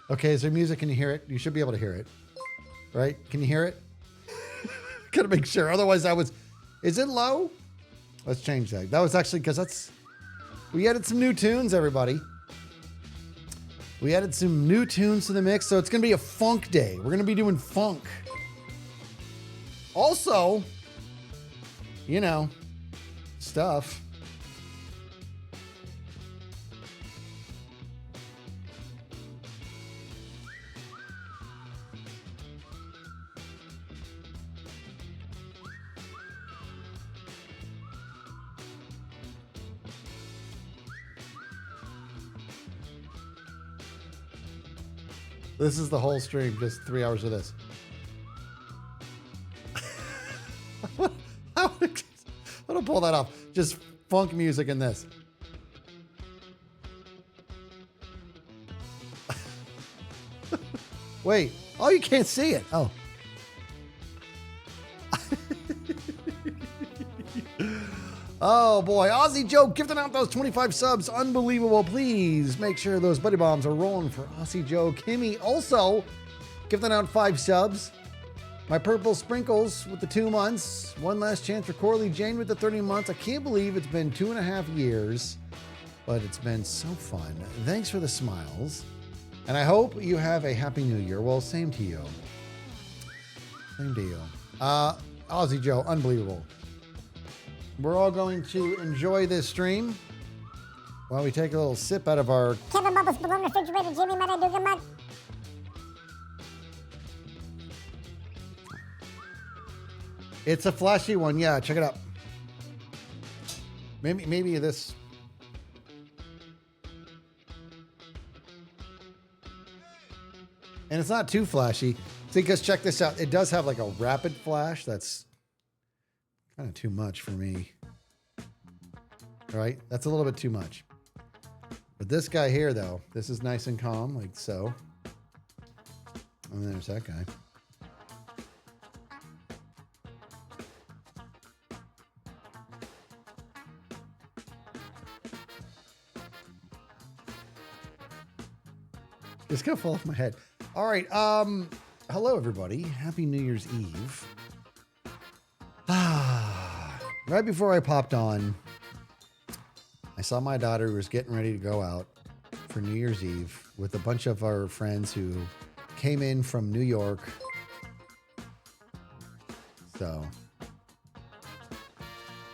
Okay, is there music? Can you hear it? You should be able to hear it. Right? Can you hear it? Gotta make sure. Otherwise, is it low? Let's change that. That was actually because we added some new tunes, everybody. We added some new tunes to the mix, so it's gonna be a funk day. We're gonna be doing funk. Also, you know, stuff. This is the whole stream, just 3 hours of this. I'm gonna pull that off. Just funk music in this. Wait. Oh, you can't see it. Oh. Oh boy, Aussie Joe gifting out those 25 subs. Unbelievable. Please make sure those buddy bombs are rolling for Aussie Joe. Kimmy also gifting out 5 subs. My purple sprinkles with the 2 months. One last chance for Corley Jane with the 30 months. I can't believe it's been 2.5 years, but it's been so fun. Thanks for the smiles. And I hope you have a happy new year. Well, same to you. Same to you. Aussie Joe, unbelievable. We're all going to enjoy this stream while we take a little sip out of our... Kevin Bubbles, balloon refrigerator, Jimmy, man, I do good, man. It's a flashy one. Yeah, check it out. Maybe this... And it's not too flashy. See, because check this out. It does have like a rapid flash. That's kind of too much for me. All right? That's a little bit too much. But this guy here, though, this is nice and calm, like so. And then there's that guy. It's gonna fall off my head. All right. Hello, everybody. Happy New Year's Eve. Right before I popped on, I saw my daughter who was getting ready to go out for New Year's Eve with a bunch of our friends who came in from New York. So,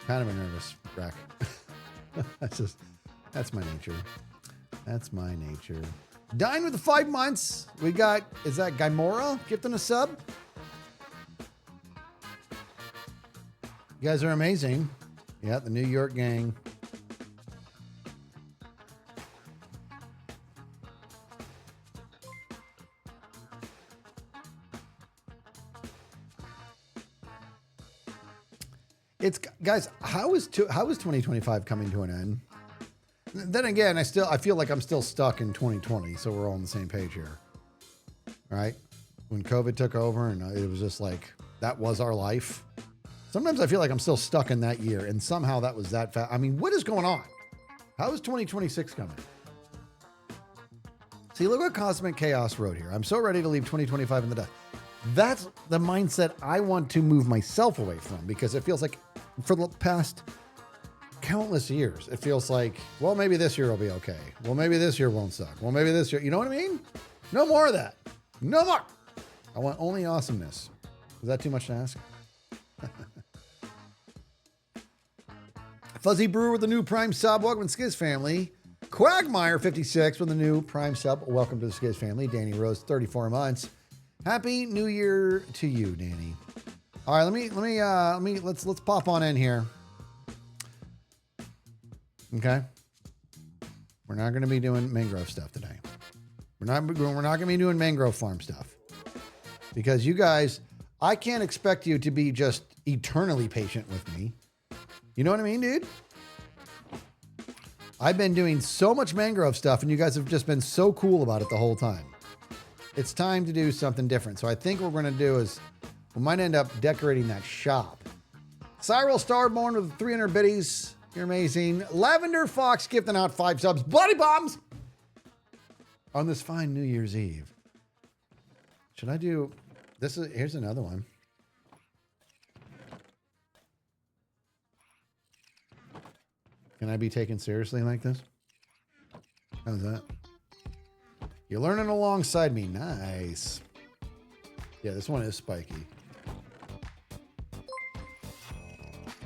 kind of a nervous wreck. That's my nature. That's my nature. Dine with the 5 months. We got, is that Gaimora gifting a sub? You guys are amazing. Yeah, the New York gang. It's, guys, how is 2025 coming to an end? Then again, I feel like I'm still stuck in 2020, so we're all on the same page here. All right? When COVID took over and it was just like, that was our life. Sometimes I feel like I'm still stuck in that year, and somehow that was that fast. I mean, what is going on? How is 2026 coming? See, look what Cosmic Chaos wrote here. I'm so ready to leave 2025 in the dust. That's the mindset I want to move myself away from, because it feels like for the past countless years, it feels like, well, maybe this year will be okay. Well, maybe this year won't suck. Well, maybe this year, you know what I mean? No more of that. No more. I want only awesomeness. Is that too much to ask? Fuzzy Brewer with the new Prime sub. Welcome to Skiz family. Quagmire 56 with the new Prime sub. Welcome to the Skiz family. Danny Rose 34 months. Happy New Year to you, Danny. All right, let's pop on in here. Okay. We're not going to be doing mangrove stuff today. We're not going to be doing mangrove farm stuff, because you guys, I can't expect you to be just eternally patient with me. You know what I mean, dude? I've been doing so much mangrove stuff, and you guys have just been so cool about it the whole time. It's time to do something different. So I think what we're going to do is we might end up decorating that shop. Cyril Starborn with 300 biddies. You're amazing. Lavender Fox gifting out 5 subs. Bloody bombs. on this fine New Year's Eve. Should I do this? Here's another one. Can I be taken seriously like this? How's that? You're learning alongside me. Nice. Yeah, this one is spiky.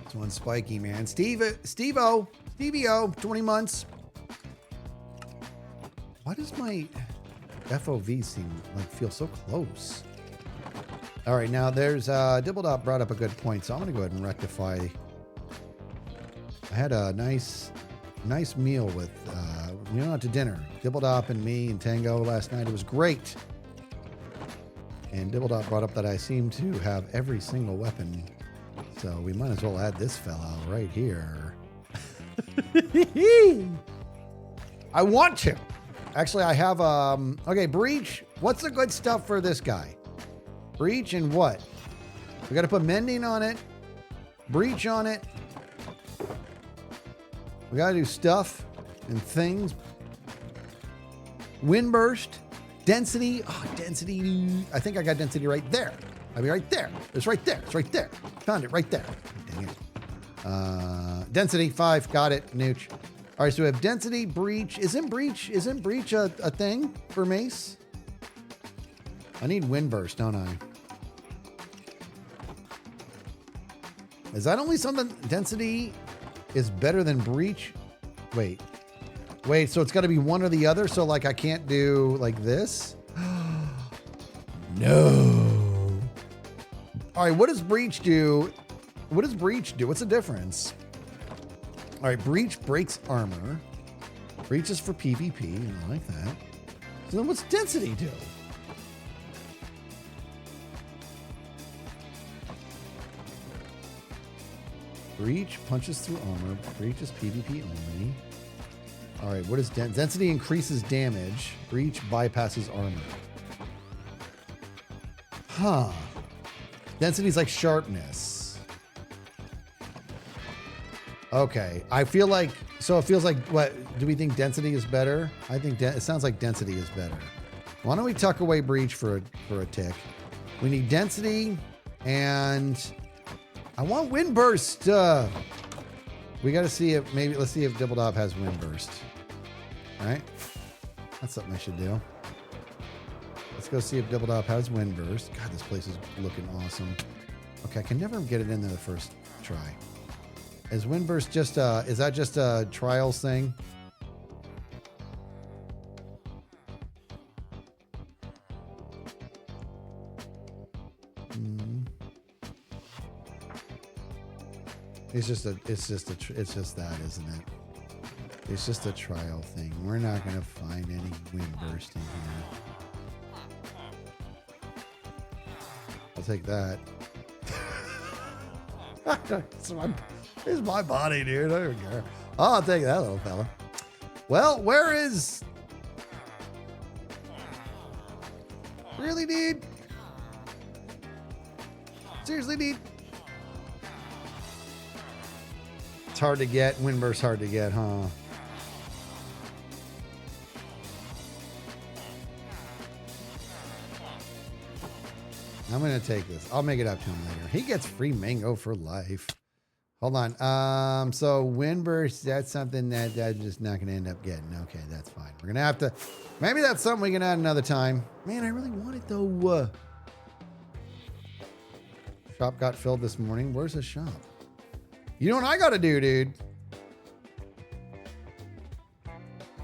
This one's spiky, man. Steve-O, 20 months. Why does my FOV feel so close? All right, now there's Dibbledop brought up a good point, so I'm gonna go ahead and rectify. I had a nice meal with we went out to dinner. Dibbledop and me and Tango last night. It was great. And Dibbledop brought up that I seem to have every single weapon, so we might as well add this fella right here. I want to. Actually, I have, okay, Breach. What's the good stuff for this guy? Breach and what? We got to put Mending on it. Breach on it. We got to do stuff and things. Windburst. Density. Oh, density. I think I got density right there. I'll be right there. It's right there. It's right there. Found it right there. Dang it. Density 5. Got it. Nooch. All right, so we have density, breach. Isn't breach a thing for mace? I need windburst, don't I? Is that only something? Density is better than breach? Wait, so it's got to be one or the other? So like I can't do like this? No. All right, what does breach do? What does breach do? What's the difference? All right, breach breaks armor. Breach is for PvP. I like that. So then what's density do? Breach punches through armor. Breach is PvP only. All right, what is density? Increases damage. Breach bypasses armor. Huh. Density is like sharpness. Okay, I feel like, so it feels like, what, do we think density is better? I think it sounds like density is better. Why don't we tuck away breach for a tick? We need density, and I want windburst. We got to see if let's see if Dibbledop has windburst. All right, that's something I should do. Let's go see if Dibbledop has windburst. God, this place is looking awesome. Okay, I can never get it in there the first try. Is windburst just is that just a trials thing? It's just that, isn't it? It's just a trial thing. We're not gonna find any windburst in here. I'll take that. It's my body, dude. I don't care. I'll take that little fella. Well, where is... Really, dude? Seriously, dude? It's hard to get. Windburst hard to get, huh? I'm going to take this. I'll make it up to him later. He gets free mango for life. Hold on. So windburst, that's something that I'm just not going to end up getting. Okay, that's fine. We're going to have to, maybe that's something we can add another time. Man, I really want it though. Shop got filled this morning. Where's the shop? You know what I got to do, dude?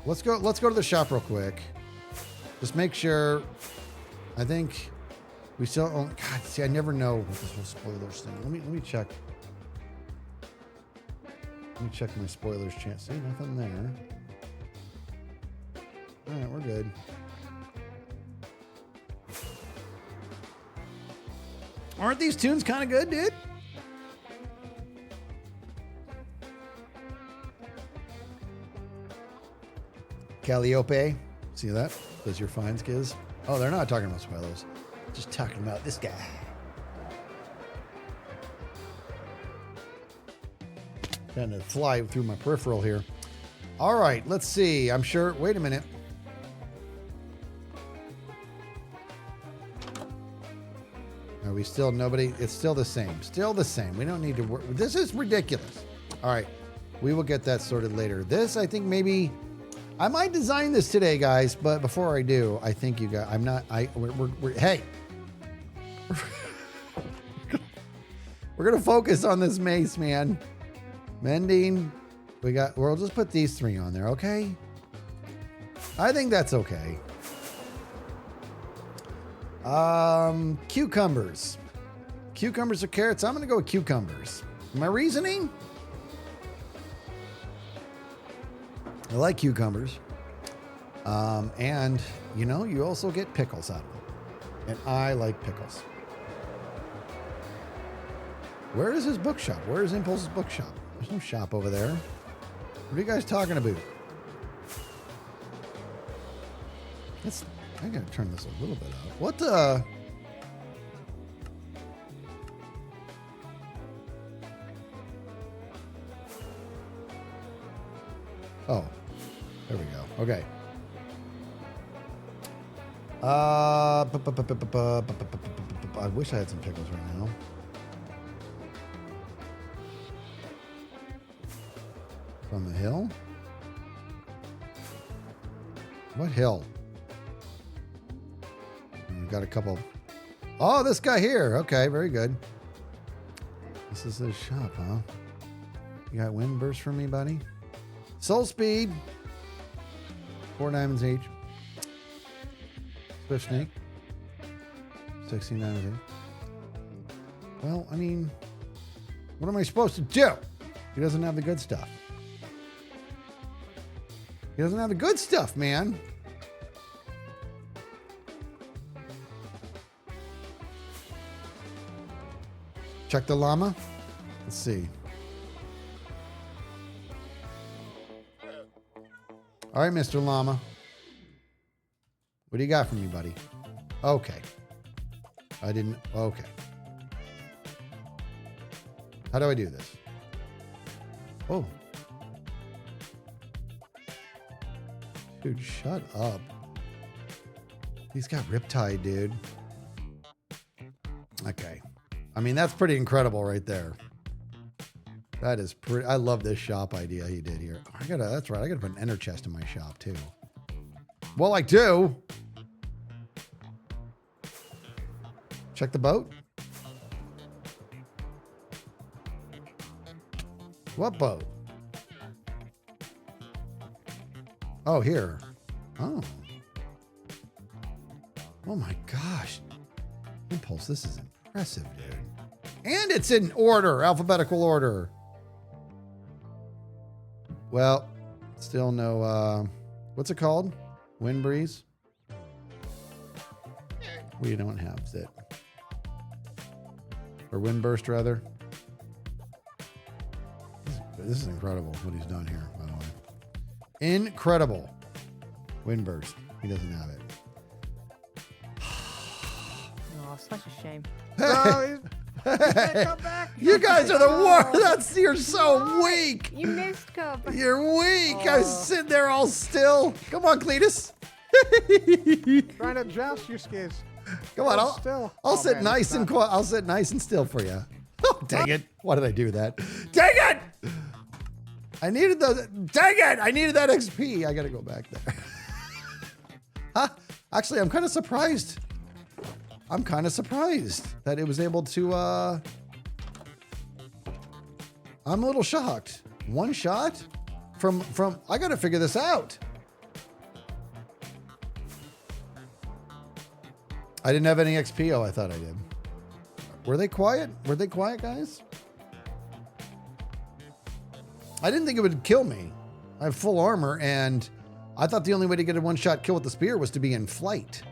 Let's go to the shop real quick. Just make sure. I think we still, oh, God, see, I never know what this whole spoilers thing. Let me check. Let me check my spoilers chance. See, nothing there. All right, we're good. Aren't these tunes kind of good, dude? Calliope. See that? Does your fine skiz? Oh, they're not talking about spoilers. Just talking about this guy. Trying to fly through my peripheral here. All right, let's see. I'm sure. Wait a minute. Are we still nobody? It's still the same. Still the same. We don't need to work. This is ridiculous. All right. We will get that sorted later. This, I think maybe I might design this today, guys. But before I do, I think you guys, I'm not, we're hey, we're going to focus on this mace, man. Mending. We'll just put these 3 on there. Okay. I think that's okay. Cucumbers. Cucumbers or carrots? I'm going to go with cucumbers. My reasoning? I like cucumbers. And, you know, you also get pickles out of them. And I like pickles. Where is his bookshop? Where is Impulse's bookshop? There's no shop over there. What are you guys talking about? I gotta turn this a little bit up. What the? Oh, there we go. Okay. I wish I had some pickles right now. From the hill? What hill? We've got a couple. Oh, this guy here. Okay, very good. This is his shop, huh? You got wind burst for me, buddy? Soul speed. 4 diamonds each. Swift snake. 16 diamonds each. Well, I mean, what am I supposed to do? He doesn't have the good stuff. He doesn't have the good stuff, man. Check the llama. Let's see. All right, Mr. Llama. What do you got for me, buddy? Okay. Okay. How do I do this? Oh. Dude, shut up. He's got riptide, dude. Okay. I mean, that's pretty incredible right there. That is pretty. I love this shop idea he did here. That's right. I gotta put an ender chest in my shop too. Well, I do. Check the boat. What boat? Oh, here. Oh. Oh my gosh. Impulse, this is impressive, dude. And it's in order, alphabetical order. Well, still no, what's it called? Wind breeze? We don't have it. Or wind burst, rather. This is incredible what he's done here, by the way. Incredible. Wind burst. He doesn't have it. Oh, such a shame. Hey. Hey. Come back. You guys are the worst. You're so weak. You missed, Cub. You're weak. I was sitting there all still. Come on, Cletus. Trying to joust your skis. Come on, I'll sit man, nice and quiet. I'll sit nice and still for you. Oh, dang it! Why did I do that? Dang it! I needed the. Dang it! I needed that XP. I gotta go back there. Huh? Actually, I'm kind of surprised. I'm kind of surprised that it was able to. I'm a little shocked. One shot from. I gotta figure this out. I didn't have any XP. Oh, I thought I did. Were they quiet? Were they quiet, guys? I didn't think it would kill me. I have full armor, and I thought the only way to get a one-shot kill with the spear was to be in flight.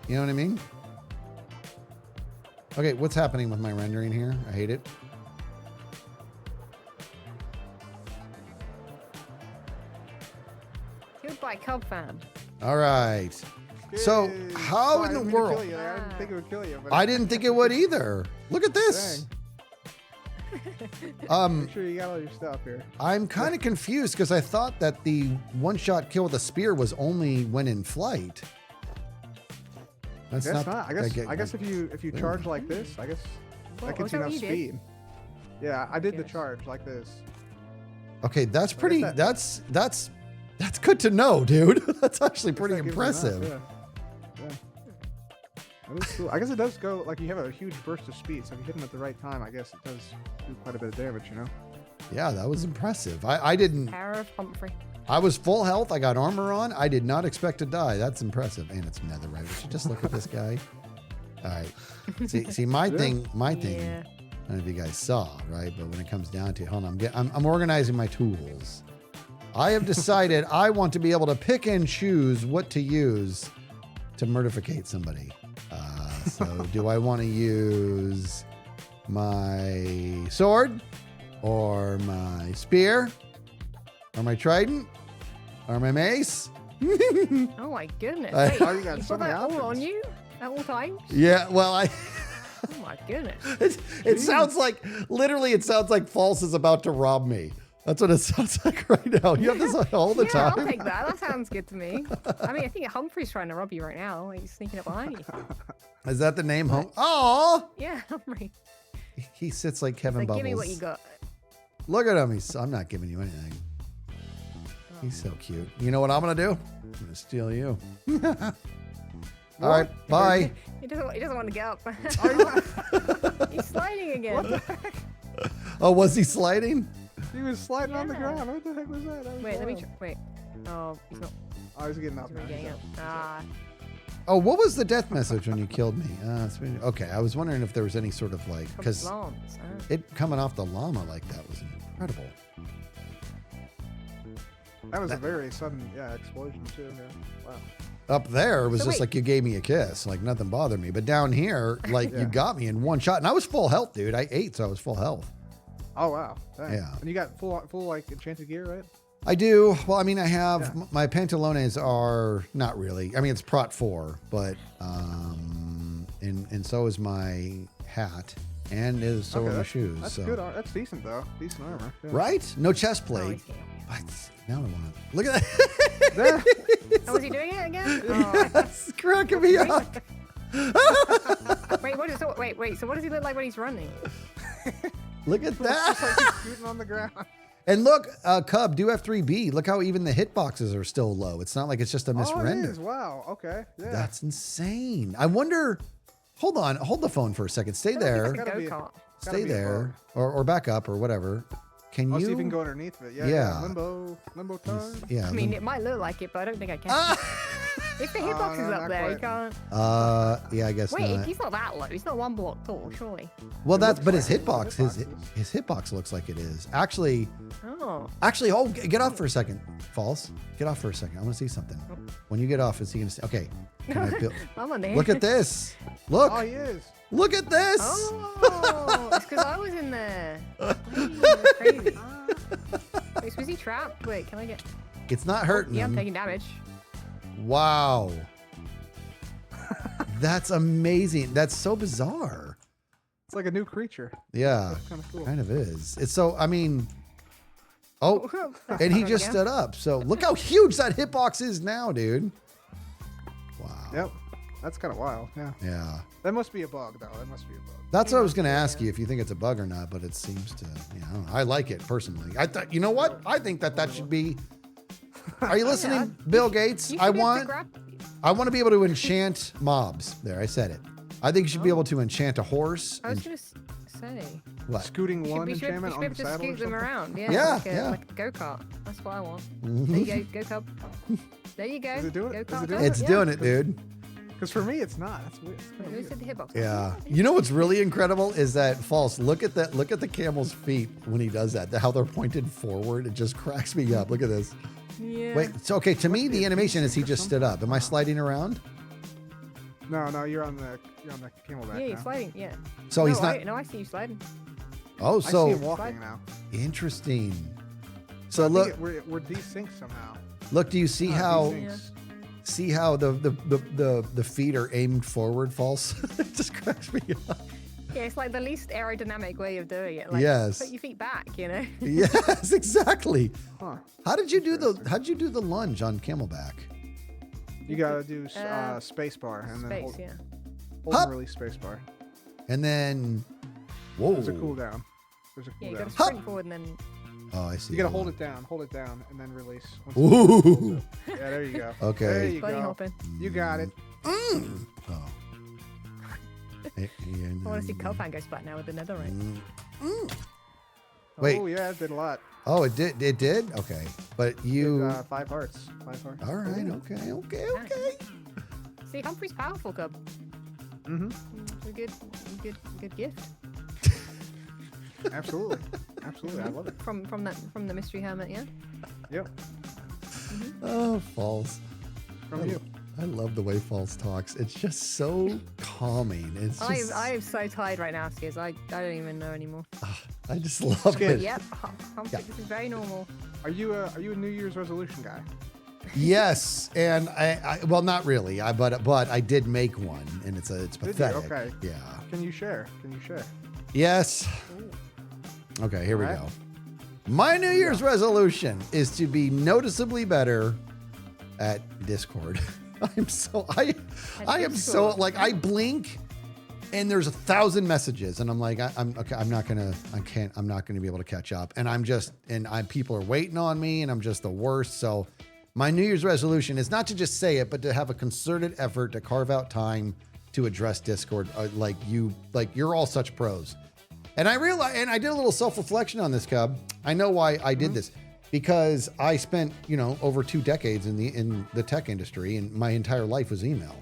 You know what I mean? Okay, what's happening with my rendering here? I hate it. Killed by Cub fan. All right. So, Yay. how Sorry, in the I didn't world? kill you there. I didn't think it would kill you. But I didn't think it would either. Look at this. Make sure you got all your stuff here. I'm kind of confused because I thought that the one-shot kill with a spear was only when in flight. That's Guess not. not. I guess if you charge like this, I guess Well, that gets is you that enough what you did? speed. Yeah, I did the Yes. charge like this. Okay, that's guess pretty. that- That's good to know, dude. That's actually Guess pretty that gives you enough, impressive. Yeah. That is cool. I guess it does go like you have a huge burst of speed, so if you hit him at the right time, I guess it does do quite a bit of damage. You know. Yeah, that was impressive. I didn't. Power of Humphrey. I was full health. I got armor on. I did not expect to die. That's impressive. And it's netherite. Would you just look at this guy? All right. See, my thing. Yeah. I don't know if you guys saw, right? But when it comes down to, hold on, I'm organizing my tools. I have decided I want to be able to pick and choose what to use to murderficate somebody. So do I want to use my sword or my spear or my trident or my mace? Oh my goodness. I- Wait, Oh, you got you so got many that all on options. you at all times? Yeah, well, Oh my goodness. it sounds like, literally, it sounds like False is about to rob me. That's what it sounds like right now. You have this all the Yeah, time. I'll take that. That sounds good to me. I mean, I think Humphrey's trying to rob you right now. He's sneaking up behind you. Is that the name? Oh, Yeah, Humphrey. he sits like Kevin Like, Bubbles. give me what you got. Look at him. I'm not giving you anything. He's so cute. You know what I'm gonna do? I'm gonna steal you. All right, bye. He doesn't want to get up. Oh, He's sliding again. Oh, was he sliding? he was sliding on the Yeah. ground. What the heck was that? That was Wait, let me wild. wait. Oh, he's not Oh, he's getting up now. really getting up. Ah, Oh, what was the death message when you killed me? Okay, I was wondering if there was any sort of like, from because Lance. it coming off the llama like that was incredible. That was a very sudden, explosion too. Yeah. Wow. Up there, it was So just wait. like you gave me a kiss, like nothing bothered me. But down here, like Yeah. you got me in one shot, and I was full health, dude. I ate, so I was full health. Oh wow. Dang. Yeah. And you got full like enchanted gear, right? I do. Well, I mean, I have Yeah. my pantalones are not really. I mean, it's Prot 4, but and so is my hat, and so are my shoes. That's so. good. That's decent though. Decent armor. Yeah. Right? No chest Oh, plate. he's getting up. But now I want to look at that. There. Oh, was he doing it again? Oh. That's cracking me up. Wait, wait. So what does he look like when he's running? Look at Just like that. he's scooting on the ground. And look, Cub, do F3B. Look how even the hitboxes are still low. It's not like it's just a Oh, it misrender. is. Wow. Okay. Yeah. That's insane. I wonder. Hold on. Hold the phone for a second. Stay there. It's a Gotta be a- go-kart. Gotta Stay be a there. Or back up or whatever. Can I'll you? see if you can go underneath it. Yeah. Yeah. Limbo time. Yeah. I mean, it might look like it, but I don't think I can. If the hitbox no, is up not there, you quite. can't. Yeah, I guess Wait, not. he's not that low. He's not one block tall, surely. Well, that's looks but his like it. hitbox, his hitbox looks like it is. Actually, Oh. get off for a second. False. Get off for a second. I want to see something. When you get off, is he gonna say? Okay. Can I build- I'm on there. Look at this. Look. Oh, he is. Look at this. Oh, it's because I was in there. Crazy. Wait, was he trapped? Wait, can I get? It's not hurting Yeah, I'm him. taking damage. Wow. That's amazing. That's so bizarre. It's like a new creature. Yeah, Kind of cool. kind of is. It's so, I mean, oh, That's and he not just again. stood up. So look how huge that hitbox is now, dude. Wow. Yep. That's kind of wild. Yeah. Yeah. That must be a bug, though. That must be a bug. That's what I was going to ask you if you think it's a bug or not, but it seems to, you know, I like it personally. I thought, you know what? I think that should be. Are you listening, Bill Gates? You I should be able to want to be able to enchant mobs. There, I said it. I think you should be able to enchant a horse. I was and- just say. what? Scooting You should one be, you should enchantment be on able the to saddle or scoot them something. around. Yeah, Yeah, like a, yeah. like a go-kart. That's what I want. There you go, go-kart. There you go. Does it do it? Go-kart Does it do does it? It's doing it, dude. Because for me, it's not. That's weird. It's Wait, kinda who weird. said the hitbox? Yeah. You know what's really incredible is that False. Look at that. Look at the camel's feet when he does that. How they're pointed forward. It just cracks me up. Look at this. Yeah. Wait. So okay. To me, the animation is he just stood up. Am I sliding around? No, you're on the camelback Yeah, you're now. sliding. Yeah. So no, he's not. I see you sliding. Oh, I see so him walking now. interesting. So I think look. we're desynced somehow. Look. Do you see Ah, how? desynced. See how the feet are aimed forward? False. It just cracks me up. Yeah, it's like the least aerodynamic way of doing it. Like, Yes. Put your feet back, you know. Yes, exactly. Huh. How did you do the lunge on camelback? You gotta do space bar and then Space, hold, yeah. hold Hup. and release space bar. And then, whoa. There's a cooldown. There's a Yeah, you cooldown. gotta sprint forward and then. Oh, I see. You gotta Hold hold it down, and then release. Once Ooh. yeah, there you go. Okay. There you Bunny go. hopping. You got it. Oh. I want to see Copan go splat now with the netherite. Wait. Oh yeah, it did a lot. Oh, it did. It did. Okay, but you. Did, 5 hearts. 5 hearts. All right. Okay. Okay. See, Humphrey's powerful, Cub. Mm-hmm. It's a good gift Absolutely. Absolutely. I love it. from the mystery hermit. Yeah. Yep. Oh, False. From you. I love the way False talks. It's just so calming. It's just. I am so tired right now, Skiz. I don't even know anymore. I just love it. Yep. Humphrey, this is very normal. Are you a New Year's resolution guy? Yes, and I well, not really. But I did make one, and it's Did you? pathetic. Okay. Yeah. Can you share? Yes. Okay, here we All right. go. My New Year's resolution is to be noticeably better at Discord. I am so like I blink and there's 1,000 messages and I'm like I'm not gonna be able to catch up and people are waiting on me and I'm just the worst. So my New Year's resolution is not to just say it, but to have a concerted effort to carve out time to address Discord. You're all such pros. And I realized, and I did a little self-reflection on this, Cub. I know why I did this. Because I spent, over 2 decades in the tech industry, and my entire life was email.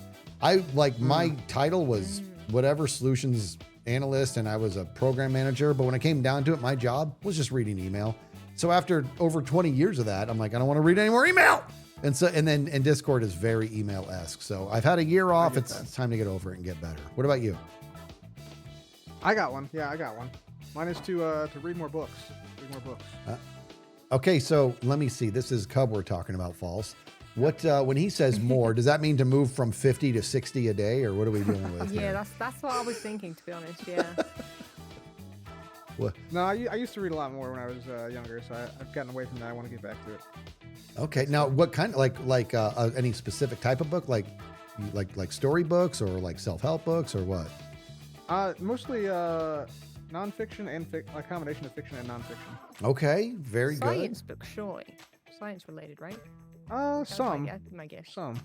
My title was whatever solutions analyst, and I was a program manager. But when it came down to it, my job was just reading email. So after over 20 years of that, I'm like, I don't want to read any more email. And Discord is very email-esque. So I've had a year off. It's time to get over it and get better. What about you? I got one. Yeah, I got one. Mine is to read more books. Okay, so let me see. This is Cub we're talking about, False. What when he says more, does that mean to move from 50 to 60 a day, or what are we dealing with? Yeah, here? that's what I was thinking, to be honest. Yeah. What? No, I used to read a lot more when I was younger, so I've gotten away from that. I want to get back to it. Okay, now what kind of any specific type of book, like storybooks or like self-help books or what? Mostly nonfiction and a combination of fiction and nonfiction. Okay, very Science books, surely. Science related, right? Some. My guess. Some.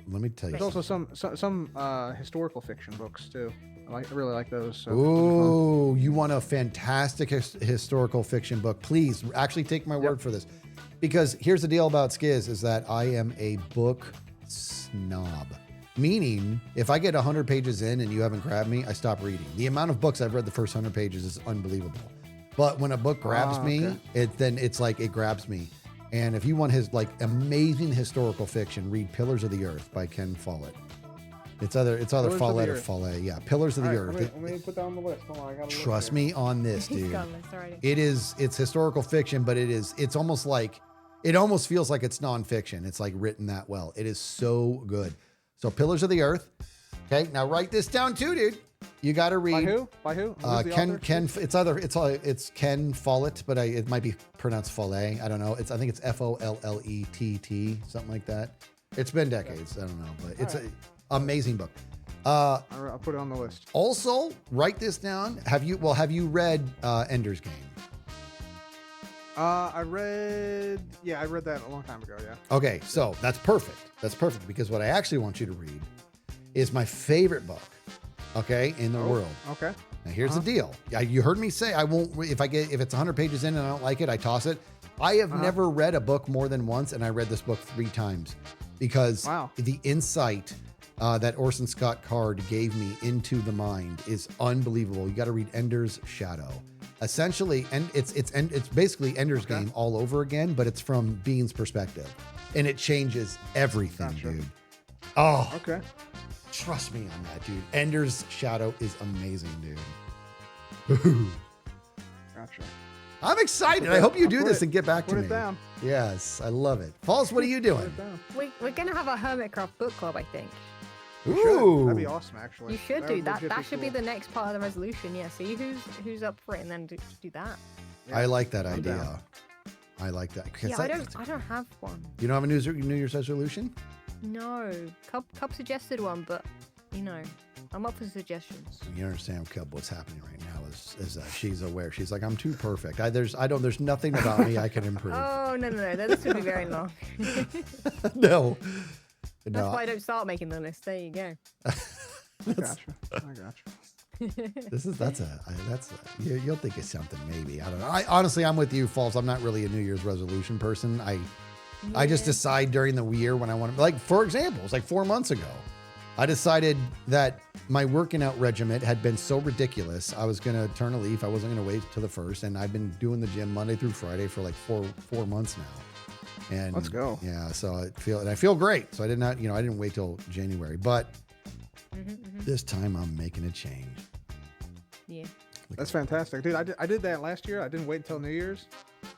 good. Let me tell you. There's also some historical fiction books too. I really like those. So Ooh, you want a fantastic historical fiction book? Please, actually take my word for this, because here's the deal about Skiz is that I am a book snob. Meaning, if I get 100 pages in and you haven't grabbed me, I stop reading. The amount of books I've read the first 100 pages is unbelievable. But when a book grabs me, it grabs me. And if you want his amazing historical fiction, read Pillars of the Earth by Ken Follett. It's either Follett or Follett. Yeah, Pillars of the Earth. Let me put that on the list. Hold on, I gotta Trust me on this, He's dude. got a list already. It's historical fiction, but it almost feels like it's nonfiction. It's like written that well. It is so good. So Pillars of the Earth. Okay, now write this down too, dude. You got to read. By who? Ken. It's Ken Follett, but it might be pronounced Follett. I don't know. I think it's Follett, something like that. It's been decades. I don't know, but it's an amazing book. I'll put it on the list. Also, write this down. Have you read Ender's Game? I read that a long time ago. Yeah. Okay, so that's perfect. That's perfect because what I actually want you to read is my favorite book, okay, in the world. Okay. Now here's the deal. You heard me say I won't. If it's 100 pages in and I don't like it, I toss it. I have never read a book more than once, and I read this book 3 times because the insight that Orson Scott Card gave me into the mind is unbelievable. You got to read Ender's Shadow. Essentially, and it's basically Ender's Game all over again, but it's from Bean's perspective, and it changes everything, dude. Oh, okay. Trust me on that, dude. Ender's Shadow is amazing, dude. Gotcha. I'm excited. I hope you do this and get back to me. Put it down. Yes, I love it. Falls, what are you doing? We're gonna have a Hermitcraft book club, I think. Ooh, That'd be awesome, actually. You should do that. legit That should be cool. the next part of the resolution. Yeah. See who's up for it, and then do that. I like that I'm idea. down. I like that. 'Cause Yeah, I don't have one. You don't have a New Year's resolution? No. Cub suggested one, but you know, I'm up for suggestions. You understand, Cub, what's happening right now is that she's aware. She's like, I'm too perfect. There's nothing about me I can improve. Oh no. This would be very long. No. That's why I don't start making the list. There you go. I gotcha. You'll think it's something maybe. I don't know. Honestly, I'm with you, False. I'm not really a New Year's resolution person. I just decide during the year when I want to, like, for example, it's like 4 months ago, I decided that my working out regimen had been so ridiculous. I was going to turn a leaf. I wasn't going to wait till the first. And I've been doing the gym Monday through Friday for like four months now. And let's go. Yeah. So I feel great. So I didn't wait till January, but this time I'm making a change. Yeah. That's fantastic, dude. I did that last year. I didn't wait until New Year's,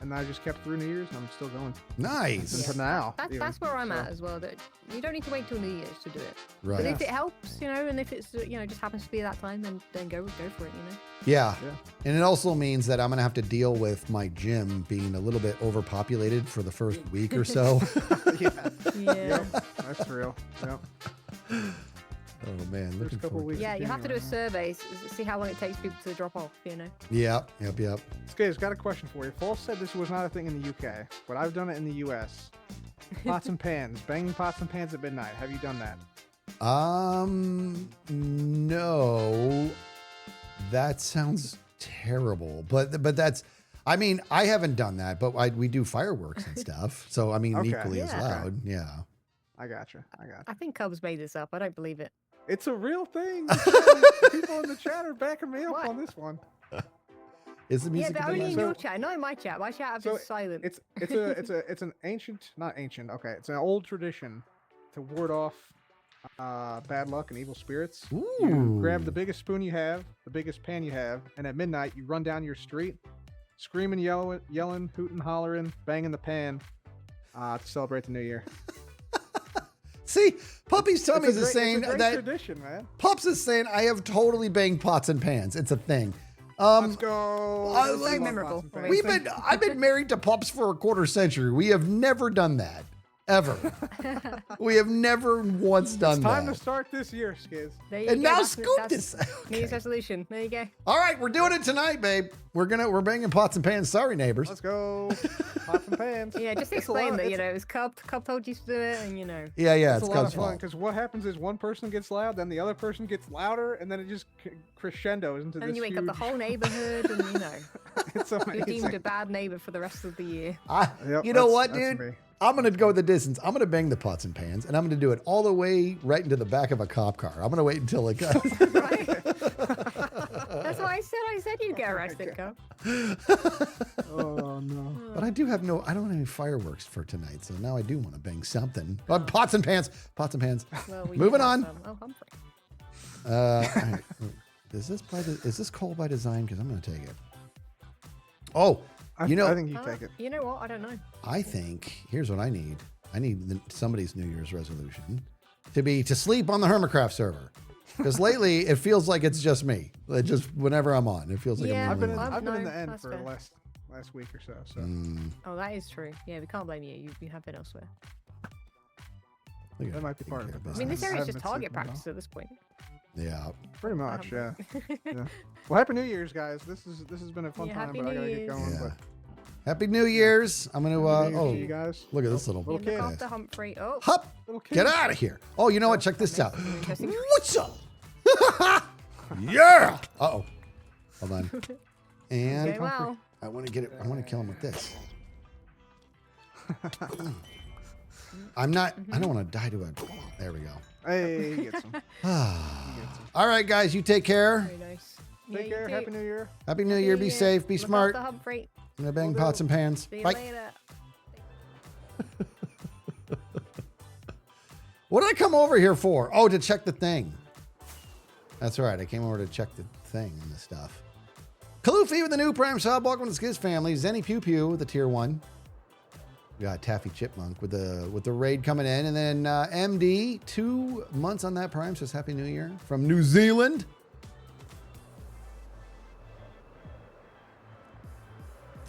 and I just kept through New Year's, and I'm still going. Nice. Until now. That's where I'm at as well. That you don't need to wait till New Year's to do it. Right. But if it helps, and if it's just happens to be that time, then go for it. Yeah. And it also means that I'm gonna have to deal with my gym being a little bit overpopulated for the first week or so. Yeah. Yeah. Yep, that's real. Yep. Oh man, There's looking a couple forward weeks. to it. Yeah, you have to do a survey, see how long it takes people to drop off. Yep. Skiz, got a question for you. False said this was not a thing in the UK, but I've done it in the US. Pots and pans, banging pots and pans at midnight. Have you done that? No. That sounds terrible. But that's, I mean, I haven't done that, but we do fireworks and stuff. So I mean, Okay. equally as loud. Yeah. I gotcha. I think Cubs made this up. I don't believe it. It's a real thing. People in the chat are backing me up What? on this one. Is the music? Yeah, but a bit only in loud? your chat, not in my chat. My chat So is silent. It's an ancient, not ancient. Okay, it's an old tradition to ward off bad luck and evil spirits. You Ooh. grab the biggest spoon you have, the biggest pan you have, and at midnight you run down your street, screaming, yelling, hooting, hollering, banging the pan to celebrate the new year. See, Puppy's tummy is saying it's a great that tradition, man. Pups is saying I have totally banged pots and pans. It's a thing. Let's go. I- Let's very love memorable. pots and pans. I've been married to Pups for a quarter century. We have never done that. Ever. We have never once done Time that. to start this year, Skiz. There you And go. now That's- scoop that's this. New Year's resolution. There you go. All right, we're doing it tonight, babe. We're banging pots and pans. Sorry, neighbors. Let's go. Pots and pans. Yeah, just It's a lot explain of- that, it's- it was Cub told you to do it, and Yeah, It's it's a lot Cub's of fun fault. because what happens is one person gets loud, then the other person gets louder, and then it just crescendos into and this then you wake up the huge- whole neighborhood, and It's you're amazing. deemed a bad neighbor for the rest of the year. Yep, You know that's- what, that's dude? me. I'm going to go the distance. I'm going to bang the pots and pans, and I'm going to do it all the way right into the back of a cop car. I'm going to wait until it goes. Right? That's what I said. I said you'd get arrested, Cub. Oh no. But I don't have any fireworks for tonight, so now I do want to bang something. Pots and pans. Well, we Moving did have on. some. Oh, Humphrey. All right. Is this called by design? Because I'm going to take it. Oh, I think you take it. You know what? I don't know. I think here's what I need. I need somebody's New Year's resolution to sleep on the Hermitcraft server. Because lately it feels like it's just me. Just whenever I'm on, it feels like Yeah, I'm the only I've one. I've been in no, the end that's for fair. last week or so. Oh, that is true. Yeah, we can't blame you. You have been elsewhere. Look at That might be taking part of care it, business. I mean, this I area is haven't just been target sleeping practice at this point. Yeah. Pretty much, yeah. Yeah. Well, happy New Year's, guys. This has been a fun Yeah, time, Happy but I New gotta get Year's. going. Yeah. But Happy New Year's. I'm gonna Happy New Year's to you oh, guys. look at this little Little You look kid. after Humphrey. Oh, Hup! Little kid. Get out of here. Oh, you know what? Check this out. interesting. What's up? Yeah. Uh-oh. Hold on. And okay, well. I want to get it. I want to kill him with this. I'm not. I don't want to die to a. There we go. Hey, you get some. All right, guys. You take care. Very nice. Yeah, Take you care. too. Happy New Year. Happy New Year. Be Yeah. safe. Be Look smart. after Humphrey. I'm gonna bang Will do. pots and pans. See you Bye. later. What did I come over here for? Oh, to check the thing. That's right. I came over to check the thing and the stuff. Kalufi with the new Prime sub. Welcome to the Skiz family. Zenny Pew Pew with the tier 1. We got Taffy Chipmunk with the raid coming in. And then MD, 2 months on that Prime. Says Happy New Year from New Zealand.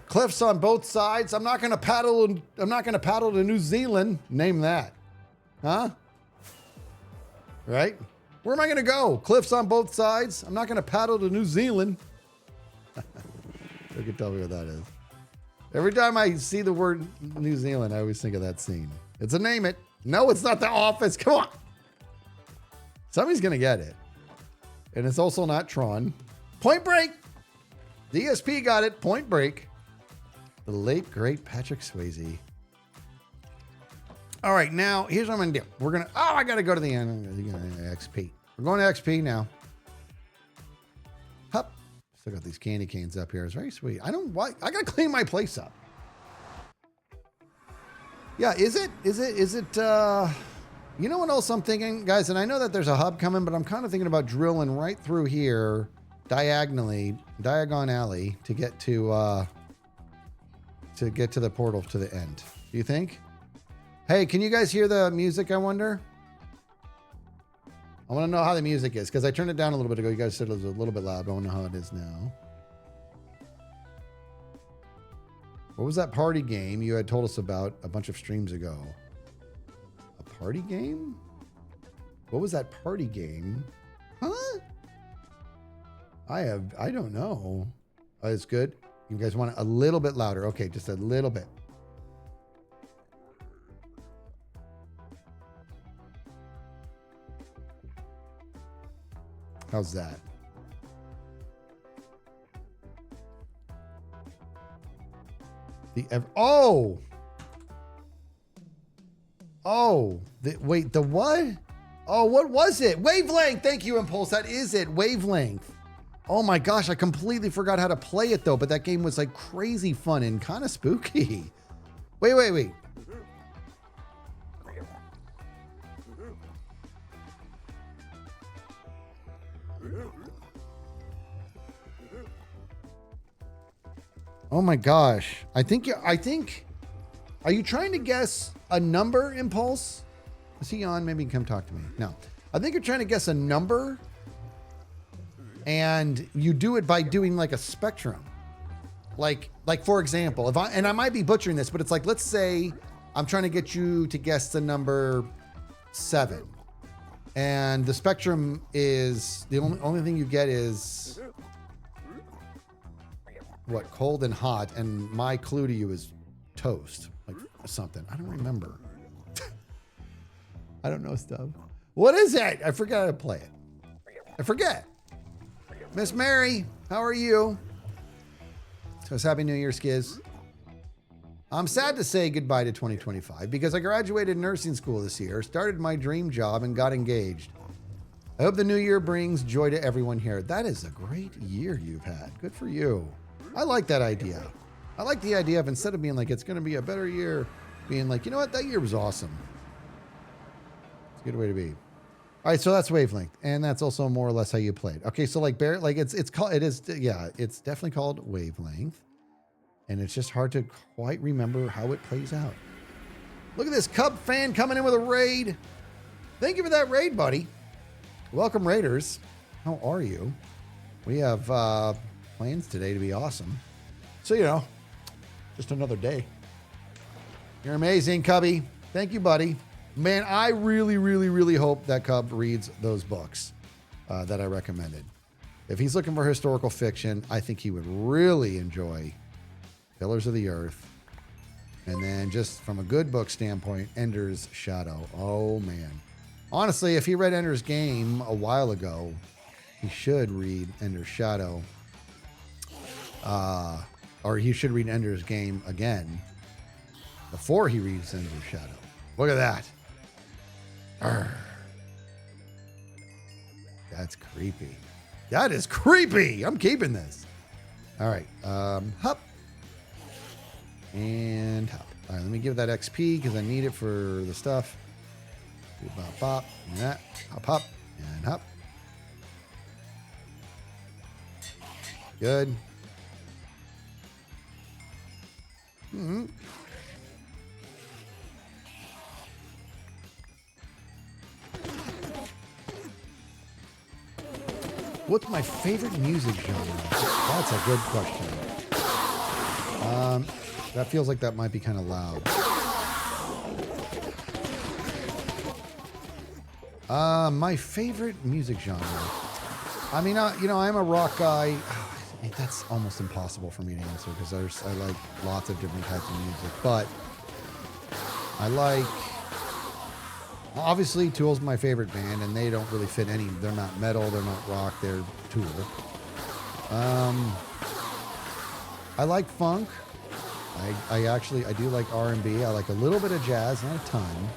Cliffs on both sides. I'm not gonna paddle to New Zealand. Name that. Huh? Right? Where am I gonna go? Cliffs on both sides. I'm not gonna paddle to New Zealand. You can tell me what that is. Every time I see the word New Zealand, I always think of that scene. It's a Name It. No, it's not The Office. Come on. Somebody's gonna get it. And it's also not Tron. Point Break. DSP got it. Point Break. The late, great Patrick Swayze. All right, now, here's what I'm going to do. We're going to... Oh, I got to go to the end. XP. We're going to XP now. Hup. Still got these candy canes up here. It's very sweet. I got to clean my place up. Yeah, is it, you know what else I'm thinking, guys? And I know that there's a hub coming, but I'm kind of thinking about drilling right through here, Diagon Alley, to get to the portal to the end. Do you think? Hey, can you guys hear the music, I wonder? I want to know how the music is, because I turned it down a little bit ago. You guys said it was a little bit loud. I want to know how it is now. What was that party game you had told us about a bunch of streams ago? A party game? What was that party game? Huh? I don't know. Oh, it's good. You guys want it a little bit louder. Okay, just a little bit. How's that? Wait, the what? Oh, what was it? Wavelength. Thank you, Impulse. That is it. Wavelength. Oh my gosh, I completely forgot how to play it though, but that game was like crazy fun and kind of spooky. Wait. Oh my gosh. I think, are you trying to guess a number, Impulse? Is he on? Maybe you can come talk to me. No. I think you're trying to guess a number, and you do it by doing like a spectrum. Like for example, I might be butchering this, but it's like, let's say I'm trying to get you to guess the number 7. And the spectrum is, the only thing you get is what, cold and hot, and my clue to you is toast, like something. I don't remember. I don't know stuff. What is it? I forgot how to play it. I forget. Miss Mary, how are you? So it's Happy New Year, Skiz. I'm sad to say goodbye to 2025 because I graduated nursing school this year, started my dream job, and got engaged. I hope the new year brings joy to everyone here. That is a great year you've had. Good for you. I like that idea. I like the idea of, instead of being like, it's going to be a better year, being like, you know what? That year was awesome. It's a good way to be. All right, so that's Wavelength, and that's also more or less how you played. Okay, so like it's definitely called Wavelength, and it's just hard to quite remember how it plays out. Look at this Cub fan coming in with a raid. Thank you for that raid, buddy. Welcome, Raiders. How are you? We have plans today to be awesome. So, you know, just another day. You're amazing, Cubby. Thank you, buddy. Man, I really, really, really hope that Cub reads those books that I recommended. If he's looking for historical fiction, I think he would really enjoy Pillars of the Earth. And then just from a good book standpoint, Ender's Shadow. Oh, man. Honestly, if he read Ender's Game a while ago, he should read Ender's Shadow. Or he should read Ender's Game again before he reads Ender's Shadow. Look at that. Arrgh. That's creepy. That is creepy. I'm keeping this. All right. Hup. And hup. All right, let me give that XP because I need it for the stuff. Bop, bop. And that. Hop, hop. And hop. Good. Mm-hmm. What's my favorite music genre? That's a good question. That feels like that might be kind of loud. My favorite music genre. I mean, you know, I'm a rock guy. That's almost impossible for me to answer because I like lots of different types of music. But I like, obviously, Tool's my favorite band, and they don't really fit any. They're not metal, they're not rock, they're Tool. I like funk. I do like R&B. I like a little bit of jazz, not a ton.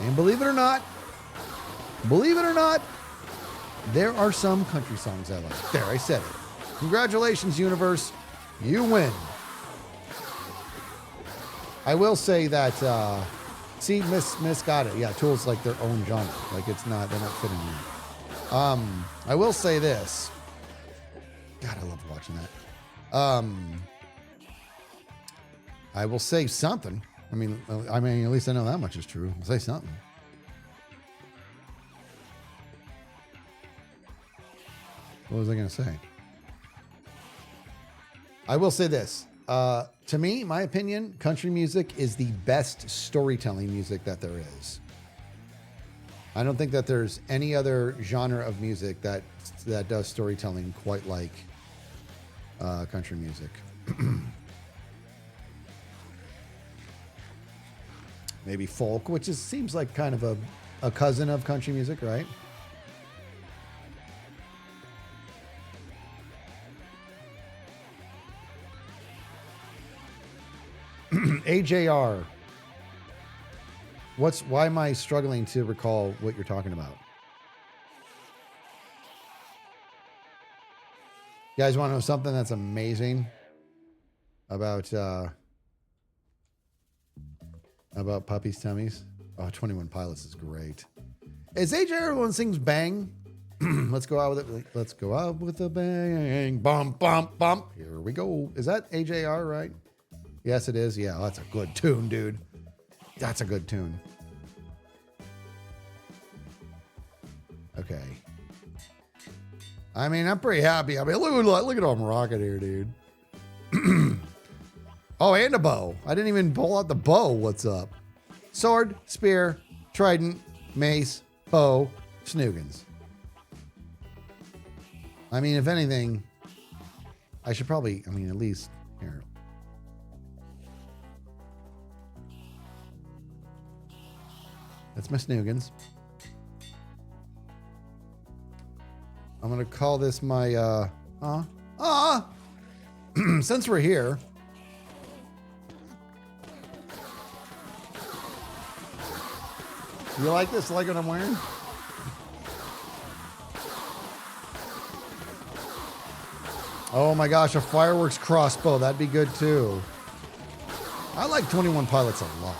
And believe it or not, there are some country songs I like. There, I said it. Congratulations, universe. You win. I will say that, see, Miss got it. Yeah, Tool's like their own genre. Like, it's not, they're not fitting in. I will say this. God, I love watching that. I will say something. I mean, at least I know that much is true. I'll say something. What was I going to say? I will say this. To me, my opinion, country music is the best storytelling music that there is. I don't think that there's any other genre of music that does storytelling quite like country music. Maybe folk, which seems like kind of a cousin of country music, right? AJR. Why am I struggling to recall what you're talking about? You guys want to know something that's amazing about puppies' tummies? Oh, 21 Pilots is great. Is AJR the one that sings Bang? Let's go out with it. Let's go out with a bang. Bump, bump, bump. Here we go. Is that AJR, right? Yes, it is. Yeah, that's a good tune, dude. That's a good tune. Okay. I mean, I'm pretty happy. I mean, look at all I'm rocking here, dude. Oh, and a bow. I didn't even pull out the bow. What's up? Sword, spear, trident, mace, bow, snoogans. I mean, if anything, I should probably, at least, here. That's my snoogans. I'm going to call this my, since we're here. You like this? Like what I'm wearing? Oh my gosh, a fireworks crossbow. That'd be good too. I like 21 Pilots a lot.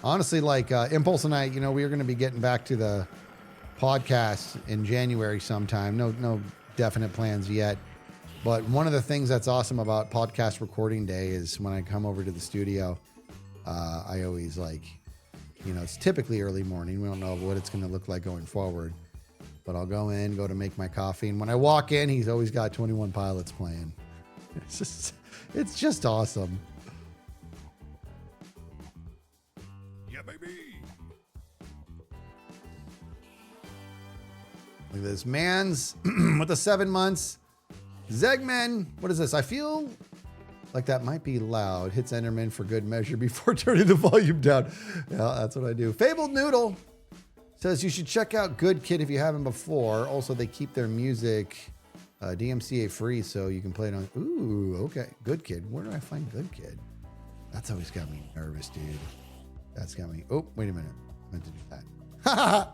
Honestly, like Impulse and I, we are going to be getting back to the podcast in January sometime. No definite plans yet. But one of the things that's awesome about podcast recording day is when I come over to the studio, I always it's typically early morning. We don't know what it's going to look like going forward. But I'll go to make my coffee. And when I walk in, he's always got 21 Pilots playing. It's just awesome. Yeah, baby. Look at this. Mans with the 7 months. Zegman, what is this? I feel like that might be loud. Hits Enderman for good measure before turning the volume down. Yeah, that's what I do. Fabled Noodle says you should check out Good Kid if you haven't before. Also, they keep their music DMCA free, so you can play it on. Ooh, okay. Good Kid. Where do I find Good Kid? That's always got me nervous, dude. That's got me. Oh, wait a minute. I meant to do that.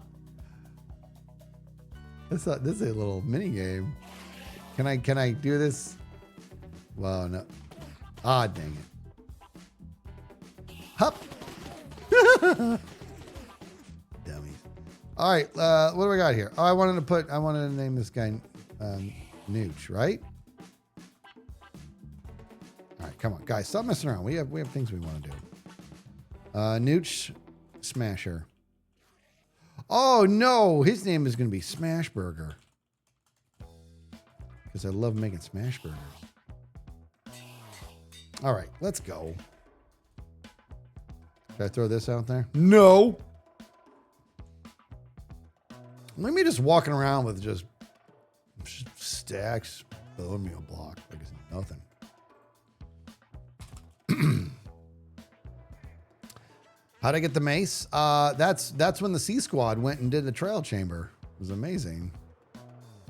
This is a little mini game. Can I do this? Well, no. Ah, dang it. Hup. Dummies. All right. What do I got here? Oh, I wanted to name this guy Nooch, right? All right, come on, guys. Stop messing around. We have things we want to do. Nooch Smasher. Oh no, his name is going to be Smash Burger. Because I love making smash burgers. All right, let's go. Should I throw this out there? No. Let me just walking around with just stacks below me a block like it's nothing. How'd I get the mace? That's when the C Squad went and did the trail chamber. It was amazing.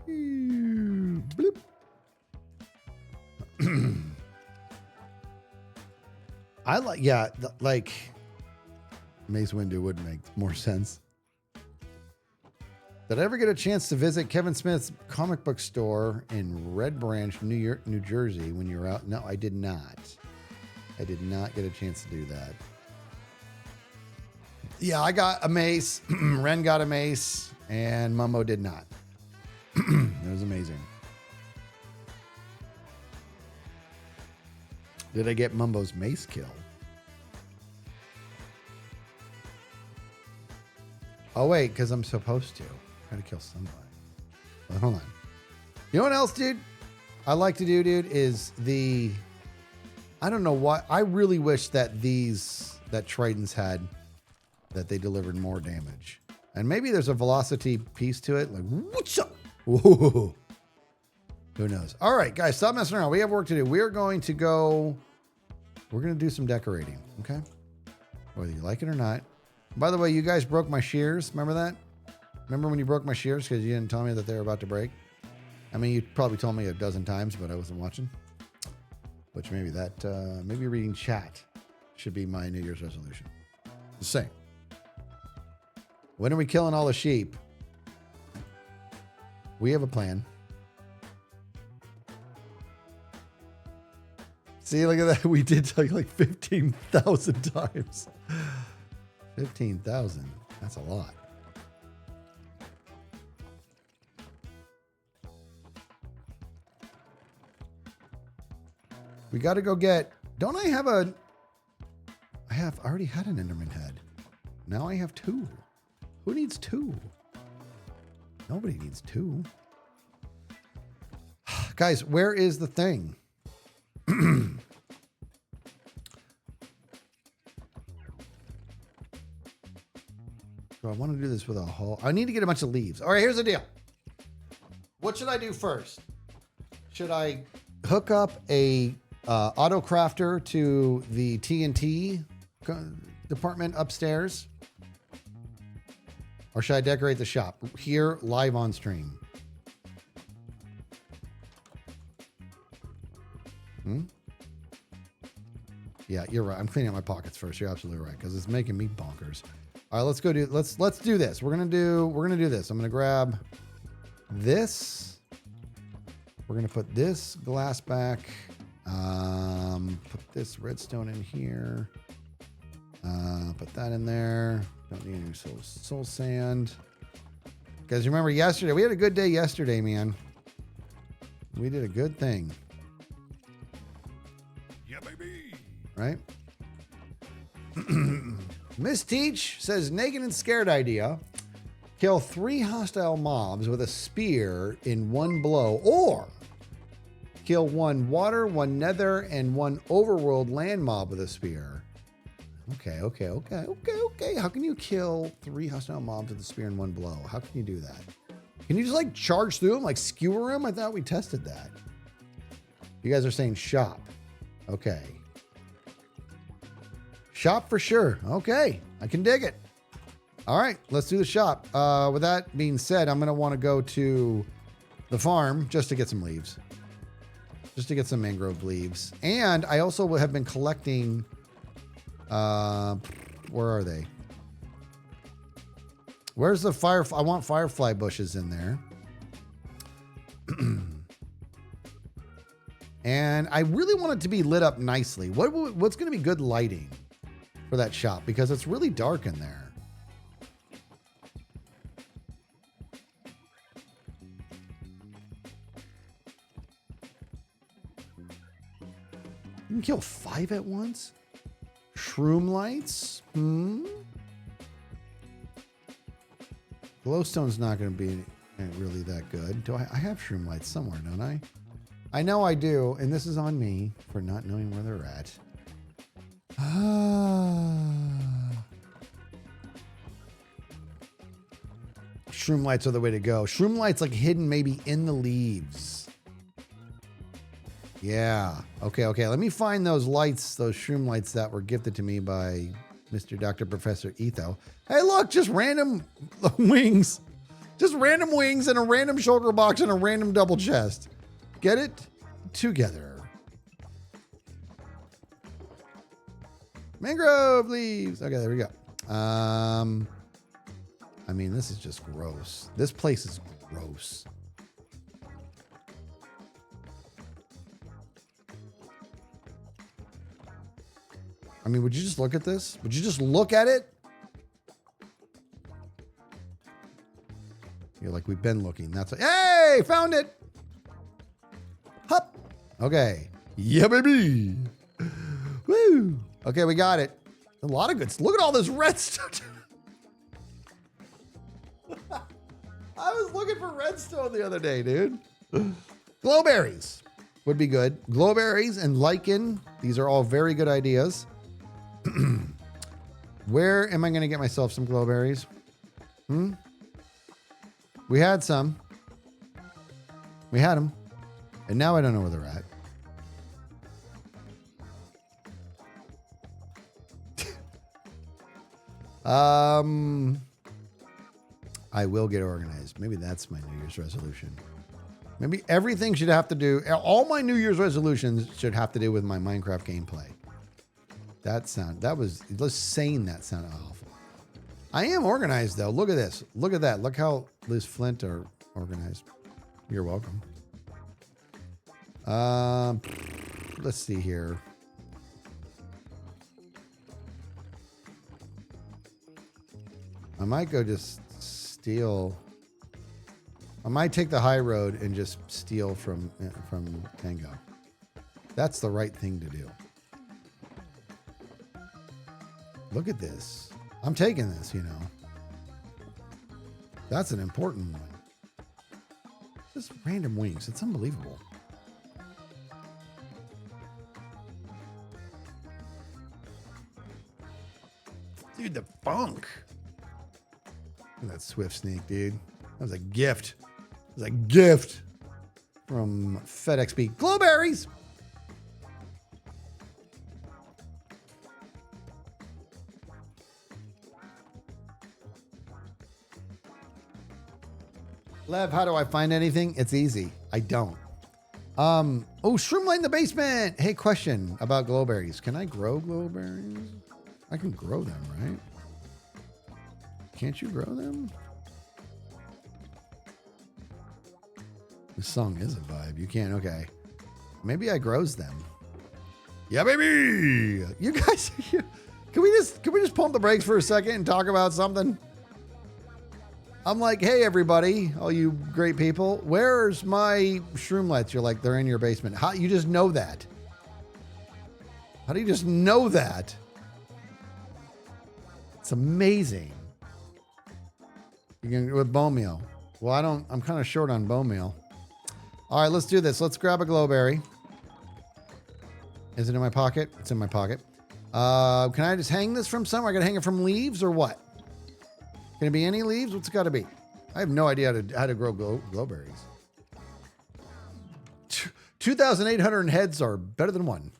Bloop. I like, yeah, like Mace Windu would make more sense. Did I ever get a chance to visit Kevin Smith's comic book store in Red Branch, New Jersey when you were out? No, I did not. I did not get a chance to do that. Yeah, I got a mace. Ren got a mace, and Mumbo did not. It was amazing. Did I get Mumbo's mace kill? Oh, wait, because I'm supposed to. Try to kill somebody. But hold on. You know what else, dude? I like to do, dude, is the... I don't know why. I really wish that that Tritons had, that they delivered more damage. And maybe there's a velocity piece to it. Like, what's up? Whoa. Who knows? All right, guys, stop messing around. We have work to do. We're going to do some decorating, okay? Whether you like it or not. By the way, you guys broke my shears. Remember that? Remember when you broke my shears because you didn't tell me that they were about to break? I mean, you probably told me a dozen times, but I wasn't watching. Which maybe maybe reading chat should be my New Year's resolution. Just saying. When are we killing all the sheep? We have a plan. See, look at that. We did tell you like 15,000 times. 15,000. That's a lot. We got to go get... Don't I have a... I already had an Enderman head. Now I have 2. Who needs 2? Nobody needs 2. Guys, where is the thing? So I want to do this with a whole... I need to get a bunch of leaves. All right, here's the deal. What should I do first? Should I hook up a auto crafter to the TNT department upstairs? Or should I decorate the shop here live on stream? Yeah, you're right. I'm cleaning out my pockets first. You're absolutely right, because it's making me bonkers. All right, let's go do let's do this. We're gonna do this. I'm gonna grab this. We're gonna put this glass back. Put this redstone in here. Put that in there. Don't need any soul sand. Guys, remember yesterday? We had a good day yesterday, man. We did a good thing. Yeah, baby. Right? Miss Teach says, naked and scared idea. Kill 3 hostile mobs with a spear in one blow, or kill 1 water, 1 nether, and 1 overworld land mob with a spear. Okay. How can you kill 3 hostile mobs with a spear in one blow? How can you do that? Can you just like charge through them, like skewer them? I thought we tested that. You guys are saying shop. Okay. Shop for sure. Okay. I can dig it. All right. Let's do the shop. With that being said, I'm going to want to go to the farm just to get some leaves. Just to get some mangrove leaves. And I also have been collecting... where are they? Where's the firefly? I want firefly bushes in there. And I really want it to be lit up nicely. What's going to be good lighting for that shop? Because it's really dark in there. You can kill 5 at once? Shroom lights? Glowstone's not going to be really that good. I have shroom lights somewhere, don't I? I know I do, and this is on me for not knowing where they're at. Shroom lights are the way to go. Shroom lights like hidden maybe in the leaves. Yeah. Okay. Let me find those lights, those shroom lights that were gifted to me by Mr. Dr. Professor Etho. Hey, look, just random wings. Just random wings and a random shoulder box and a random double chest. Get it together. Mangrove leaves. Okay, there we go. I mean, this is just gross. This place is gross. I mean, would you just look at this? Would you just look at it? You're like, we've been looking. That's like, hey, found it. Hup. Okay. Yeah, baby. Woo. Okay, we got it. A lot of good. Look at all this redstone. I was looking for redstone the other day, dude. Glowberries would be good. Glowberries and lichen. These are all very good ideas. Where am I going to get myself some glowberries? We had some. We had them. And now I don't know where they're at. I will get organized. Maybe that's my New Year's resolution. Maybe everything should have to do, all my New Year's resolutions should have to do with my Minecraft gameplay. Just saying that sounded awful. I am organized though. Look at this. Look at that. Look how Liz Flint are organized. You're welcome. Let's see here. I might go just steal. I might take the high road and just steal from Tango. That's the right thing to do. Look at this. I'm taking this, you know. That's an important one. Just random wings. It's unbelievable. Dude, the funk. Look at that swift sneak, dude. That was a gift. It was a gift from FedXP. Glowberries. Lev, how do I find anything? It's easy. I don't. Oh, shroomlight in the basement. Hey, question about glowberries. Can I grow glowberries? I can grow them, right? Can't you grow them? This song is a vibe. You can't. Okay. Maybe I grows them. Yeah, baby. You guys, can we just pump the brakes for a second and talk about something? I'm like, hey, everybody, all you great people, where's my shroomlights? You're like, they're in your basement. How you just know that? How do you just know that? It's amazing. You can with bone meal. Well, I'm kind of short on bone meal. All right, let's do this. Let's grab a glowberry. Is it in my pocket? It's in my pocket. Can I just hang this from somewhere? I gotta hang it from leaves or what? Can it be any leaves? What's it got to be? I have no idea how to grow glowberries. 2,800 heads are better than one.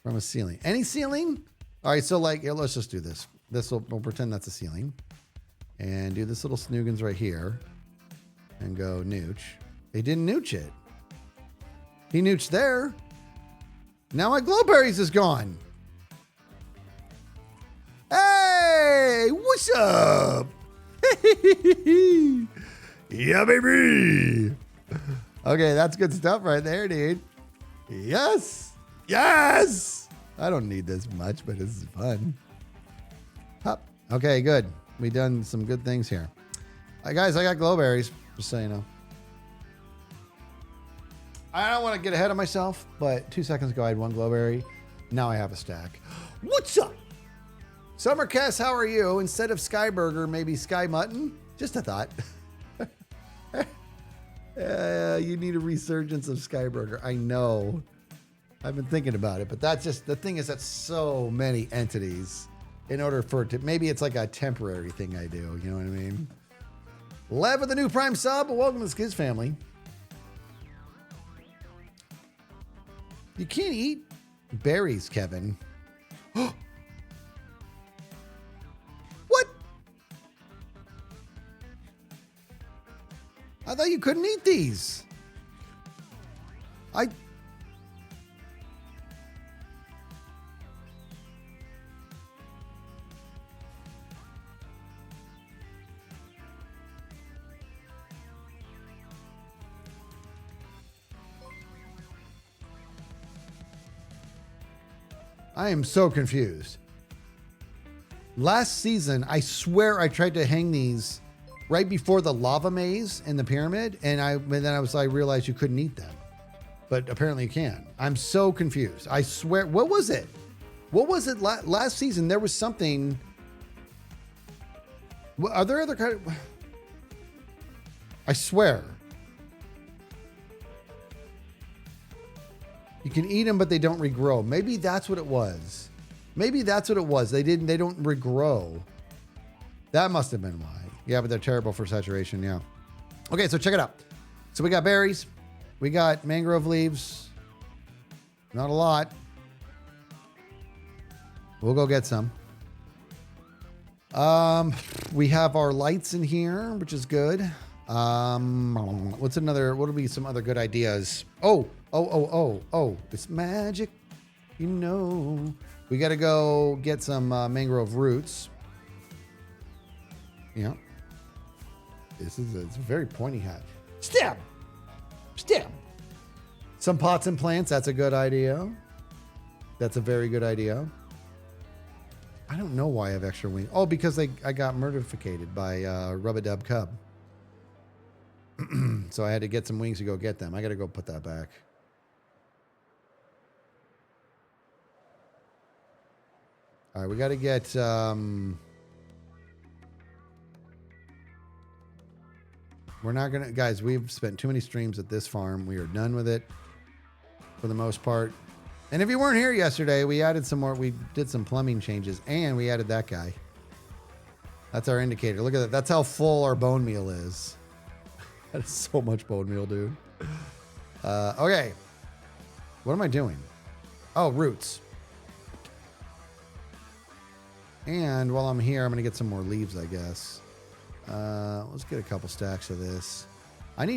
From a ceiling. Any ceiling? All right, so like, here, let's just do this. We'll pretend that's a ceiling. And do this little snoogans right here. And go nooch. They didn't nooch it. He nooched there. Now my glowberries is gone. Hey, what's up? Yeah, baby. Okay, that's good stuff right there, dude. Yes. Yes. I don't need this much, but this is fun. Hop. Okay, good. We done some good things here. Guys, I got glowberries, just so you know. I don't want to get ahead of myself, but 2 seconds ago I had one glowberry. Now I have a stack. What's up? Summercast, how are you? Instead of Sky Burger, maybe Sky Mutton? Just a thought. You need a resurgence of Skyburger. I know. I've been thinking about it, but that's just the thing is that's so many entities. In order for it to, maybe it's like a temporary thing I do. You know what I mean? Lev with the new Prime sub. Welcome to the Skiz family. You can't eat berries, Kevin. What? I thought you couldn't eat these. I am so confused. Last season, I swear I tried to hang these right before the lava maze in the pyramid, and then I realized you couldn't eat them. But apparently you can. I'm so confused. I swear, what was it? What was it last season? There was something. Are there other kind of... I swear. You can eat them, but they don't regrow. Maybe that's what it was. Maybe that's what it was. They don't regrow. That must have been why. Yeah, but they're terrible for saturation, yeah. Okay, so check it out. So we got berries. We got mangrove leaves. Not a lot. We'll go get some. We have our lights in here, which is good. What'll be some other good ideas? Oh, it's magic. You know, we got to go get some mangrove roots. Yeah. It's a very pointy hat. Stem. Some pots and plants. That's a good idea. That's a very good idea. I don't know why I have extra wings. Oh, because I got murdificated by Rub-a-Dub Cub. So I had to get some wings to go get them. I got to go put that back. All right, we got to get... We're not going to... Guys, we've spent too many streams at this farm. We are done with it for the most part. And if you weren't here yesterday, we added some more... We did some plumbing changes, and we added that guy. That's our indicator. Look at that. That's how full our bone meal is. That is so much bone meal, dude. Okay. What am I doing? Oh, roots. And while I'm here, I'm going to get some more leaves, I guess. Let's get a couple stacks of this. I haven't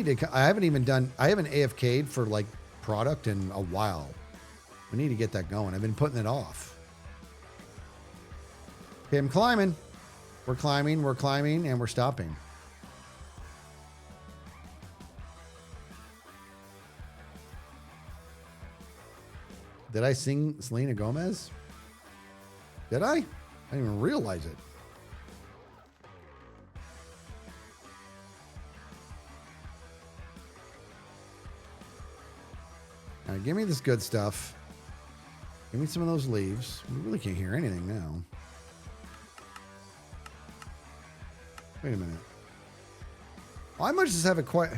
AFK'd for like product in a while. We need to get that going. I've been putting it off. Okay, I'm climbing. We're climbing, and we're stopping. Did I sing Selena Gomez? Did I? I didn't even realize it. All right, give me this good stuff. Give me some of those leaves. We really can't hear anything now. Wait a minute. Oh, I might just have it quite...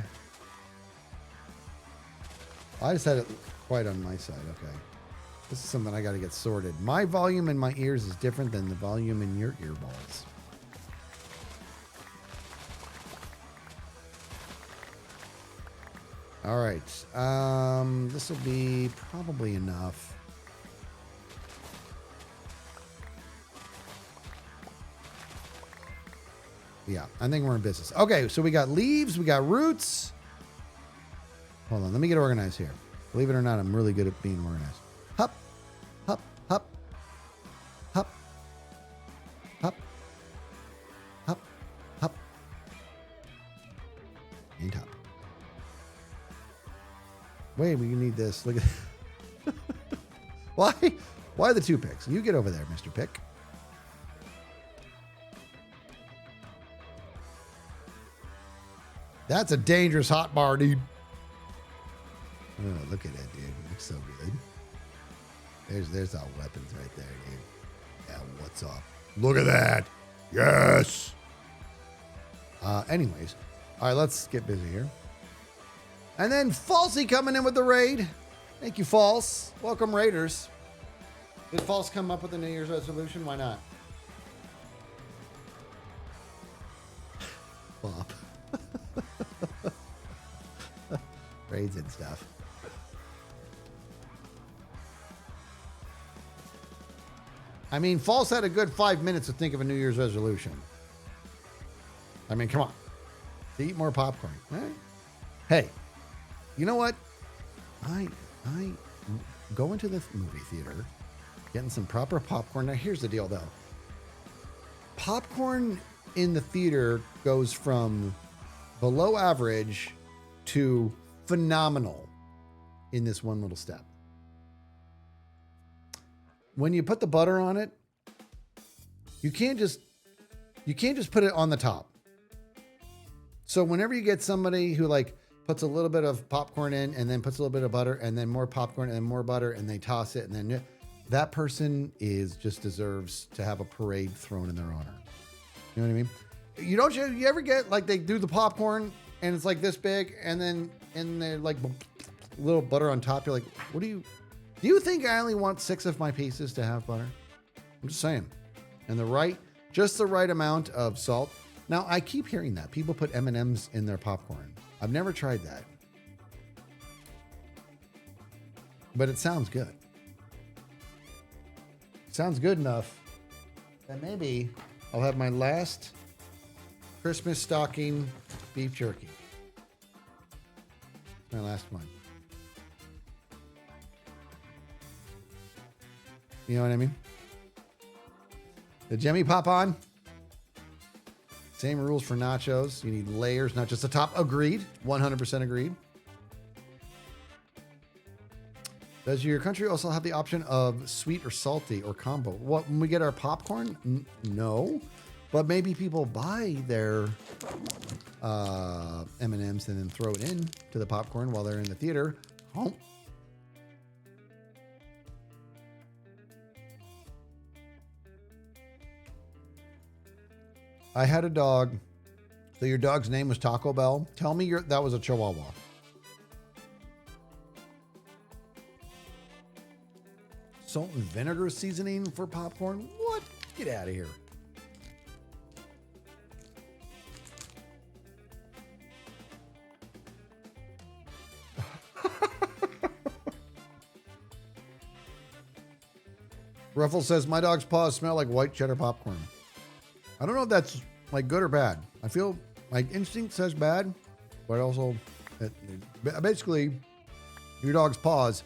I just had it quite on my side. Okay. This is something I got to get sorted. My volume in my ears is different than the volume in your earballs. All right. This will be probably enough. Yeah, I think we're in business. Okay, so we got leaves, we got roots. Hold on, let me get organized here. Believe it or not, I'm really good at being organized. Hop, hop, hop, hop, hop, hop, hop, and hop. Wait, we need this. Look at Why the 2 picks? You get over there, Mr. Pick. That's a dangerous hot bar, dude. Oh, look at that, dude. It looks so good. There's our weapons right there, dude. Yeah, what's up? Look at that. Yes. Anyways. All right, let's get busy here. And then Falsey coming in with the raid. Thank you, False. Welcome, Raiders. Did False come up with a New Year's resolution? Why not? Flop. Raids and stuff. I mean, False had a good 5 minutes to think of a New Year's resolution. I mean, come on. To eat more popcorn. Right? Hey, you know what? I go into the movie theater, getting some proper popcorn. Now, here's the deal, though. Popcorn in the theater goes from below average to phenomenal in this one little step. When you put the butter on it, you can't just put it on the top. So whenever you get somebody who like puts a little bit of popcorn in and then puts a little bit of butter and then more popcorn and more butter and they toss it and then that person just deserves to have a parade thrown in their honor. You know what I mean? You ever get like they do the popcorn and it's like this big and they're like a little butter on top. You're like, do you think I only want 6 of my pieces to have butter? I'm just saying. And just the right amount of salt. Now, I keep hearing that. People put M&Ms in their popcorn. I've never tried that. But it sounds good. It sounds good enough that maybe I'll have my last Christmas stocking beef jerky. My last one. You know what I mean? The Jemmy pop on. Same rules for nachos. You need layers, not just the top. Agreed. 100% agreed. Does your country also have the option of sweet or salty or combo? What, when we get our popcorn? No. But maybe people buy their M&Ms and then throw it in to the popcorn while they're in the theater. Oh. I had a dog. So your dog's name was Taco Bell. Tell me that was a Chihuahua. Salt and vinegar seasoning for popcorn? What? Get out of here. Ruffle says, my dog's paws smell like white cheddar popcorn. I don't know if that's like good or bad. I feel my instinct says bad, but also basically your dog's paws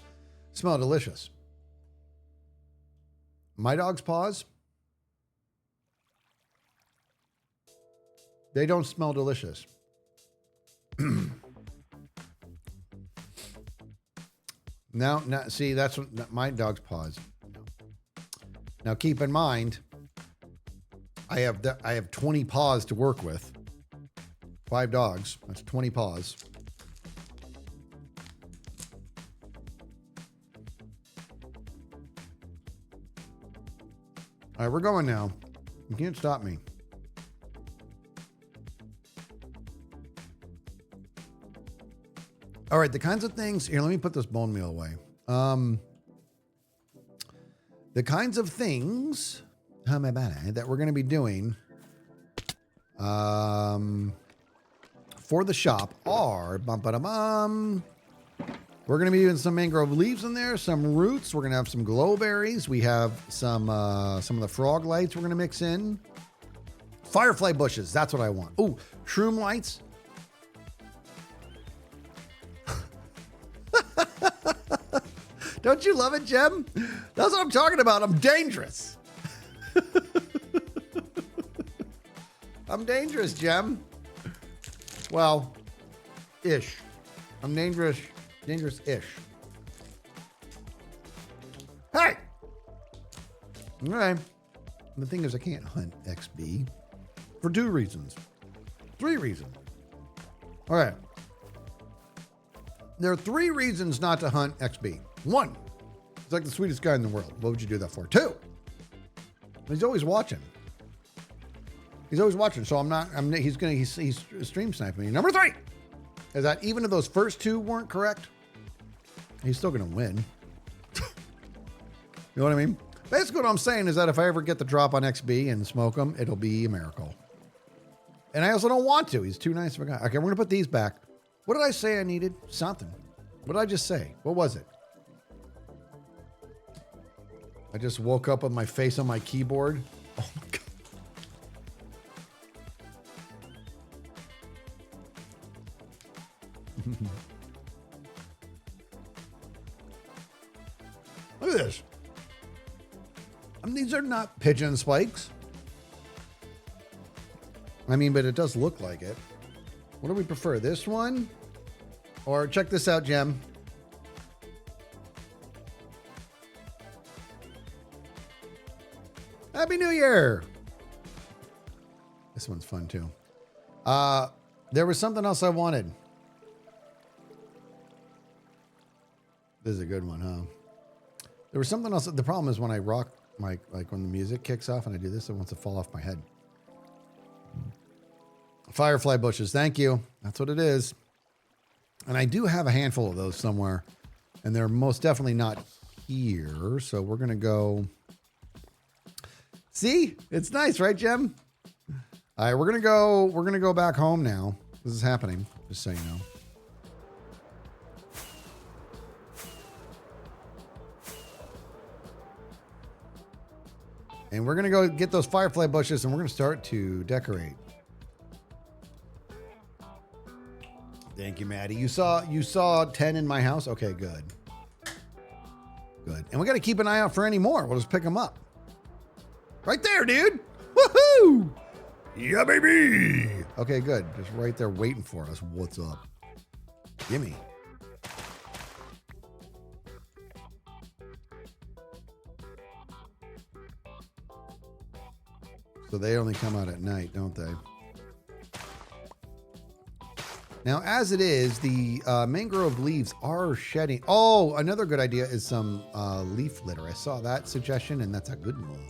smell delicious. My dog's paws, they don't smell delicious. Now, see, that's what, my dog's paws. Now, keep in mind, I have 20 paws to work with. 5 dogs. That's 20 paws. All right, we're going now. You can't stop me. All right, the kinds of things here. Let me put this bone meal away. The kinds of things that we're going to be doing for the shop are we're going to be doing some mangrove leaves in there, some roots. We're going to have some glowberries. We have some of the frog lights we're going to mix in. Firefly bushes. That's what I want. Oh, shroom lights. Don't you love it, Jem? That's what I'm talking about. I'm dangerous. I'm dangerous, Jem. Well, ish. I'm dangerous-ish. Hey! All right. The thing is, I can't hunt XB for 2 reasons. 3 reasons. All right. There are 3 reasons not to hunt XB. 1, he's like the sweetest guy in the world. What would you do that for? 2, he's always watching. He's always watching, so he's stream sniping me. Number 3, is that even if those first two weren't correct, he's still going to win. You know what I mean? Basically what I'm saying is that if I ever get the drop on XB and smoke him, it'll be a miracle. And I also don't want to. He's too nice of a guy. Okay, we're going to put these back. What did I say I needed? Something. What did I just say? What was it? I just woke up with my face on my keyboard. Oh my God. Look at this. I mean, these are not pigeon spikes. I mean, but it does look like it. What do we prefer? This one? Or check this out, Gem. Happy New Year. This one's fun too. There was something else I wanted. This is a good one, huh? There was something else. The problem is when I rock my, like when the music kicks off and I do this, it wants to fall off my head. Firefly bushes. Thank you. That's what it is. And I do have a handful of those somewhere, and they're most definitely not here. So we're going to go. See, it's nice, right, Jem? All right, we're going to go back home now. This is happening, just so you know. And we're going to go get those firefly bushes, and we're going to start to decorate. Thank you, Maddie. You saw 10 in my house? Okay, good. Good. And we got to keep an eye out for any more. We'll just pick them up. Right there, dude. Woohoo! Yeah, baby. Okay, good. Just right there waiting for us. What's up? Gimme. So they only come out at night, don't they? Now, as it is, the mangrove leaves are shedding. Oh, another good idea is some leaf litter. I saw that suggestion, and that's a good one.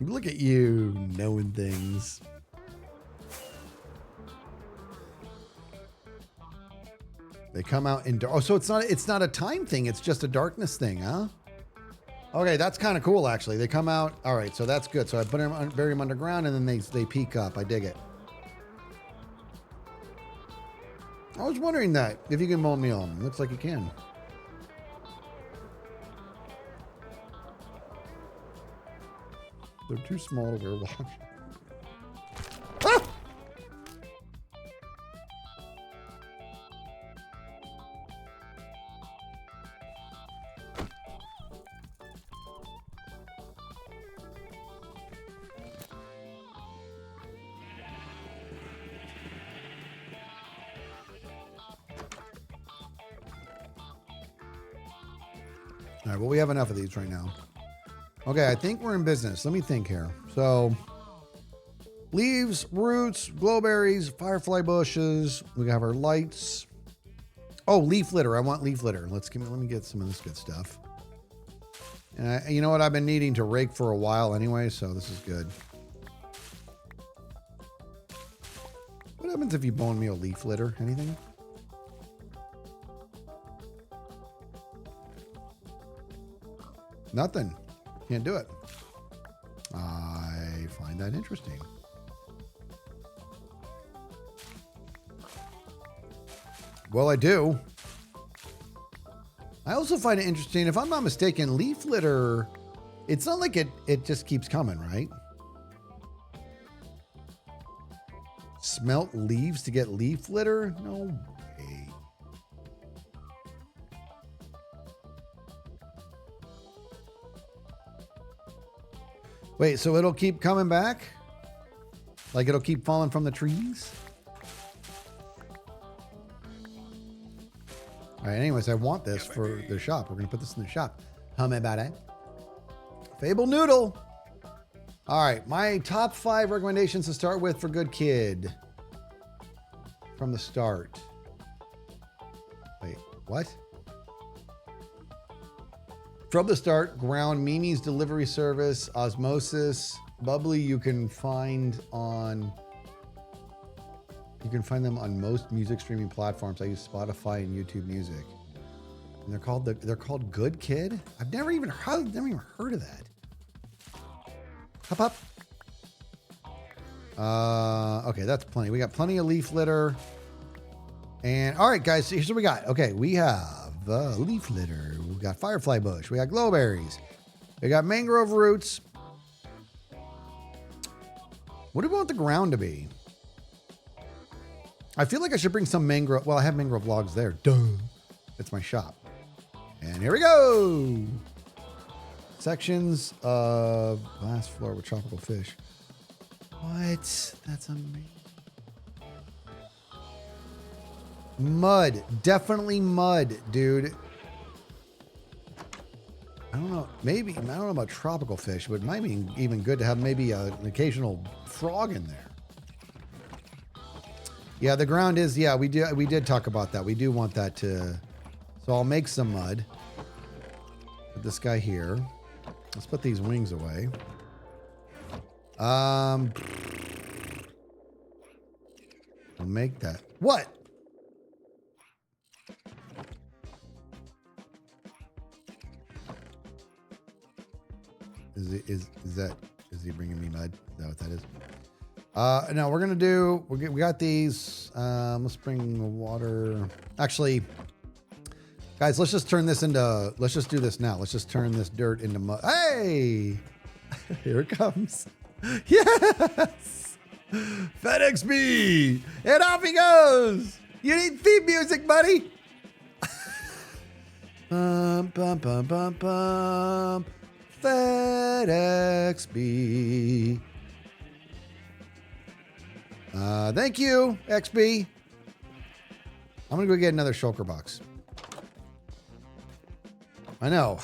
Look at you knowing things. They come out in dark. Oh, so it's not a time thing. It's just a darkness thing, huh? Okay, that's kind of cool, actually. They come out. All right, so that's good. So I bury them underground, and then they peek up. I dig it. I was wondering that, if you can mold me on. Looks like you can. They're too small to wear watch. Ah! All right, well, we have enough of these right now. Okay, I think we're in business. Let me think here. So, leaves, roots, glowberries, firefly bushes. We have our lights. Oh, leaf litter. I want leaf litter. Let me get some of this good stuff. And you know what? I've been needing to rake for a while anyway, so this is good. What happens if you bone meal leaf litter? Anything? Nothing. Can't do it. I find that interesting. Well, I do. I also find it interesting. If I'm not mistaken, leaf litter, it's not like it just keeps coming, right? Smelt leaves to get leaf litter? No way. Wait, so it'll keep coming back? Like it'll keep falling from the trees? All right, anyways, I want this for the shop. We're going to put this in the shop. How am I about it? Fable Noodle. All right, my top 5 recommendations to start with for Good Kid. From the start. Wait, what? From the start, ground, Mimi's delivery service, osmosis, Bubbly you can find on... You can find them on most music streaming platforms. I use Spotify and YouTube Music. And they're called Good Kid? I've never even heard of that. Hop up. Okay, that's plenty. We got plenty of leaf litter. And all right, guys, so here's what we got. Okay, we have leaf litter. We got firefly bush. We got glowberries. We got mangrove roots. What do we want the ground to be? I feel like I should bring some mangrove. Well, I have mangrove logs there. Duh. It's my shop. And here we go. Sections of glass floor with tropical fish. What? That's amazing. Mud. Definitely mud, dude. I don't know. Maybe, I don't know about tropical fish, but it might be even good to have maybe an occasional frog in there. Yeah, the ground is, yeah, we did talk about that. We do want that to, so I'll make some mud. Put this guy here. Let's put these wings away. We'll make that. What? Is he bringing me mud? Is that what that is? No, we're gonna do. We got these. Let's bring the water. Actually, guys, let's just turn this into. Let's just do this now. Let's just turn this dirt into mud. Hey, here it comes. Yes, FedEx and off he goes. You need theme music, buddy. Bum bum bum bum bum. FedEx. Thank you, XB. I'm gonna go get another shulker box. I know.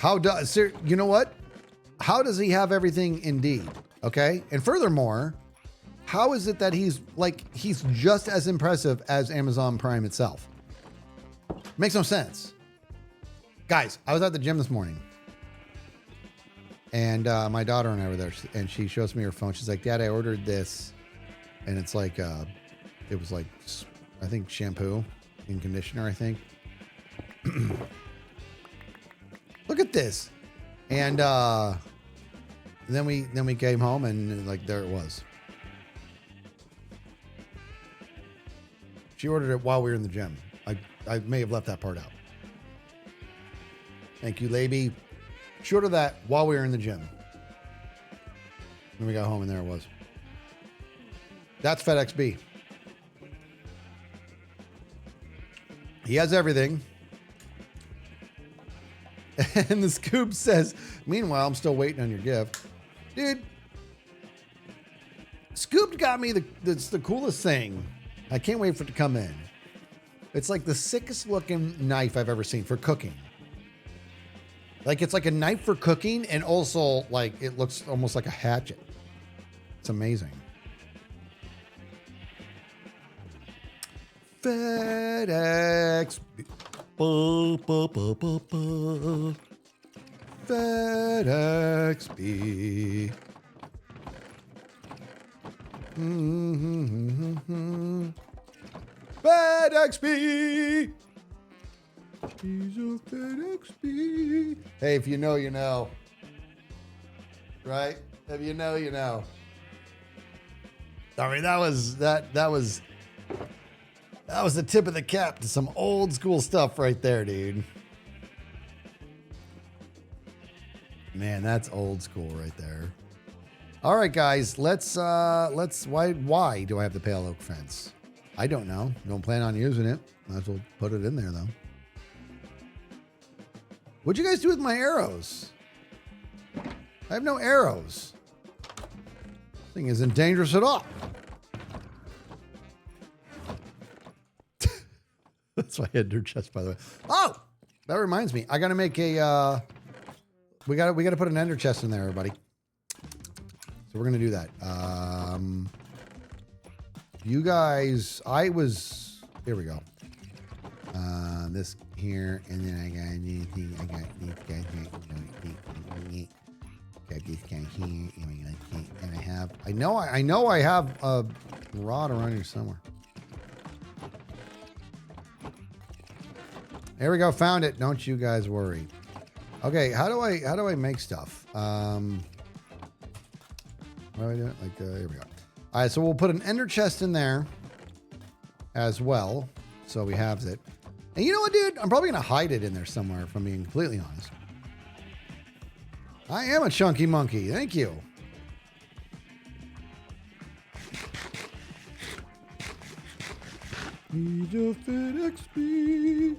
You know what? How does he have everything Indeed? Okay. And furthermore, how is it that he's just as impressive as Amazon Prime itself? Makes no sense. Guys, I was at the gym this morning. And my daughter and I were there, and she shows me her phone. She's like, Dad, I ordered this. And it's like, it was like, I think shampoo and conditioner, I think. Look at this. And then we came home and like, there it was. She ordered it while we were in the gym. I may have left that part out. Thank you, Laby. She ordered that while we were in the gym. Then we got home and there it was. That's FedEx. He has everything. And the Scoop says, meanwhile, I'm still waiting on your gift. Dude, Scoop got me that's the coolest thing. I can't wait for it to come in. It's like the sickest looking knife I've ever seen for cooking. Like it's like a knife for cooking and also like it looks almost like a hatchet. It's amazing. FedEx. FedEx. FedEx. He's a FedEx. Hey, if you know, you know. Right? If you know, you know. I mean, that was the tip of the cap to some old school stuff right there, dude. Man, that's old school right there. All right, guys, let's why do I have the pale oak fence? I don't know. Don't plan on using it. Might as well put it in there though. What'd you guys do with my arrows? I have no arrows. This thing isn't dangerous at all. That's why I had dirt chest, by the way. Oh, that reminds me. I gotta make a. We gotta put an ender chest in there, everybody. So we're gonna do that. You guys, here we go. This here, and then I got Okay, this guy here. And I know I have a rod around here somewhere. There we go, found it. Don't you guys worry. Okay, how do I make stuff? What do I do? Like, here we go. All right, so we'll put an ender chest in there as well, so we have it. And you know what, dude? I'm probably gonna hide it in there somewhere, if I'm being completely honest. I am a chunky monkey. Thank you. Need a fit XP.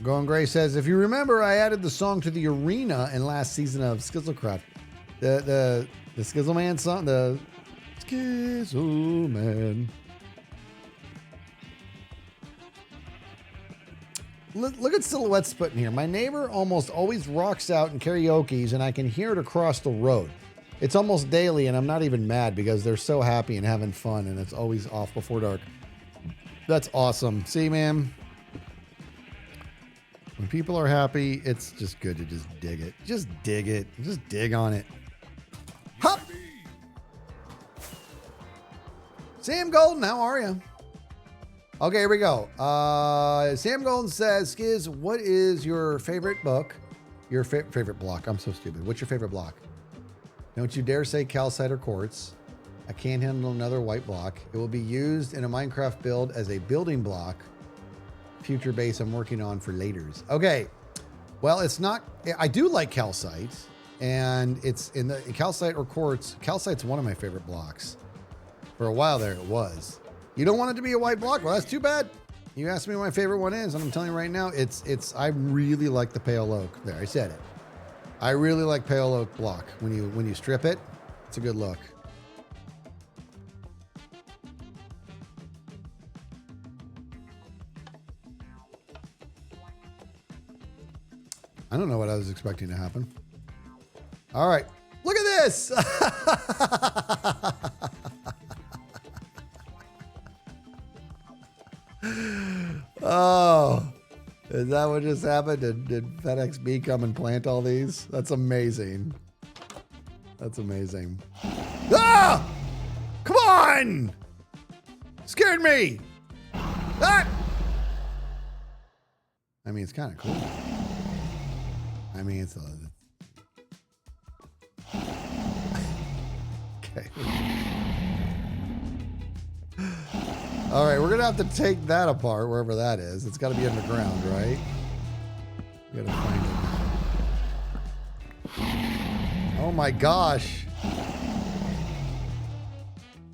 Going Gray says, if you remember, I added the song to the arena in last season of Skizzlecraft. The Skizzleman song, the Skizzleman. Look at Silhouette's putting here. My neighbor almost always rocks out in karaoke's and I can hear it across the road. It's almost daily and I'm not even mad because they're so happy and having fun and it's always off before dark. That's awesome. See, man? When people are happy, it's just good to just dig it. Just dig it. Just dig on it. Hop! Sam Golden, how are you? Okay, here we go. Sam Golden says, Skiz, what is your favorite book? Your favorite block? I'm so stupid. What's your favorite block? Don't you dare say calcite or quartz. I can't handle another white block. It will be used in a Minecraft build as a building block. Future base I'm working on for laters. Okay. Well, it's not, I do like calcite and it's in the calcite or quartz. Calcite's one of my favorite blocks. For a while there it was. You don't want it to be a white block? Well, that's too bad. You asked me what my favorite one is, and I'm telling you right now, I really like the pale oak. There, I said it. I really like pale oak block. When you strip it, it's a good look. I don't know what I was expecting to happen. All right, look at this. Oh, is that what just happened? Did FedExB come and plant all these? That's amazing. That's amazing. Ah! Come on! Scared me! Ah! I mean, it's kind of cool. I mean, it's a... Okay. All right, we're gonna have to take that apart wherever that is. It's got to be underground, right? We gotta find it. Oh my gosh!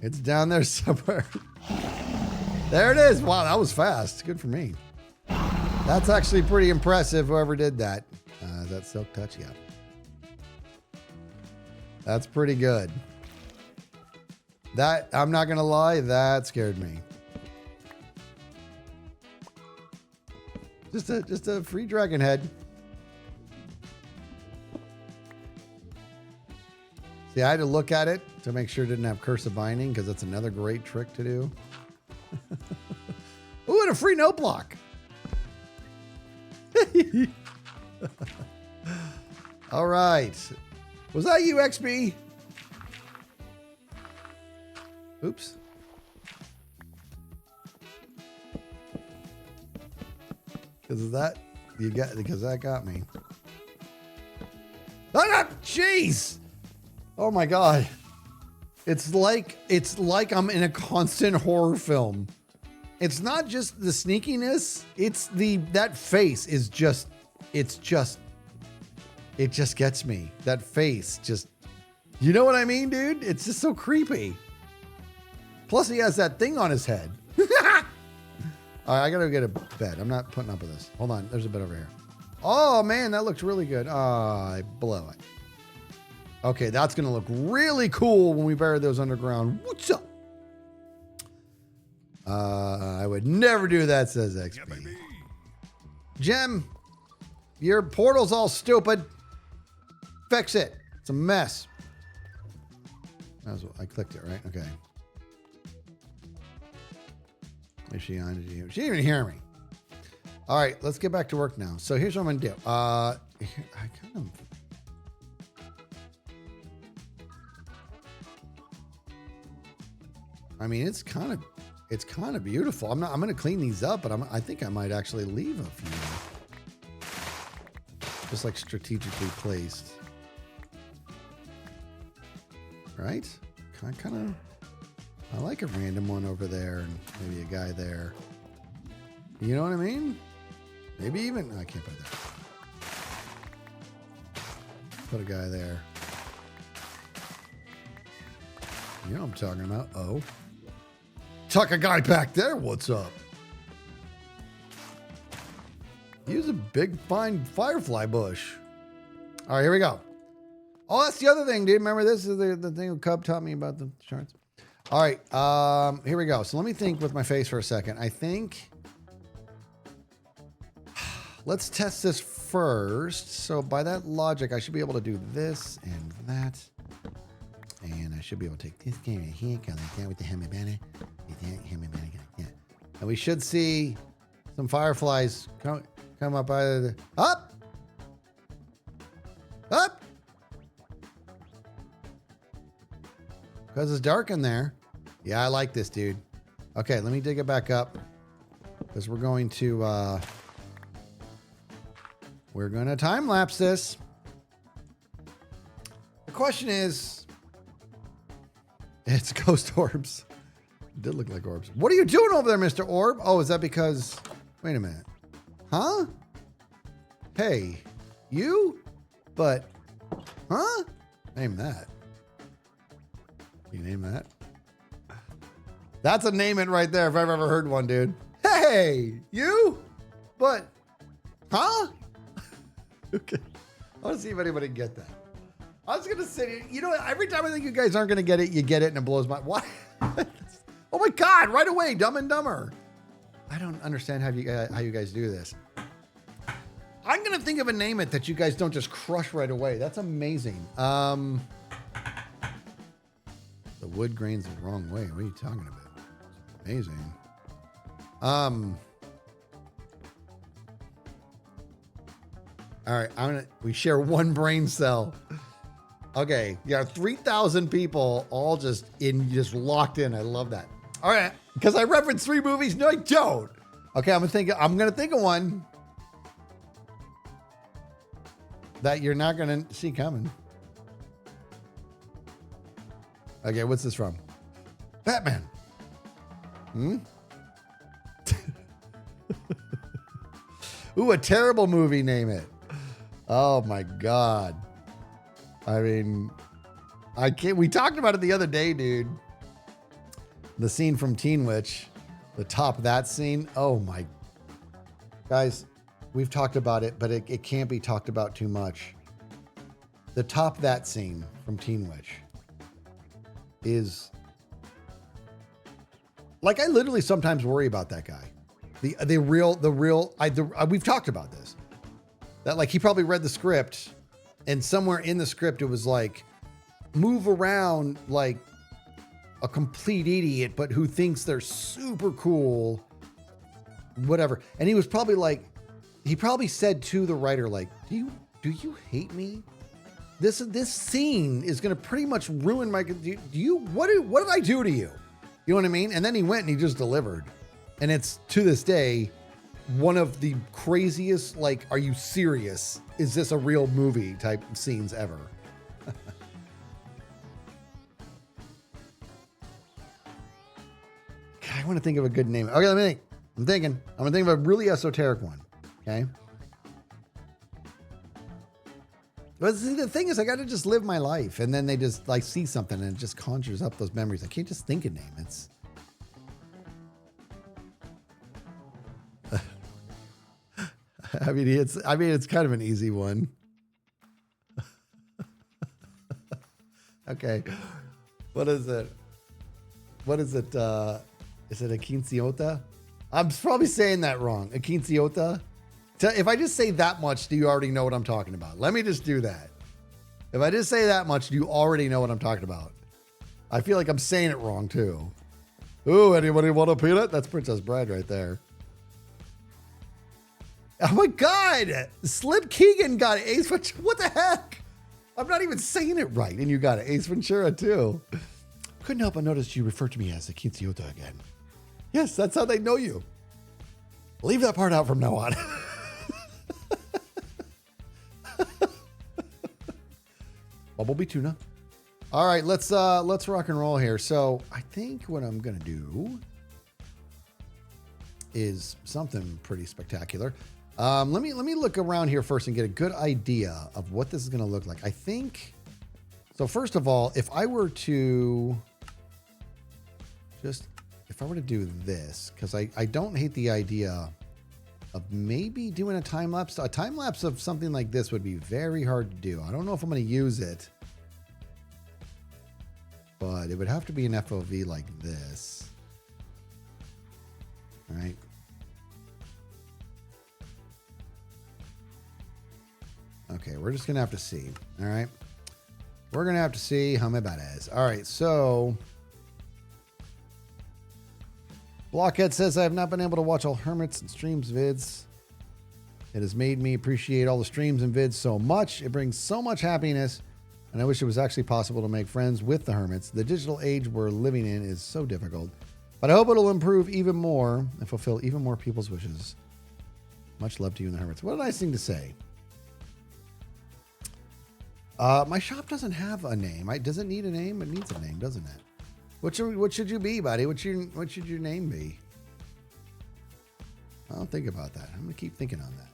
It's down there somewhere. There it is. Wow, that was fast. Good for me. That's actually pretty impressive. Whoever did that. Is that Silk Touch? Yeah. That's pretty good. That, I'm not gonna lie, that scared me. Just a free dragon head. See, I had to look at it to make sure it didn't have cursive binding because that's another great trick to do. Ooh, and a free note block. All right. Was that you, XB? Oops. Because that got me. Oh, no, jeez. Oh my God. It's like I'm in a constant horror film. It's not just the sneakiness. It's that face is just, it just gets me. That face just, you know what I mean, dude? It's just so creepy. Plus he has that thing on his head. All right, I gotta get a bed. I'm not putting up with this. Hold on, there's a bed over here. Oh man, that looks really good. I blow it. Okay, that's gonna look really cool when we bury those underground. What's up? I would never do that, says XP. Yeah, Gem, your portal's all stupid. Fix it. It's a mess. I clicked it, right? Okay. Is she on? She didn't even hear me. All right, let's get back to work now. So here's what I'm gonna do. I kind of. I mean, it's kind of beautiful. I'm going to clean these up, but I think I might actually leave a few, just like strategically placed. Right? Kind of. I like a random one over there, and maybe a guy there. You know what I mean? Maybe even I can't put that. Put a guy there. You know what I'm talking about. Oh. Tuck a guy back there. What's up? Use a big, fine firefly bush. All right, here we go. Oh, that's the other thing, dude. Remember this is the thing Cub taught me about the charts. All right, here we go. So let me think with my face for a second. I think let's test this first. So by that logic, I should be able to do this and that. And I should be able to take this guy right here, go like that with the Hermitcraft. Yeah. And we should see some fireflies come up out of the... Up! Up! Because it's dark in there. Yeah, I like this, dude. Okay, let me dig it back up. Because we're going to... we're going to time-lapse this. The question is... It's ghost orbs. It did look like orbs. What are you doing over there, Mr. Orb? Oh, is that because... Wait a minute. Huh? Hey, you? But... Huh? Name that. Can you name that? That's a name it right there if I've ever heard one, dude. Hey, you? But... Huh? Okay. I want to see if anybody can get that. I was going to say, you know, every time I think you guys aren't going to get it, you get it and it blows my... Why? Oh my God, right away, Dumb and Dumber. I don't understand how you guys do this. I'm going to think of a name it that you guys don't just crush right away. That's amazing. The wood grain's the wrong way. What are you talking about? It's amazing. All right, we share one brain cell. Okay, yeah, 3,000 people all just locked in. I love that. All right, because I referenced 3 movies. No, I don't. Okay, I'm gonna think of one that you're not gonna see coming. Okay, what's this from? Batman. Ooh, a terrible movie. Name it. Oh my God. I mean, I can't. We talked about it the other day, dude. The scene from Teen Witch, the top that scene. Oh my, guys, we've talked about it, but it can't be talked about too much. The top that scene from Teen Witch is like, I literally sometimes worry about that guy. We've talked about this. That like he probably read the script. And somewhere in the script, it was like, move around like a complete idiot, but who thinks they're super cool, whatever. And he was probably like, he probably said to the writer, like, do you hate me? This scene is going to pretty much ruin my, what did I do to you? You know what I mean? And then he went and he just delivered. And it's to this day, one of the craziest, like, are you serious? Is this a real movie type scenes ever? I want to think of a good name. Okay, let me think. I'm going to think of a really esoteric one. Okay. But see, the thing is, I got to just live my life. And then they just like see something and it just conjures up those memories. I can't just think a name. I mean, it's kind of an easy one. Okay. What is it? Is it a quinciota? I'm probably saying that wrong. A quinciota? If I just say that much, do you already know what I'm talking about? Let me just do that. If I just say that much, do you already know what I'm talking about? I feel like I'm saying it wrong too. Ooh, anybody want a peanut? That's Princess Bride right there. Oh my God. Slip Keegan got Ace Ventura. What the heck? I'm not even saying it right. And you got it. Ace Ventura too. Couldn't help but notice you refer to me as the Quinceota again. Yes, that's how they know you. Leave that part out from now on. Bumblebee tuna. All right, let's rock and roll here. So I think what I'm gonna do is something pretty spectacular. Let me look around here first and get a good idea of what this is gonna look like. I think so. First of all, if I were to do this, because I don't hate the idea of maybe doing a time lapse. A time lapse of something like this would be very hard to do. I don't know if I'm going to use it, but it would have to be an FOV like this. All right. Okay, we're just going to have to see. All right. We're going to have to see how my bad is. All right, so Blockhead says, I have not been able to watch all Hermits and streams vids. It has made me appreciate all the streams and vids so much. It brings so much happiness, and I wish it was actually possible to make friends with the Hermits. The digital age we're living in is so difficult, but I hope it'll improve even more and fulfill even more people's wishes. Much love to you and the Hermits. What a nice thing to say. My shop doesn't have a name. Does it need a name? It needs a name, doesn't it? What should you be, buddy? What should your name be? I'll think about that. I'm gonna keep thinking on that.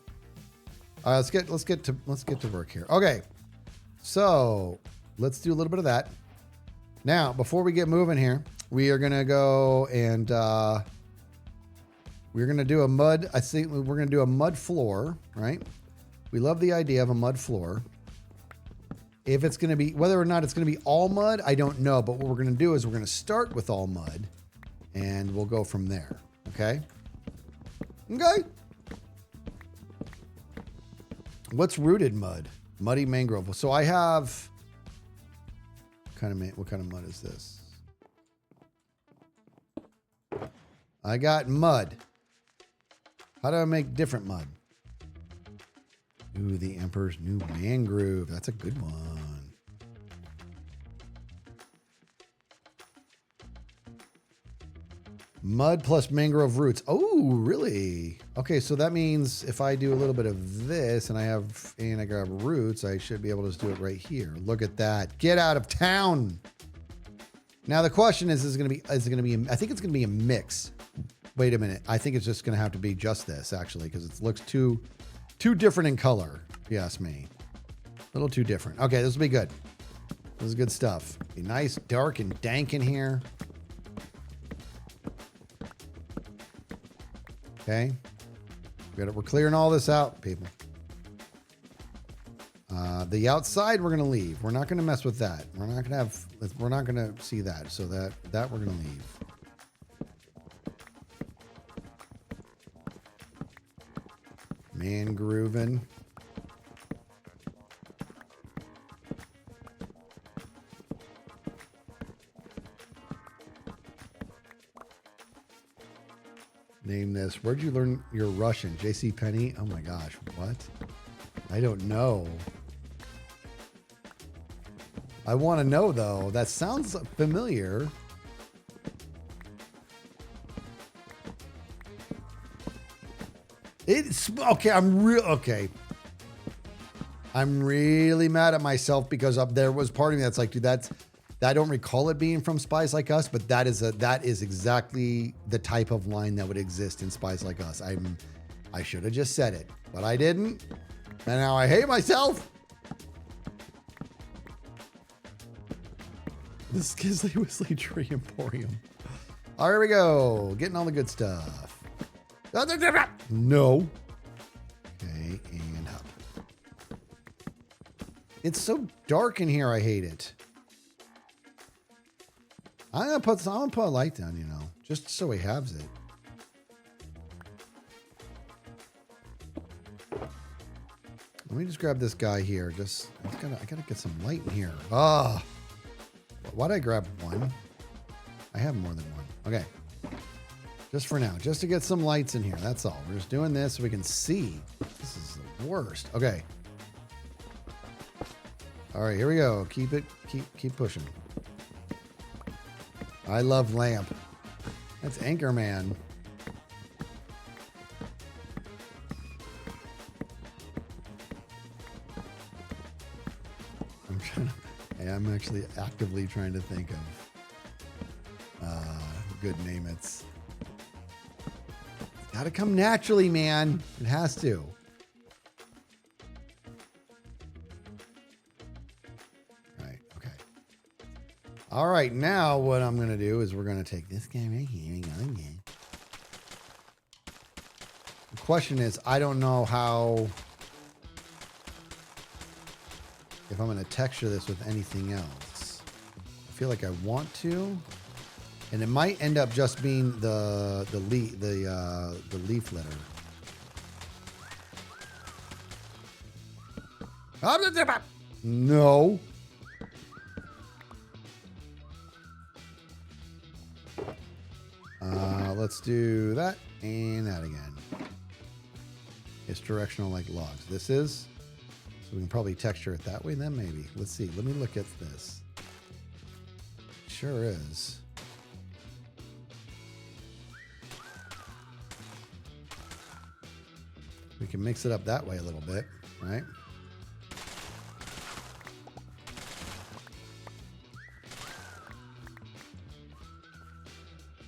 All right, let's get to work here. Okay, so let's do a little bit of that. Now, before we get moving here, we are gonna go and we're gonna do a mud. I think we're gonna do a mud floor, right? We love the idea of a mud floor. If it's going to be, whether or not it's going to be all mud, I don't know. But what we're going to do is we're going to start with all mud and we'll go from there. Okay. Okay. What's rooted mud? Muddy mangrove. So I have, what kind of mud is this? I got mud. How do I make different mud? Ooh, the Emperor's New Mangrove. That's a good one. Mud plus mangrove roots. Oh, really? Okay, so that means if I do a little bit of this and I grab roots, I should be able to just do it right here. Look at that. Get out of town. Now the question is it going to be, I think it's going to be a mix. Wait a minute. I think it's just going to have to be just this actually, because it looks too different in color, if you ask me. A little too different. Okay, this will be good. This is good stuff. Be nice, dark, and dank in here. Okay. We're clearing all this out, people. The outside we're gonna leave. We're not gonna mess with that. We're not gonna see that. So that we're gonna leave. Mangrooving. Name this. Where'd you learn your Russian? JC Penney? Oh my gosh, what? I don't know. I want to know though. That sounds familiar. It's okay. Okay. I'm really mad at myself because there was part of me that's like, dude, I don't recall it being from Spies Like Us, but that is exactly the type of line that would exist in Spies Like Us. I should have just said it, but I didn't. And now I hate myself. The Skizzly Whistly Tree Emporium. All right, here we go. Getting all the good stuff. No. Okay, and up. It's so dark in here. I hate it. I'm gonna put a light down, just so he has it. Let me just grab this guy here. I gotta get some light in here. Ah, why'd I grab one? I have more than one. Okay, Just for now, just to get some lights in here. That's all. We're just doing this so we can see. This is the worst. Okay. All right, here we go. Keep it, keep pushing. I love lamp. That's Anchorman. I'm actually actively trying to think of good name. It's gotta come naturally, man. It has to. Right, okay. All right, now what I'm gonna do is we're gonna take this guy right here and go again. The question is, I don't know how, if I'm going to texture this with anything else. I feel like I want to, and it might end up just being the leaf litter. No. Let's do that and that again. It's directional like logs. This is. So we can probably texture it that way then, maybe. Let's see. Let me look at this. Sure is. We can mix it up that way a little bit, right?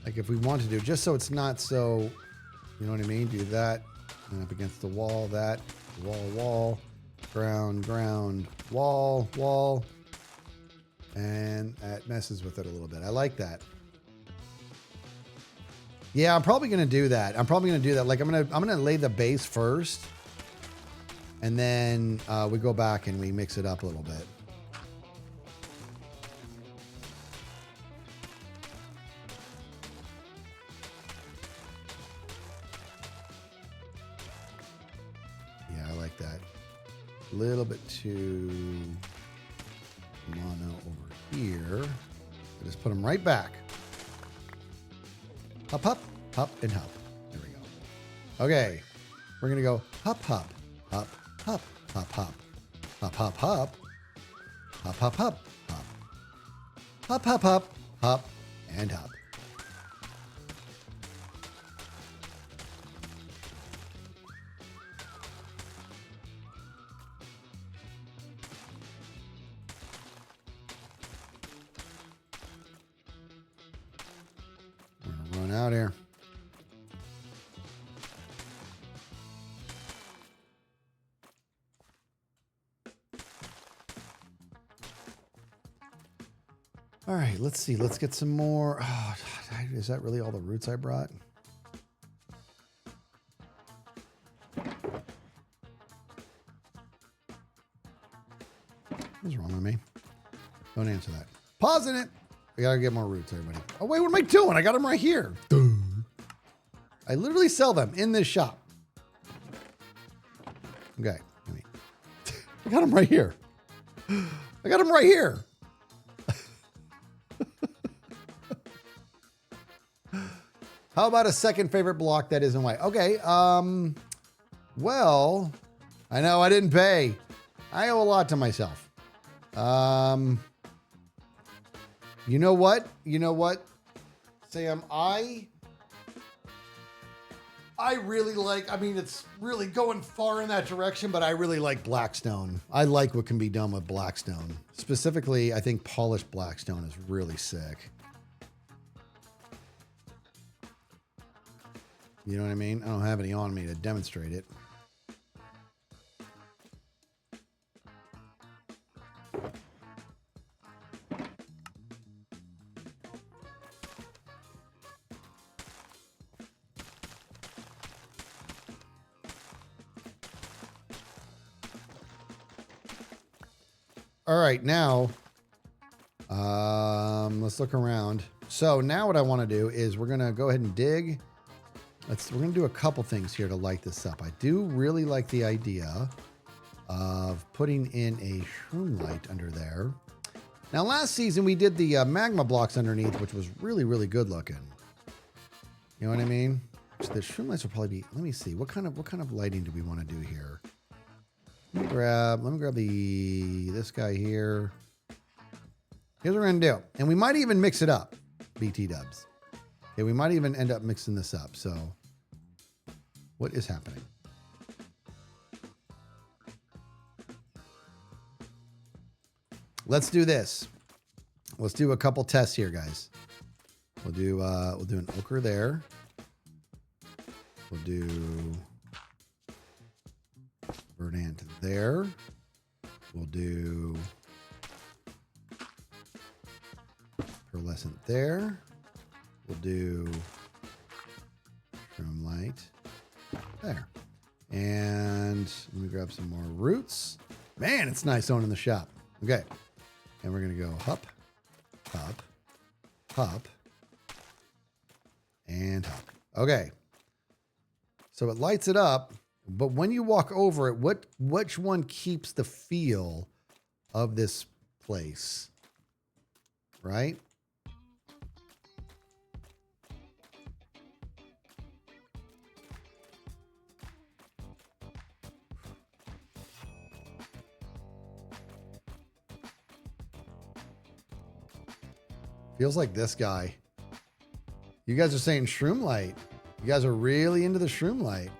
Like if we want to do, just so it's not so, you know what I mean? Do that, and up against the wall, that, wall. Ground, wall, and that messes with it a little bit. I like that. Yeah, I'm probably gonna do that. Like I'm gonna lay the base first, and then we go back and we mix it up a little bit. Yeah, I like that. A little bit too mono over here. I just put them right back. Hop, hop, hop, and hop. There we go. Okay. We're going to go hop, hop, hop, hop, hop, hop, hop, hop, hop, hop, hop, hop, hop, hop, hop, hop, hop, and hop. Run out here. All right, let's see. Let's get some more. Oh, is that really all the roots I brought? What's wrong with me? Don't answer that. Pausing it. I gotta get more roots, everybody. Oh, wait, what am I doing? I got them right here. I literally sell them in this shop. Okay. I got them right here. I got them right here. How about a second favorite block that isn't white? Okay. Well, I know I didn't pay. I owe a lot to myself. You know what? Sam, I really like, I mean, it's really going far in that direction, but I really like Blackstone. I like what can be done with Blackstone. Specifically, I think polished Blackstone is really sick. You know what I mean? I don't have any on me to demonstrate it. All right, now, let's look around. So now what I want to do is we're going to go ahead and dig. We're going to do a couple things here to light this up. I do really like the idea of putting in a shroom light under there. Now, last season we did the magma blocks underneath, which was really, really good looking. You know what I mean? So the shroom lights will probably be. Let me see. What kind of lighting do we want to do here? Let me grab this guy here. Here's what we're gonna do, and we might even mix it up. BT dubs. Okay, we might even end up mixing this up. So, what is happening? Let's do this. Let's do a couple tests here, guys. We'll do an ochre there. We'll do verdant there. We'll do pearlescent there. We'll do shroom light there. And let me grab some more roots. Man, it's nice owning the shop. Okay. And we're going to go up, up, up, and up. Okay. So it lights it up, but when you walk over it, which one keeps the feel of this place? Right? Feels like this guy. You guys are saying shroom light. You guys are really into the shroom light.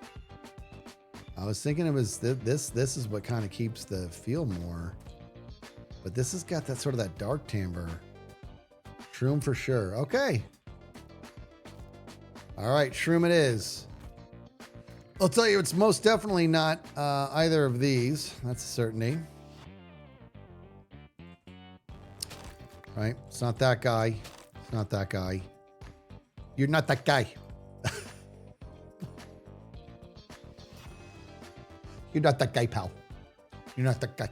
I was thinking it was this is what kind of keeps the feel more. But this has got that sort of that dark timbre. Shroom for sure. Okay. All right, shroom it is. I'll tell you, it's most definitely not either of these. That's a certainty. Right? It's not that guy. It's not that guy. You're not that guy. You're not that guy, pal. You're not that guy.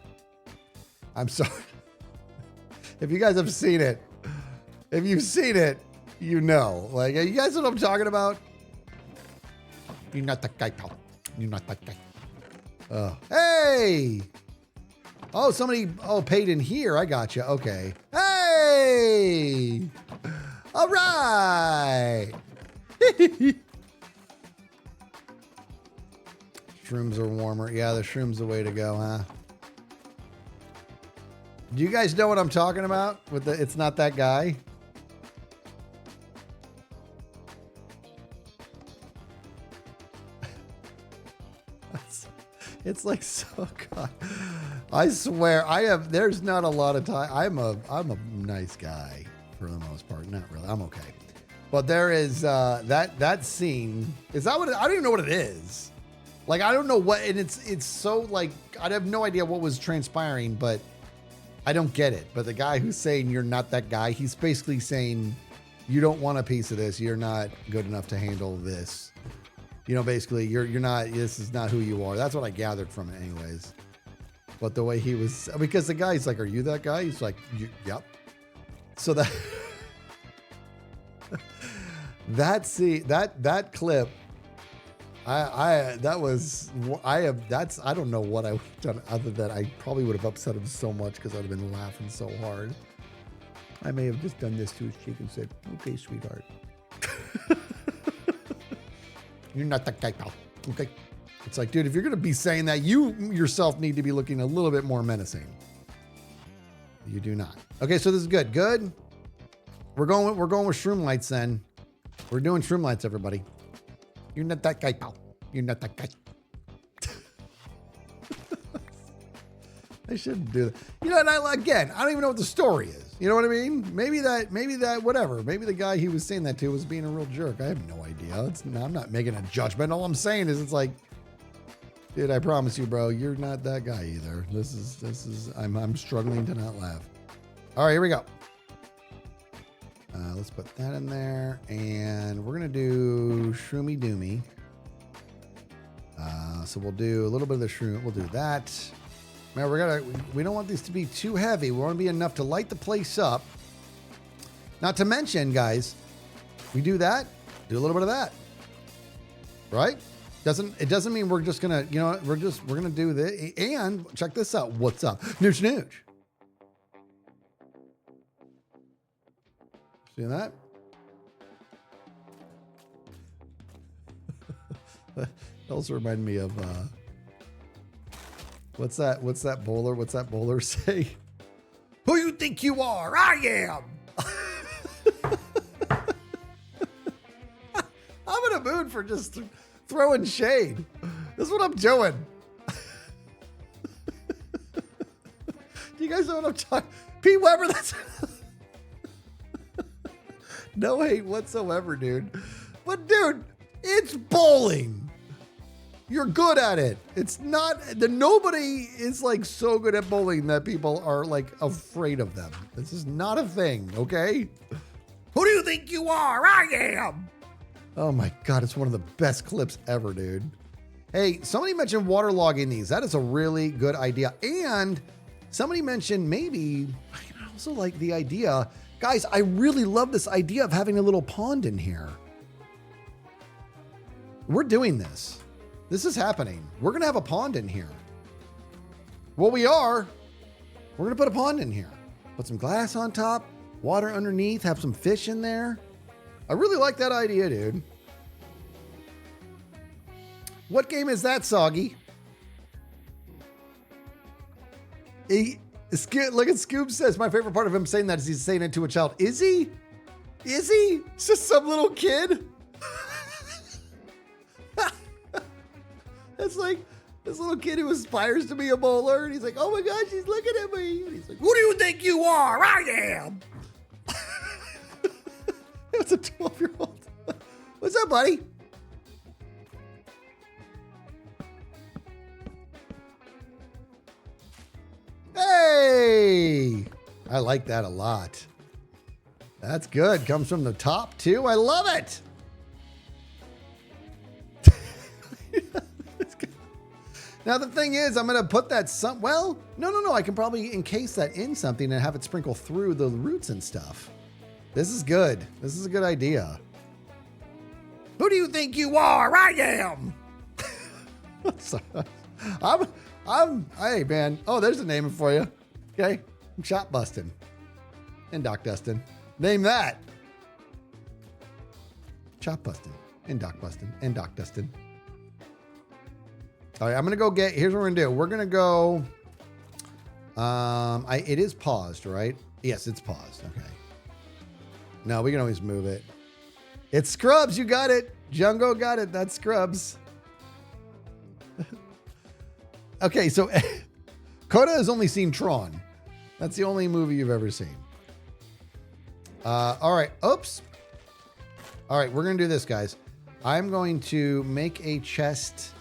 I'm sorry. If you guys have seen it, if you've seen it, you know. Like, you guys know what I'm talking about? You're not that guy, pal. You're not that guy. Oh, hey! Oh, somebody paid in here. I got you. Okay. Hey! All right. Shrooms are warmer. Yeah, the shroom's the way to go, huh? Do you guys know what I'm talking about with the it's not that guy? It's like so God. I swear there's not a lot of time. I'm a nice guy for the most part. Not really. I'm okay. But there is that scene. Is that what I don't even know what it is. Like, I don't know what, and it's so like, I have no idea what was transpiring, but I don't get it. But the guy who's saying you're not that guy, he's basically saying you don't want a piece of this. You're not good enough to handle this. You know, basically, you're not, this is not who you are. That's what I gathered from it anyways. But the way he was, because the guy's like, are you that guy? He's like, yep. So that, that clip, I don't know what I would have done other than I probably would have upset him so much because I'd have been laughing so hard. I may have just done this to his cheek and said, okay, sweetheart. You're not that guy, pal. Okay. It's like, dude, if you're going to be saying that, you yourself need to be looking a little bit more menacing. You do not. Okay, so this is good. Good. We're going with shroom lights then. We're doing shroom lights, everybody. You're not that guy, pal. You're not that guy. I shouldn't do that. You know, and I don't even know what the story is. You know what I mean? Maybe that, whatever. Maybe the guy he was saying that to was being a real jerk. I have no idea. I'm not making a judgment. All I'm saying is it's like, dude, I promise you, bro, you're not that guy either. This is, I'm struggling to not laugh. All right, here we go. Let's put that in there, and we're gonna do shroomy doomy. So we'll do a little bit of the shroom. We'll do that. Man, we don't want these to be too heavy. We want to be enough to light the place up. Not to mention, guys, we do that, do a little bit of that, right? It doesn't mean we're just gonna, you know, we're gonna do this. And check this out. What's up? Nooch nooch. See that? It also reminded me of what's that bowler? What's that bowler say? Who you think you are? I am. I'm in a mood for just throwing shade. This is what I'm doing. Do you guys know what I'm talking? Pete Weber, that's no hate whatsoever, dude. But dude, it's bowling. You're good at it. It's not nobody is like so good at bowling that people are like afraid of them. This is not a thing, okay? Who do you think you are? I am. Oh my God, it's one of the best clips ever, dude. Hey, somebody mentioned waterlogging these. That is a really good idea. And somebody mentioned maybe, I also like the idea. Guys, I really love this idea of having a little pond in here. We're doing this. This is happening. We're going to have a pond in here. Well, we are. We're going to put a pond in here. Put some glass on top, water underneath, have some fish in there. I really like that idea, dude. What game is that, Soggy? Look at Scoob says, my favorite part of him saying that is he's saying it to a child. Is he? Is he? It's just some little kid. It's like this little kid who aspires to be a bowler. And he's like, oh my gosh, he's looking at me. And he's like, who do you think you are? I am. It's a 12-year-old. What's up, buddy? Hey, I like that a lot. That's good. Comes from the top too. I love it. Now the thing is, I'm going to put that no. I can probably encase that in something and have it sprinkle through the roots and stuff. This is good. This is a good idea. Who do you think you are? I am. Hey man. Oh, there's a name for you. Okay. I'm shot busting and dock dusting. Name that. Chop busting and dock busting and dock dusting. All right, I'm going to go here's what we're going to do. We're going to go, it is paused, right? Yes, it's paused. Okay. No, we can always move it. It's Scrubs. You got it. Jungo got it. That's Scrubs. Okay, so Coda has only seen Tron. That's the only movie you've ever seen. All right. Oops. All right, we're going to do this, guys. I'm going to make a chest,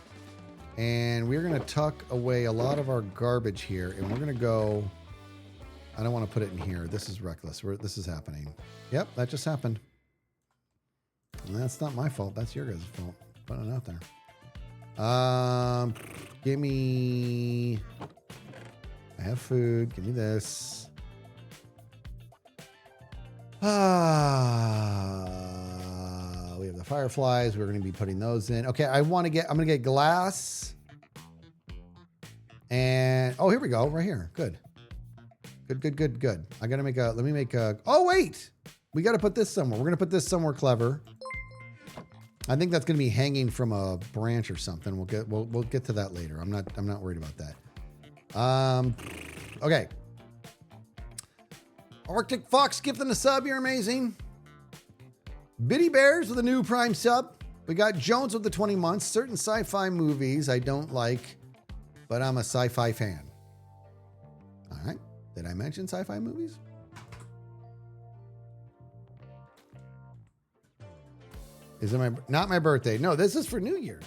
and we're going to tuck away a lot of our garbage here, and we're going to go... I don't want to put it in here. This is reckless. This is happening. Yep, that just happened. And that's not my fault. That's your guys' fault. Putting it out there. Give me... I have food. Give me this. We have the fireflies. We're going to be putting those in. Okay, I'm going to get glass. And, oh, here we go. Right here. Good. Good. I got to let me make a, oh, wait. We got to put this somewhere. We're going to put this somewhere clever. I think that's going to be hanging from a branch or something. We'll get to that later. I'm not worried about that. Okay. Arctic Fox gifting a sub. You're amazing. Biddy Bears with a new Prime sub. We got Jones with the 20 months. Certain sci-fi movies I don't like, but I'm a sci-fi fan. All right. Did I mention sci-fi movies? Is it not my birthday? No, this is for New Year's.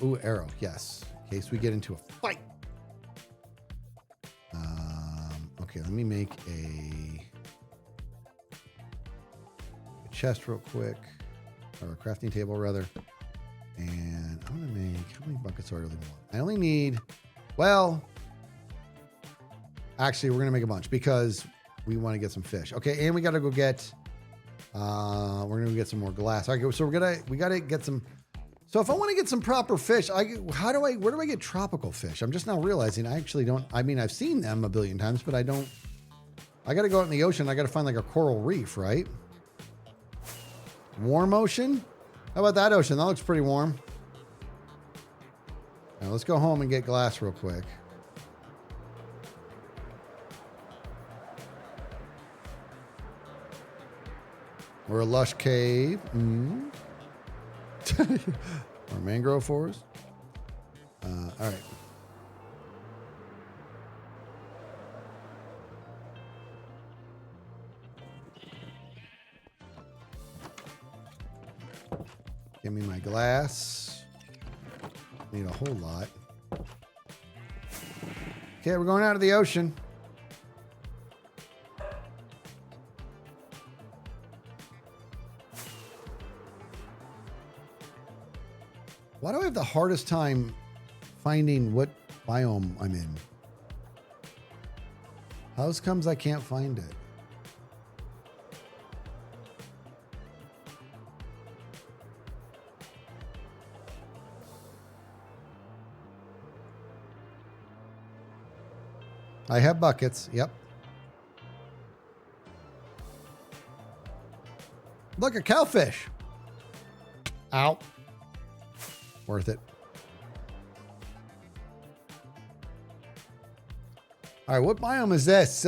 Ooh, arrow. Yes. In case we get into a fight. Okay, let me make a chest real quick, or a crafting table rather. And I'm gonna make, how many buckets do I really want? I only need, well, actually we're gonna make a bunch because we want to get some fish. Okay, and we gotta go get, we're gonna go get some more glass. Okay, so we gotta get some. So if I want to get some proper fish, where do I get tropical fish? I'm just now realizing I actually don't. I mean, I've seen them a billion times, but I don't. I got to go out in the ocean. I got to find like a coral reef, right? Warm ocean? How about that ocean? That looks pretty warm. Now let's go home and get glass real quick. Or a lush cave. Or mangrove forest. All right. Give me my glass. Need a whole lot. Okay, we're going out of the ocean. Why do I have the hardest time finding what biome I'm in? How comes I can't find it? I have buckets. Yep. Look, a cowfish. Ow. Worth it. All right, what biome is this?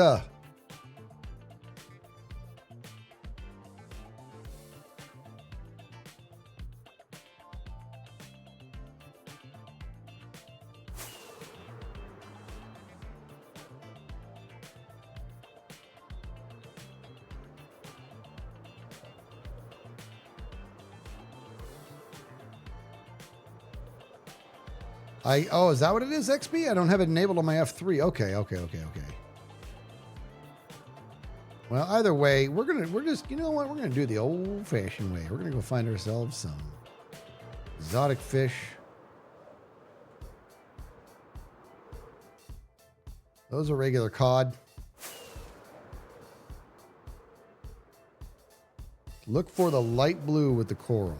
Oh, is that what it is, XP? I don't have it enabled on my F3. Okay. Well, either way, we're just, you know what? We're gonna do the old-fashioned way. We're gonna go find ourselves some exotic fish. Those are regular cod. Look for the light blue with the coral.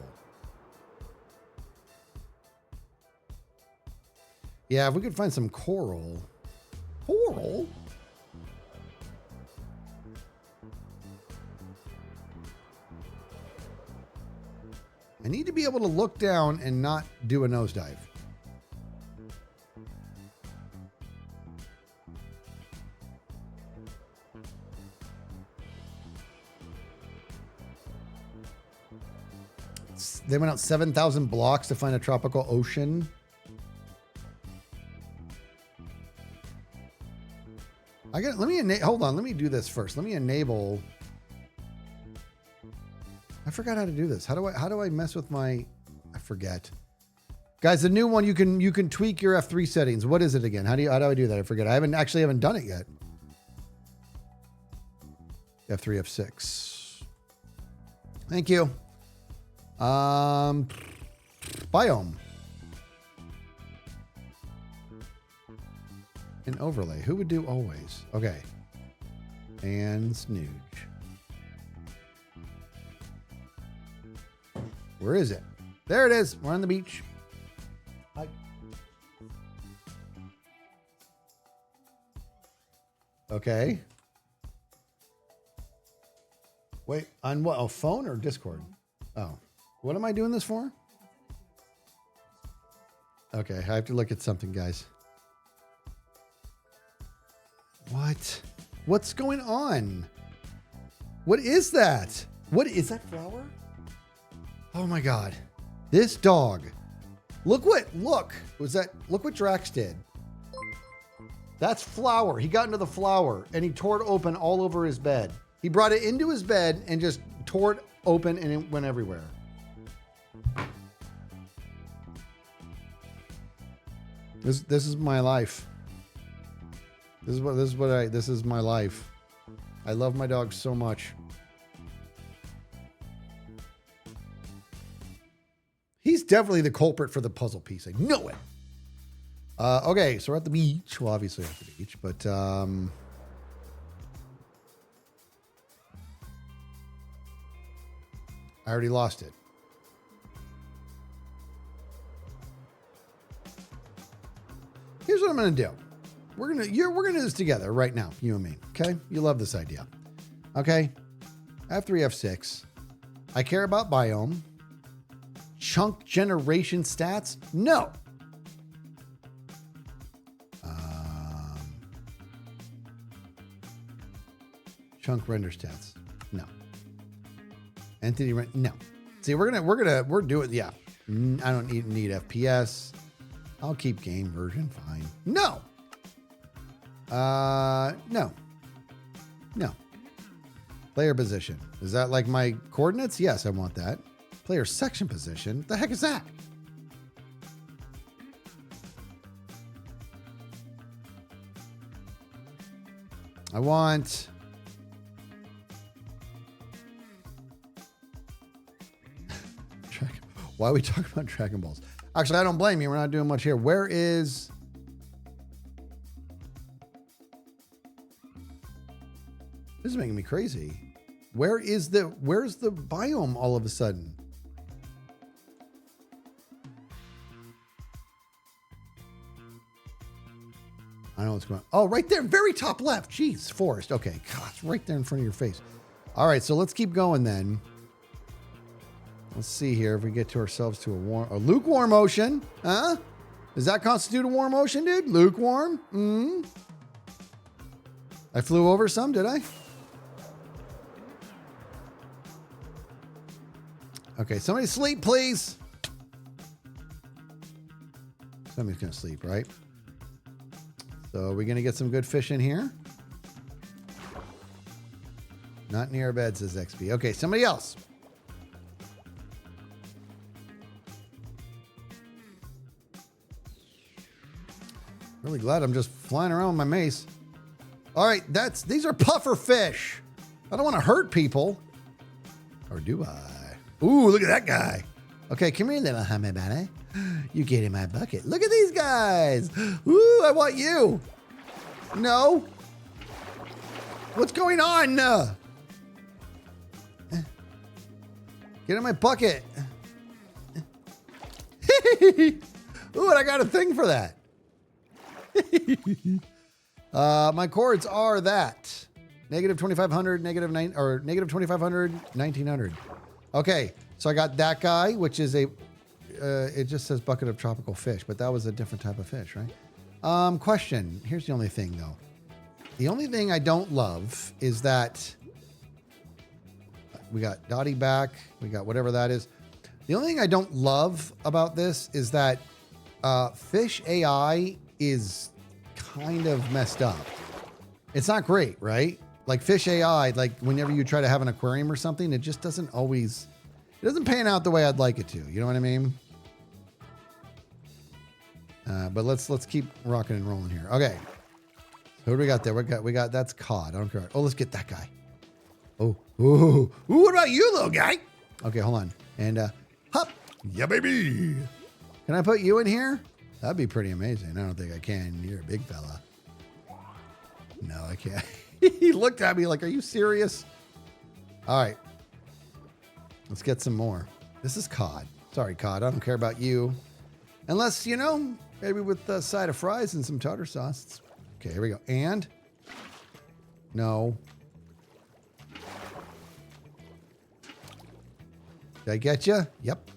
Yeah, if we could find some coral. Coral? I need to be able to look down and not do a nosedive. They went out 7,000 blocks to find a tropical ocean. Hold on, let me do this first. Let me enable. I forgot how to do this. How do I mess with my, I forget. Guys, the new one, you can tweak your F3 settings. What is it again? How do I do that? I forget. I haven't done it yet. F3, F6. Thank you. Biome. An overlay. Who would do always? Okay. And snooge. Where is it? There it is. We're on the beach. Hi. Okay. Wait, on what? A phone or Discord? Oh. What am I doing this for? Okay, I have to look at something, guys. What? What's going on? What is that? What is that flower? Oh my God. This dog. Look what Drax did. That's flour. He got into the flour and he tore it open all over his bed. He brought it into his bed and just tore it open and it went everywhere. This is my life. This is my life. I love my dog so much. He's definitely the culprit for the puzzle piece. I know it. Okay, so we're at the beach. Well, obviously at the beach, but I already lost it. Here's what I'm gonna do. We're gonna do this together right now, you and me. Okay? You love this idea. Okay? F3, F6. I care about biome. Chunk generation stats? No. Chunk render stats? No. Entity rent? No. See, we're doing, yeah. I don't need FPS. I'll keep game version, fine. No. No. No. Player position. Is that like my coordinates? Yes, I want that. Player section position. The heck is that? I want... Why are we talking about Dragon Balls? Actually, I don't blame you. We're not doing much here. Where is... This is making me crazy. Where's the biome all of a sudden? I know what's going on. Oh, right there, very top left. Jeez, forest. Okay, God, it's right there in front of your face. All right, so let's keep going then. Let's see here if we get to ourselves to a lukewarm ocean. Huh? Does that constitute a warm ocean, dude? Lukewarm? I flew over some, did I? Okay, somebody sleep, please. Somebody's gonna sleep, right? So are we gonna get some good fish in here? Not near our bed, says XP. Okay, somebody else. Really glad I'm just flying around with my mace. All right, these are puffer fish. I don't want to hurt people. Or do I? Ooh, look at that guy. Okay, come here, little hummy bunny. You get in my bucket. Look at these guys. Ooh, I want you. No. What's going on? Get in my bucket. Ooh, and I got a thing for that. My chords are that. Negative 2,500, negative 9, or negative 2,500, 1,900. Okay, so I got that guy, which is a, it just says bucket of tropical fish, but that was a different type of fish, right? Question. Here's the only thing, though. The only thing I don't love is that we got Dottie back. We got whatever that is. The only thing I don't love about this is that fish AI is kind of messed up. It's not great, right? Like fish AI, like whenever you try to have an aquarium or something, it just doesn't always, it doesn't pan out the way I'd like it to. You know what I mean? But let's keep rocking and rolling here. Okay. So who do we got there? We got that's cod. I don't care. Oh, let's get that guy. Oh, ooh, what about you, little guy? Okay, hold on. And hop. Yeah, baby. Can I put you in here? That'd be pretty amazing. I don't think I can. You're a big fella. No, I can't. He looked at me like, are you serious? All right. Let's get some more. This is cod. Sorry, cod. I don't care about you. Unless, you know, maybe with a side of fries and some tartar sauce. Okay, here we go. And? No. Did I get you? Yep.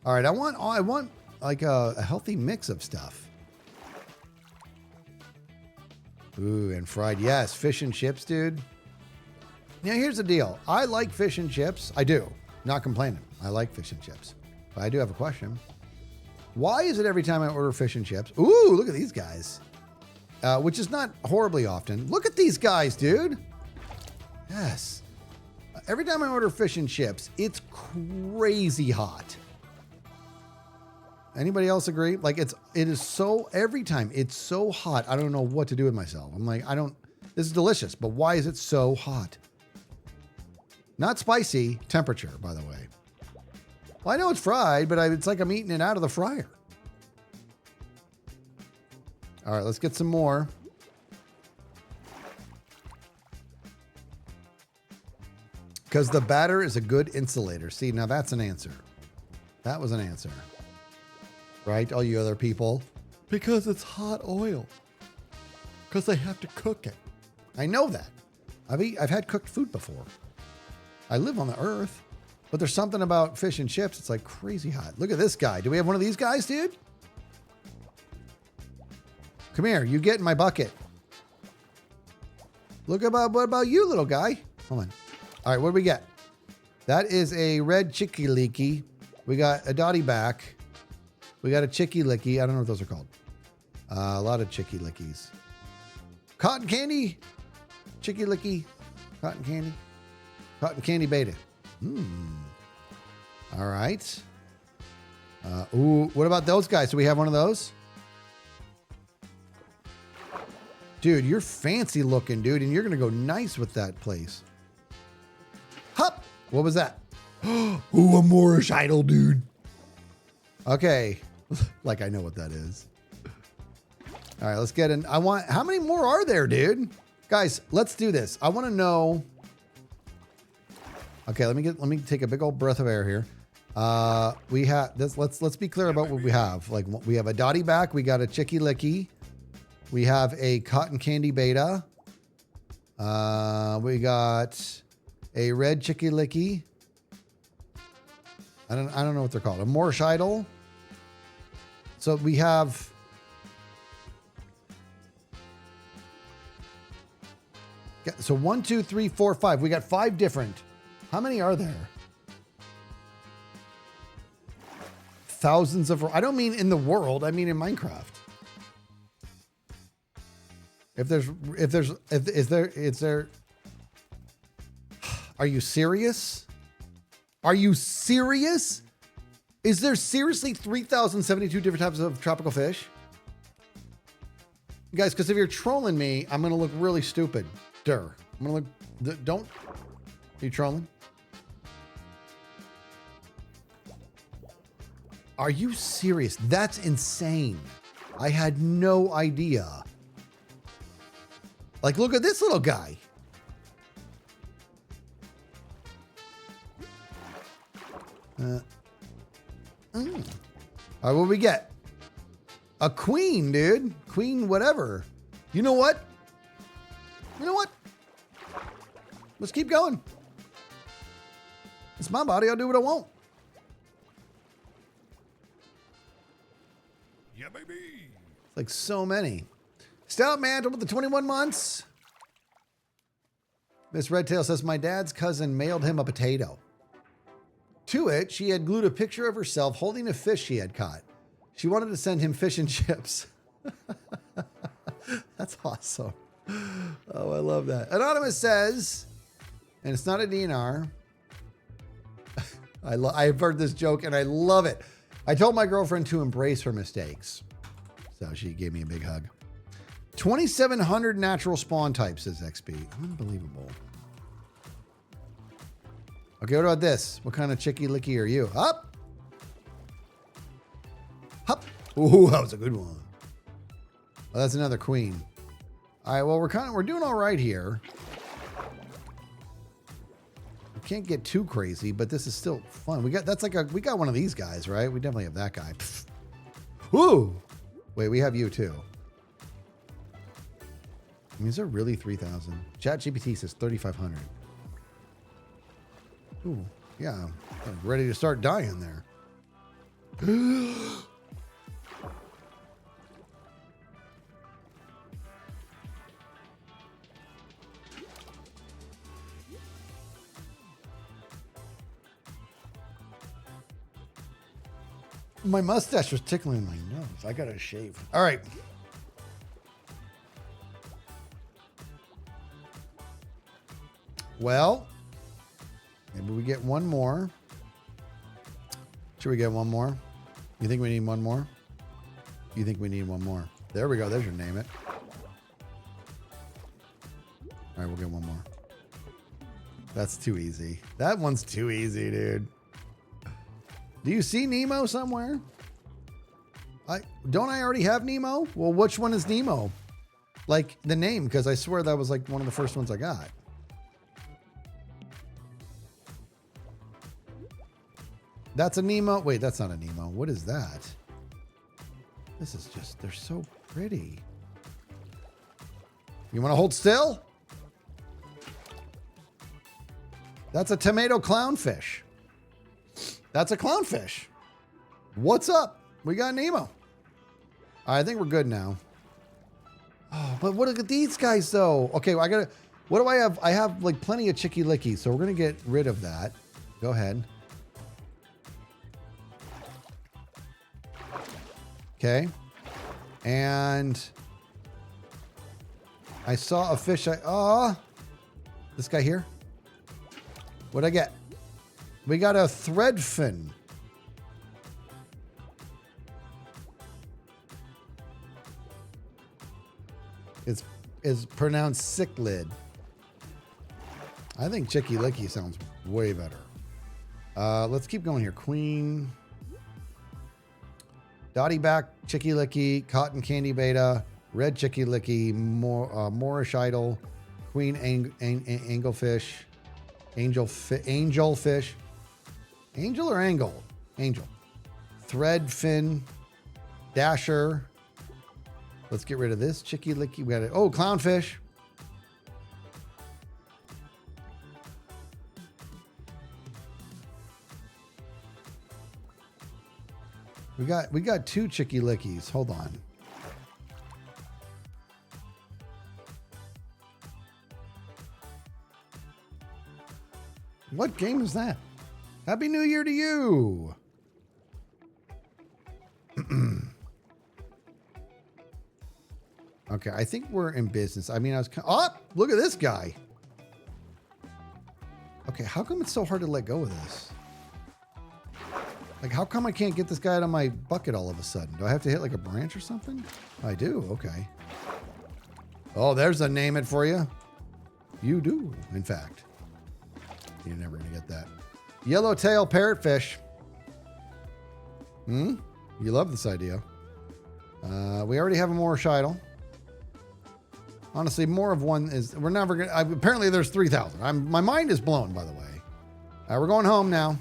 All right, I want like a healthy mix of stuff. Ooh, and fried, yes, fish and chips, dude. Now here's the deal. I like fish and chips. I do. Not complaining. I like fish and chips. But I do have a question. Why is it every time I order fish and chips? Ooh, look at these guys. Which is not horribly often. Look at these guys, dude. Yes. Every time I order fish and chips, it's crazy hot. Anybody else agree? Like it is so, every time it's so hot, I don't know what to do with myself. I'm like, this is delicious, but why is it so hot? Not spicy, temperature, by the way. Well, I know it's fried, but it's like I'm eating it out of the fryer. All right, let's get some more. Because the batter is a good insulator. See, now that's an answer. That was an answer. Right, all you other people? Because it's hot oil. Because they have to cook it. I know that. I've had cooked food before. I live on the earth, but there's something about fish and chips. It's like crazy hot. Look at this guy. Do we have one of these guys, dude? Come here. You get in my bucket. What about you, little guy? Hold on. All right, what do we get? That is a red chicky licky. We got a dotty back. We got a chicky licky. I don't know what those are called. A lot of chicky lickies. Cotton candy. Chicky licky. Cotton candy. Cotton candy beta. All right. Ooh, what about those guys? Do we have one of those? Dude, you're fancy looking, dude, and you're going to go nice with that place. Hup! What was that? Ooh, a Moorish idol, dude. Okay. Like I know what that is. All right, let's get in. How many more are there, dude? Guys, let's do this. I want to know. Okay, let me take a big old breath of air here. We have this. Let's be clear about what we have. Like we have a dotty back. We got a chicky licky. We have a cotton candy beta. We got a red chicky licky. I don't know what they're called. A Moorish idol. So we have. So 1, 2, 3, 4, 5. We got 5 different. How many are there? Thousands of. I don't mean in the world. I mean in Minecraft. Is there? Are you serious? Are you serious? Is there seriously 3,072 different types of tropical fish? Guys, because if you're trolling me, I'm going to look really stupid. I'm going to look, don't, are you trolling? Are you serious? That's insane. I had no idea. Like, look at this little guy. All right, what do we get? A queen, dude. Queen whatever. You know what? You know what? Let's keep going. It's my body. I'll do what I want. Yeah, baby. It's like so many. Stout Mantle with the 21 months. Miss Redtail says, my dad's cousin mailed him a potato. To it, she had glued a picture of herself holding a fish she had caught. She wanted to send him fish and chips. That's awesome. Oh, I love that. Anonymous says, and it's not a DNR. I've heard this joke and I love it. I told my girlfriend to embrace her mistakes. So she gave me a big hug. 2,700 natural spawn types, says XP. Unbelievable. Okay, what about this? What kind of chicky licky are you? Up. Hup. Ooh, that was a good one. Oh, that's another queen. All right, well, we're doing all right here. We can't get too crazy, but this is still fun. We got one of these guys, right? We definitely have that guy. Pfft. Ooh. Wait, we have you too. I mean, is there really 3,000? ChatGPT says 3,500. Ooh, yeah. I'm ready to start dying there. My mustache was tickling my nose. I gotta shave. All right. Well, maybe we get one more. Should we get one more? You think we need one more? You think we need one more? There we go. There's your name it. All right, we'll get one more. That's too easy. That one's too easy, dude. Do you see Nemo somewhere? Don't I already have Nemo? Well, which one is Nemo? Like the name, because I swear that was like one of the first ones I got. That's a Nemo. Wait, that's not a Nemo. What is that? This is just, they're so pretty. You want to hold still? That's a tomato clownfish. That's a clownfish. What's up? We got Nemo. I think we're good now. Oh, but what are these guys though? Okay, well, I gotta. What do I have? I have like plenty of Chicky Licky, so we're gonna get rid of that. Go ahead. Okay. And I saw a fish. This guy here. What'd I get? We got a threadfin. It's pronounced cichlid. I think Chicky Licky sounds way better. Let's keep going here. Queen. Dotty back, Chicky Licky, Cotton Candy Beta, Red Chicky Licky, Moorish Idol, Queen Anglefish, Angelfish, Angel or Angle? Angel. Threadfin, Dasher. Let's get rid of this Chicky Licky. We got it. Oh, Clownfish. We got two Chicky Lickies. Hold on. What game is that? Happy New Year to you. Okay, I think we're in business. I mean, oh, look at this guy. Okay, how come it's so hard to let go of this? Like, how come I can't get this guy out of my bucket all of a sudden? Do I have to hit like a branch or something? I do, okay. Oh, there's a name it for you. You do, in fact. You're never gonna get that. Yellowtail parrotfish. You love this idea. We already have a Moorish Idol. Honestly, more of one is, we're never gonna, apparently there's 3,000. My mind is blown, by the way. We're going home now.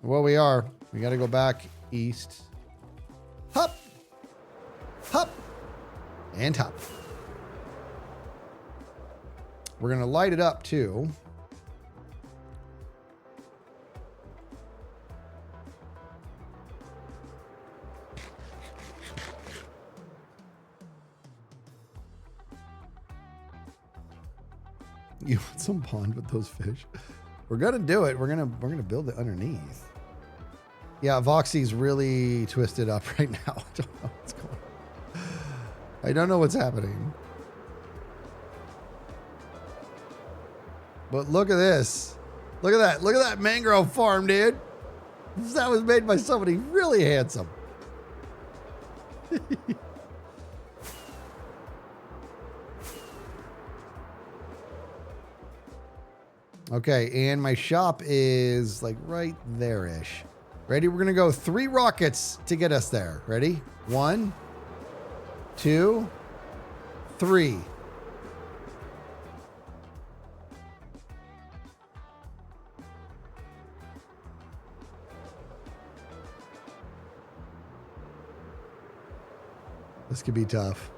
Well, we are. We got to go back east. Hop. Hop. And hop. We're going to light it up, too. You want some pond with those fish? We're gonna do it. We're gonna build it underneath. Yeah, Voxy's really twisted up right now. I don't know what's going on. I don't know what's happening. But look at this. Look at that. Look at that mangrove farm, dude. That was made by somebody really handsome. Okay, and my shop is like right there-ish. Ready? We're gonna go 3 rockets to get us there. Ready? 1, 2, 3. This could be tough.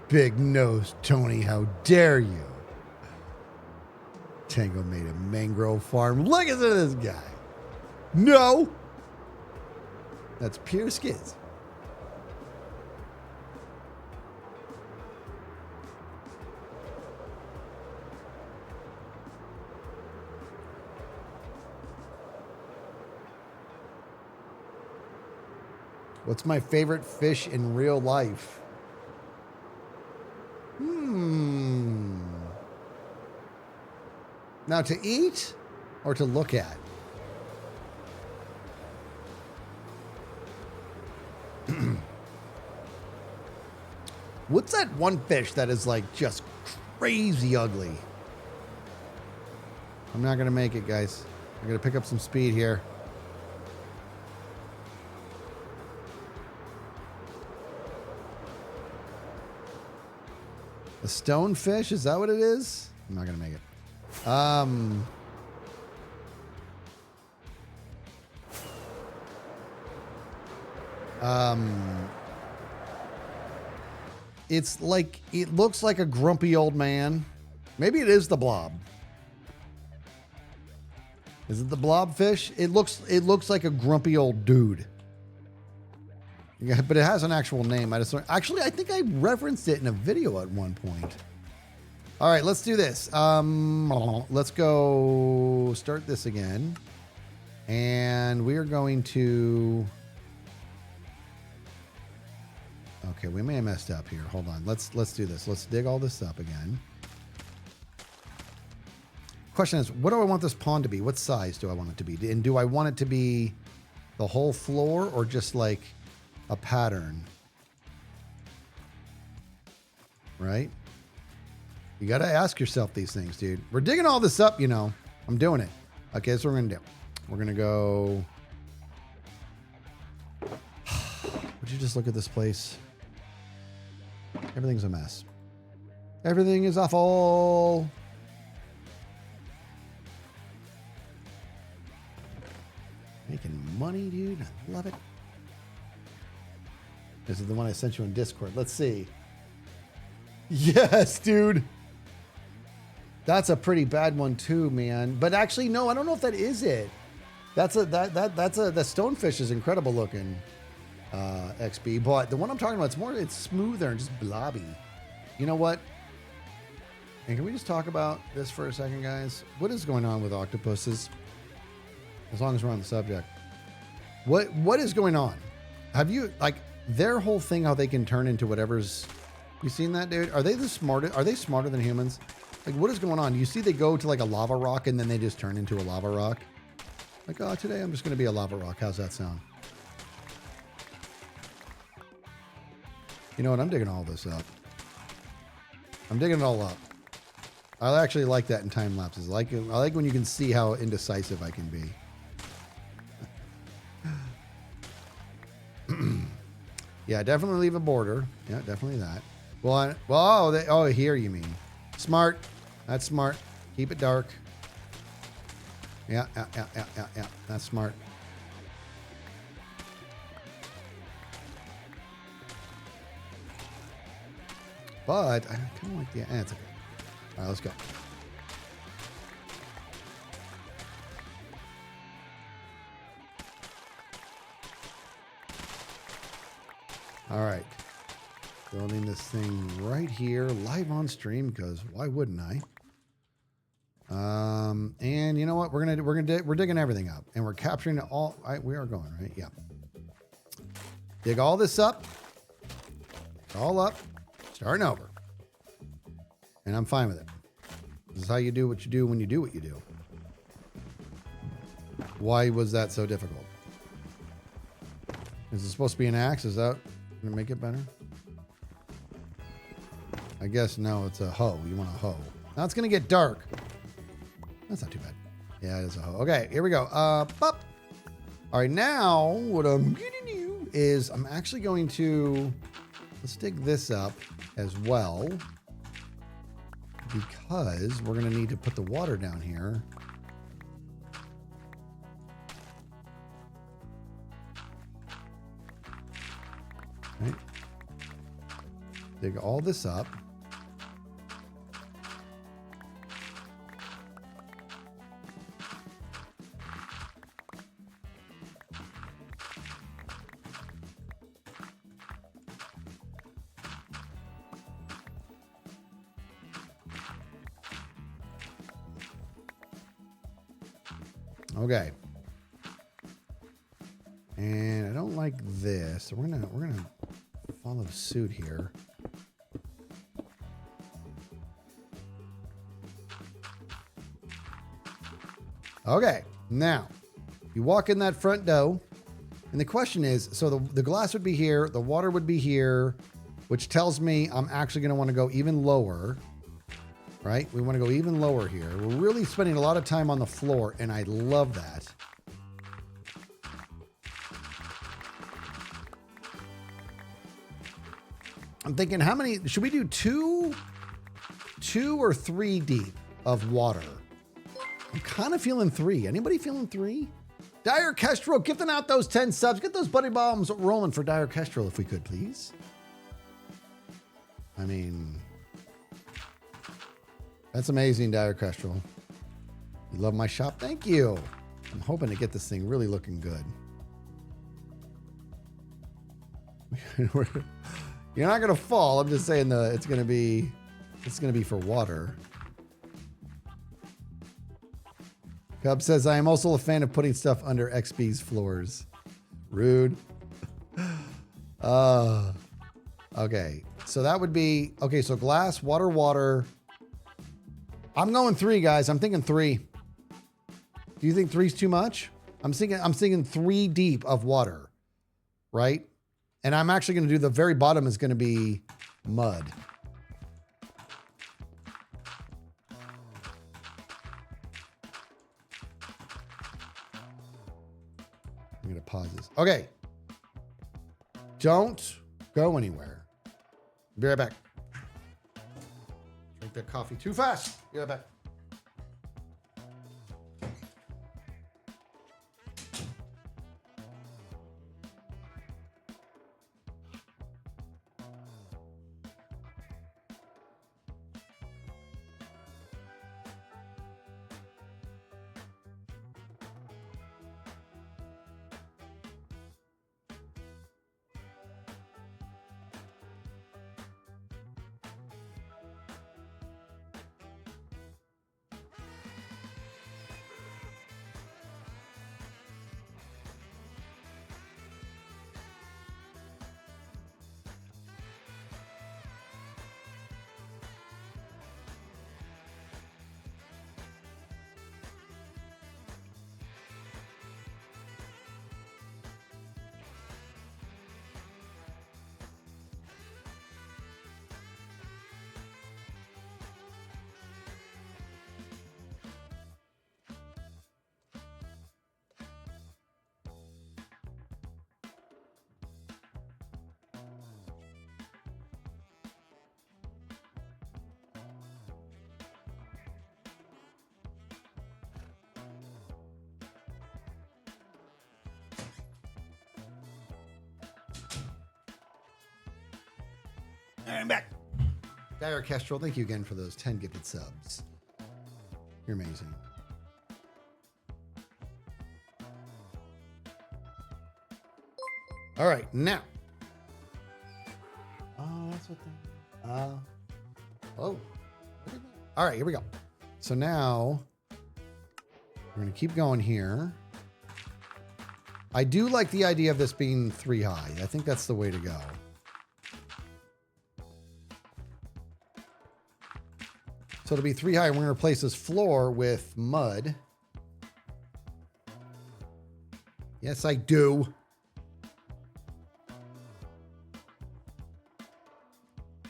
Big nose, Tony, how dare you? Tango made a mangrove farm. Look at this guy. No. That's pure skiz. What's my favorite fish in real life? Now to eat or to look at? What's that one fish that is like just crazy ugly? I'm not going to make it, guys. I'm going to pick up some speed here. A stonefish? Is that what it is? I'm not going to make it. It's like, it looks like a grumpy old man. Maybe it is the blob. Is it the blobfish? It looks like a grumpy old dude. Yeah, but it has an actual name. Actually, I think I referenced it in a video at one point. All right, let's do this. Let's go start this again. And we are going to... Okay, we may have messed up here. Hold on. Let's do this. Let's dig all this up again. Question is, what do I want this pond to be? What size do I want it to be? And do I want it to be the whole floor or just like a pattern? Right? You got to ask yourself these things, dude. We're digging all this up, you know. I'm doing it. Okay, that's what we're going to do. We're going to go... Would you just look at this place? Everything's a mess. Everything is awful. Making money, dude. I love it. This is the one I sent you on Discord. Let's see. Yes, dude. That's a pretty bad one too, man. But actually, no, I don't know if that is it. The stonefish is incredible looking, XB. But the one I'm talking about, it's smoother and just blobby. You know what? And can we just talk about this for a second, guys? What is going on with octopuses? As long as we're on the subject. What is going on? Have you, like, their whole thing, how they can turn into whatever's... You seen that, dude? Are they the smartest? Are they smarter than humans? Like, what is going on? You see they go to like a lava rock and then they just turn into a lava rock? Like, oh, today I'm just going to be a lava rock. How's that sound? You know what? I'm digging all this up. I'm digging it all up. I actually like that in time lapses. I like when you can see how indecisive I can be. Yeah, definitely leave a border. Yeah, definitely that. Well, here you mean. Smart. That's smart. Keep it dark. Yeah. That's smart. But I kind of like the answer. All right, let's go. All right. Building this thing right here, live on stream, because why wouldn't I? And you know what? We're digging everything up, and we're capturing it all. We are going right. Yeah. Dig all this up. All up. Starting over. And I'm fine with it. This is how you do what you do when you do what you do. Why was that so difficult? Is it supposed to be an axe? Is that going to make it better? I guess no, it's a hoe. You want a hoe. Now it's going to get dark. That's not too bad. Yeah, it is a hoe. Okay, here we go. All right, now what I'm going to do is I'm actually going to... Let's dig this up as well, because we're going to need to put the water down here. Right. Dig all this up. Okay. And I don't like this. So we're gonna follow suit here. Okay. Now, you walk in that front door, and the question is, so the glass would be here, the water would be here, which tells me I'm actually gonna want to go even lower. Right? We want to go even lower here. We're really spending a lot of time on the floor, and I love that. I'm thinking, how many, should we do two or three deep of water? I'm kind of feeling three. Anybody feeling three? Dire Kestrel, gifting out those 10 subs. Get those buddy bombs rolling for Dire Kestrel if we could, please. I mean, that's amazing, Dire Kestrel. You love my shop? Thank you. I'm hoping to get this thing really looking good. You're not gonna fall. I'm just saying it's gonna be for water. Cub says I am also a fan of putting stuff under XB's floors. Rude. Okay. So that would be okay. So glass, water, water. I'm going 3, guys. I'm thinking 3. Do you think 3's too much? I'm thinking 3 deep of water, right? And I'm actually going to do the very bottom is going to be mud. I'm going to pause this. Okay. Don't go anywhere. Be right back. Drink that coffee too fast. Be right back. And I'm back. Dire Kestrel, thank you again for those 10 gifted subs. You're amazing. All right, now. Oh, that's what they... oh. All right, here we go. So now, we're going to keep going here. I do like the idea of this being 3 high. I think that's the way to go. So it'll be 3 high. We're going to replace this floor with mud. Yes, I do.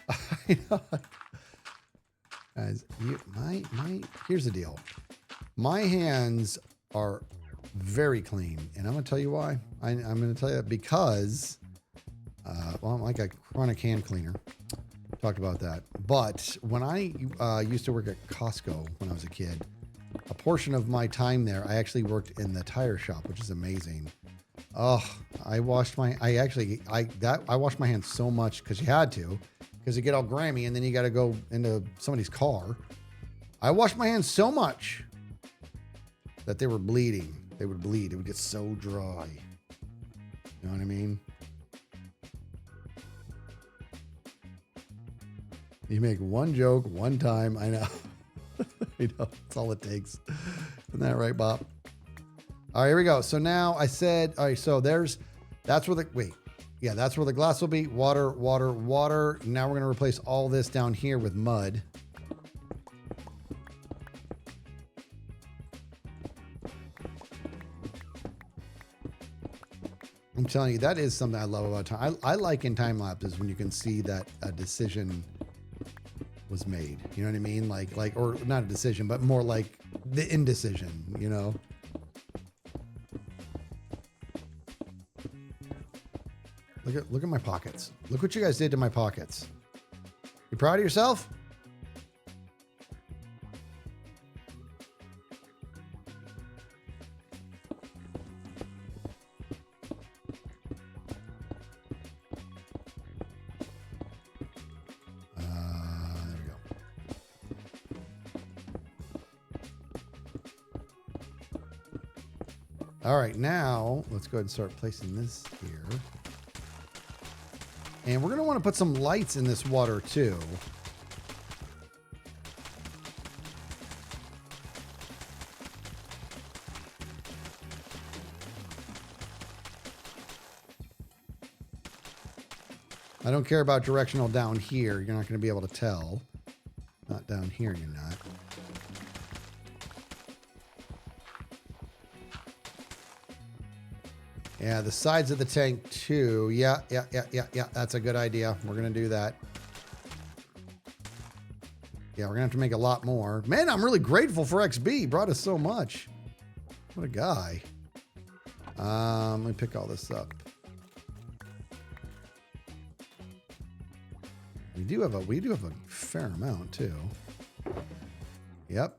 I know. Guys, here's the deal. My hands are very clean, and I'm going to tell you why. I'm going to tell you that because, well, I'm like a chronic hand cleaner. Talked about that. But when I used to work at Costco when I was a kid, a portion of my time there, I actually worked in the tire shop, which is amazing. Oh, I washed my hands so much because you had to, because you get all grimy and then you got to go into somebody's car. I washed my hands so much that they were bleeding. They would bleed. It would get so dry. You know what I mean? You make one joke one time. I know. I know. That's all it takes. Isn't that right, Bob? All right, here we go. So now I said, all right, so that's where that's where the glass will be. Water, water, water. Now we're going to replace all this down here with mud. I'm telling you, that is something I love about time. I like in time lapses when you can see that a decision was made. You know what I mean? Like, or not a decision, but more like the indecision, you know? Look at my pockets. Look what you guys did to my pockets. You proud of yourself? All right, now let's go ahead and start placing this here. And we're going to want to put some lights in this water too. I don't care about directional down here. You're not going to be able to tell. Not down here, you're not. Yeah, the sides of the tank too. Yeah. That's a good idea. We're going to do that. Yeah, we're going to have to make a lot more. Man, I'm really grateful for XB. He brought us so much. What a guy. Let me pick all this up. We do have a fair amount too. Yep.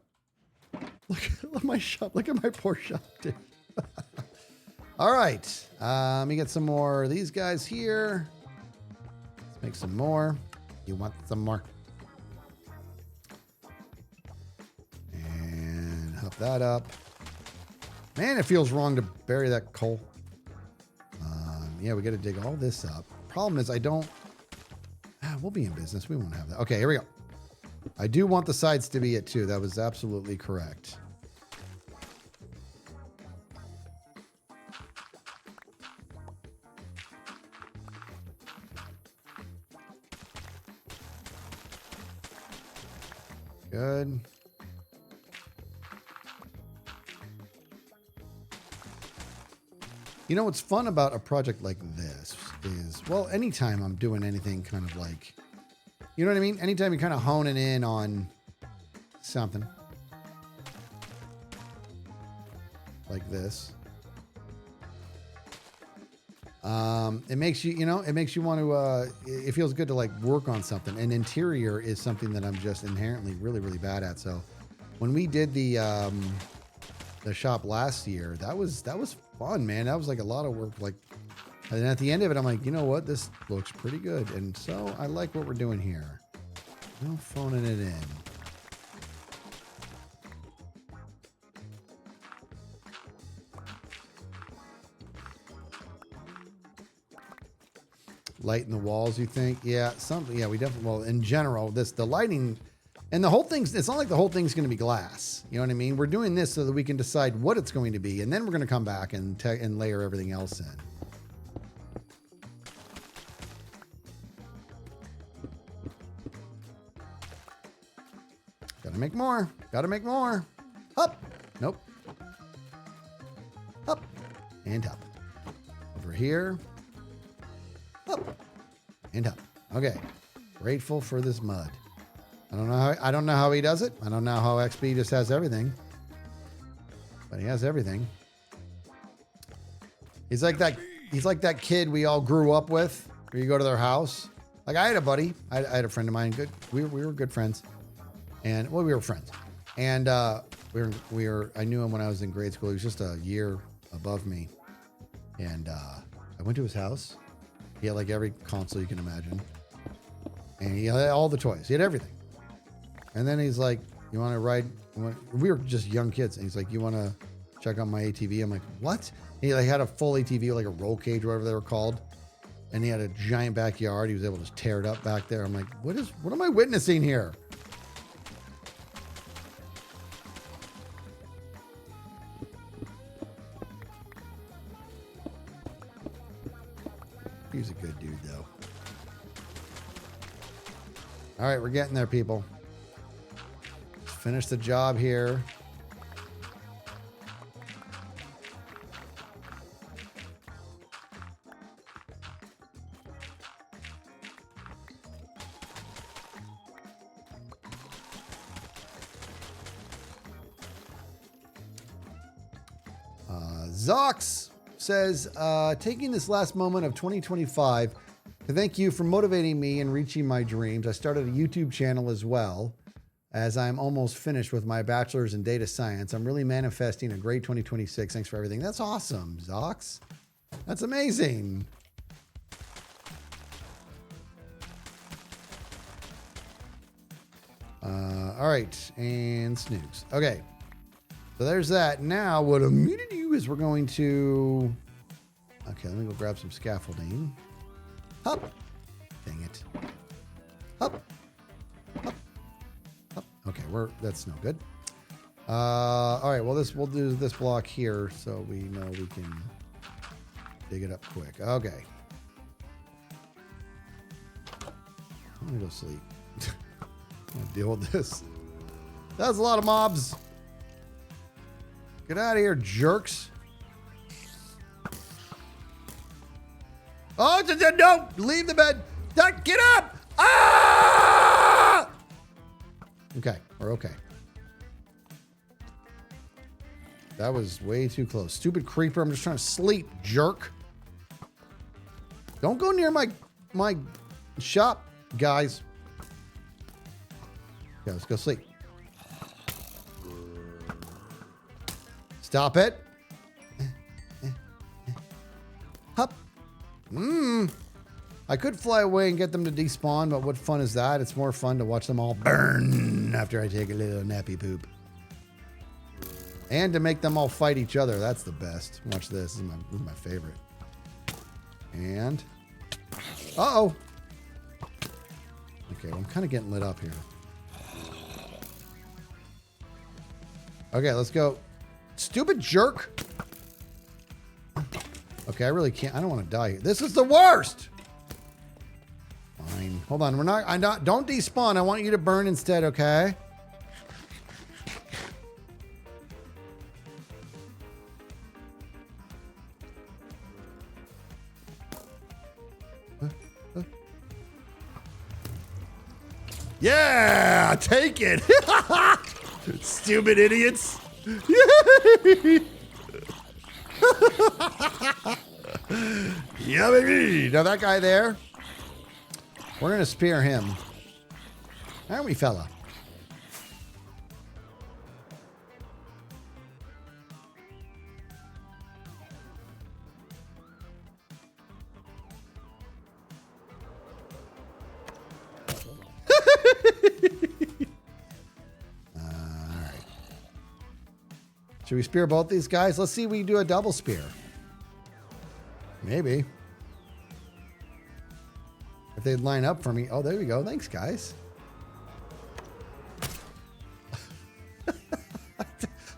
Look at my shop. Look at my poor shop, dude. All right. Let me get some more of these guys here. Let's make some more. You want some more? And hook that up. Man, it feels wrong to bury that coal. Yeah, we got to dig all this up. Problem is, I don't. We'll be in business. We won't have that. Okay, here we go. I do want the sides to be it too. That was absolutely correct. Good. You know what's fun about a project like this is, well, anytime I'm doing anything kind of like, you know what I mean? Anytime you're kind of honing in on something like this, it makes you, it makes you want to, it feels good to like work on something. And interior is something that I'm just inherently really, really bad at. So when we did the shop last year, that was fun, man. That was like a lot of work. Like, and at the end of it, I'm like, you know what? This looks pretty good. And so I like what we're doing here. No phoning it in. Light in the walls, you think? Yeah, something. Yeah, we definitely. Well, in general, the lighting and the whole thing's. It's not like the whole thing's going to be glass. You know what I mean? We're doing this so that we can decide what it's going to be, and then we're going to come back and layer everything else in. Gotta make more. Gotta make more. Up. Nope. Up and up. Over here. Up and up. Okay. Grateful for this mud. I don't know how he does it. I don't know how XP just has everything. But he has everything. He's like that kid we all grew up with, where you go to their house. Like I had a buddy. I had a friend of mine. Good. We were good friends. And well, we were friends. And I knew him when I was in grade school. He was just a year above me. And I went to his house. He had like every console you can imagine. And he had all the toys. He had everything. And then he's like, you want to ride? We were just young kids. And he's like, you want to check out my ATV? I'm like, what? And he like had a full ATV, like a roll cage or whatever they were called. And he had a giant backyard. He was able to just tear it up back there. I'm like, what am I witnessing here? He's a good dude, though. All right, we're getting there, people. Let's finish the job here. Zox says, taking this last moment of 2025 to thank you for motivating me and reaching my dreams. I started a YouTube channel as well, as I'm almost finished with my bachelor's in data science. I'm really manifesting a great 2026. Thanks for everything. That's awesome, Zox. That's amazing. All right, and snooze. Okay. So there's that. Now what I'm going to do is we're going to... Okay, let me go grab some scaffolding. Hop. Dang it. Hop. Hop. Hop. Okay, that's no good. All right, well, we'll do this block here so we know we can dig it up quick. Okay. I'm going to go sleep. I'm going to deal with this. That's a lot of mobs. Get out of here, jerks. Oh, no! Leave the bed! Get up! Ah! Okay, we're okay. That was way too close. Stupid creeper, I'm just trying to sleep, jerk. Don't go near my shop, guys. Yeah, let's go sleep. Stop it. Hup. I could fly away and get them to despawn, but what fun is that? It's more fun to watch them all burn after I take a little nappy poop. And to make them all fight each other. That's the best. Watch this. This is my favorite. And... Uh-oh. Okay, well, I'm kind of getting lit up here. Okay, let's go. Stupid jerk. Okay, I really can't. I don't want to die here. This is the worst. Fine. Hold on. Don't despawn. I want you to burn instead, okay? Yeah, take it. Stupid idiots. Yeah, baby. Now that guy there, we're going to spear him. Aren't we, fella? Should we spear both these guys? Let's see if we do a double spear. Maybe. If they'd line up for me. Oh, there we go. Thanks, guys.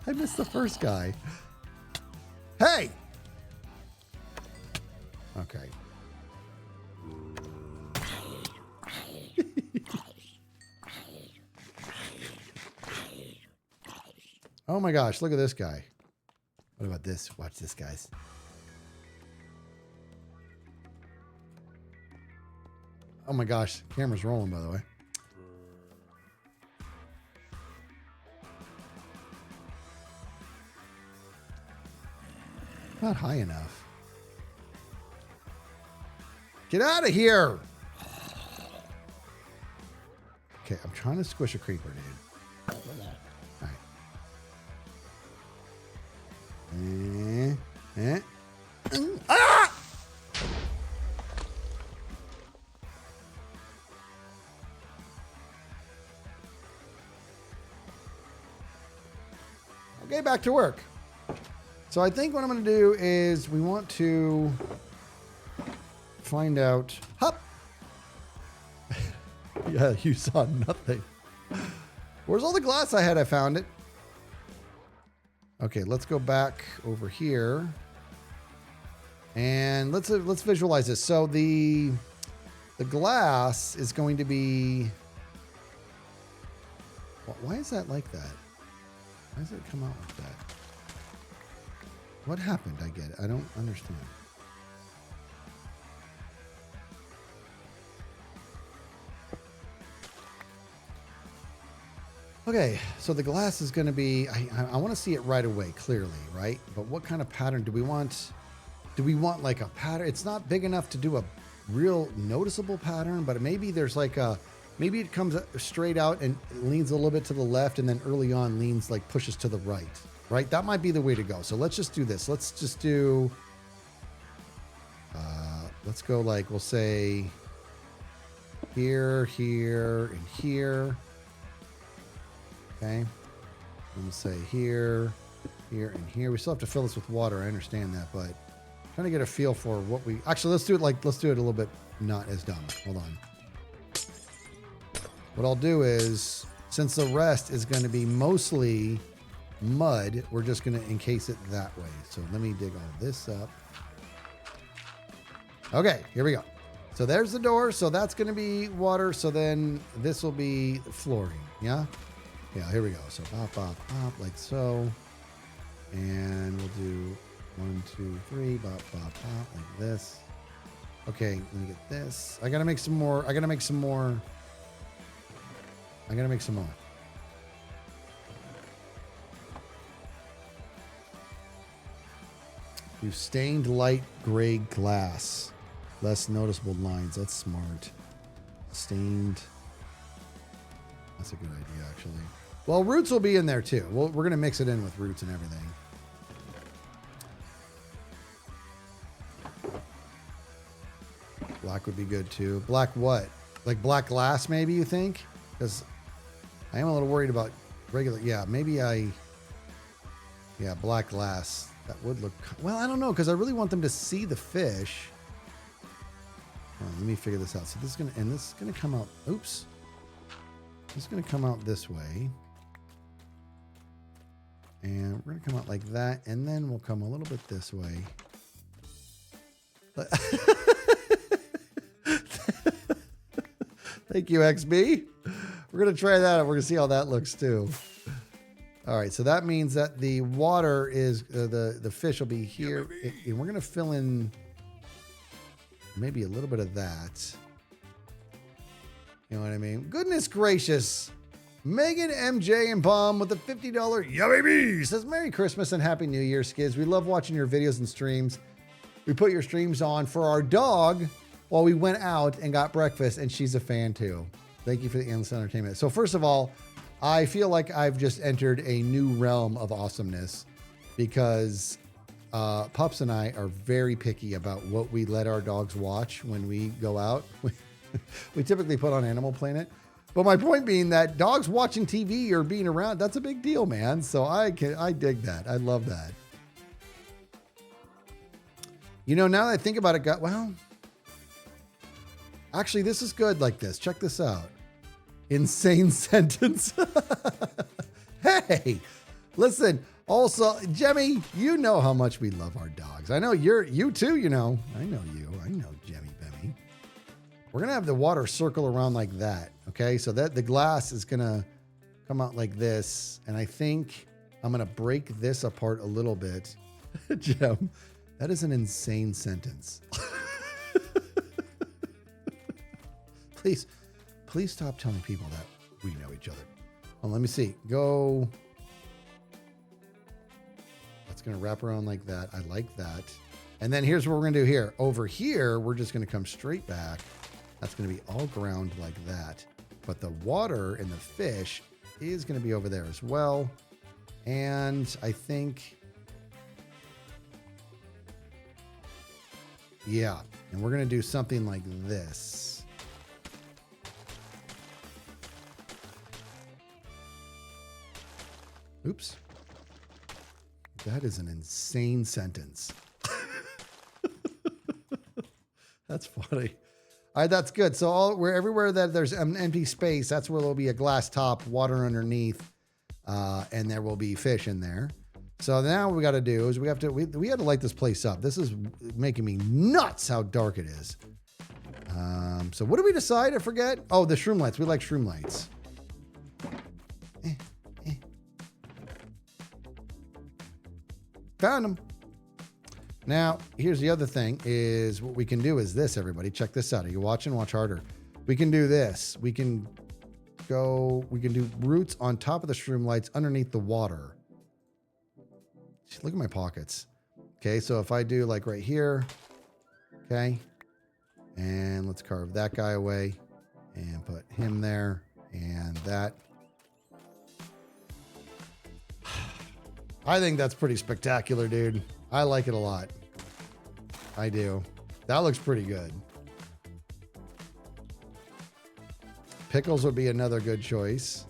I missed the first guy. Hey! Okay. Oh my gosh, look at this guy. What about this? Watch this, guys. Oh my gosh, camera's rolling, by the way. Not high enough. Get out of here! Okay, I'm trying to squish a creeper, dude. Ah! Okay, back to work. So I think what I'm going to do is we want to find out. Hop. Yeah, you saw nothing. Where's all the glass I had? I found it. Okay, let's go back over here. And let's visualize this. So the glass is going to be... Why is that like that? Why does it come out like that? What happened? I get it. I don't understand. Okay, so the glass is going to be, I want to see it right away, clearly, right? But what kind of pattern do we want? Do we want like a pattern? It's not big enough to do a real noticeable pattern, but maybe there's like a, maybe it comes straight out and leans a little bit to the left and then early on leans like pushes to the right, right? That might be the way to go. So let's just do this. Let's just do, let's go like, we'll say here, here, and here. Okay, I'm gonna say here, here and here. We still have to fill this with water. I understand that, but trying to get a feel for what we actually let's do it a little bit not as dumb. Hold on. What I'll do is, since the rest is going to be mostly mud, we're just going to encase it that way. So let me dig all this up. Okay, here we go. So there's the door. So that's going to be water. So then this will be flooring. Yeah. Yeah, here we go. So pop, pop, pop, like so. And we'll do 1, 2, 3, pop, pop, pop, like this. Okay, let me get this. I gotta make some more. You stained light gray glass. Less noticeable lines. That's smart. Stained. That's a good idea, actually. Well, roots will be in there too. We're going to mix it in with roots and everything. Black would be good too. Black what? Like black glass, maybe, you think? Because I am a little worried about regular. Yeah, maybe yeah, black glass. That would look, well, I don't know, because I really want them to see the fish. Hold on, let me figure this out. So this is going to come out, oops. This is going to come out this way. And we're going to come out like that. And then we'll come a little bit this way. Thank you, XB. We're going to try that out. We're going to see how that looks too. All right. So that means that the water is, the fish will be here. And we're going to fill in maybe a little bit of that. You know what I mean? Goodness gracious. Megan, MJ, and Bomb with a $50 yeah baby says Merry Christmas and Happy New Year, Skids. We love watching your videos and streams. We put your streams on for our dog while we went out and got breakfast, and she's a fan too. Thank you for the endless entertainment. So first of all, I feel like I've just entered a new realm of awesomeness because Pups and I are very picky about what we let our dogs watch when we go out. We typically put on Animal Planet. But my point being that dogs watching TV or being around, that's a big deal, man. So I dig that. I love that. You know, now that I think about it, well, actually, this is good like this. Check this out. Insane sentence. Hey, listen. Also, Jemmy, you know how much we love our dogs. I know you too, you know. I know you. I know Jemmy Bemmy. We're going to have the water circle around like that. Okay, so that the glass is going to come out like this. And I think I'm going to break this apart a little bit. Jem, that is an insane sentence. Please stop telling people that we know each other. Well, let me see. Go. That's going to wrap around like that. I like that. And then here's what we're going to do here. Over here, we're just going to come straight back. That's going to be all ground like that. But the water and the fish is going to be over there as well. And I think, yeah. And we're going to do something like this. Oops. That is an insane sentence. That's funny. All right, that's good. So everywhere that there's an empty space, that's where there'll be a glass top, water underneath, and there will be fish in there. So now what we got to do is we had to light this place up. This is making me nuts how dark it is. So what did we decide? I forget. Oh, the shroom lights. We like shroom lights. Found them. Now, here's the other thing is what we can do is this, everybody. Check this out. Are you watching? Watch harder. We can do this. We can do roots on top of the shroom lights underneath the water. Look at my pockets. Okay, so if I do like right here, okay, and let's carve that guy away and put him there and that. I think that's pretty spectacular, dude. I like it a lot. I do. That looks pretty good. Pickles would be another good choice.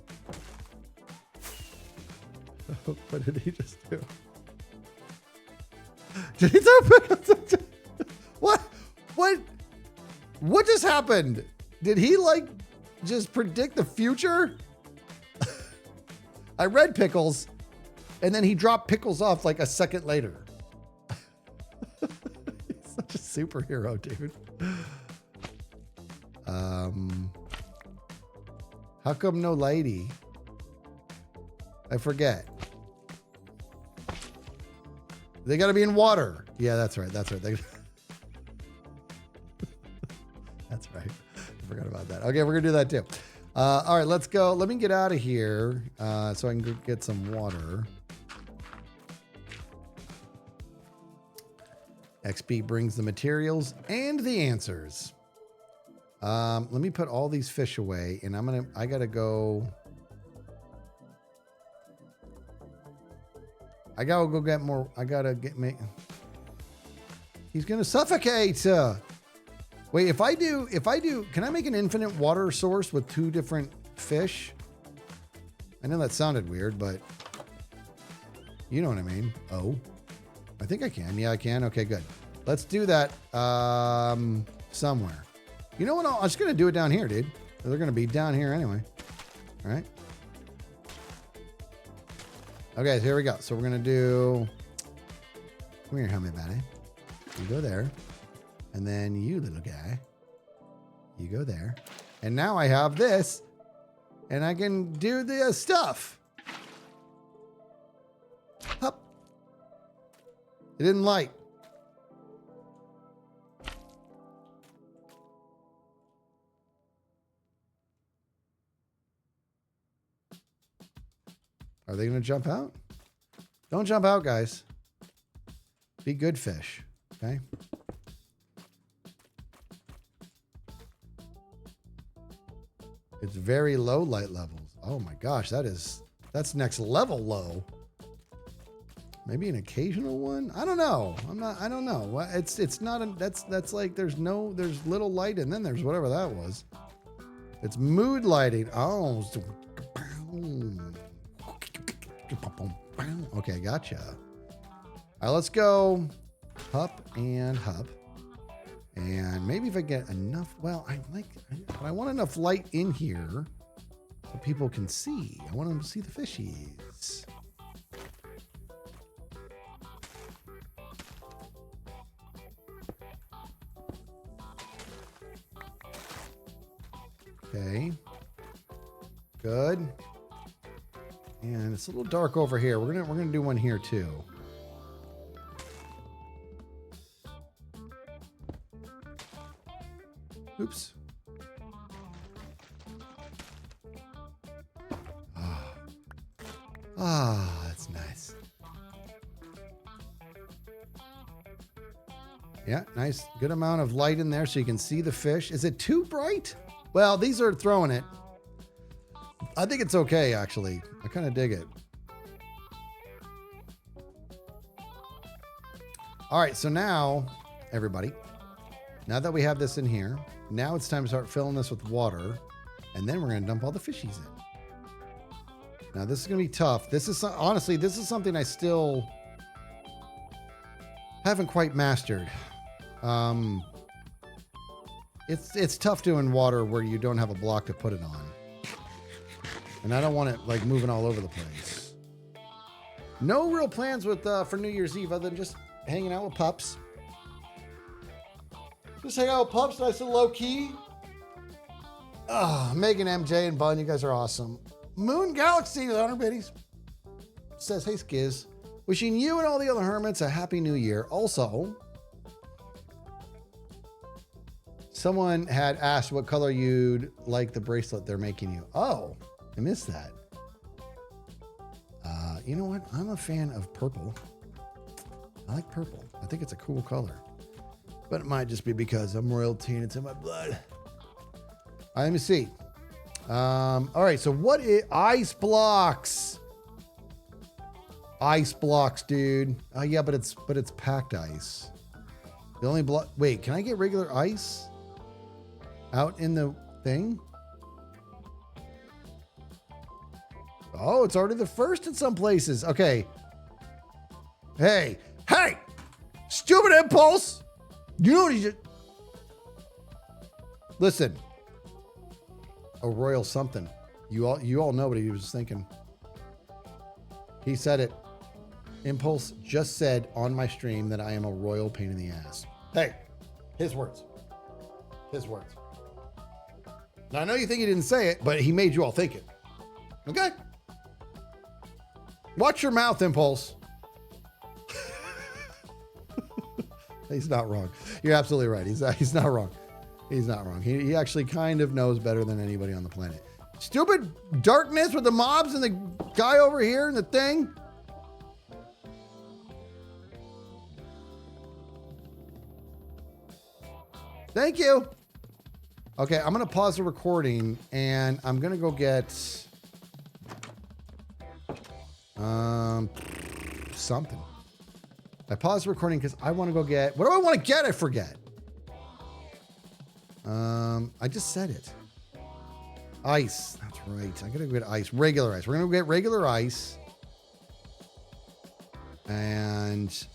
What did he just do? Did he throw pickles? What? What just happened? Did he like just predict the future? I read pickles, and then he dropped pickles off like a second later. He's such a superhero, dude. How come no lady? I forget. They got to be in water. Yeah, that's right. That's right. That's right. I forgot about that. Okay, we're going to do that too. All right, let's go. Let me get out of here so I can go get some water. XP brings the materials and the answers. Let me put all these fish away, and I gotta go. I gotta go get more. I gotta get me. He's gonna suffocate. Wait, if I do, can I make an infinite water source with 2 different fish? I know that sounded weird, but you know what I mean. Oh, I think I can. Yeah, I can. Okay, good. Let's do that somewhere. You know what? I'm just going to do it down here, dude. They're going to be down here anyway. All right. Okay, so here we go. So we're going to do... Come here, helmet buddy. You go there. And then you, little guy, you go there. And now I have this. And I can do the stuff. Up. It didn't light. Are they going to jump out? Don't jump out, guys. Be good fish, okay? It's very low light levels. Oh my gosh, that's next level low. Maybe an occasional one? I don't know. I don't know. It's not that's like there's little light and then there's whatever that was. It's mood lighting. Oh. Okay, gotcha. All right, let's go hup and hup. And maybe if I get enough, well, I want enough light in here so people can see. I want them to see the fishies. Okay. Good. And it's a little dark over here. We're gonna do one here too. Oops. Ah, that's nice. Yeah, nice. Good amount of light in there so you can see the fish. Is it too bright? Well, these are throwing it. I think it's okay, actually. I kind of dig it. All right, so now, everybody, now that we have this in here, now it's time to start filling this with water, and then we're going to dump all the fishies in. Now, this is going to be tough. This is, honestly, this is something I still haven't quite mastered. It's tough doing water where you don't have a block to put it on. And I don't want it like moving all over the place. No real plans with for New Year's Eve other than just hanging out with pups. Just hang out with pups, nice and low key. Megan, MJ, and Bun, you guys are awesome. Moon Galaxy, 100 biddies. Says, hey, Skiz. Wishing you and all the other hermits a happy new year. Also, someone had asked what color you'd like the bracelet they're making you. Oh, I missed that. You know what? I'm a fan of purple. I like purple. I think it's a cool color. But it might just be because I'm royalty and it's in my blood. All right, let me see. All right, so what is ice blocks? Ice blocks, dude. Oh yeah, but it's packed ice. The only block. Wait, can I get regular ice out in the thing? Oh, it's already the first in some places. Okay. Hey. Stupid impulse. You know what he just... Listen. A royal something. You all know what he was thinking. He said it. Impulse just said on my stream that I am a royal pain in the ass. Hey, his words. His words. Now, I know you think he didn't say it, but he made you all think it. Okay? Watch your mouth, Impulse. He's not wrong. You're absolutely right. He's not wrong. He's not wrong. He actually kind of knows better than anybody on the planet. Stupid darkness with the mobs and the guy over here and the thing. Thank you. Okay, I'm going to pause the recording and I'm going to go get something. I paused the recording because I want to go get... What do I want to get? I forget. I just said it. Ice. That's right. I got to go get ice. Regular ice. We're going to get regular ice. And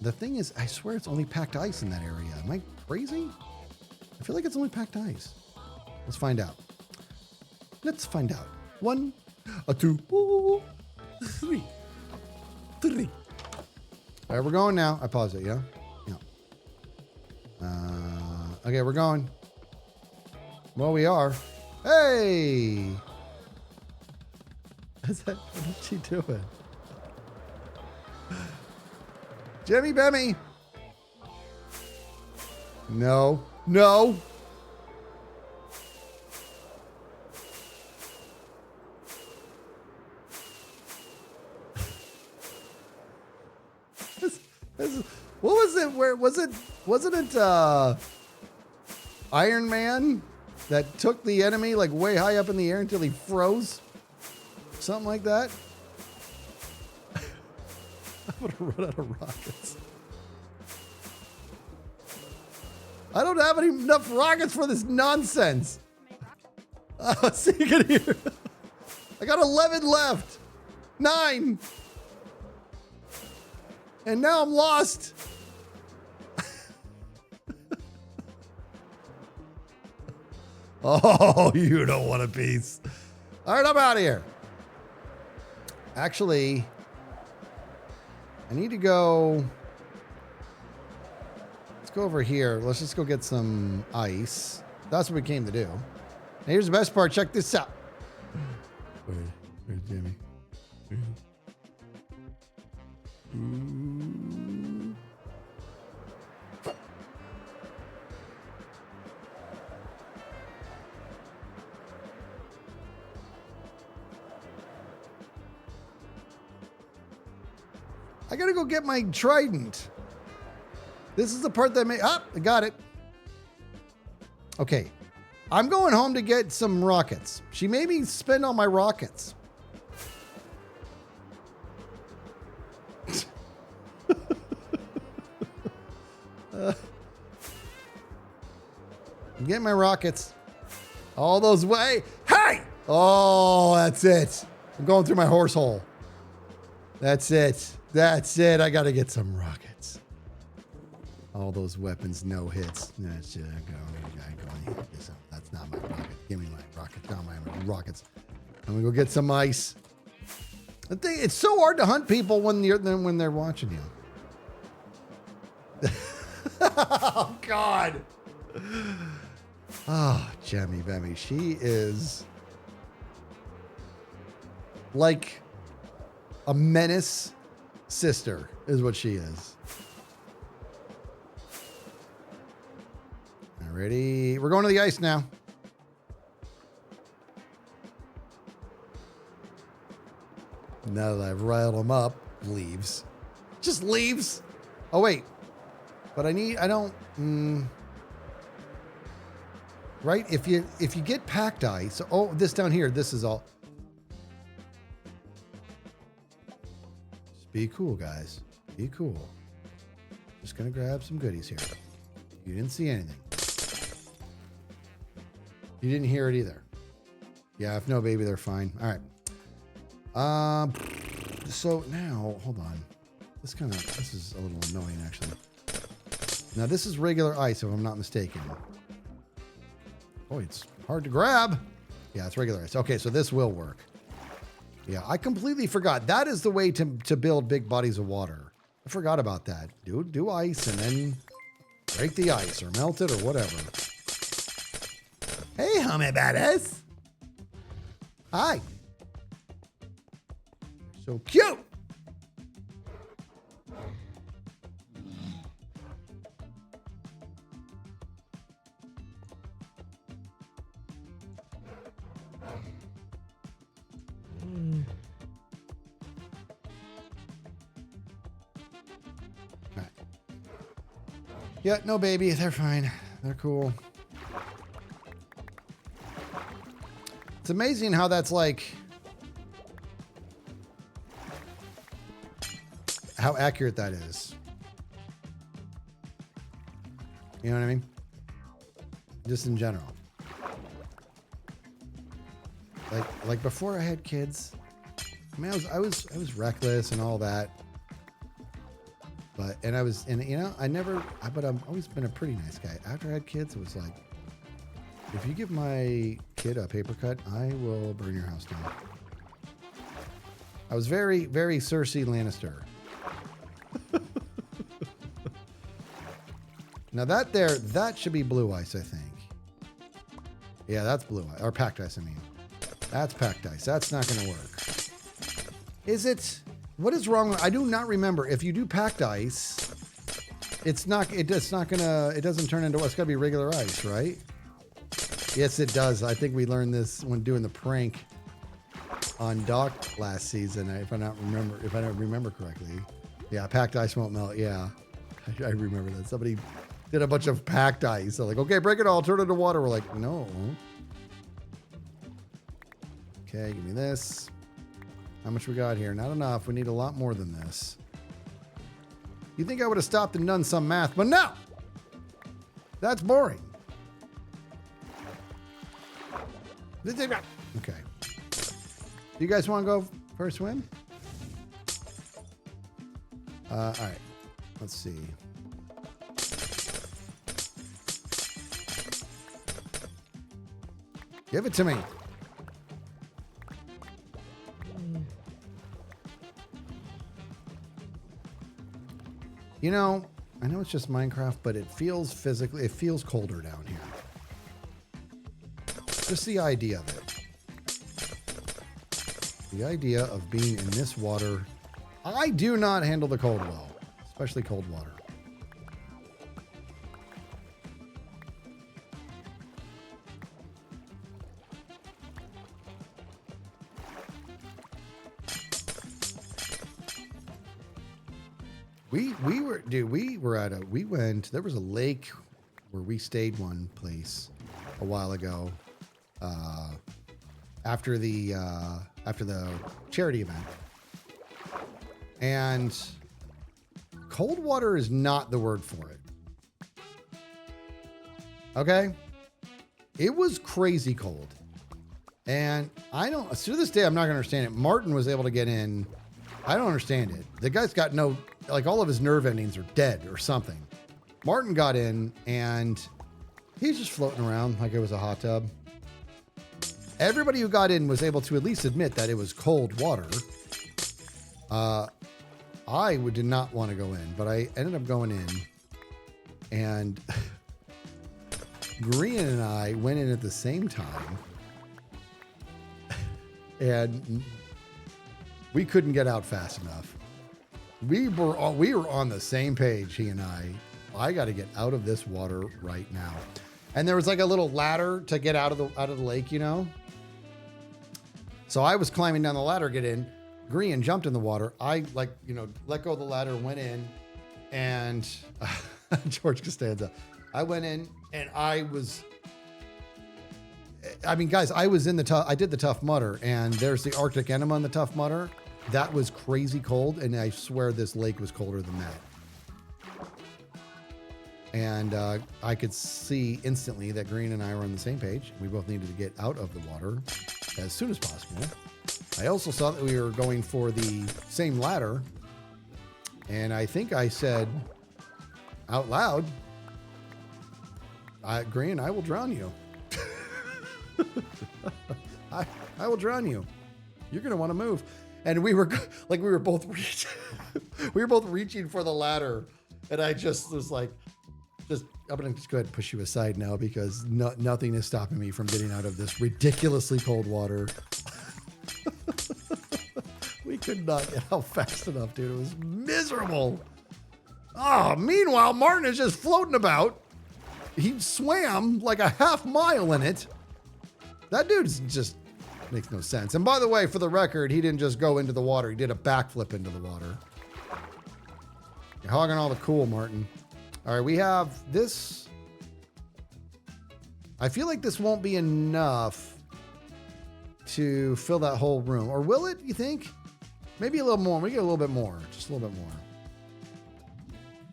the thing is, I swear it's only packed ice in that area. Am I crazy? I feel like it's only packed ice. Let's find out. Let's find out. 1, 2, 3. All right, we're going now. I paused it, yeah? Yeah. Okay, we're going. Well, we are. Hey! What is she doing? Jimmy Bemmy! No. No! What was it? Where was it? Wasn't it Iron Man that took the enemy like way high up in the air until he froze? Something like that. I'm gonna run out of rockets. I don't have enough rockets for this nonsense. See, you can hear. I got 11 left. 9. And now I'm lost. Oh, you don't want a piece. All right, I'm out of here. Actually, I need to go. Let's go over here. Let's just go get some ice. That's what we came to do. And here's the best part. Check this out. Where's Jimmy? I gotta go get my trident. This is the part that made... Ah, I got it. Okay. I'm going home to get some rockets. She made me spend all my rockets. I'm getting my rockets. All those way. Hey! Oh, that's it. I'm going through my horse hole. That's it. That's it. I got to get some rockets. All those weapons, no hits. That's it. That's not my rocket. Give me my rocket. Not my rockets. I'm going to go get some ice. The thing, it's so hard to hunt people when they're watching you. Oh, God. Oh, Jemmy Bemmy. She is like a menace sister is what she is. Alrighty. We're going to the ice now. Now that I've riled him up, leaves. Just leaves. Oh, wait. But I don't... Right? If you get packed ice... Oh, this down here. This is all... Just be cool, guys. Be cool. Just going to grab some goodies here. You didn't see anything. You didn't hear it either. Yeah, if no baby, they're fine. All right. So now, hold on. This is a little annoying, actually. Now this is regular ice, if I'm not mistaken. Oh, it's hard to grab. Yeah, it's regular ice. Okay, so this will work. Yeah, I completely forgot. That is the way to build big bodies of water. I forgot about that. Do ice and then break the ice or melt it or whatever. Hey, homie badass. Hi. So cute. Okay. Yeah, no baby. They're fine. They're cool. It's amazing how that's like, how accurate that is. You know what I mean? Just in general. Like before I had kids, I mean, I was reckless and all that. But I've always been a pretty nice guy. After I had kids, it was like, if you give my kid a paper cut, I will burn your house down. I was very, very Cersei Lannister. Now that should be blue ice, I think. Yeah, that's blue ice, or packed ice, I mean. That's packed ice. That's not going to work. Is it? What is wrong? I do not remember. If you do packed ice, it doesn't turn into, it's got to be regular ice, right? Yes, it does. I think we learned this when doing the prank on Doc last season, if I don't remember correctly. Yeah, packed ice won't melt. Yeah, I remember that. Somebody did a bunch of packed ice. They're like, okay, break it all, turn it into water. We're like, no. Okay, give me this. How much we got here? Not enough. We need a lot more than this. You think I would have stopped and done some math, but no! That's boring. Okay. Do you guys want to go for a swim? All right. Let's see. Give it to me. You know, I know it's just Minecraft, but it feels colder down here. Just the idea of it. The idea of being in this water. I do not handle the cold well, especially cold water. There was a lake where we stayed one place a while ago, after the charity event. And cold water is not the word for it. Okay? It was crazy cold. And to this day, I'm not going to understand it. Martin was able to get in. I don't understand it. The guy's got all of his nerve endings are dead or something. Martin got in and he's just floating around like it was a hot tub. Everybody who got in was able to at least admit that it was cold water. I did not want to go in, but I ended up going in, and Green and I went in at the same time, and we couldn't get out fast enough. We were on the same page, he and I. I got to get out of this water right now. And there was like a little ladder to get out of the lake, you know? So I was climbing down the ladder, get in. Green jumped in the water. I let go of the ladder, went in, and George Costanza. I went in and guys, I was in I did the Tough Mudder, and there's the Arctic enema in the Tough Mudder. That was crazy cold, and I swear this lake was colder than that. And I could see instantly that Green and I were on the same page. We both needed to get out of the water as soon as possible. I also saw that we were going for the same ladder. And I think I said out loud, Green, I will drown you. I will drown you. You're going to want to move. And we were both reaching for the ladder. And I just was like, I'm going to just go ahead and push you aside now because nothing is stopping me from getting out of this ridiculously cold water. We could not get out fast enough, dude. It was miserable. Oh, meanwhile, Martin is just floating about. He swam like a half mile in it. That dude's just makes no sense. And by the way, for the record, he didn't just go into the water. He did a backflip into the water. You're hogging all the cool, Martin. All right, we have this. I feel like this won't be enough to fill that whole room. Or will it, you think? Maybe a little more. We get a little bit more. Just a little bit more.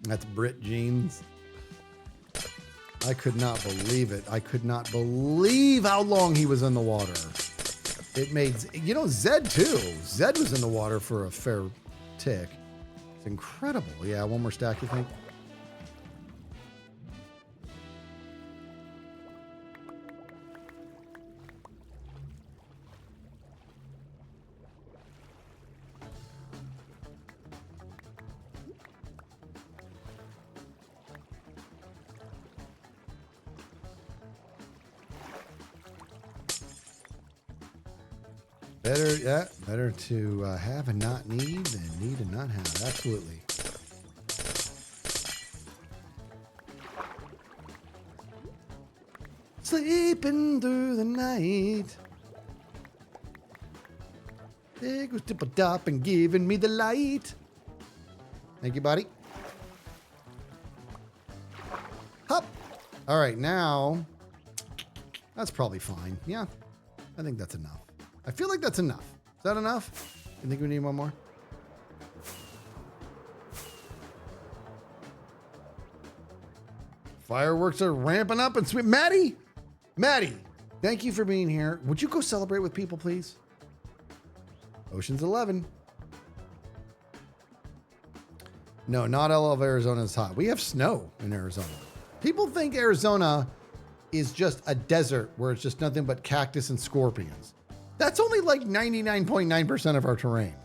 That's Brit Jeans. I could not believe it. I could not believe how long he was in the water. It made, Zed too. Zed was in the water for a fair tick. It's incredible. Yeah, one more stack, you think? Better to have and not need than need and not have. Absolutely. Sleeping through the night. There goes Dip-a-Dop and giving me the light. Thank you, buddy. Hop. All right, now that's probably fine. Yeah, I think that's enough. I feel like that's enough. Is that enough? You think we need one more? Fireworks are ramping up and sweet. Maddie, thank you for being here. Would you go celebrate with people, please? Ocean's 11. No, not all of Arizona is hot. We have snow in Arizona. People think Arizona is just a desert where it's just nothing but cactus and scorpions. That's only like 99.9% of our terrain.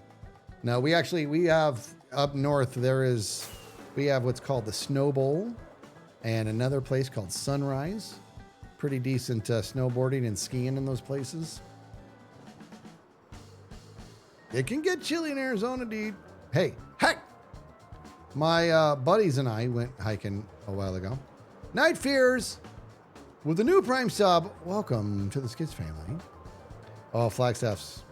No, we have up north, we have what's called the Snow Bowl and another place called Sunrise. Pretty decent snowboarding and skiing in those places. It can get chilly in Arizona, dude. Hey, my buddies and I went hiking a while ago. Night Fears with a new Prime sub. Welcome to the Skids family. Oh, Flagstaff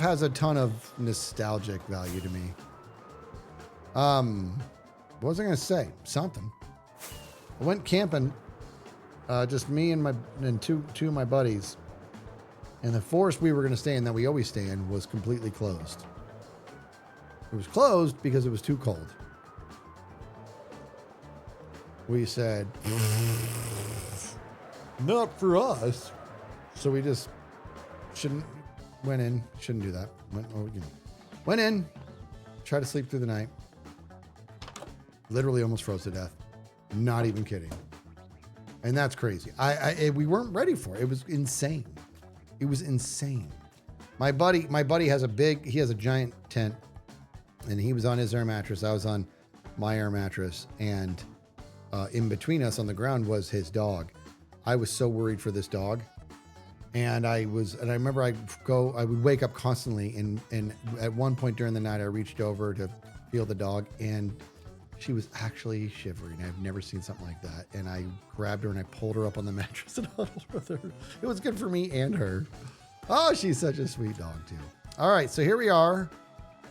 has a ton of nostalgic value to me. What was I going to say? Something. I went camping, just me and two of my buddies. And the forest we were going to stay in that we always stay in was completely closed. It was closed because it was too cold. We said, not for us. So we just shouldn't do that. Went in, tried to sleep through the night. Literally almost froze to death. Not even kidding. And that's crazy. We weren't ready for it. It was insane. It was insane. My buddy has a giant tent and he was on his air mattress. I was on my air mattress. And in between us on the ground was his dog. I was so worried for this dog. And I remember I would wake up constantly. And at one point during the night, I reached over to feel the dog and she was actually shivering. I've never seen something like that. And I grabbed her and I pulled her up on the mattress and huddled with her. It was good for me and her. Oh, she's such a sweet dog too. All right, so here we are.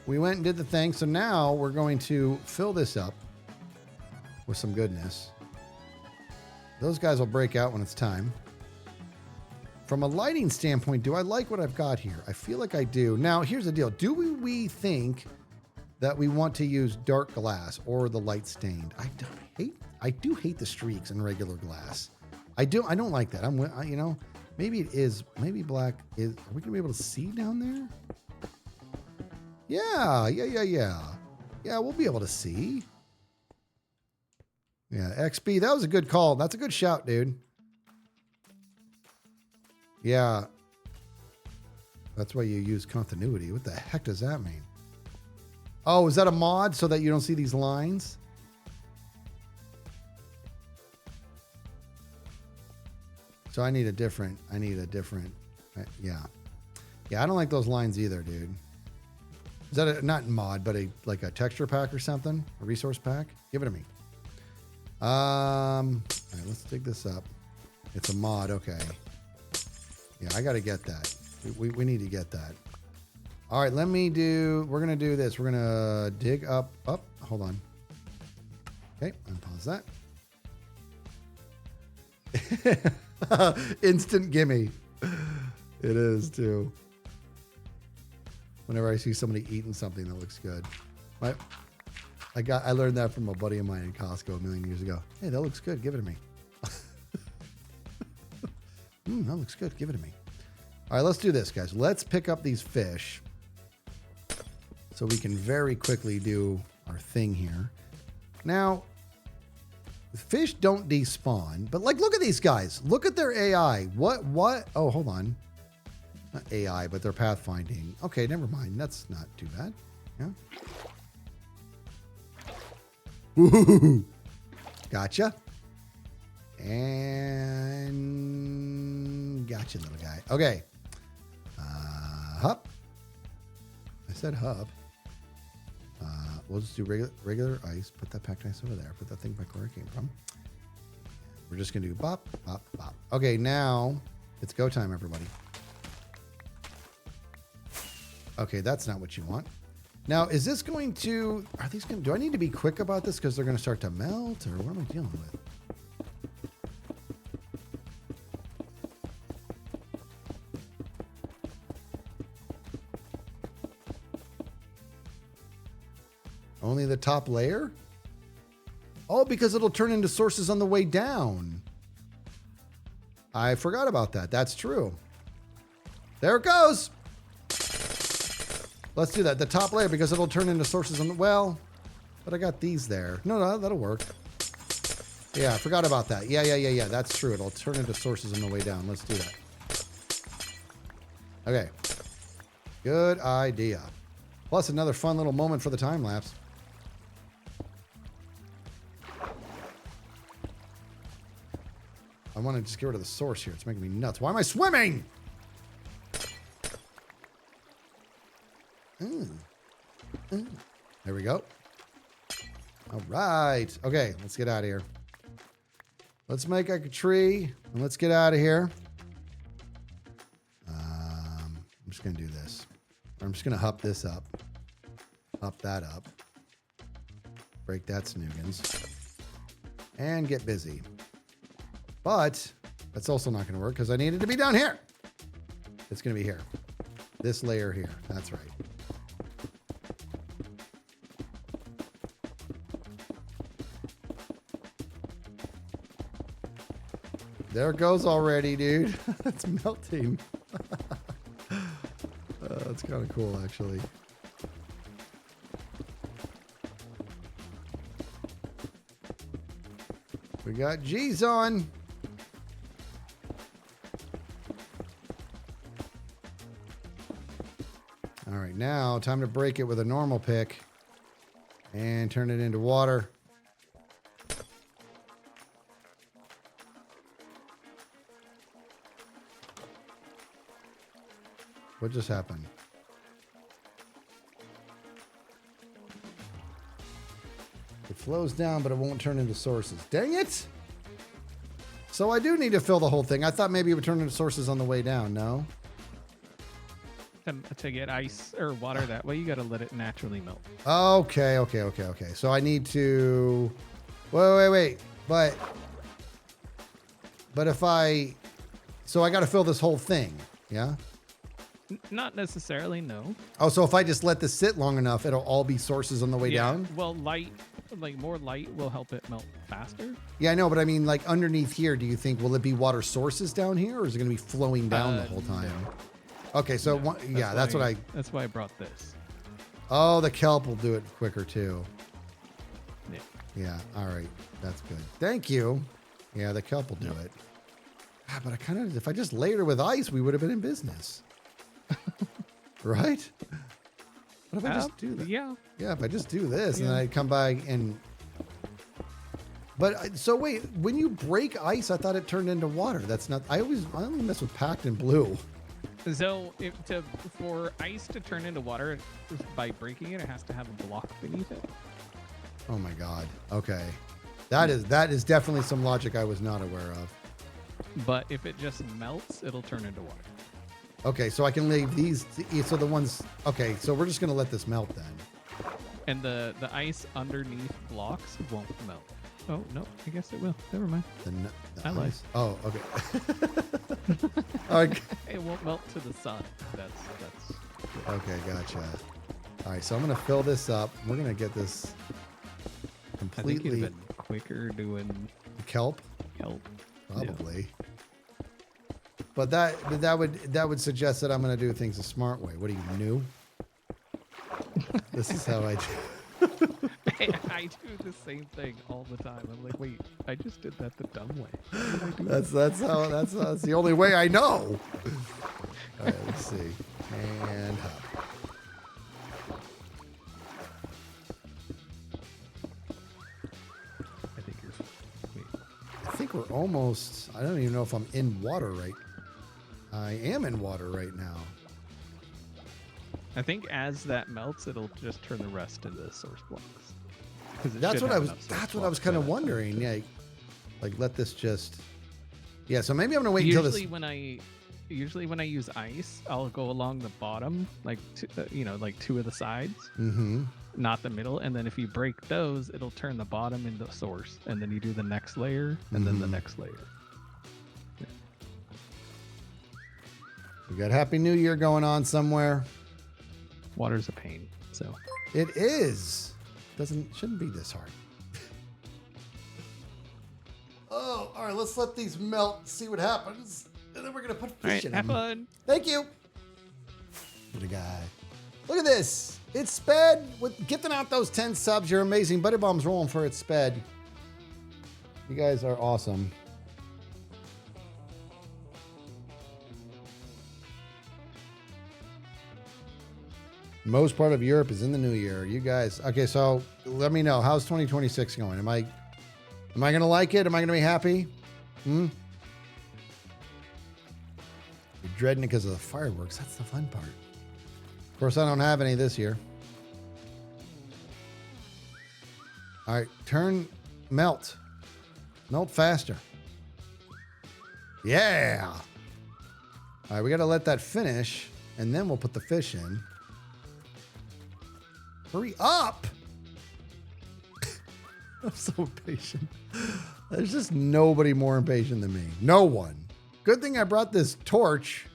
We went and did the thing. So now we're going to fill this up with some goodness. Those guys will break out when it's time. From a lighting standpoint, do I like what I've got here? I feel like I do. Now, here's the deal. Do we think that we want to use dark glass or the light stained? I do hate the streaks in regular glass. I don't like that. Maybe it is. Maybe black is. Are we gonna be able to see down there? Yeah. Yeah, we'll be able to see. Yeah, XP, that was a good call. That's a good shout, dude. Yeah. That's why you use continuity. What the heck does that mean? Oh, is that a mod so that you don't see these lines? So I need a different, yeah. Yeah, I don't like those lines either, dude. Is that not mod, but like a texture pack or something? A resource pack? Give it to me. All right, let's dig this up. It's a mod, okay. Yeah, I got to get that. We need to get that. All right, we're going to do this. We're going to dig up, hold on. Okay, unpause that. Instant gimme. It is too. Whenever I see somebody eating something that looks good. I learned that from a buddy of mine in Costco a million years ago. Hey, that looks good. Give it to me. That looks good. Give it to me. All right, let's do this, guys. Let's pick up these fish so we can very quickly do our thing here. Now, fish don't despawn, but like, look at these guys. Look at their AI. What? Oh, hold on. Not AI, but their pathfinding. Okay, never mind. That's not too bad. Yeah. Ooh, gotcha. And gotcha, little guy. Okay. Hub. I said hub. We'll just do regular ice. Put that packed ice over there. Put that thing back where it came from. We're just going to do bop, bop, bop. Okay, now it's go time, everybody. Okay, that's not what you want. Now, is this going to... do I need to be quick about this because they're going to start to melt? Or what am I dealing with? Only the top layer? Oh, because it'll turn into sources on the way down. I forgot about that. That's true. There it goes. Let's do that. The top layer, because it'll turn into sources on the... Well, but I got these there. No, that'll work. Yeah, I forgot about that. Yeah. That's true. It'll turn into sources on the way down. Let's do that. Okay. Good idea. Plus another fun little moment for the time lapse. I want to just get rid of the source here. It's making me nuts. Why am I swimming? There we go. All right. Okay, let's get out of here. Let's make a tree and let's get out of here. I'm just going to do this. I'm just going to hup this up. Hup that up. Break that snoogans. And get busy. But that's also not going to work because I need it to be down here. It's going to be here. This layer here. That's right. There it goes already, dude. It's melting. That's kind of cool, actually. We got G's on. All right, now time to break it with a normal pick and turn it into water. What just happened? It flows down, but it won't turn into sources. Dang it! So I do need to fill the whole thing. I thought maybe it would turn into sources on the way down. No? To get ice or water that way, you got to let it naturally melt. Okay. So I need to... Wait. But if I... So I got to fill this whole thing, yeah? Not necessarily, no. Oh, so if I just let this sit long enough, it'll all be sources on the way down? Well, more light will help it melt faster. Yeah, I know, but I mean, like underneath here, do you think, will it be water sources down here or is it going to be flowing down the whole time? No. Okay, so that's what I... That's why I brought this. Oh, the kelp will do it quicker too. Yeah. Yeah, all right. That's good. Thank you. Yeah, the kelp will do it. Ah, but I kind of, if I just layered it with ice, we would have been in business. Right? What if I just do that? Yeah. Yeah, if I just do this and Yeah. then I come by and... But, so wait, when you break ice, I thought it turned into water. That's not... I only mess with packed and blue. So for ice to turn into water, by breaking it, it has to have a block beneath it. Oh my God. Okay. That is definitely some logic I was not aware of. But if it just melts, it'll turn into water. Okay, so I can leave these... So the ones... Okay, so we're just going to let this melt then. And the ice underneath blocks won't melt. Oh, no, I guess it will. Never mind. The I lied. ice. Oh, okay. Okay. It won't melt to the sun. That's Okay, gotcha. All right, so I'm gonna fill this up. We're gonna get this I think completely you'd have been quicker doing kelp, kelp. probably. But that would suggest that I'm gonna do things a smart way. What are you, new? This is how I do. I do the same thing all the time. I'm like, wait, I just did that the dumb way. Why did I do that? That's the only way I know. All right, let's see. And hop. I think you're. Wait. I think we're almost. I don't even know if I'm in water right. I am in water right now. I think as that melts, it'll just turn the rest into source blocks. 'Cause it That's should what I have was. enough source That's what I was blocks kind in of it. wondering. Yeah, like let this just. Yeah, so maybe I'm gonna wait until this. Usually when I use ice, I'll go along the bottom, like like two of the sides, Mm-hmm. not the middle. And then if you break those, it'll turn the bottom into source. And then you do the next layer, and then the next layer. We got Happy New Year going on somewhere. Water's a pain, so It is. Shouldn't be this hard. Oh, all right. Let's let these melt. See what happens, and then we're gonna put all fish right, in have them. fun. Thank you. What a guy. Look at this. It's sped with gifting out those 10 subs. You're amazing. Buddy Bomb's rolling for its sped. You guys are awesome. Most part of Europe is in the new year. You guys, okay, so let me know. How's 2026 going? Am I gonna like it? Am I gonna be happy? You're dreading it because of the fireworks. That's the fun part. Of course, I don't have any this year. All right, melt faster. Yeah. All right, we got to let that finish, and then we'll put the fish in. Hurry up! I'm so impatient. There's just nobody more impatient than me. No one. Good thing I brought this torch.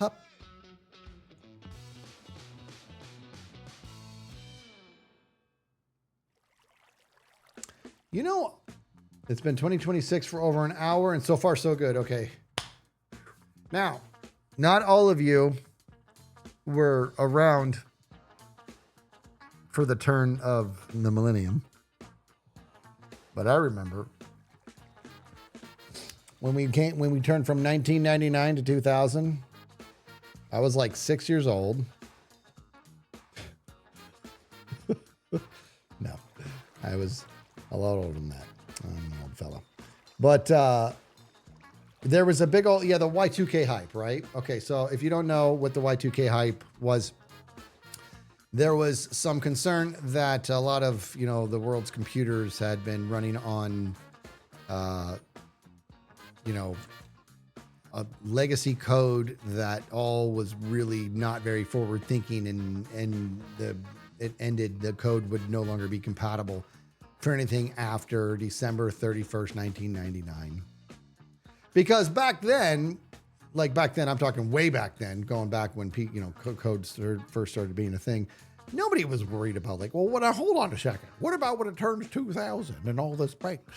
Up. You know, it's been 2026 for over an hour, and so far so good. Okay. Now, not all of you were around for the turn of the millennium, but I remember when we turned from 1999 to 2000. I was like 6 years old. No, I was a lot older than that. I'm an old fellow, but there was a big old, the Y2K hype, right? Okay, so if you don't know what the Y2K hype was, there was some concern that a lot of, the world's computers had been running on, a legacy code that all was really not very forward thinking, and it ended, the code would no longer be compatible for anything after December 31st, 1999. Because back then, I'm talking way back then, going back when code first started being a thing, nobody was worried about hold on a second. What about when it turns 2000 and all this breaks?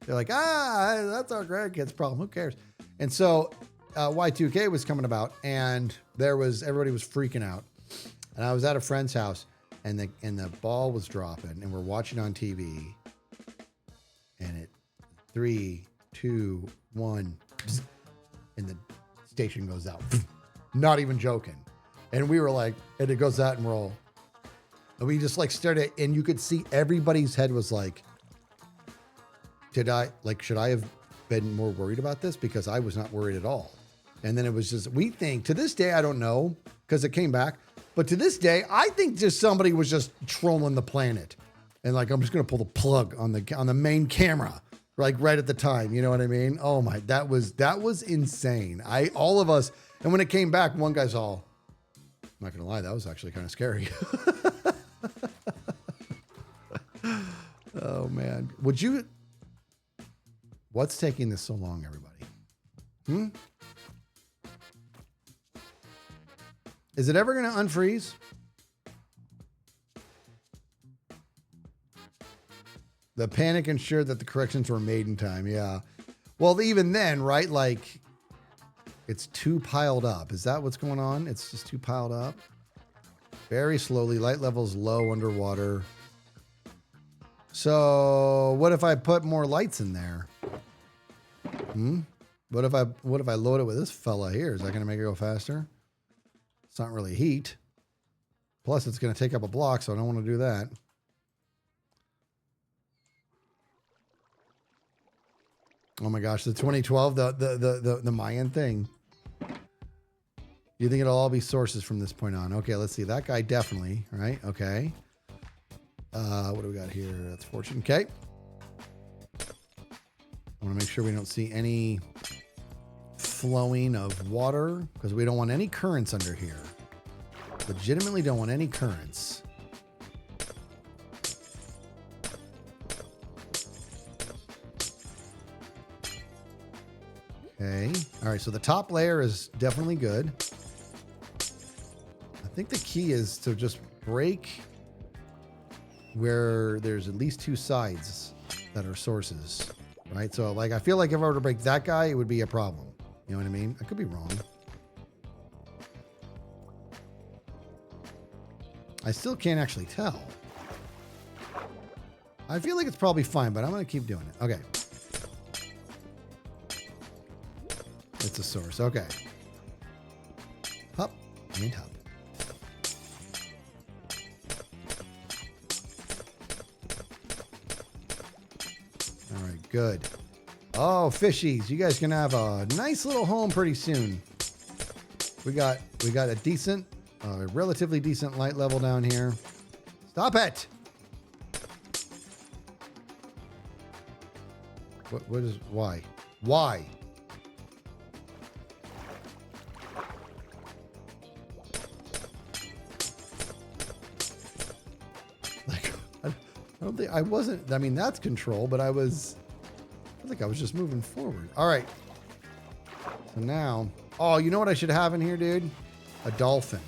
They're like, that's our grandkids' problem. Who cares? And so Y2K was coming about, and everybody was freaking out. And I was at a friend's house, and the ball was dropping, and we're watching on TV, and it 3, 2, 1, and the station goes out. Not even joking. And we were like, and it goes out, and we're all, and we just like stared at, and you could see everybody's head was like, should I have been more worried about this? Because I was not worried at all. And then it was just, we think to this day, I don't know, because it came back, but to this day, I think just somebody was just trolling the planet. And like, I'm just going to pull the plug on the main camera, like right at the time. You know what I mean? Oh my, that was insane. All of us, and when it came back, one guy's all, I'm not going to lie, that was actually kind of scary. Oh man. What's taking this so long, everybody? Is it ever going to unfreeze? The panic ensured that the corrections were made in time. Yeah. Well, even then, right? Like, it's too piled up. Is that what's going on? It's just too piled up. Very slowly. Light levels low underwater. So what if I put more lights in there? What if I load it with this fella here? Is that going to make it go faster? It's not really heat. Plus, it's going to take up a block, so I don't want to do that. Oh my gosh, the 2012, the Mayan thing. You think it'll all be sources from this point on? Okay, let's see. That guy definitely, right? Okay. What do we got here? That's fortune. Okay. I want to make sure we don't see any flowing of water because we don't want any currents under here. Legitimately don't want any currents. Okay. All right. So the top layer is definitely good. I think the key is to just break where there's at least two sides that are sources, right? So like, I feel like if I were to break that guy, it would be a problem. You know what I mean? I could be wrong. I still can't actually tell. I feel like it's probably fine, but I'm going to keep doing it. Okay. It's a source. Okay. Hup and hup. All right, good. Oh, fishies. You guys can have a nice little home pretty soon. We got a decent, relatively decent light level down here. Stop it. What is, why? Why? Like, I don't think, I wasn't, I mean, that's control, but I think I was just moving forward. All right. So now, oh, you know what I should have in here, dude? A dolphin.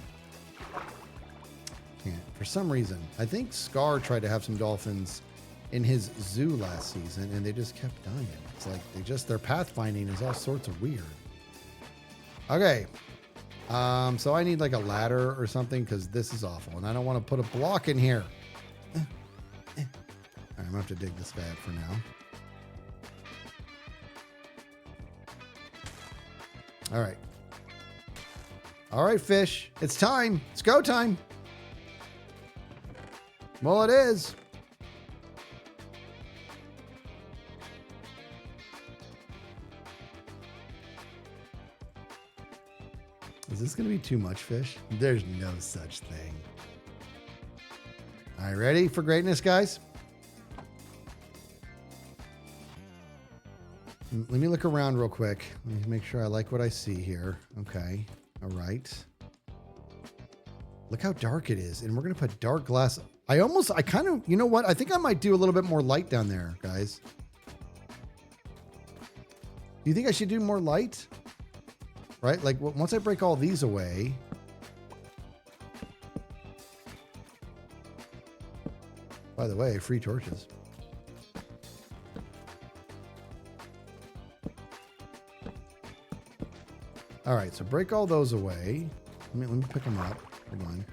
Can't, for some reason. I think Scar tried to have some dolphins in his zoo last season, and they just kept dying. It's like their pathfinding is all sorts of weird. Okay. So I need like a ladder or something because this is awful, and I don't want to put a block in here. All right, I'm gonna have to dig this guy up for now. All right. All right, fish. It's time. It's go time. Well, it is. Is this going to be too much fish? There's no such thing. All right, ready for greatness, guys? Let me look around real quick. Let me make sure I like what I see here. Okay. All right. Look how dark it is. And we're going to put dark glass. I kind of, you know what? I think I might do a little bit more light down there, guys. Do you think I should do more light? Right? Like once I break all these away. By the way, free torches. All right, so break all those away. Let me pick them up. Hold on.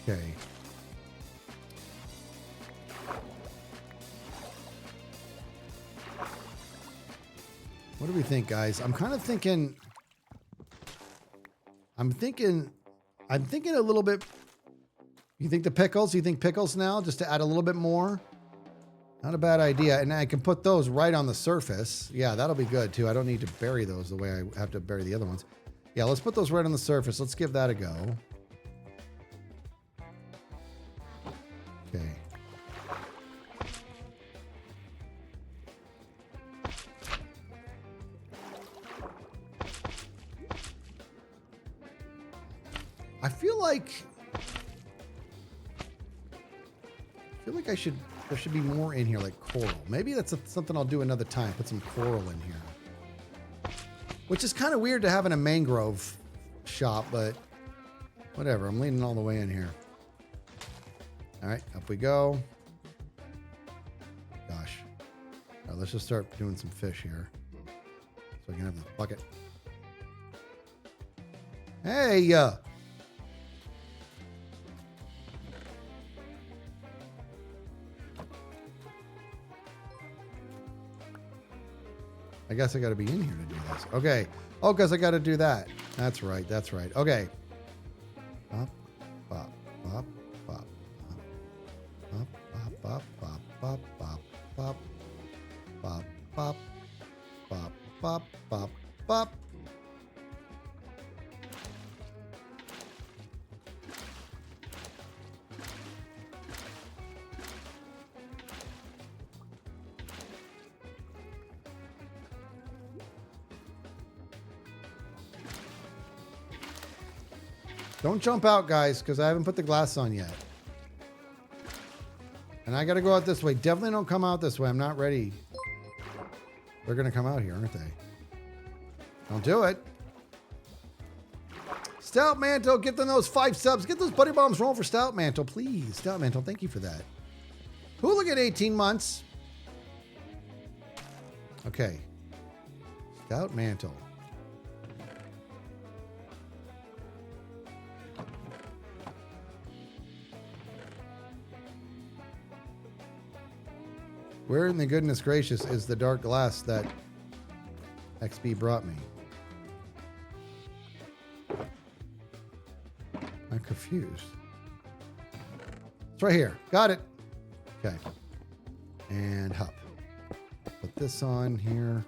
Okay. What do we think, guys? I'm kind of thinking. I'm thinking a little bit. You think the pickles? You think pickles now, just to add a little bit more? Not a bad idea. And I can put those right on the surface. Yeah, that'll be good too. I don't need to bury those the way I have to bury the other ones. Yeah, let's put those right on the surface. Let's give that a go. Okay. I feel like there should be more in here, like coral. Maybe that's something I'll do another time. Put some coral in here. Which is kind of weird to have in a mangrove shop, but whatever. I'm leaning all the way in here. All right, up we go. Gosh. All right, let's just start doing some fish here. So I can have this bucket. Hey! I guess I got to be in here to do this. Okay. Oh, because I got to do that. That's right. That's right. Okay. Bop, bop, bop, bop, bop, bop, bop, bop, bop, bop, bop, bop, bop, bop, bop, bop. Don't jump out, guys, because I haven't put the glass on yet. And I got to go out this way. Definitely don't come out this way. I'm not ready. They're going to come out here, aren't they? Don't do it. Stout Mantle, get them those 5 subs. Get those buddy bombs rolling for Stout Mantle, please. Stout Mantle, thank you for that. Hooligan 18 months. Okay. Stout Mantle. Where in the goodness gracious is the dark glass that XB brought me? I'm confused. It's right here. Got it. Okay. And hop. Put this on here.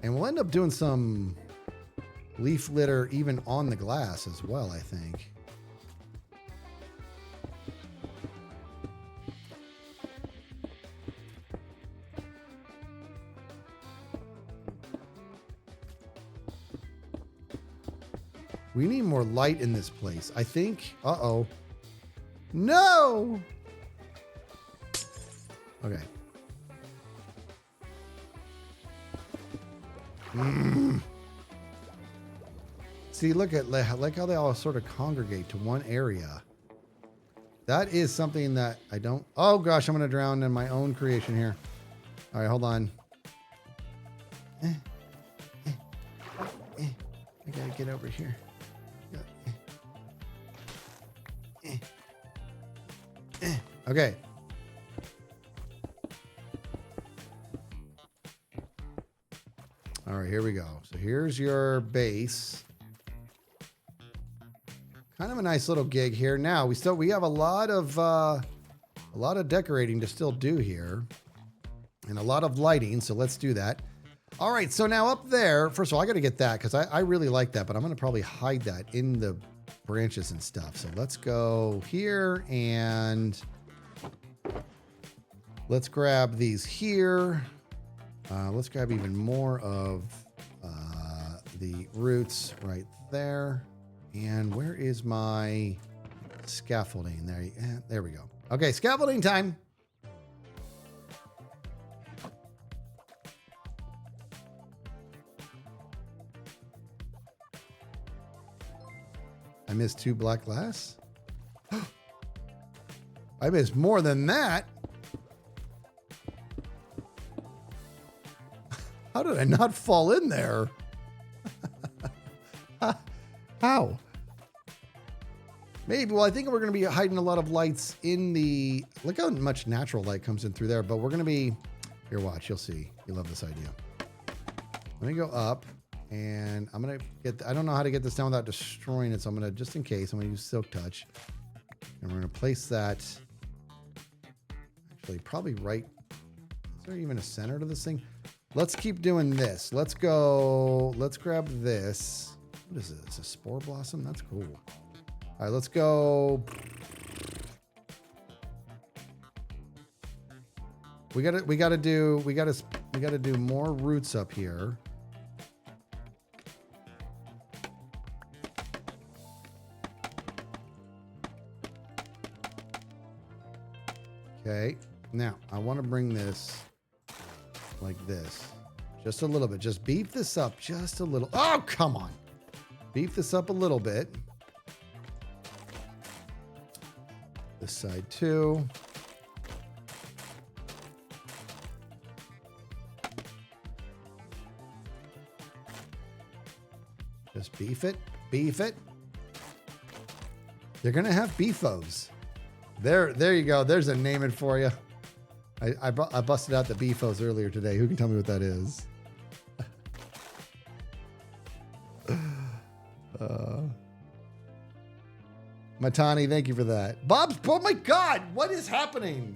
And we'll end up doing some leaf litter even on the glass as well, I think. We need more light in this place. I think. Uh-oh. No! Okay. See, look at like how they all sort of congregate to one area. That is something that I don't. Oh gosh, I'm gonna drown in my own creation here. All right, hold on. I gotta get over here. Okay. All right, here we go. So here's your base. Kind of a nice little gig here. Now we have a lot of decorating to still do here, and a lot of lighting. So let's do that. All right. So now up there, first of all, I got to get that because I really like that, but I'm going to probably hide that in the branches and stuff. So let's go here and let's grab these here. Let's grab even more of the roots right there. And where is my scaffolding? There we go. Okay, scaffolding time. I missed 2 black glass. I missed more than that. How did I not fall in there? How? Maybe. Well, I think we're going to be hiding a lot of lights in the... Look how much natural light comes in through there. But we're going to be... Here, watch. You'll see. You'll love this idea. Let me go up. And I'm going to get... I don't know how to get this down without destroying it. So I'm going to, just in case, I'm going to use Silk Touch. And we're going to place that... Actually, probably right... Is there even a center to this thing? Let's keep doing this. Let's go... Let's grab this. What is it? It's a spore blossom? That's cool. All right, let's go. We gotta do more roots up here. Okay, now I want to bring this like this, just a little bit. Just beef this up just a little. Oh, come on. Beef this up a little bit. This side too. Just beef it, beef it. You're gonna have beefos. There you go. There's a name it for you. I busted out the beefos earlier today. Who can tell me what that is? Matani, thank you for that. Bob's, oh my God, what is happening?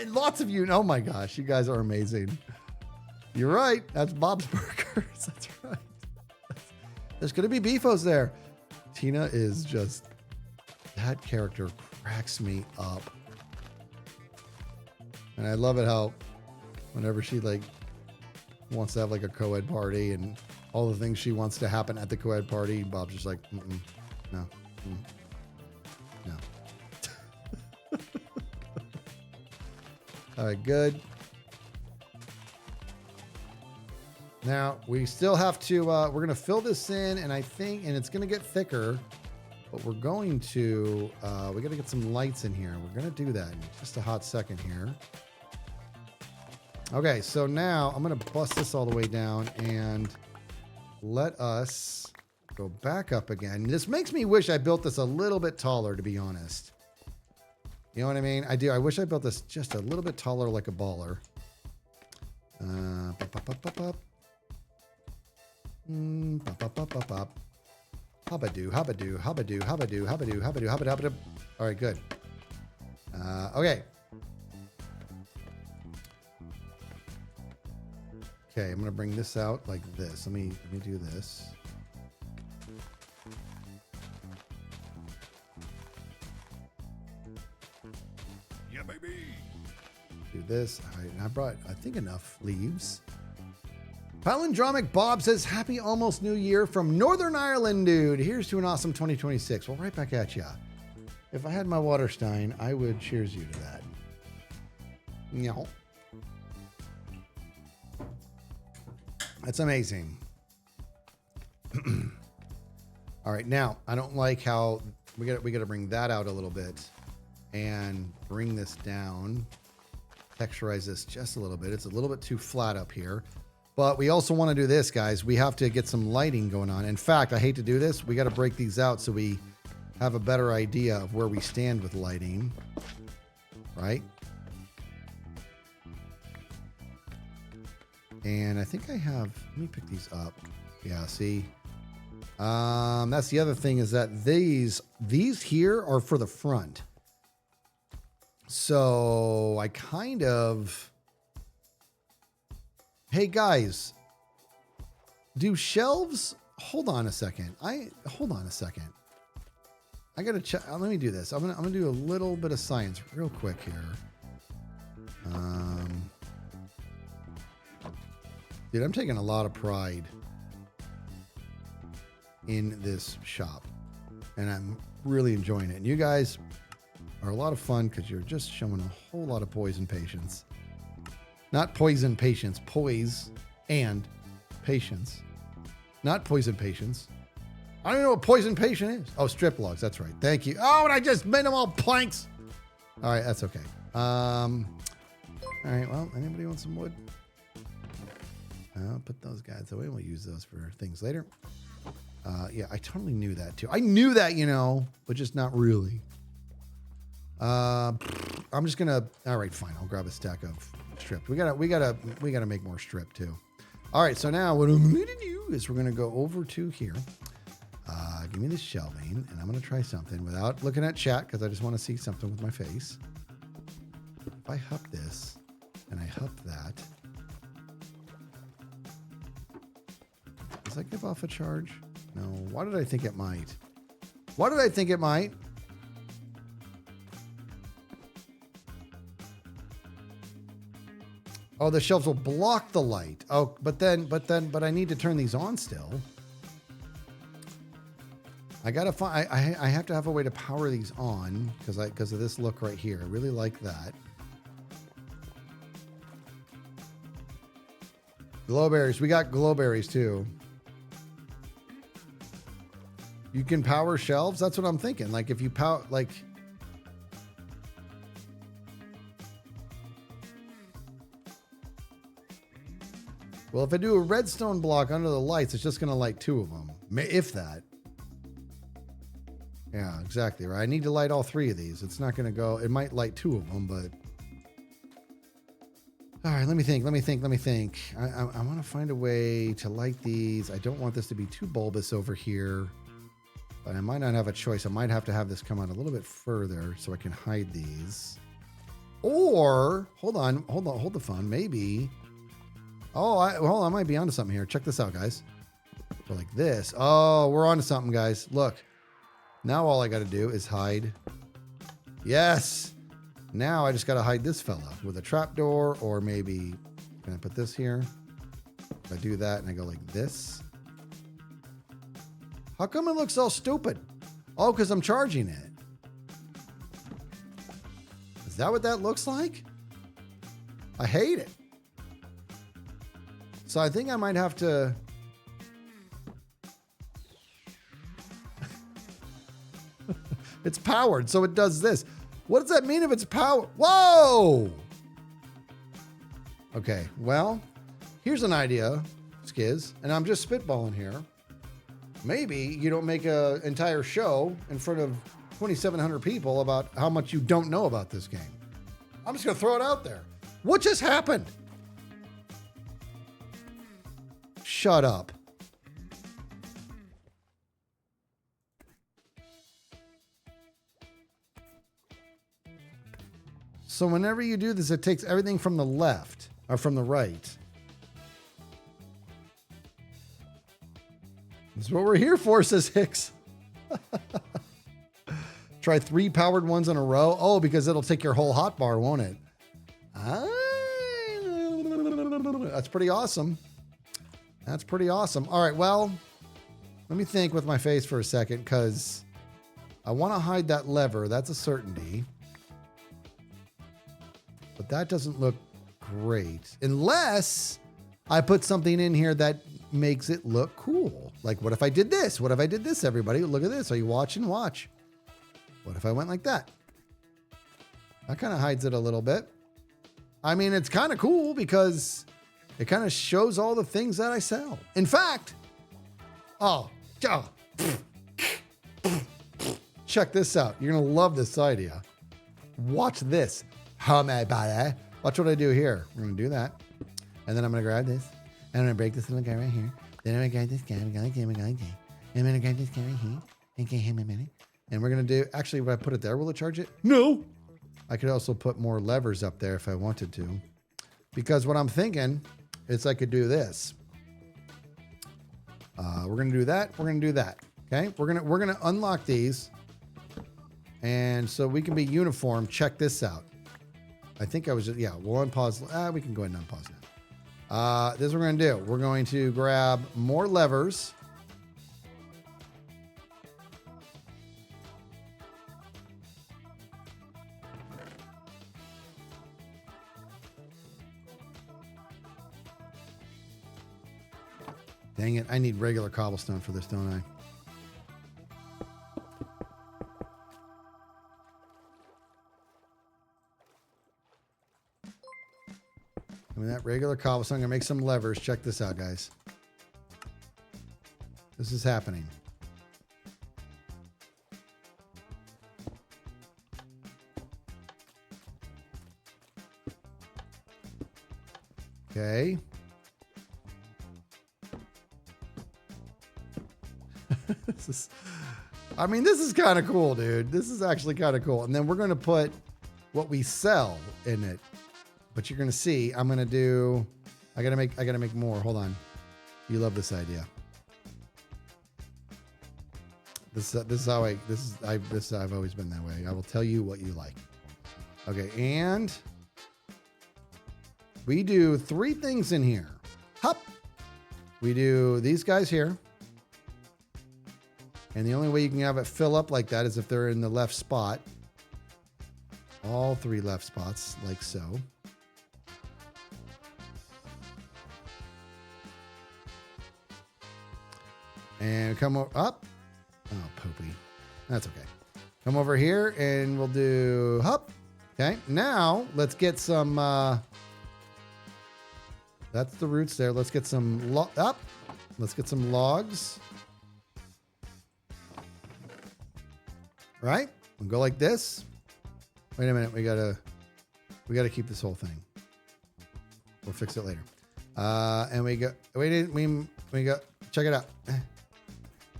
Lots of you, oh my gosh, you guys are amazing. You're right, that's Bob's Burgers, that's right. There's gonna be beefos there. Tina is just, that character cracks me up. And I love it how whenever she like wants to have like a co-ed party and all the things she wants to happen at the co-ed party, Bob's just like, no. No. All right, good. Now we still have to, we're going to fill this in and it's going to get thicker, but we're going to, we got to get some lights in here. We're going to do that in just a hot second here. Okay. So now I'm going to bust this all the way down and let us go back up again. This makes me wish I built this a little bit taller, to be honest. You know what I mean? I do. I wish I built this just a little bit taller like a baller. Habadoo, habadoo, habadoo, habadoo, habadoo, habadoo, habadoo. All right, good. Okay. Okay, I'm going to bring this out like this. Let me do this. Yeah, baby. Do this. All right, and I brought, I think, enough leaves. Palindromic Bob says, happy almost new year from Northern Ireland, dude. Here's to an awesome 2026. Well, right back at ya. If I had my water stein, I would cheers you to that. No. That's amazing. All right, now I don't like how we got to bring that out a little bit and bring this down. Texturize this just a little bit. It's a little bit too flat up here. But we also want to do this, guys. We have to get some lighting going on. In fact, I hate to do this. We got to break these out so we have a better idea of where we stand with lighting. Right? And I think I have, let me pick these up. Yeah, see? That's the other thing is that these here are for the front. So I kind of... Hey guys, do shelves, hold on a second. Hold on a second. I gotta check, let me do this. I'm gonna do a little bit of science real quick here. Dude, I'm taking a lot of pride in this shop and I'm really enjoying it. And you guys are a lot of fun because you're just showing a whole lot of poise and patience. Not poison patience, poise and patience. Not poison patience. I don't know what poison patient is. Oh, strip logs. That's right. Thank you. Oh, and I just made them all planks. All right, that's okay. All right, well, anybody want some wood? I'll put those guys away. We'll use those for things later. Yeah, I totally knew that too. I knew that, you know, but just not really. I'm just gonna. All right, fine. I'll grab a stack of strip. We gotta make more strip too. All right, so now what I'm gonna do is we're gonna go over to here. Give me the shelving, and I'm gonna try something without looking at chat because I just want to see something with my face. If I hup this and I hup that, does that give off a charge? No. Why did I think it might? Why did I think it might? Oh, the shelves will block the light. Oh, but I need to turn these on still. I gotta find. I have to have a way to power these on because of this look right here. I really like that. Glowberries. We got glowberries too. You can power shelves. That's what I'm thinking. Like if you power, like. Well, if I do a redstone block under the lights, it's just going to light 2 of them. If that. Yeah, exactly. Right. I need to light all 3 of these. It's not going to go. It might light 2 of them, but. All right, let me think. I want to find a way to light these. I don't want this to be too bulbous over here, but I might not have a choice. I might have to have this come out a little bit further so I can hide these. Or, hold the phone. Maybe. Oh, hold on. I might be onto something here. Check this out, guys. So like this. Oh, we're onto something, guys. Look. Now all I got to do is hide. Yes. Now I just got to hide this fella with a trapdoor, or maybe can I put this here? If I do that and I go like this. How come it looks all stupid? Oh, because I'm charging it. Is that what that looks like? I hate it. So I think I might have to. It's powered, so it does this. What does that mean if it's powered? Whoa! Okay, well, here's an idea, Skiz, and I'm just spitballing here. Maybe you don't make an entire show in front of 2,700 people about how much you don't know about this game. I'm just going to throw it out there. What just happened? Shut up. So whenever you do this, it takes everything from the left or from the right. That's what we're here for, says Hicks. Try 3 powered ones in a row. Oh, because it'll take your whole hotbar, won't it? That's pretty awesome. That's pretty awesome. All right, well, let me think with my face for a second because I want to hide that lever. That's a certainty. But that doesn't look great unless I put something in here that makes it look cool. Like, what if I did this? What if I did this, everybody? Look at this. Are you watching? Watch. What if I went like that? That kind of hides it a little bit. I mean, it's kind of cool because it kind of shows all the things that I sell. In fact, check this out. You're going to love this idea. Watch this. Watch what I do here. We're going to do that. And then I'm going to grab this. And I'm going to break this little guy right here. Then I'm going to grab this guy. I'm going to grab this guy right here. Okay, hang on a minute. And we're going to do, actually, if I put it there, will it charge it? No. I could also put more levers up there if I wanted to. Because what I'm thinking is I could do this. We're going to do that. We're going to do that. Okay. We're going to unlock these. And so we can be uniform. Check this out. I think I was just, we'll unpause. We can go ahead and unpause now. This is what we're going to do. We're going to grab more levers. Dang it. I need regular cobblestone for this, don't I? I mean, that regular cobblestone. I'm going to make some levers. Check this out, guys. This is happening. Okay. This is, I mean, this is kind of cool, dude. This is actually kind of cool. And then we're going to put what we sell in it. But you're going to see, I'm going to do, I got to make more. Hold on. You love this idea. This is how I've always been that way. I will tell you what you like. Okay. And we do 3 things in here. Hup. We do these guys here. And the only way you can have it fill up like that is if they're in the left spot. All 3 left spots, like so. And come up. Oh, poopy. That's okay. Come over here and we'll do hup. Okay. Now let's get some, that's the roots there. Let's get some up. Let's get some logs. Right? We'll go like this. Wait a minute. We gotta keep this whole thing. We'll fix it later. And we go, we go, check it out.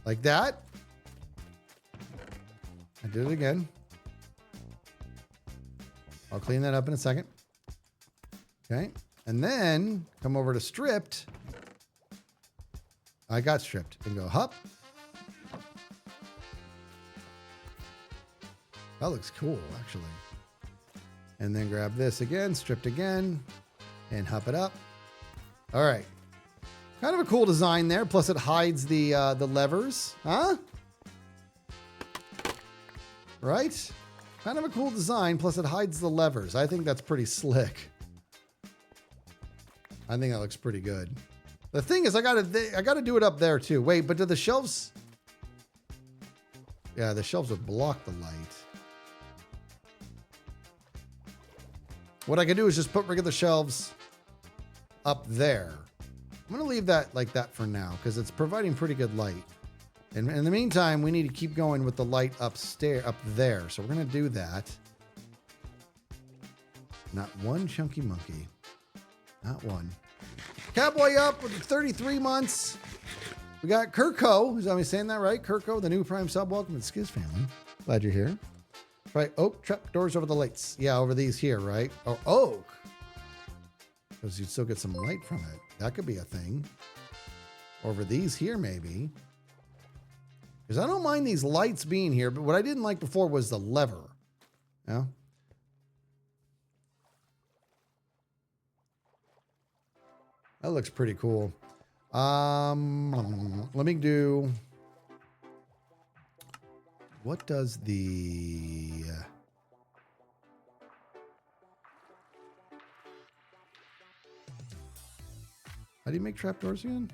Like that. I did it again. I'll clean that up in a second. Okay. And then come over to stripped. I got stripped and go hup. That looks cool, actually. And then grab this again, stripped again, and hup it up. All right. Kind of a cool design there. Plus it hides the levers. Huh? Right? Kind of a cool design. Plus it hides the levers. I think that's pretty slick. I think that looks pretty good. The thing is, I gotta do it up there too. Wait, but do the shelves? Yeah, the shelves would block the light. What I can do is just put regular shelves up there. I'm going to leave that like that for now because it's providing pretty good light. And in the meantime, we need to keep going with the light up there. So we're going to do that. Not one chunky monkey. Not one. Cowboy up with 33 months. We got Kirko. Is I saying that right? Kirko, the new Prime sub. Welcome to the Skiz family. Glad you're here. Right, oak trap doors over the lights. Yeah, over these here, right? Or oak. Because you'd still get some light from it. That could be a thing. Over these here, maybe. Because I don't mind these lights being here, but what I didn't like before was the lever. Yeah. That looks pretty cool. Let me do... What does the... How do you make trapdoors again?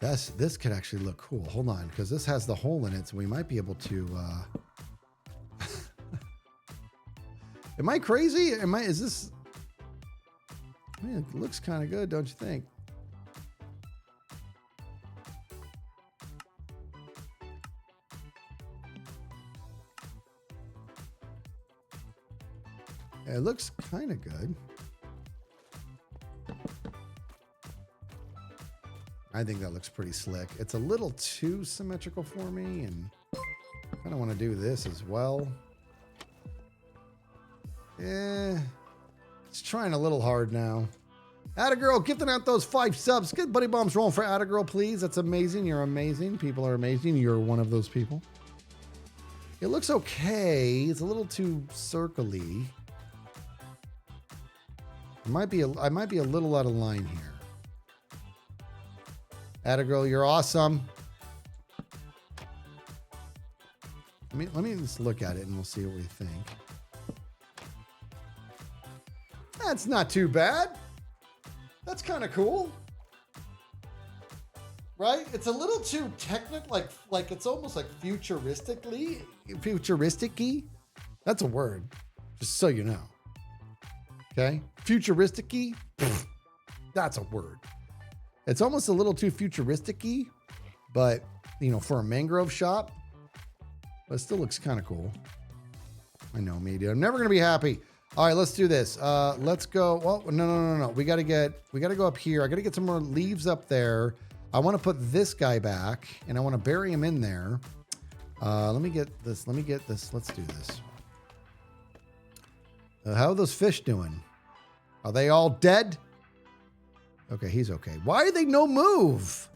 This could actually look cool. Hold on, because this has the hole in it, so we might be able to... Am I crazy? Is this... I mean, it looks kind of good, don't you think? It looks kind of good. I think that looks pretty slick. It's a little too symmetrical for me, and I kind of want to do this as well. Yeah. It's trying a little hard now. Attagirl, gifting out those 5 subs. Get buddy bombs rolling for Attagirl, please. That's amazing. You're amazing. People are amazing. You're one of those people. It looks okay. It's a little too circly. I might be a little out of line here. Attagirl, you're awesome. Let me just look at it and we'll see what we think. That's not too bad. That's kind of cool. Right? It's a little too technical, like it's almost like futuristic-y. That's a word, just so you know. Okay. Futuristic-y. That's a word. It's almost a little too futuristic-y, but, you know, for a mangrove shop, but it still looks kind of cool. I know me, dude. I'm never going to be happy. All right, let's do this. Let's go. Well, no. We got to go up here. I got to get some more leaves up there. I want to put this guy back and I want to bury him in there. Let me get this. Let's do this. How are those fish doing? Are they all dead? Okay, he's okay. Why are they no move?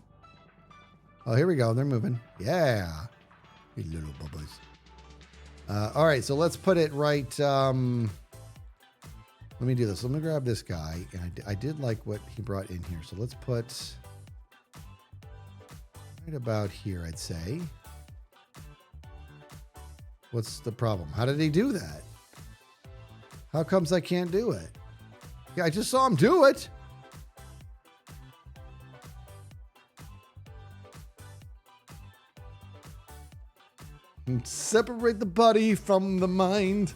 Oh, here we go. They're moving. Yeah. You little bubbles. All right, so let's put it right. Let me do this. Let me grab this guy. And I did like what he brought in here. So let's put right about here, I'd say. What's the problem? How did he do that? How comes I can't do it? Yeah, I just saw him do it. And separate the body from the mind.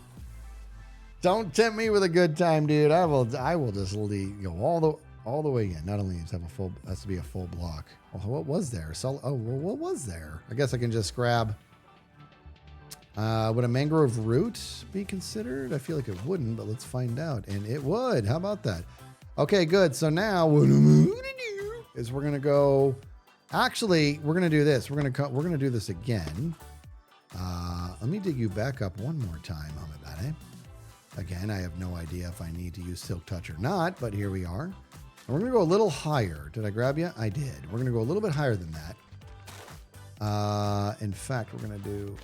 Don't tempt me with a good time, dude. I will just go all the way in. Not only has to be a full block. Oh, what was there? What was there? I guess I can just grab. Would a mangrove root be considered? I feel like it wouldn't, but let's find out. And it would. How about that? Okay, good. So now what I'm gonna do is we're gonna go. Actually, we're gonna do this. We're gonna do this again. Let me dig you back up one more time, Amabane. Again, I have no idea if I need to use Silk Touch or not, but here we are. And we're gonna go a little higher. Did I grab you? I did. We're gonna go a little bit higher than that. In fact, we're gonna do.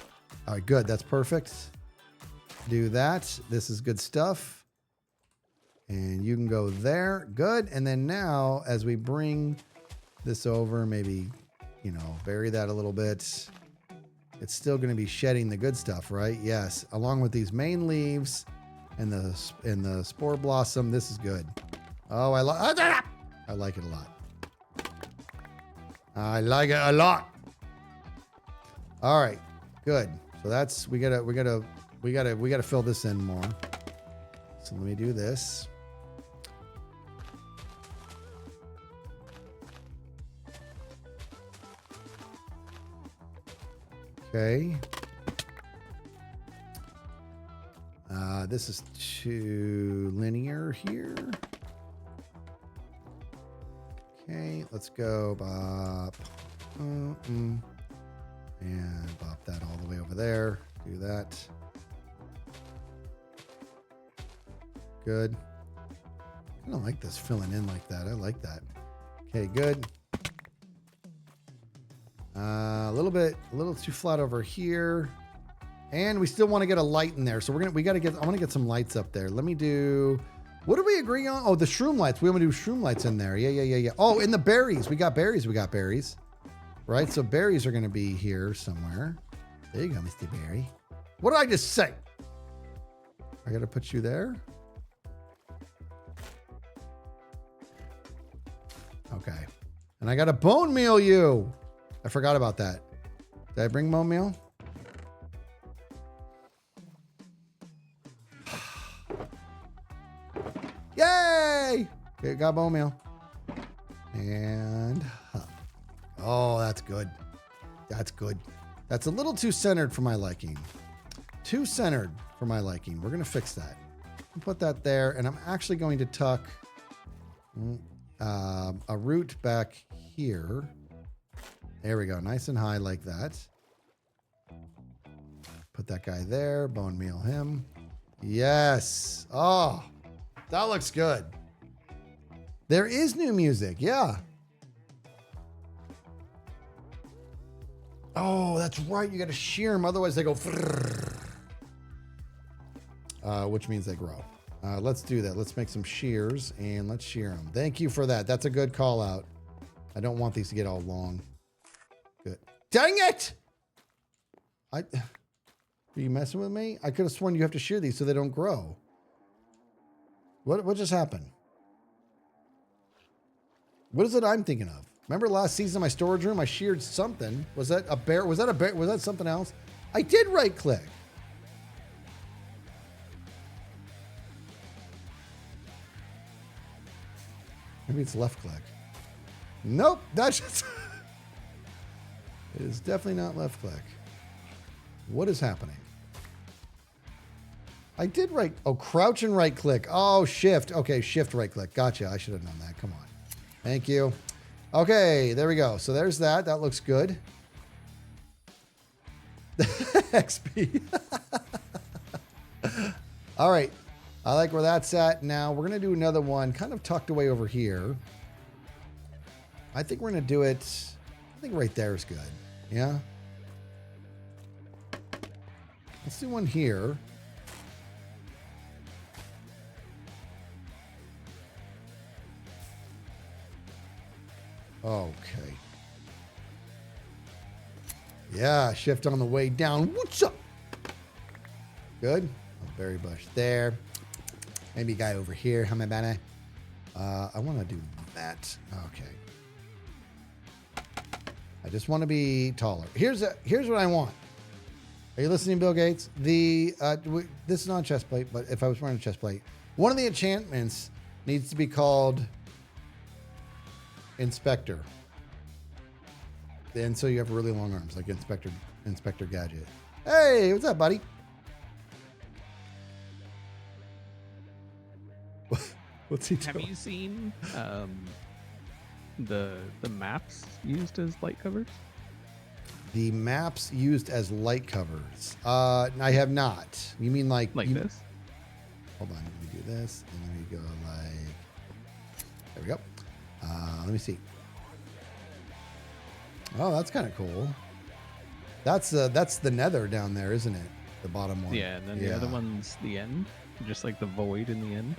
All right, good. That's perfect. Do that. This is good stuff. And you can go there. Good. And then now, as we bring this over, maybe, you know, vary that a little bit. It's still going to be shedding the good stuff, right? Yes. Along with these main leaves and the spore blossom. This is good. Oh, I like it a lot. I like it a lot. All right. Good. So that's we gotta fill this in more. So let me do this. Okay. This is too linear here. Okay, let's go bop. And bop that all the way over there. Do that. Good. I don't like this filling in like that. I like that. Okay, good. A little too flat over here. And we still want to get a light in there. So I want to get some lights up there. Let me do, what did we agree on? Oh, the shroom lights. We want to do shroom lights in there. Yeah. Oh, and the berries. We got berries. Right? So berries are going to be here somewhere. There you go, Mr. Berry. What did I just say? I got to put you there. Okay. And I got to bone meal you. I forgot about that. Did I bring bone meal? Yay! Okay, got bone meal. And oh, that's good. That's good. That's a little too centered for my liking. Too centered for my liking. We're going to fix that. Put that there. And I'm actually going to tuck a root back here. There we go. Nice and high like that. Put that guy there. Bone meal him. Yes. Oh, that looks good. There is new music. Yeah. Oh, that's right. You got to shear them. Otherwise, they go. Which means they grow. Let's do that. Let's make some shears and let's shear them. Thank you for that. That's a good call out. I don't want these to get all long. Good. Dang it! Are you messing with me? I could have sworn you have to shear these so they don't grow. What just happened? What is it I'm thinking of? Remember last season in my storage room, I sheared something. Was that a bear? Was that a bear? Was that something else? I did right click. Maybe it's left click. Nope, that's just... It is definitely not left click. What is happening? I did right. Oh, crouch and right click. Oh, shift. Okay, shift right click. Gotcha. I should have known that. Come on. Thank you. Okay, there we go. So there's that. That looks good. XP. All right. I like where that's at. Now we're going to do another one kind of tucked away over here. I think we're going to do it. I think right there is good. Yeah. Let's do one here. Okay. Yeah, shift on the way down. What's up? Good. Oh, berry bush there. Maybe a guy over here. How many banana? I want to do that. Okay. I just want to be taller. Here's what I want. Are you listening, Bill Gates? This is not a chest plate, but if I was wearing a chest plate, one of the enchantments needs to be called Inspector. And so you have really long arms, like Inspector Gadget. Hey, what's up, buddy? What's he doing? Have you seen the maps used as light covers? The maps used as light covers. I have not. You mean like this? Hold on, let me do this, and then we go like. There we go. Let me see. Oh, that's kind of cool. That's the nether down there, isn't it? The bottom one. Yeah, and then the other one's the end, just like the void in the end.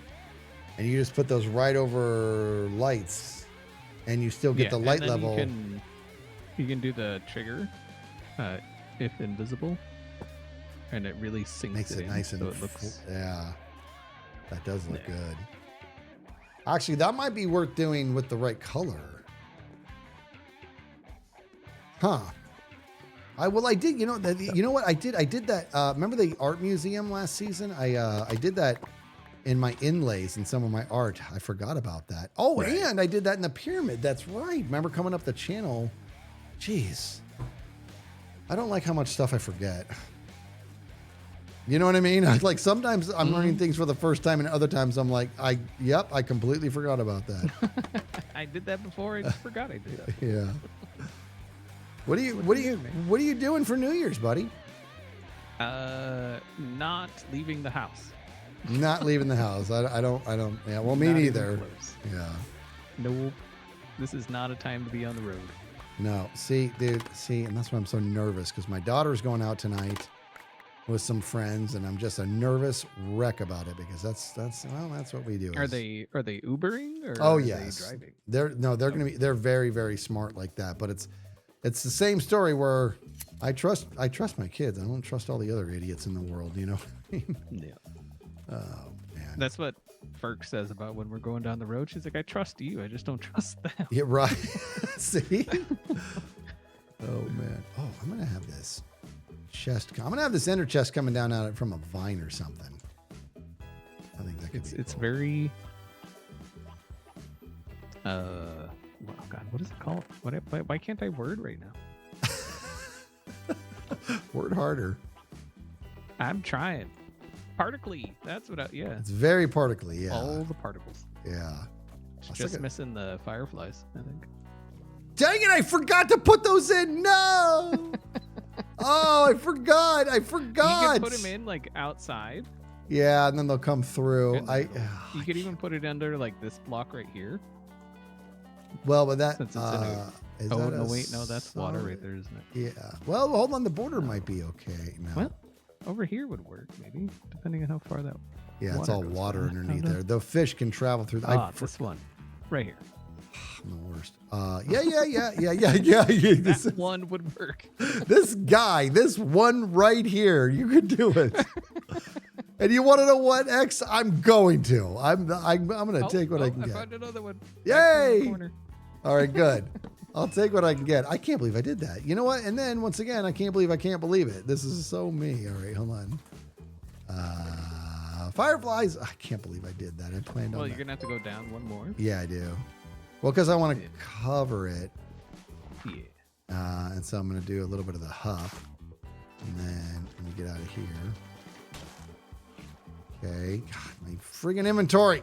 And you just put those right over lights, and you still get the light and then level. You can do the trigger, if invisible, and it really sinks Makes it in, nice and so it looks. Yeah, that does look good. Actually, that might be worth doing with the right color. Huh. I did. You know what I did? I did that. Remember the art museum last season? I did that in my inlays and some of my art. I forgot about that. Oh, right. And I did that in the pyramid. That's right. Remember coming up the channel? Jeez. I don't like how much stuff I forget. You know what I mean? Like sometimes I'm learning things for the first time, and other times I'm like, I completely forgot about that. I did that before. I just forgot I did that. Yeah. What are you doing for New Year's, buddy? Not leaving the house. Not leaving the house. I don't. Yeah. Well, me Not even neither. close. Yeah. Nope. This is not a time to be on the road. No. See, dude. See, and that's why I'm so nervous, because my daughter's going out tonight with some friends, and I'm just a nervous wreck about it, because that's what we do. Are they Ubering or Oh are yes. they driving? They're very, very smart like that. But it's the same story where I trust my kids. I don't trust all the other idiots in the world. You know what I mean? Yeah. Oh man. That's what Ferk says about when we're going down the road. She's like, I trust you. I just don't trust them. Yeah, right. See? Oh man. Oh, I'm gonna have this chest. I'm gonna have this ender chest coming down out from a vine or something. I think that could be It's cool. very. Oh God, what is it called? Why can't I word right now? Word harder. I'm trying. Particly. That's what yeah. It's very particly. Yeah. All the particles. Yeah. Just missing the fireflies, I think. Dang it! I forgot to put those in. No. Oh, I forgot. You can put them in like outside. Yeah, and then they'll come through. You could even put it under like this block right here. Well, but that. Since it's in a- is Oh that no! a Wait, no, that's water right solid- there, isn't it? Yeah. Well, hold on. The border might be okay. No. Well, over here would work maybe, depending on how far that. Yeah, it's water all goes water down. underneath Oh, no. there. The fish can travel through. This one, right here. I'm the worst. Yeah. This, That one would work. this guy, this one right here, you could do it. And you want to know what, X? I'm going to. I'm going to take what I can I get. found another one. Yay! Back there in the corner. All right, good. I'll take what I can get. I can't believe I did that. You know what? And then once again, I can't believe it. This is so me. All right, hold on. Fireflies. I can't believe I did that. I planned on Well, that. you're gonna have to go down one more. Yeah, I do. Well, because I want to Yeah. cover it. Yeah. And so I'm going to do a little bit of the huff. And then let me get out of here. Okay. God, my friggin' inventory.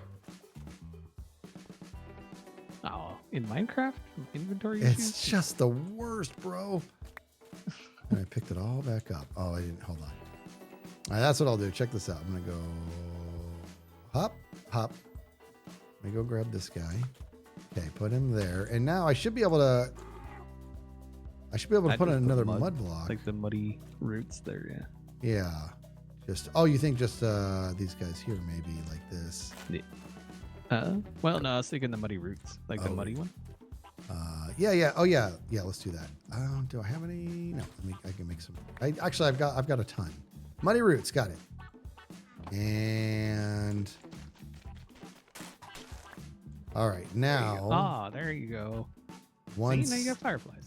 Oh, in Minecraft? Inventory It's issues? just the worst, bro. And I picked it all back up. Oh, I didn't. Hold on. All right, that's what I'll do. Check this out. I'm going to go hop, hop. Let me go grab this guy. Okay, put him there. And now I should be able to I'd put just another mud, mud block. Like the muddy roots there, yeah. Yeah. Just, oh, you think just these guys here maybe like this? Well, no, I was thinking the muddy roots, like the Oh. muddy one. Yeah. Oh, yeah. Yeah, let's do that. Do I have any? No, I can make some. Actually, I've got a ton. Muddy roots, got it. And all right, now There you go. once See, now you got fireflies.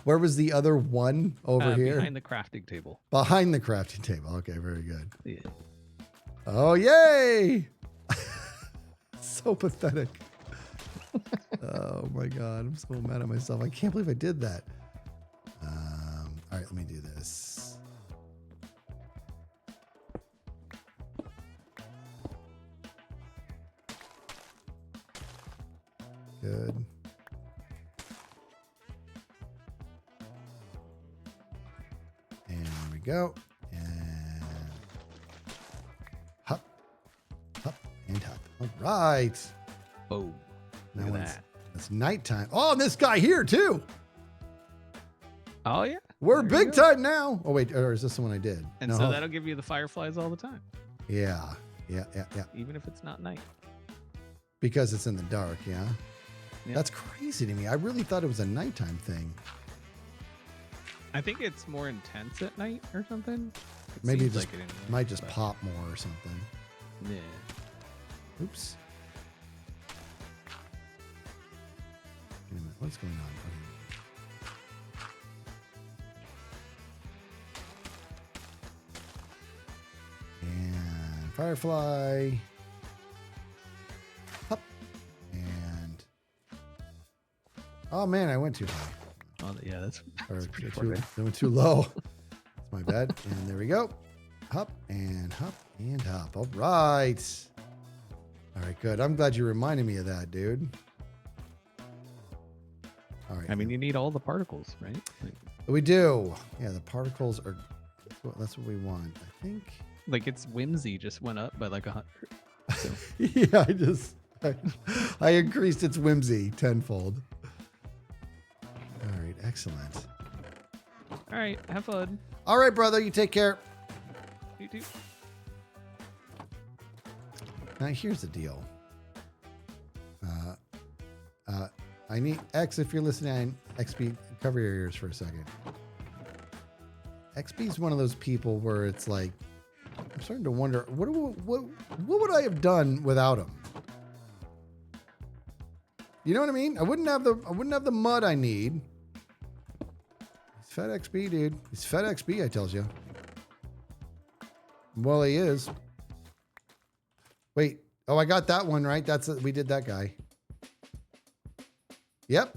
where was the other one over here? Behind the crafting table. Behind the crafting table. Okay, very good. Yeah. Oh, yay! So pathetic. Oh my god, I'm so mad at myself. I can't believe I did that. All right, let me do this. Good. And there we go. And hop, hop, and hop. All right. Boom. Now Look at it's- that. It's nighttime. Oh, and this guy here too. Oh, yeah. We're There you big go. time now. Oh wait, or is this the one I did? And No, so hold- that'll give you the fireflies all the time, yeah. even if it's not night. Because it's in the dark. Yeah. Yeah. That's crazy to me. I really thought it was a nighttime thing. I think it's more intense at night or something. Maybe it seems just like it anyway, might just but- pop more or something. Yeah. Oops. Wait a minute. What's going on? Okay. And firefly. Up. And oh man, I went too high. Oh, yeah, that's Or pretty too, far I went too low. That's my bad. And there we go. Hop and hop and hop. All right. All right, good. I'm glad you reminded me of that, dude. All right. I mean, you need all the particles, right? we do. Yeah, the particles are. That's what we want. I think. Like its whimsy just went up by like 100. So, Yeah, I increased its whimsy tenfold. All right, excellent. all right, have fun. All right, brother, you take care. You too. Now here's the deal. I need X if you're listening. XP, cover your ears for a second. XP is one of those people where it's like I'm starting to wonder what would I have done without him? You know what I mean? I wouldn't have the mud I need. He's fed XP, dude. He's fed XP, I tells you. Well, he is. Wait. Oh, I got that one right. We did that guy. Yep.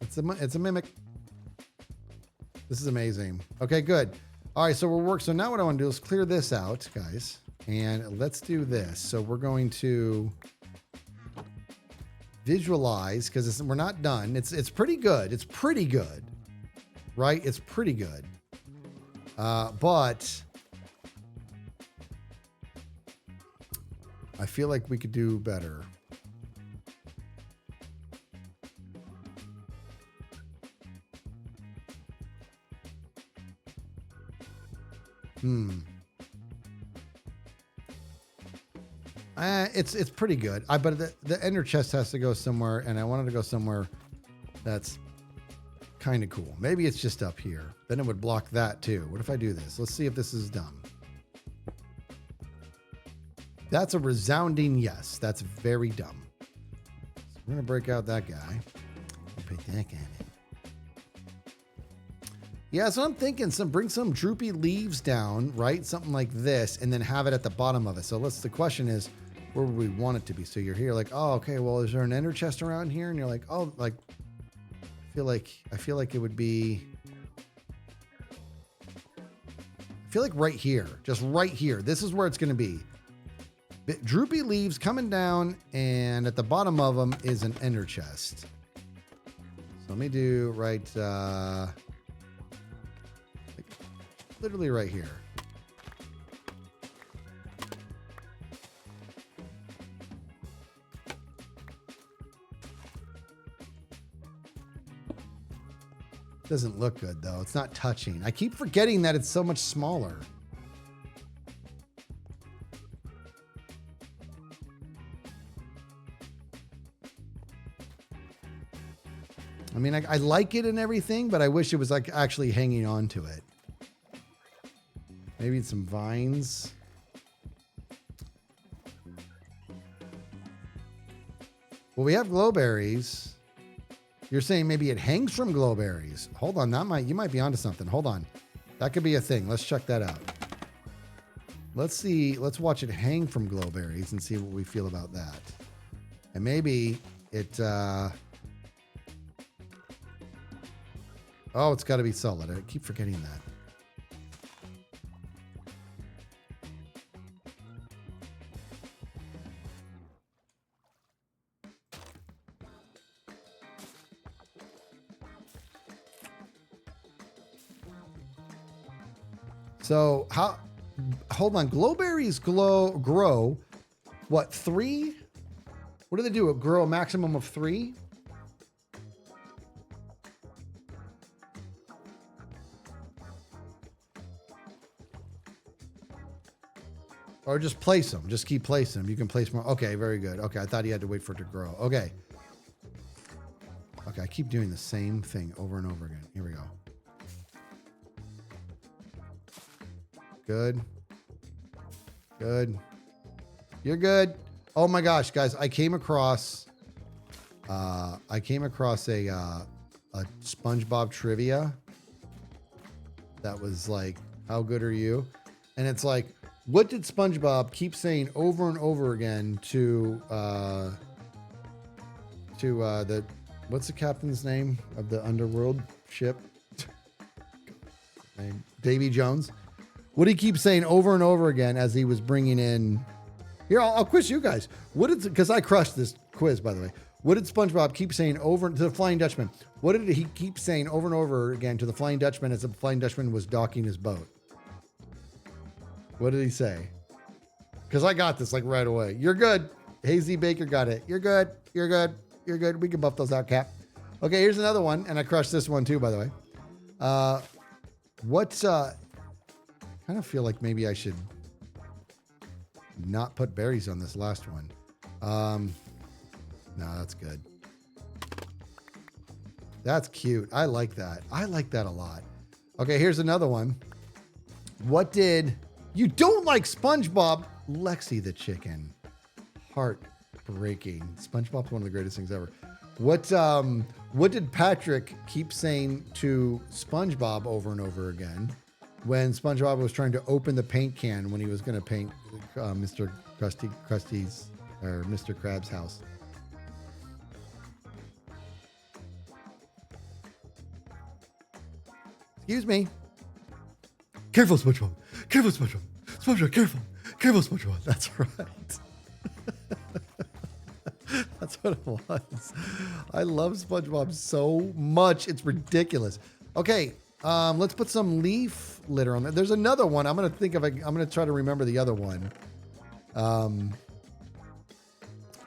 It's a mimic. This is amazing. Okay, good. All right, so we're working. So now what I want to do is clear this out, guys, and let's do this. So we're going to visualize because we're not done. It's pretty good. It's pretty good, right? It's pretty good. But I feel like we could do better. It's pretty good. But the ender chest has to go somewhere, and I wanted to go somewhere that's kind of cool. Maybe it's just up here. Then it would block that too. What if I do this? Let's see if this is dumb. That's a resounding yes. That's very dumb. So we're gonna break out that guy. Put that guy in. Yeah, so I'm thinking bring some droopy leaves down, right? Something like this, and then have it at the bottom of it. So the question is, where would we want it to be? So you're here like, oh, okay, well, is there an ender chest around here? And you're like, oh, like, I feel like it would be, I feel like right here, just right here. This is where it's going to be. Droopy leaves coming down, and at the bottom of them is an ender chest. So let me do right, like literally right here. Doesn't look good though. It's not touching. I keep forgetting that it's so much smaller. I mean, I like it and everything, but I wish it was like actually hanging on to it. Maybe some vines. Well, we have glowberries. You're saying maybe it hangs from glowberries. Hold on, you might be onto something. Hold on. That could be a thing. Let's check that out. Let's see. Let's watch it hang from glowberries and see what we feel about that. And maybe it, oh, it's got to be solid. I keep forgetting that. So hold on, glowberries grow, what, 3? What do they do? It grow a maximum of 3? Or just place them. Just keep placing them. You can place more. Okay, very good. Okay, I thought you had to wait for it to grow. Okay. Okay, I keep doing the same thing over and over again. Here we go. Good. Good. You're good. Oh my gosh, guys, I came across a SpongeBob trivia that was like, how good are you? And it's like, what did SpongeBob keep saying over and over again to the, what's the captain's name of the underworld ship? Name? Davy Jones. What did he keep saying over and over again as he was bringing in? Here, I'll quiz you guys. Because I crushed this quiz, by the way. What did SpongeBob keep saying over to the Flying Dutchman? What did he keep saying over and over again to the Flying Dutchman as the Flying Dutchman was docking his boat? What did he say? Because I got this like right away. You're good. Hazy Baker got it. You're good. You're good. You're good. We can buff those out, Cap. Okay, here's another one. And I crushed this one too, by the way. I kind of feel like maybe I should not put berries on this last one. No, that's good. That's cute. I like that. I like that a lot. Okay, here's another one. What did you don't like SpongeBob? Lexi the chicken. Heartbreaking. SpongeBob's one of the greatest things ever. What did Patrick keep saying to SpongeBob over and over again when SpongeBob was trying to open the paint can when he was going to paint Mr. Krusty's or Mr. Krabs' house? Excuse me. Careful, SpongeBob. Careful, SpongeBob. SpongeBob, careful. Careful, SpongeBob. That's right. That's what it was. I love SpongeBob so much. It's ridiculous. Okay, let's put some leaf litter on there. There's another one. I'm going to try to remember the other one.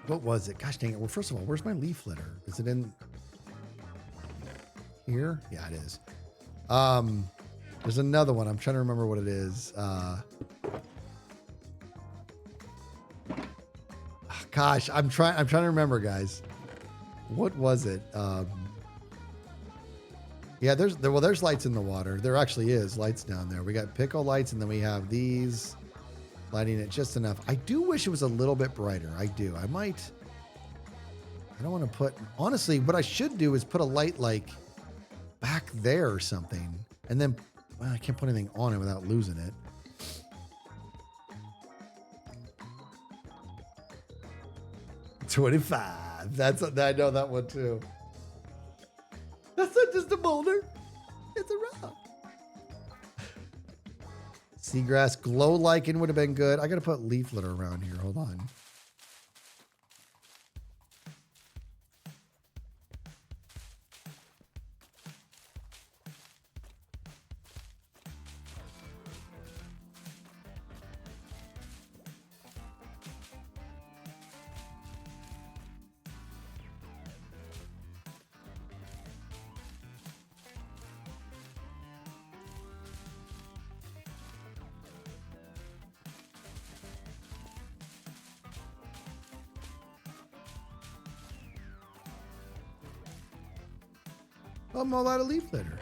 What was it? Gosh dang it. Well, first of all, where's my leaf litter? Is it in here? Yeah, it is. There's another one. I'm trying to remember what it is. Gosh, I'm trying to remember, guys. What was it? Yeah, there's lights in the water. There actually is lights down there. We got pickle lights, and then we have these lighting it just enough. I do wish it was a little bit brighter. I do. I don't want to put, honestly, what I should do is put a light like back there or something. And then, well, I can't put anything on it without losing it. 25. I know that one too. That's not just a boulder. It's a rock. Seagrass glow lichen would have been good. I got to put leaf litter around here. Hold on. I'm all out of leaf litter.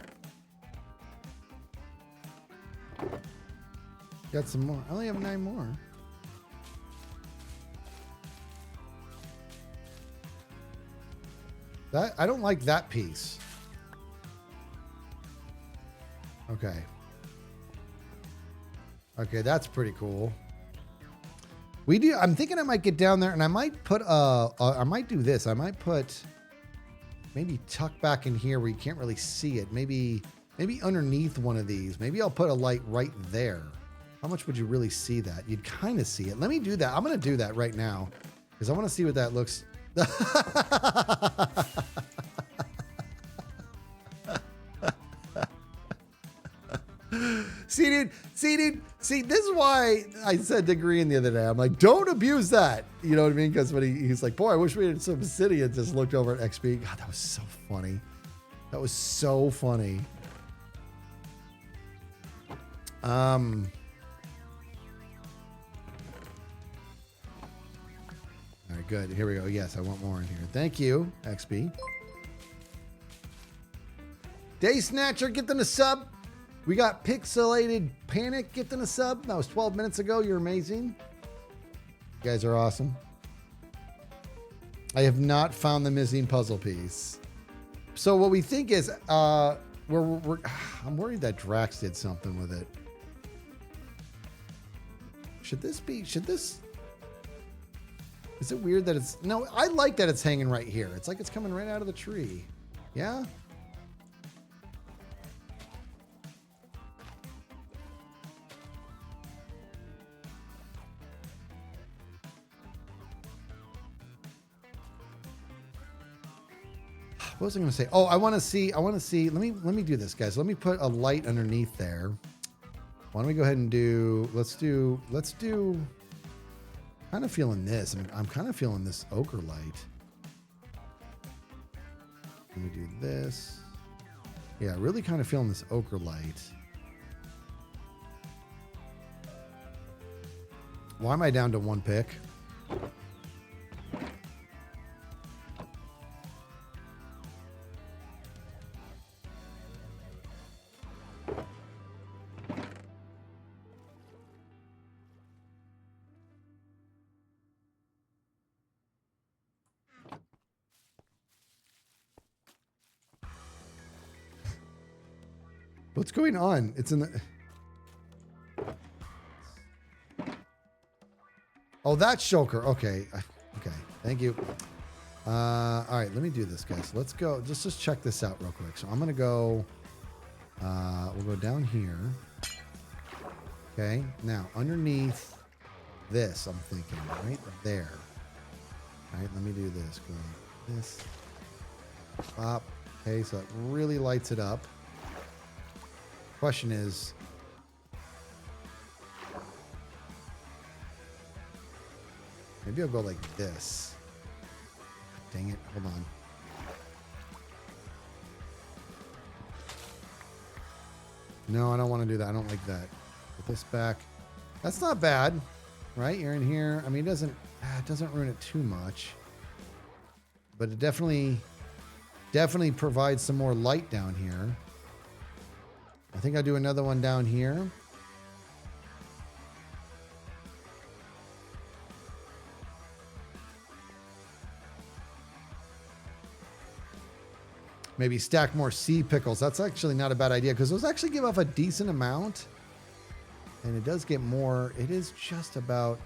Got some more. I only have 9 more. I don't like that piece. Okay. Okay, that's pretty cool. I'm thinking I might get down there and I might put I might do this. I might put maybe tuck back in here where you can't really see it. Maybe underneath one of these. Maybe I'll put a light right there. How much would you really see that? You'd kind of see it. Let me do that. I'm going to do that right now because I want to see what that looks. See, this is why I said to Green the other day. I'm like, don't abuse that. You know what I mean? Because when he's like, boy, I wish we had some obsidian. Just looked over at XP. God, that was so funny. That was so funny. All right, good. Here we go. Yes, I want more in here. Thank you, XP. Day Snatcher, get them a sub. We got Pixelated Panic, get them a sub. That was 12 minutes ago. You're amazing. You guys are awesome. I have not found the missing puzzle piece. So what we think is, I'm worried that Drax did something with it. Is it weird that it's, no, I like that it's hanging right here. It's like it's coming right out of the tree. Yeah? What was I going to say? Oh, I want to see, let me do this, guys. Let me put a light underneath there. Why don't we go ahead and let's do, kind of feeling this. I'm kind of feeling this ochre light. Let me do this. Yeah, really kind of feeling this ochre light. Why am I down to 1 pick? What's going on? It's in the... Oh, that's Shulker. Okay. Okay. Thank you. All right. Let me do this, guys. Let's go. Just check this out real quick. So I'm going to go... we'll go down here. Okay. Now, underneath this, I'm thinking right there. All right. Let me do this. Go like this. Pop. Okay. So it really lights it up. Question is, maybe I'll go like this. Dang it, hold on. No, I don't want to do that. I don't like that. Put this back. That's not bad, right? You're in here. I mean, it doesn't ruin it too much, but it definitely provides some more light down here. I think I'll do another one down here. Maybe stack more sea pickles. That's actually not a bad idea because those actually give off a decent amount. And it does get more. It is just about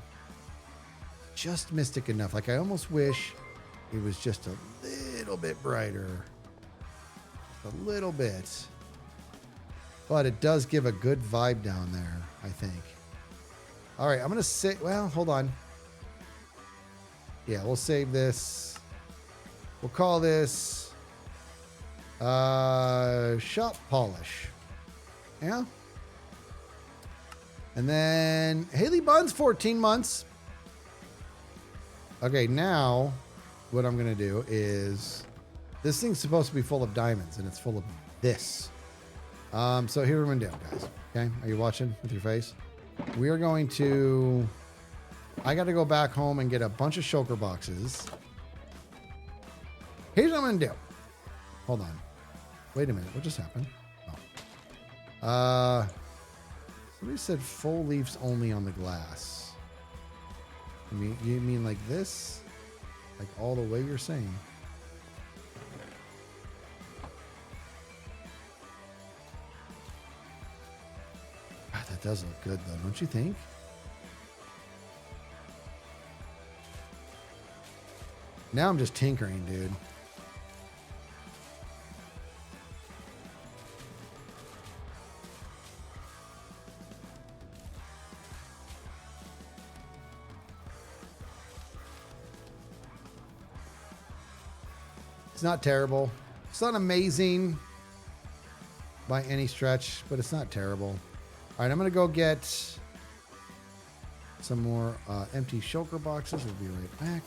just mystic enough. Like I almost wish it was just a little bit brighter. A little bit. But it does give a good vibe down there, I think. All right, I'm going to say, well, hold on. Yeah, we'll save this. We'll call this shop polish. Yeah. And then Haley Buns, 14 months. Okay, now what I'm going to do is this thing's supposed to be full of diamonds and it's full of this. So here we're going to do, guys. Okay, are you watching with your face? We are going to... I got to go back home and get a bunch of shulker boxes. Here's what I'm going to do. Hold on. Wait a minute. What just happened? Oh. Somebody said full leaves only on the glass. You mean like this? Like all the way you're saying? God, that does look good though, don't you think? Now I'm just tinkering, dude. It's not terrible. It's not amazing by any stretch, but it's not terrible. All right, I'm going to go get some more empty shulker boxes. We'll be right back.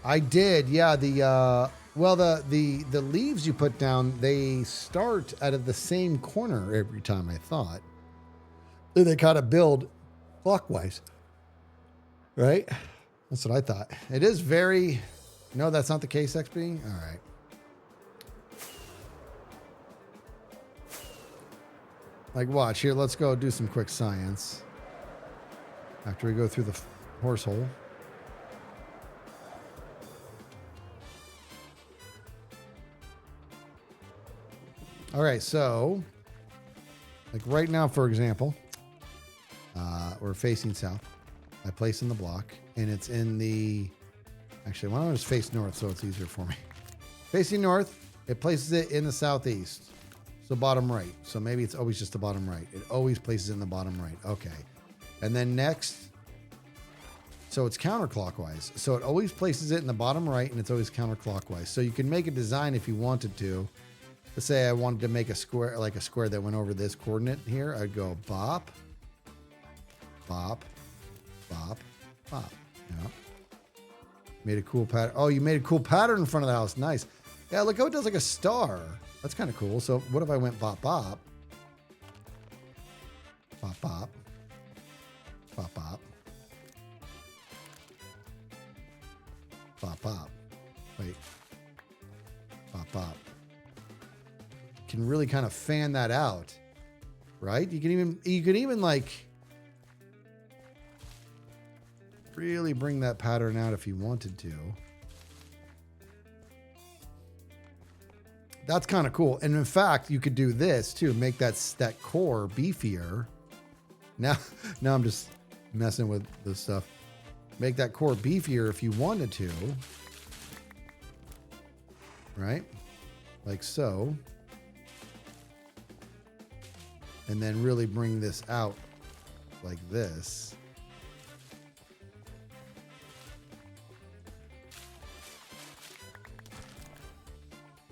I did, yeah. The leaves you put down, they start out of the same corner every time. I thought they kind of build clockwise, right? That's what I thought. It is very. No, that's not the case, XP. All right. Like, watch here. Let's go do some quick science after we go through the horse hole. All right, so like right now, for example, we're facing south. I place in the block, and it's in the. Actually, why don't I just face north so it's easier for me? Facing north, it places it in the southeast, so bottom right. So maybe it's always just the bottom right. It always places it in the bottom right. Okay, and then next, so it's counterclockwise. So it always places it in the bottom right, and it's always counterclockwise. So you can make a design if you wanted to. Let's say I wanted to make a square, like a square that went over this coordinate here. I'd go bop, bop, bop, bop. Yeah. Made a cool pattern. Oh, you made a cool pattern in front of the house. Nice. Yeah, look how it does like a star. That's kind of cool. So what if I went bop, bop, bop, bop, bop, bop, bop, bop. Wait. Bop, bop. Can really kind of fan that out, right? You can even like really bring that pattern out if you wanted to. That's kind of cool. And in fact, you could do this too, make that core beefier. Now I'm just messing with this stuff. Make that core beefier if you wanted to, right? Like so. And then really bring this out like this.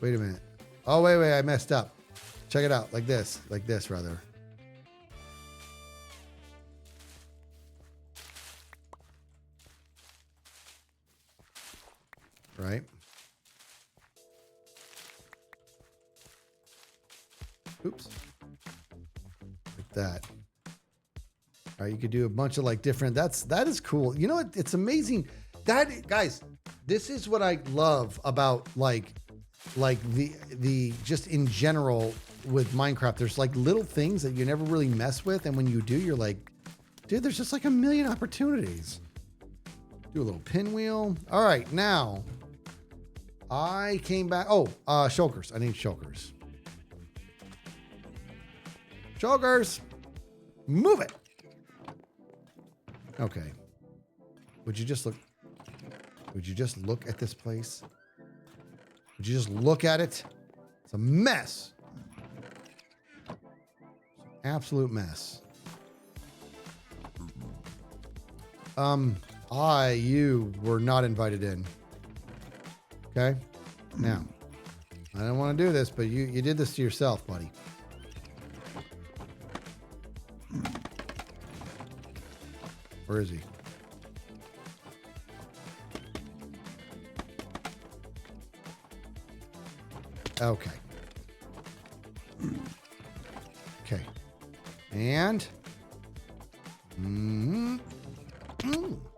Wait a minute. Oh, wait, I messed up. Check it out. Like this rather. Right? Oops. That. All right, you could do a bunch of like different. That is cool. You know what? It's amazing. That guys, this is what I love about like the just in general with Minecraft. There's like little things that you never really mess with, and when you do, you're like, dude, there's just like a million opportunities. Do a little pinwheel. All right, now I came back. Oh, shulkers. I need shulkers. Shulkers. Move it. Okay. Would you just look? Would you just look at this place? Would you just look at it? It's a mess. It's an absolute mess. You were not invited in. Okay? Now, I don't want to do this, but you did this to yourself, buddy. Where is he? Okay. Okay. And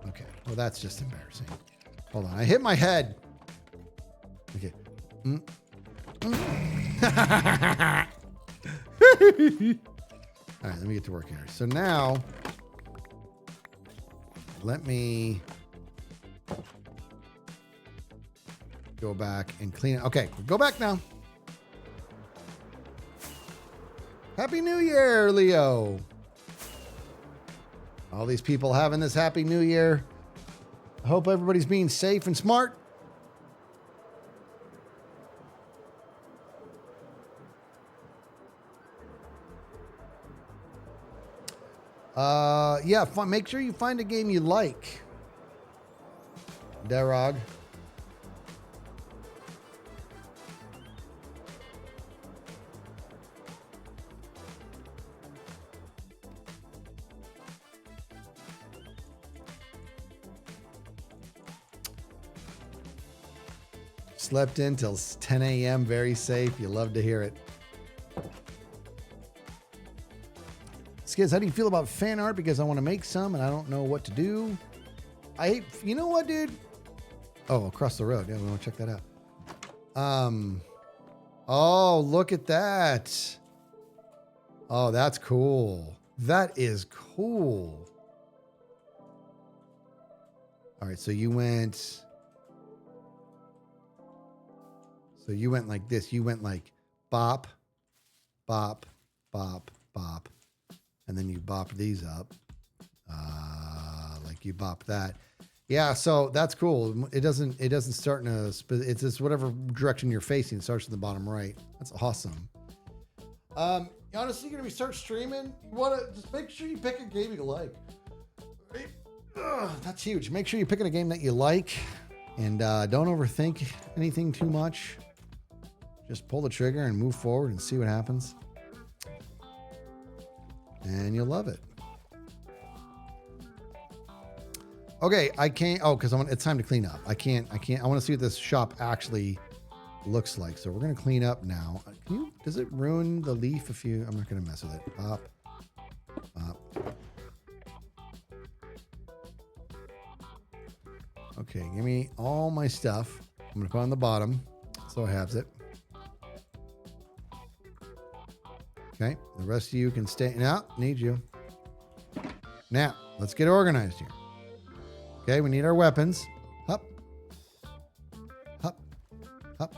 okay. Well, that's just embarrassing. Hold on. I hit my head. Okay. All right, let me get to work here. So now let me go back and clean it. Okay, go back now. Happy New Year, Leo. All these people having this Happy New Year. I hope everybody's being safe and smart. Yeah, make sure you find a game you like. Darog. Slept in till 10 a.m. Very safe. You love to hear it. Skiz, how do you feel about fan art? Because I want to make some and I don't know what to do. You know what, dude? Oh, across the road. Yeah, we want to check that out. Oh, look at that. Oh, that's cool. That is cool. All right, so you went like this. You went like bop, bop, bop, bop. And then you bop these up. Like you bop that. Yeah, so that's cool. It doesn't start in it's just whatever direction you're facing. It starts in the bottom right. That's awesome. Honestly, we start streaming. You want to just make sure you pick a game you like. Right? That's huge. Make sure you're picking a game that you like. And don't overthink anything too much. Just pull the trigger and move forward and see what happens. And you'll love it. Okay, I can't. Oh, because it's time to clean up. I can't. I want to see what this shop actually looks like. So we're gonna clean up now. Does it ruin the leaf if you? I'm not gonna mess with it. Pop, pop. Okay, give me all my stuff. I'm gonna put on the bottom, so it has it. Okay, the rest of you can stay. Now, need you. Now, let's get organized here. Okay, we need our weapons. Hup. Hup. Hup.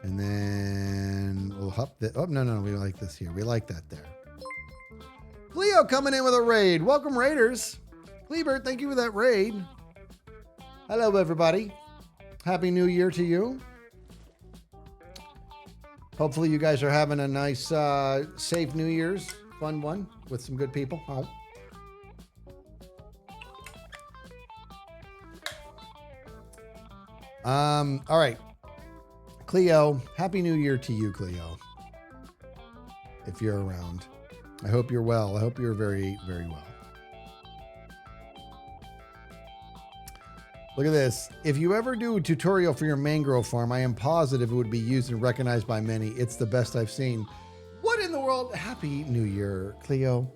And then we'll hup. Oh, no, we like this here. We like that there. Cleo coming in with a raid. Welcome, Raiders. Kleber, thank you for that raid. Hello, everybody. Happy New Year to you. Hopefully you guys are having a nice, safe New Year's, fun one with some good people. Oh. All right. Cleo, Happy New Year to you, Cleo. If you're around. I hope you're well. I hope you're very, very well. Look at this. If you ever do a tutorial for your mangrove farm, I am positive it would be used and recognized by many. It's the best I've seen. What in the world? Happy New Year, Cleo.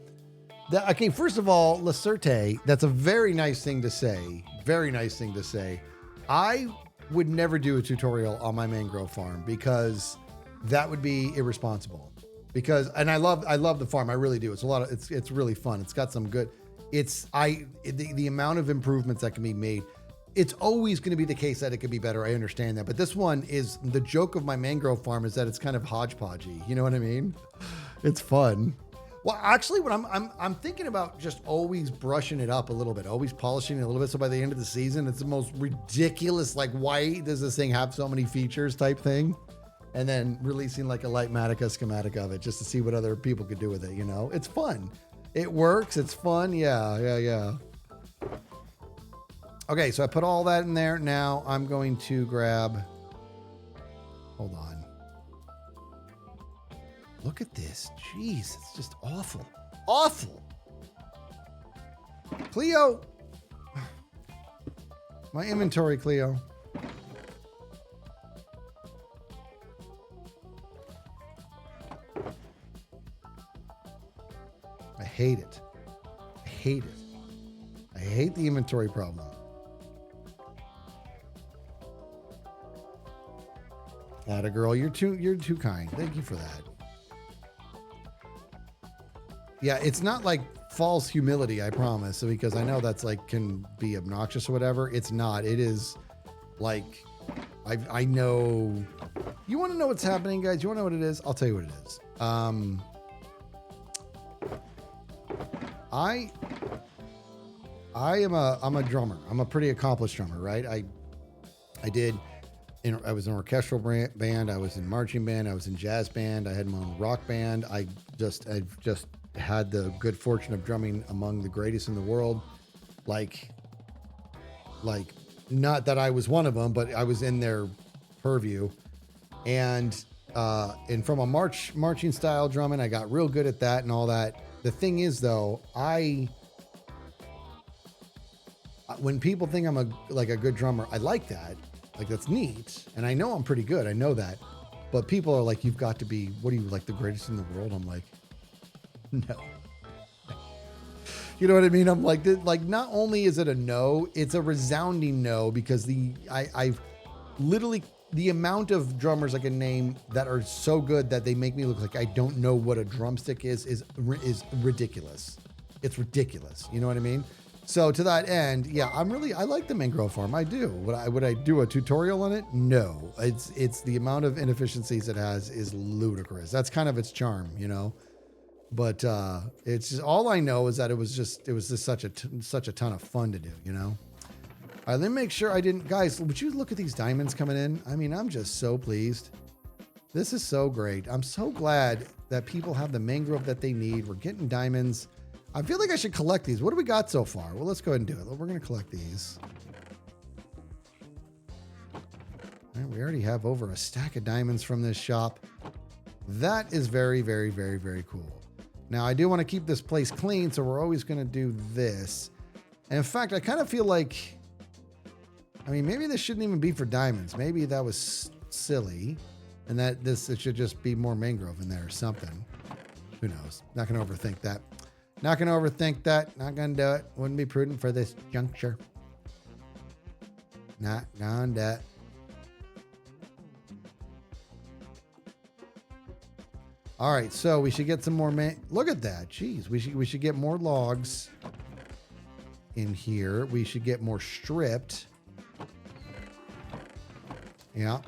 Okay, first of all, Lacerte, that's a very nice thing to say. Very nice thing to say. I would never do a tutorial on my mangrove farm because that would be irresponsible. And I love the farm. I really do. It's really fun. It's got some good, the amount of improvements that can be made. It's always going to be the case that it could be better. I understand that. But this one is, the joke of my mangrove farm is that it's kind of hodgepodgey. You know what I mean? It's fun. Well, actually, what I'm thinking about just always brushing it up a little bit, always polishing it a little bit. So by the end of the season, it's the most ridiculous, like, why does this thing have so many features type thing? And then releasing like a Lightmatica schematic of it just to see what other people could do with it. You know, it's fun. It works. It's fun. Yeah. Okay, so I put all that in there. Now I'm going to grab. Hold on. Look at this. Jeez, it's just awful. Awful. Cleo. My inventory, Cleo. I hate it. I hate it. I hate the inventory problem. Atta girl, you're too kind. Thank you for that. Yeah, it's not like false humility, I promise, because I know that's like can be obnoxious or whatever. It's not. It is like I know. You want to know what's happening, guys? You want to know what it is? I'll tell you what it is. I'm a drummer. I'm a pretty accomplished drummer, right? I was in an orchestral band. I was in marching band. I was in jazz band. I had my own rock band. I've just had the good fortune of drumming among the greatest in the world. Like not that I was one of them, but I was in their purview. And from a marching style drumming, I got real good at that and all that. The thing is though, when people think I'm a good drummer, I like that. Like, that's neat. And I know I'm pretty good. I know that. But people are like, you've got to be, what are you, like the greatest in the world? I'm like, no. You know what I mean? I'm like, not only is it a no, it's a resounding no, because I've literally, the amount of drummers I can name that are so good that they make me look like I don't know what a drumstick is ridiculous. It's ridiculous. You know what I mean? So to that end, yeah, I like the mangrove farm. I do. Would I do a tutorial on it? No. It's the amount of inefficiencies it has is ludicrous. That's kind of its charm, you know. But it's just, all I know is that it was just such a ton of fun to do, you know. All right, let me make sure I didn't, guys. Would you look at these diamonds coming in? I mean, I'm just so pleased. This is so great. I'm so glad that people have the mangrove that they need. We're getting diamonds. I feel like I should collect these. What do we got so far? Well, let's go ahead and do it. We're going to collect these. All right, we already have over a stack of diamonds from this shop. That is very, very, very, very cool. Now, I do want to keep this place clean, so we're always going to do this. And in fact, I kind of feel like, I mean, maybe this shouldn't even be for diamonds. Maybe that was silly, and that it should just be more mangrove in there or something. Who knows? Not going to overthink that. Not going to overthink that. Not going to do it. Wouldn't be prudent for this juncture. Not going to do it. All right, so we should get some more look at that. Jeez, we should get more logs in here. We should get more stripped. Yeah.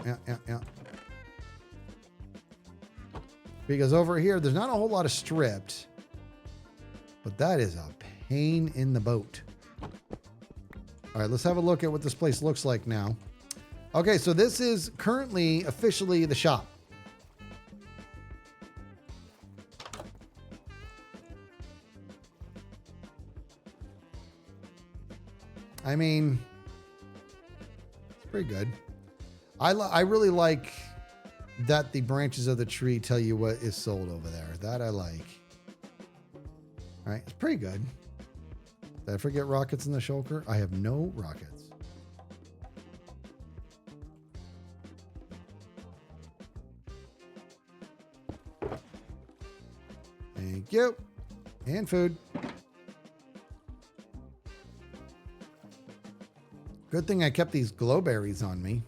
Because over here, there's not a whole lot of stripped. But that is a pain in the boat. All right, let's have a look at what this place looks like now. Okay, so this is currently officially the shop. I mean, it's pretty good. I really like that the branches of the tree tell you what is sold over there. That I like. All right, it's pretty good. Did I forget rockets in the shulker? I have no rockets. Thank you. And food. Good thing I kept these glowberries on me.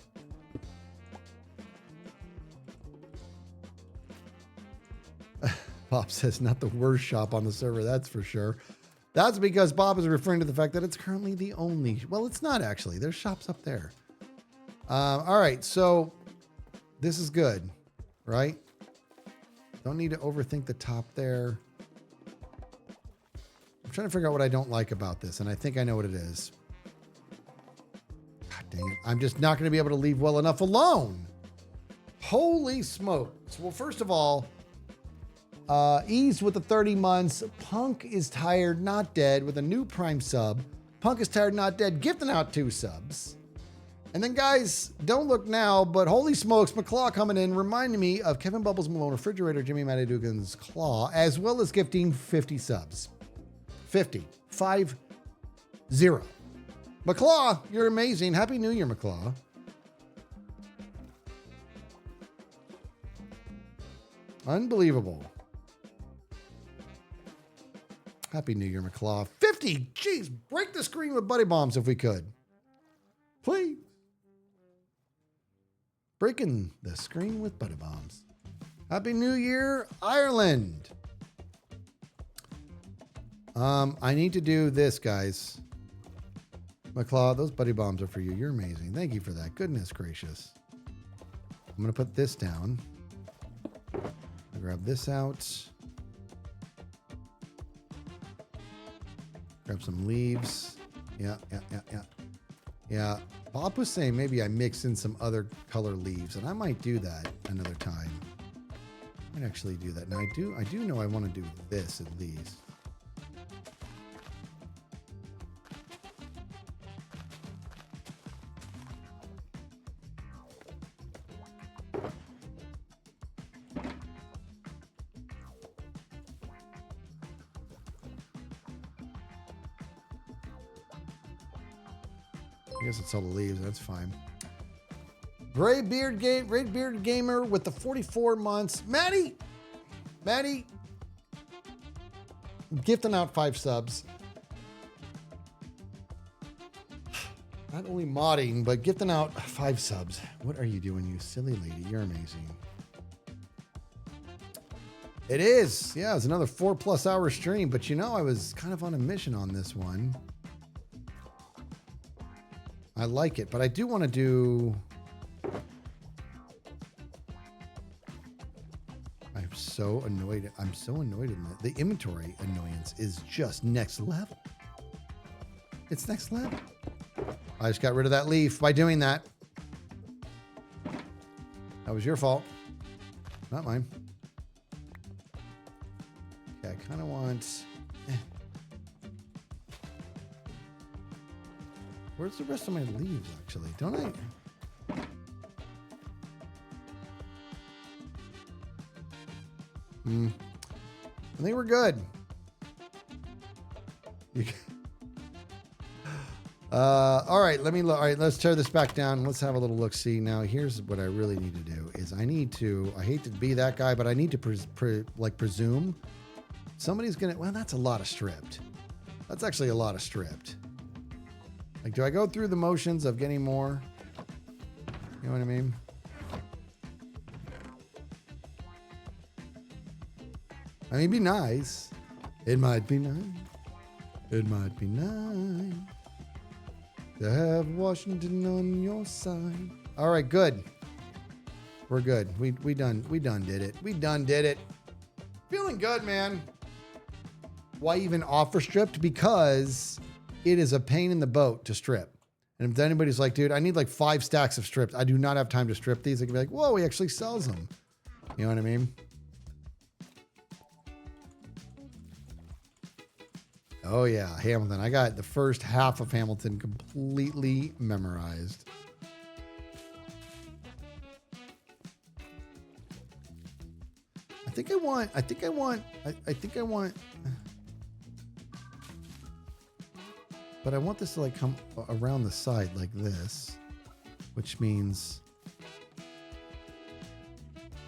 Bob says not the worst shop on the server, that's for sure. That's because Bob is referring to the fact that it's currently the only... Well, it's not actually. There's shops up there. All right, so this is good, right? Don't need to overthink the top there. I'm trying to figure out what I don't like about this, and I think I know what it is. God dang it. I'm just not going to be able to leave well enough alone. Holy smokes. Well, first of all, Ease with the 30 months. Punk is tired, not dead with a new Prime sub. Punk is tired, not dead, gifting out 2 subs. And then, guys, don't look now, but holy smokes, McClaw coming in, reminding me of Kevin Bubbles Malone, Refrigerator, Jimmy Matty Dugan's Claw, as well as gifting 50 subs. 50. 5-0. McClaw, you're amazing. Happy New Year, McClaw. Unbelievable. Happy New Year, McClaw. 50. Jeez, break the screen with buddy bombs if we could. Please. Breaking the screen with buddy bombs. Happy New Year, Ireland. I need to do this, guys. McClaw, those buddy bombs are for you. You're amazing. Thank you for that. Goodness gracious. I'm going to put this down. I'll grab this out. Grab some leaves. Yeah. Bob was saying maybe I mix in some other color leaves, and I might do that another time. I might actually do that. Now I do know I want to do this at least. I guess it's all the leaves. That's fine. Red Beard Gamer with the 44 months. Maddie, gifting out 5 subs. Not only modding, but gifting out 5 subs. What are you doing, you silly lady? You're amazing. It is. Yeah, it's another 4+ hour stream, but you know, I was kind of on a mission on this one. I like it, but I do want to do... I'm so annoyed. I'm so annoyed in that. The inventory annoyance is just next level. It's next level. I just got rid of that leaf by doing that. That was your fault. Not mine. Okay, I kind of want... Where's the rest of my leaves, actually? Don't I? I think we're good. All right, let me look. All right, let's tear this back down. Let's have a little look. See, now here's what I really need to do is I hate to be that guy, but I need to presume somebody's going to, well, that's a lot of stripped. That's actually a lot of stripped. Like, do I go through the motions of getting more? You know what I mean? I mean, it'd be nice. It might be nice. It might be nice to have Washington on your side. All right, good. We're good. We done did it. We done did it. Feeling good, man. Why even offer stripped? Because it is a pain in the boat to strip. And if anybody's like, dude, I need like 5 stacks of strips. I do not have time to strip these. They can be like, whoa, he actually sells them. You know what I mean? Oh yeah, Hamilton. I got the first half of Hamilton completely memorized. I think I want, but I want this to like come around the side like this, which means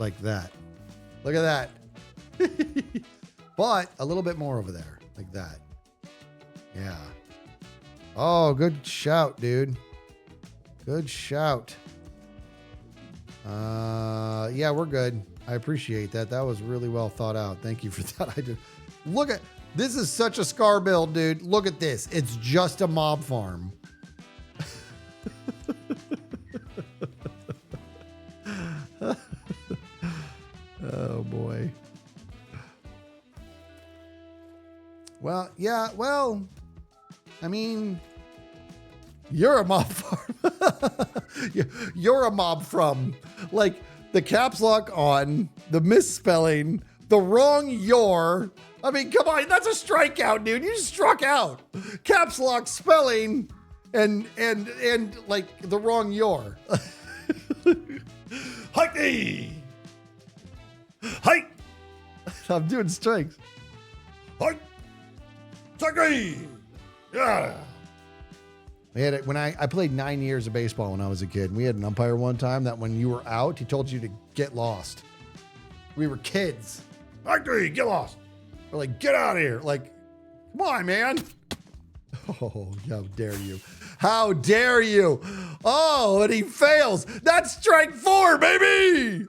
like that. Look at that. But a little bit more over there, like that. Yeah. Oh, good shout, dude. Good shout. Yeah, we're good. I appreciate that. That was really well thought out. Thank you for that. I just look at this is such a scar build, dude. Look at this. It's just a mob farm. Oh boy. Well, yeah, well, I mean, you're a mob farm. You're a mob from, like, the caps lock on, the misspelling, the wrong your. I mean, come on, that's a strikeout, dude. You struck out. Caps lock spelling and like the wrong your. Hike thee. Hike. I'm doing strikes. Hike. Take yeah. We had it when I played 9 years of baseball when I was a kid. We had an umpire one time that when you were out, he told you to get lost. We were kids. Hike thee, get lost. We're like, get out of here. Like, come on, man. Oh, how dare you. How dare you? Oh, and he fails. That's strike 4, baby.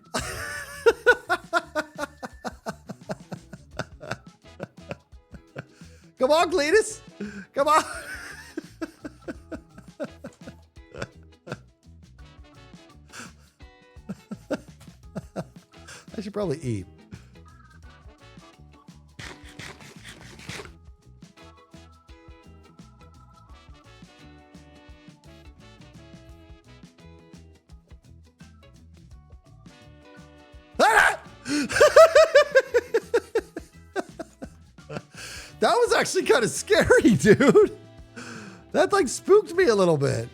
Come on, Cletus. Come on. I should probably eat. That was actually kind of scary, dude. That like spooked me a little bit.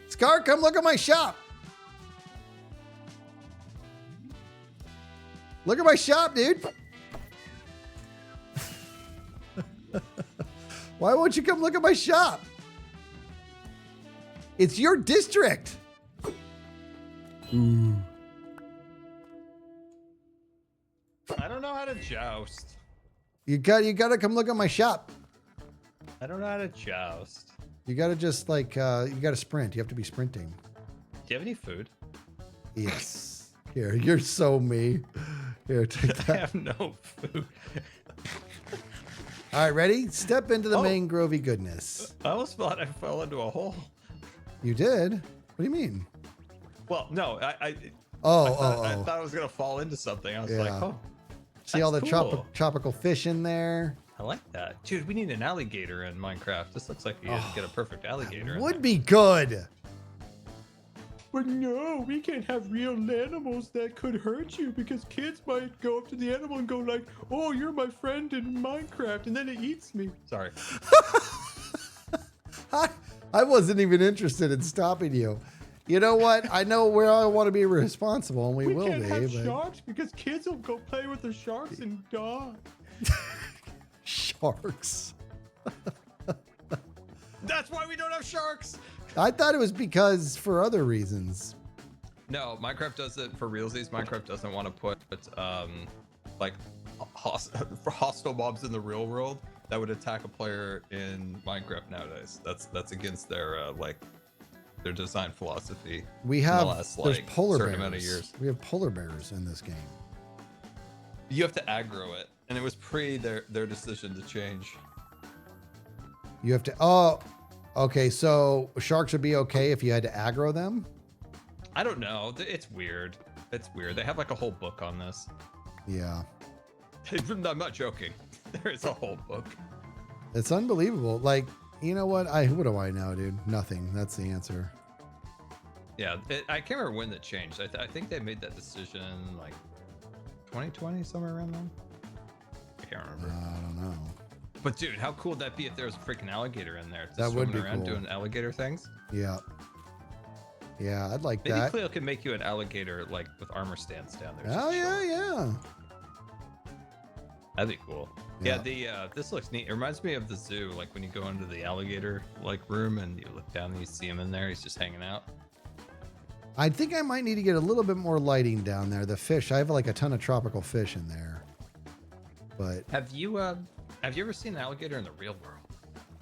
Scar, come look at my shop. Look at my shop, dude. Why won't you come look at my shop? It's your district. Ooh. I don't know how to joust. You gotta come look at my shop. I don't know how to joust. You gotta just like you gotta sprint. You have to be sprinting. Do you have any food? Yes. Here, you're so me. Here, take I that. have no food. All right, ready? Step into the mangrovey goodness. I almost thought I fell into a hole. You did? What do you mean? Well, no, I I thought I was gonna fall into something. I was like, Yeah. oh, See all the that's cool. tropical fish in there? I like that, dude. We need an alligator in Minecraft. This looks like you get a perfect alligator. Would be good. But no, we can't have real animals that could hurt you because kids might go up to the animal and go like, "Oh, you're my friend in Minecraft," and then it eats me. Sorry. I wasn't even interested in stopping you. You know what? I know where I want to be responsible, and we will can't be. have But... sharks because kids will go play with the sharks and die. Sharks. That's why we don't have sharks. I thought it was because for other reasons. No, Minecraft does it for realsies. Minecraft doesn't want to put like hostile mobs in the real world that would attack a player in Minecraft nowadays. That's against their their design philosophy. We in have the last, there's like, polar certain bears. amount of years. We have polar bears in this game. You have to aggro it, and it was pre their decision to change. You have to. Oh, okay. So sharks would be okay if you had to aggro them. I don't know. It's weird. It's weird. They have like a whole book on this. Yeah, I'm not joking. There is a whole book. it's unbelievable. Like, you know what? What do I know, dude? Nothing. That's the answer. Yeah, I can't remember when that changed. I think they made that decision like 2020, somewhere around then. I can't remember. I don't know. But dude, how cool would that be if there was a freaking alligator in there? That would be around cool. doing alligator things. Yeah. Yeah, I'd like Maybe that. Cleo can make you an alligator like with armor stands down there. Oh yeah, yeah. That'd be cool. Yeah, this looks neat. It reminds me of the zoo, like when you go into the alligator like room and you look down and you see him in there. He's just hanging out. I think I might need to get a little bit more lighting down there. The fish, I have like a ton of tropical fish in there. But Have you ever seen an alligator in the real world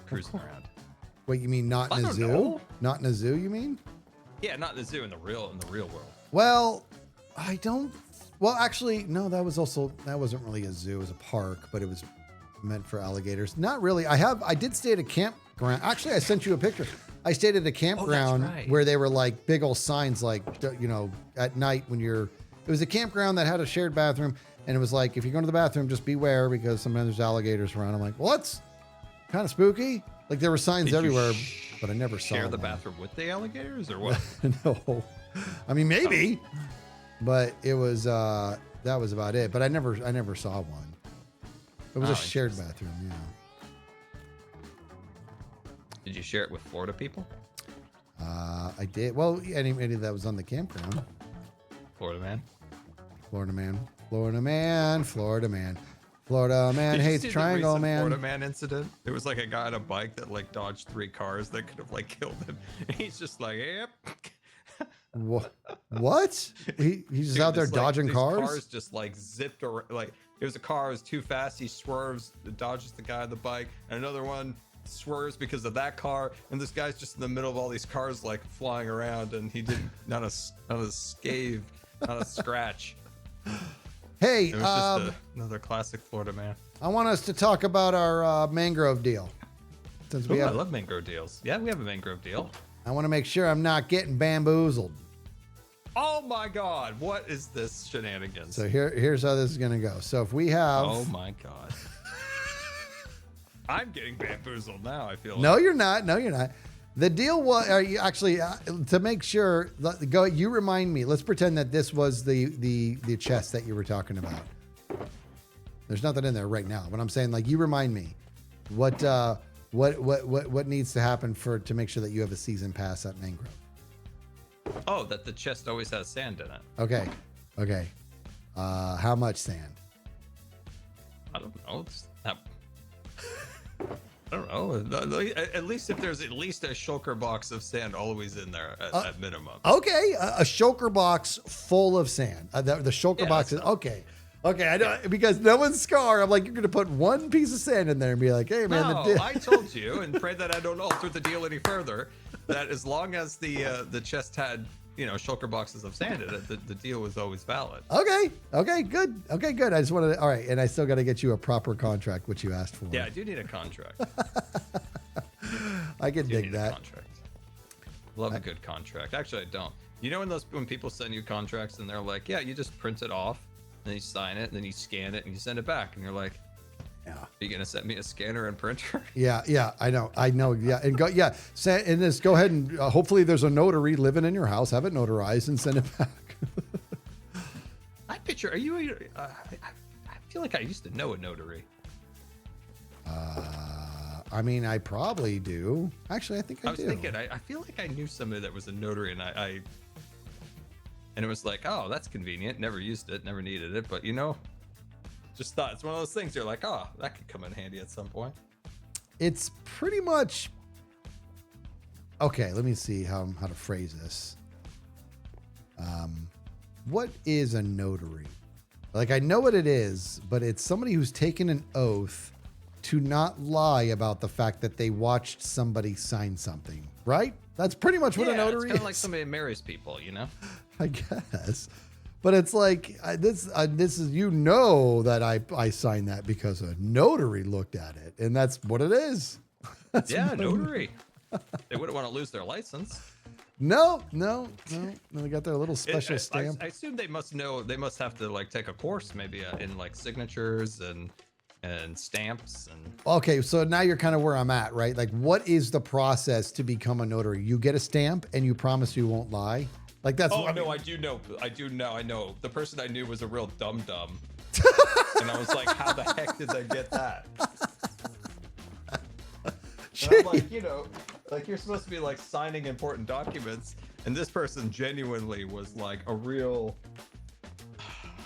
cruising around? wait, you mean not in I a don't zoo? know. Not in a zoo, you mean? Yeah, not in the zoo, in the real world. Well, I don't. Well, actually, no. That wasn't really a zoo. It was a park, but it was meant for alligators. Not really. I did stay at a campground. Actually, I sent you a picture. I stayed at a campground right. where they were like big old signs, like, you know, at night when you're. It was a campground that had a shared bathroom, and it was like, if you go to the bathroom, just beware because sometimes there's alligators around. I'm like, well, Kind of spooky. Like there were signs Did you everywhere, but I never saw Share the one. bathroom with the alligators or what? No, I mean maybe, but it was that was about it. But I never saw one. It was Oh, a shared interesting. bathroom. Yeah. Did you share it with Florida people? I did. Well, any that was on the campground. Florida man. Florida man. Florida man. Florida man. Florida man Did you hates see the triangle recent man. Florida man incident. It was like a guy on a bike that like dodged 3 cars that could have like killed him. And he's just like, yep. What? He's just Dude, out there this, like, dodging these cars? Cars just like zipped or like it was a car was too fast. He swerves, dodges the guy on the bike, and another one swerves because of that car. And this guy's just in the middle of all these cars like flying around, and he didn't not a scathe, not a scratch. Hey, It was just another classic Florida man. I want us to talk about our mangrove deal. Since we Ooh, I have, love mangrove deals. Yeah, we have a mangrove deal. I want to make sure I'm not getting bamboozled. Oh my God, what is this shenanigans? So here's how this is gonna go. So if we have, Oh my God. I'm getting bamboozled now, I feel no, like. you're not. No, you're not. The deal was actually to make sure. Go. You remind me. Let's pretend that this was the chest that you were talking about. There's nothing in there right now, but I'm saying like you remind me. What needs to happen to make sure that you have a season pass at Mangrove? Oh, that the chest always has sand in it. Okay. How much sand? I don't know. It's not... I don't know. At least if there's at least a shulker box of sand always in there at minimum. Okay, a shulker box full of sand. The shulker Yeah, box is that's okay. Okay, I know because no one's scar. I'm like, you're gonna put one piece of sand in there and be like, hey man, No, I told you, and pray that I don't alter the deal any further, that as long as the chest had, shulker boxes of sand in it, the deal was always valid. Okay, good. I just wanted to, all right, and I still got to get you a proper contract, which you asked for. Yeah, I do need a contract. I can Do dig need a that. contract. Love a good contract. Actually, I don't. You know when people send you contracts and they're like, yeah, you just print it off, then you sign it, and then you scan it and you send it back, and you're like, Yeah. are you gonna send me a scanner and printer? Yeah, I know. Yeah, and go, yeah, and just go ahead and hopefully there's a notary living in your house. Have it notarized and send it back. I picture. Are you? I feel like I used to know a notary. I mean, I probably do. Actually, I think I I was do. thinking. I feel like I knew somebody that was a notary, and and it was like, oh, that's convenient. Never used it. Never needed it. But just thought it's one of those things. You're like, oh, that could come in handy at some point. It's pretty much okay. Let me see how to phrase this. What is a notary? Like I know what it is, but it's somebody who's taken an oath to not lie about the fact that they watched somebody sign something, right? That's pretty much what a notary it's kind is. of like somebody marries people, I guess. But it's like this is that I signed that because a notary looked at it, and that's what it is. Yeah, notary. They wouldn't want to lose their license. No. They got their little special stamp. I assume they must know. They must have to like take a course, maybe in like signatures and stamps and. Okay, so now you're kind of where I'm at, right? Like, what is the process to become a notary? You get a stamp and you promise you won't lie. Like that's. Oh no, I do know. I know. The person I knew was a real dum, and I was like, how the heck did they get that? And I'm like, like you're supposed to be like signing important documents, and this person genuinely was like a real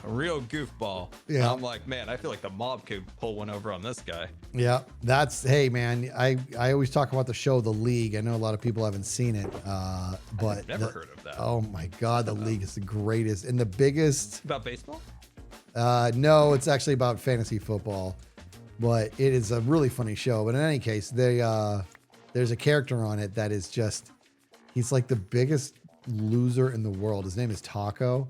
goofball. Yeah. And I'm like, man, I feel like the mob could pull one over on this guy. Yeah, hey man, I always talk about the show The League. I know a lot of people haven't seen it, but I've never heard of that. Oh my God, The League is the greatest and the biggest. About baseball? No, it's actually about fantasy football, but it is a really funny show. But in any case, there's a character on it that is he's like the biggest loser in the world. His name is Taco,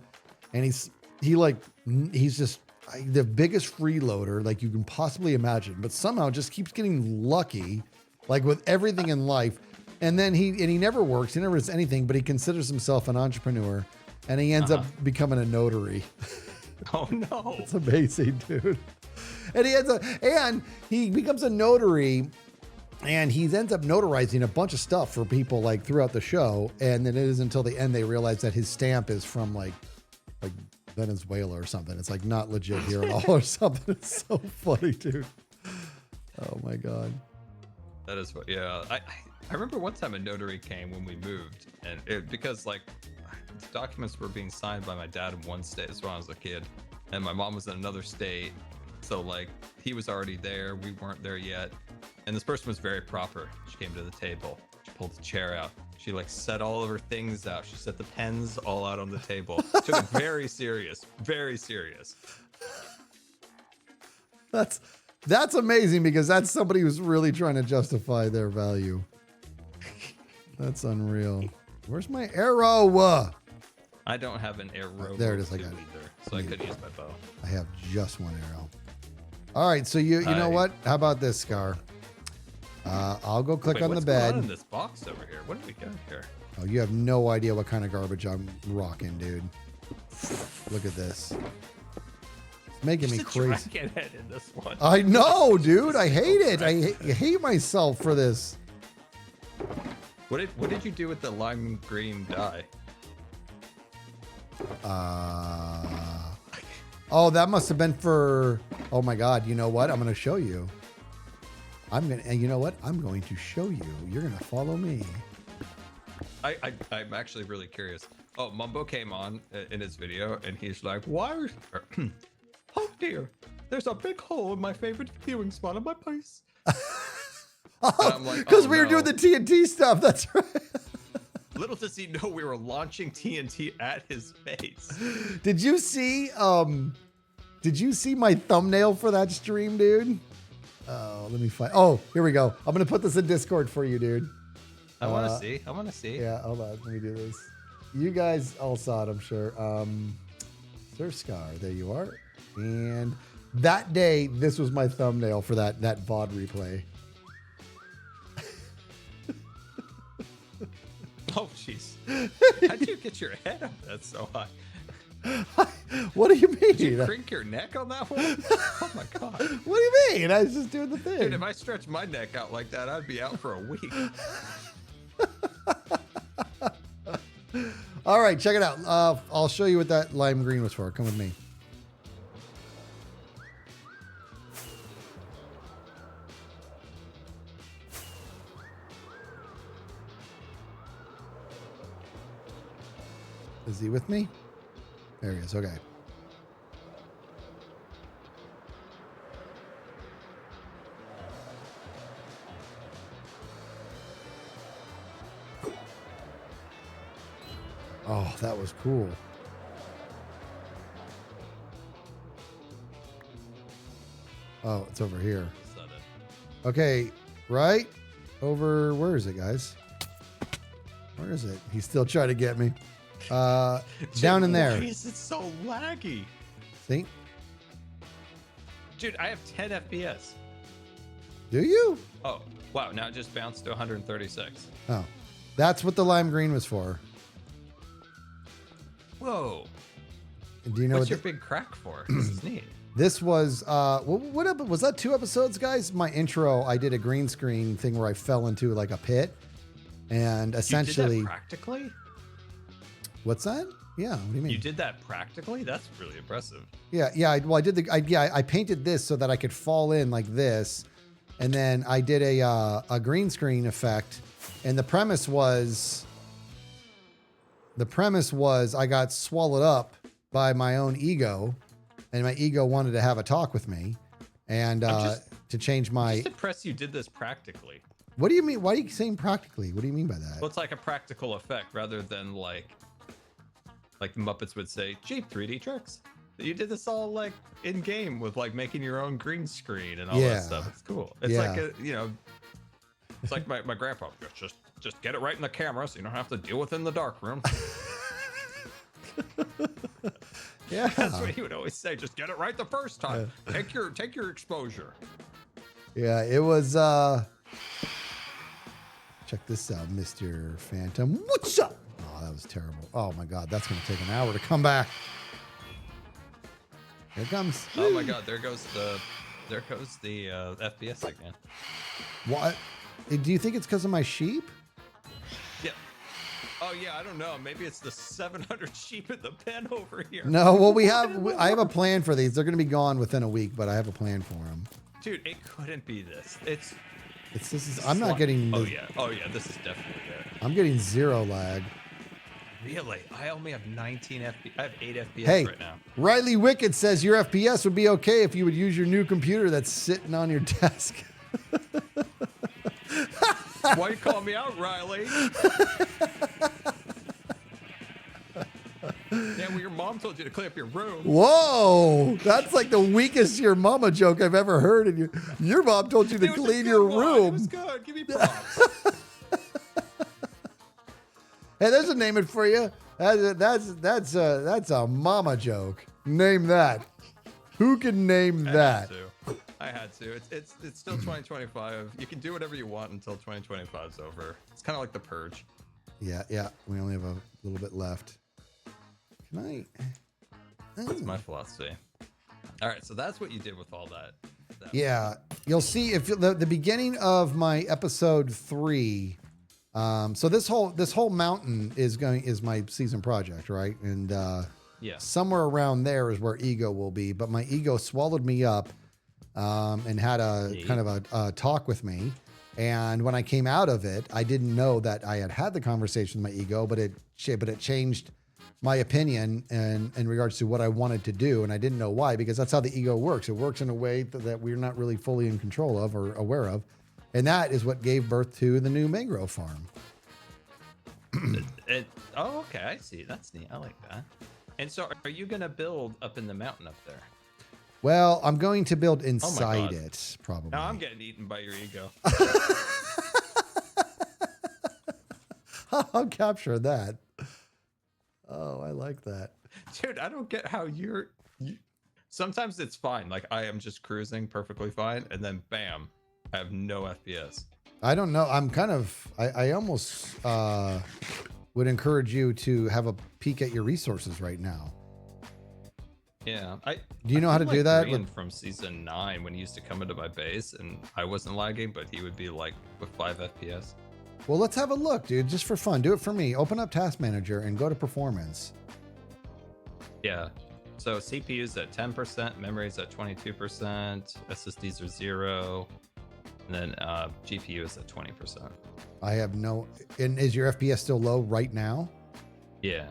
and he's just the biggest freeloader like you can possibly imagine, but somehow just keeps getting lucky, like with everything in life. And then he never works, he never does anything, but he considers himself an entrepreneur, and he ends up becoming a notary. Oh no. It's amazing, dude. And he becomes a notary And he ends up notarizing a bunch of stuff for people like throughout the show. And then it is until the end they realize that his stamp is from like Venezuela or something. It's like not legit here at all or something. It's so funny, dude. Oh my God. That is what, yeah. I remember one time a notary came when we moved, and because like the documents were being signed by my dad in one state as when I was a kid, and my mom was in another state. So like he was already there, we weren't there yet. And this person was very proper. She came to the table, she pulled the chair out. She like set all of her things out. She set the pens all out on the table. Took it very serious, very serious. That's amazing because that's somebody who's really trying to justify their value. That's unreal. Where's my arrow? I don't have an arrow. There it is. I either, got it. so I couldn't use my bow. I have just one arrow. All right, so you know what? How about this, Scar? I'll go click on the bed. What's going on in this box over here? What do we got here? Oh, you have no idea what kind of garbage I'm rocking, dude. Look at this. It's making me crazy. Dragon head in this one. I know, dude. I hate it. I hate myself for this. What did you do with the lime green dye? Oh, that must have been for. Oh my God! You know what? I'm gonna show you. And you know what? I'm going to show you. You're gonna follow me. I'm actually really curious. Oh, Mumbo came on in his video, and he's like, "Why? Oh dear, there's a big hole in my favorite viewing spot on my place." Because we were doing the TNT stuff. That's right. Little does he know we were launching TNT at his face. Did you see? Did you see my thumbnail for that stream, dude? Oh, let me find. Oh, here we go. I'm gonna put this in Discord for you, dude. I want to see. I want to see. Yeah, hold on. Let me do this. You guys all saw it, I'm sure. Sir Scar, there you are. And that day, this was my thumbnail for that VOD replay. Oh, jeez. How'd you get your head up that so high? What do you mean? Did you crink your neck on that one? Oh my God. What do you mean? I was just doing the thing. Dude, if I stretched my neck out like that, I'd be out for a week. All right, check it out. I'll show you what that lime green was for. Come with me. Is he with me? There he is. Okay. Oh, that was cool. Oh, it's over here. Okay, right over. Where is it, guys? Where is it? He's still trying to get me. Down in there. Why is it so laggy? See? Dude, I have 10 FPS. Do you? Oh, wow. Now it just bounced to 136. Oh, that's what the lime green was for. Whoa. Do you know What's what your big crack for? This is neat. This was, was that 2 episodes, guys? My intro, I did a green screen thing where I fell into like a pit. And essentially. You did that practically? What's that? Yeah. What do you mean? You did that practically? That's really impressive. Yeah. I painted this so that I could fall in like this. And then I did a green screen effect. And the premise was I got swallowed up by my own ego. And my ego wanted to have a talk with me. And to change my. I'm just impressed you did this practically. What do you mean? Why are you saying practically? What do you mean by that? Well, it's like a practical effect rather than like the Muppets would say, cheap 3D tricks. You did this all like in game with like making your own green screen and all that stuff. It's cool. It's like it's like my grandpa just get it right in the camera so you don't have to deal with it in the dark room. Yeah, that's what he would always say. Just get it right the first time. Take your exposure. Yeah, it was. Check this out, Mr. Phantom. What's up? Oh, that was terrible. Oh my God, that's gonna take an hour to come back. Here it comes. Oh my God, there goes the FPS again. What? Do you think it's because of my sheep? Yeah. Oh yeah, I don't know. Maybe it's the 700 sheep in the pen over here. No, well, I have a plan for these. They're going to be gone within a week, but I have a plan for them. Dude, it couldn't be this. I'm not getting. Oh yeah. This is definitely it. I'm getting 0 lag. Really? I only have 19 FPS. I have 8 FPS Hey, right now. Riley Wicked says your FPS would be okay if you would use your new computer that's sitting on your desk. Why you call me out, Riley? Yeah, well, your mom told you to clean up your room. Whoa, that's like the weakest your mama joke I've ever heard. And your mom told you to It was a clean good your one. room. It was good. Give me props. Hey, there's a name it for you. That's a mama joke. Name that. Who can name that? I had to. It's still 2025. You can do whatever you want until 2025 is over. It's kind of like the purge. Yeah. We only have a little bit left. Can I? That's my philosophy. All right, so that's what you did with all that. Yeah, you'll see if the beginning of my episode 3. So this whole mountain is my season project, right? And yeah, somewhere around there is where ego will be. But my ego swallowed me up and had a kind of a talk with me. And when I came out of it, I didn't know that I had the conversation with my ego, but it changed my opinion in regards to what I wanted to do. And I didn't know why, because that's how the ego works. It works in a way that we're not really fully in control of or aware of. And that is what gave birth to the new mangrove farm. Oh, okay. I see. That's neat. I like that. And so are you going to build up in the mountain up there? Well, I'm going to build inside it, probably. Now I'm getting eaten by your ego. I'll capture that. Oh, I like that. Dude, I don't get how you sometimes it's fine. Like I am just cruising perfectly fine. And then bam, I have no FPS. I don't know. I'm kind of, I almost would encourage you to have a peek at your resources right now. Yeah. Do you know how to do that? From season 9 when he used to come into my base and I wasn't lagging, but he would be like with 5 FPS. Well, let's have a look, dude, just for fun. Do it for me. Open up Task Manager and go to Performance. Yeah. So CPU's at 10%, memory's at 22%, SSDs are 0, and then GPU is at 20%. I have no. And is your FPS still low right now? Yeah.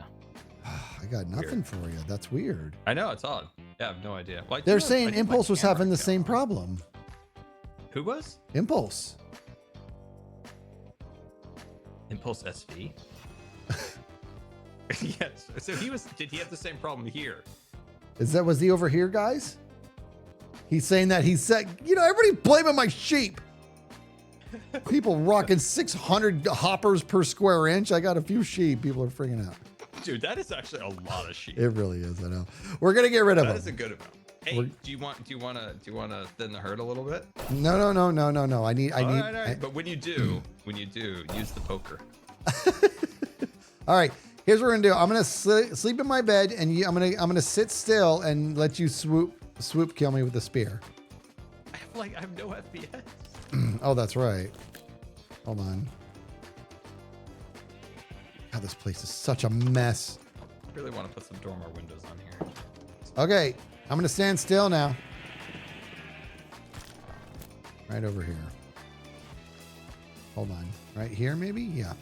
I got nothing for you. That's weird. I know, it's odd. Yeah, I have no idea. Well, They're saying Impulse was having the same problem. Who was? Impulse. Impulse SV? Yes. So did he have the same problem here? Was he over here, guys? He's saying that he said, everybody's blaming my sheep. People rocking 600 hoppers per square inch. I got a few sheep. People are freaking out. Dude, that is actually a lot of sheep. It really is. I know. We're gonna get rid of them. That is a good amount. Hey, do you want to thin the herd a little bit? No. I need. All right. But when you do, use the poker. All right. Here's what we're gonna do. I'm gonna sleep in my bed, and I'm gonna sit still and let you swoop kill me with the spear. I have no FPS. Oh, that's right. Hold on. God, this place is such a mess. I really want to put some dormer windows on here. Okay, I'm gonna stand still now. Right over here. Hold on. Right here, maybe? Yeah.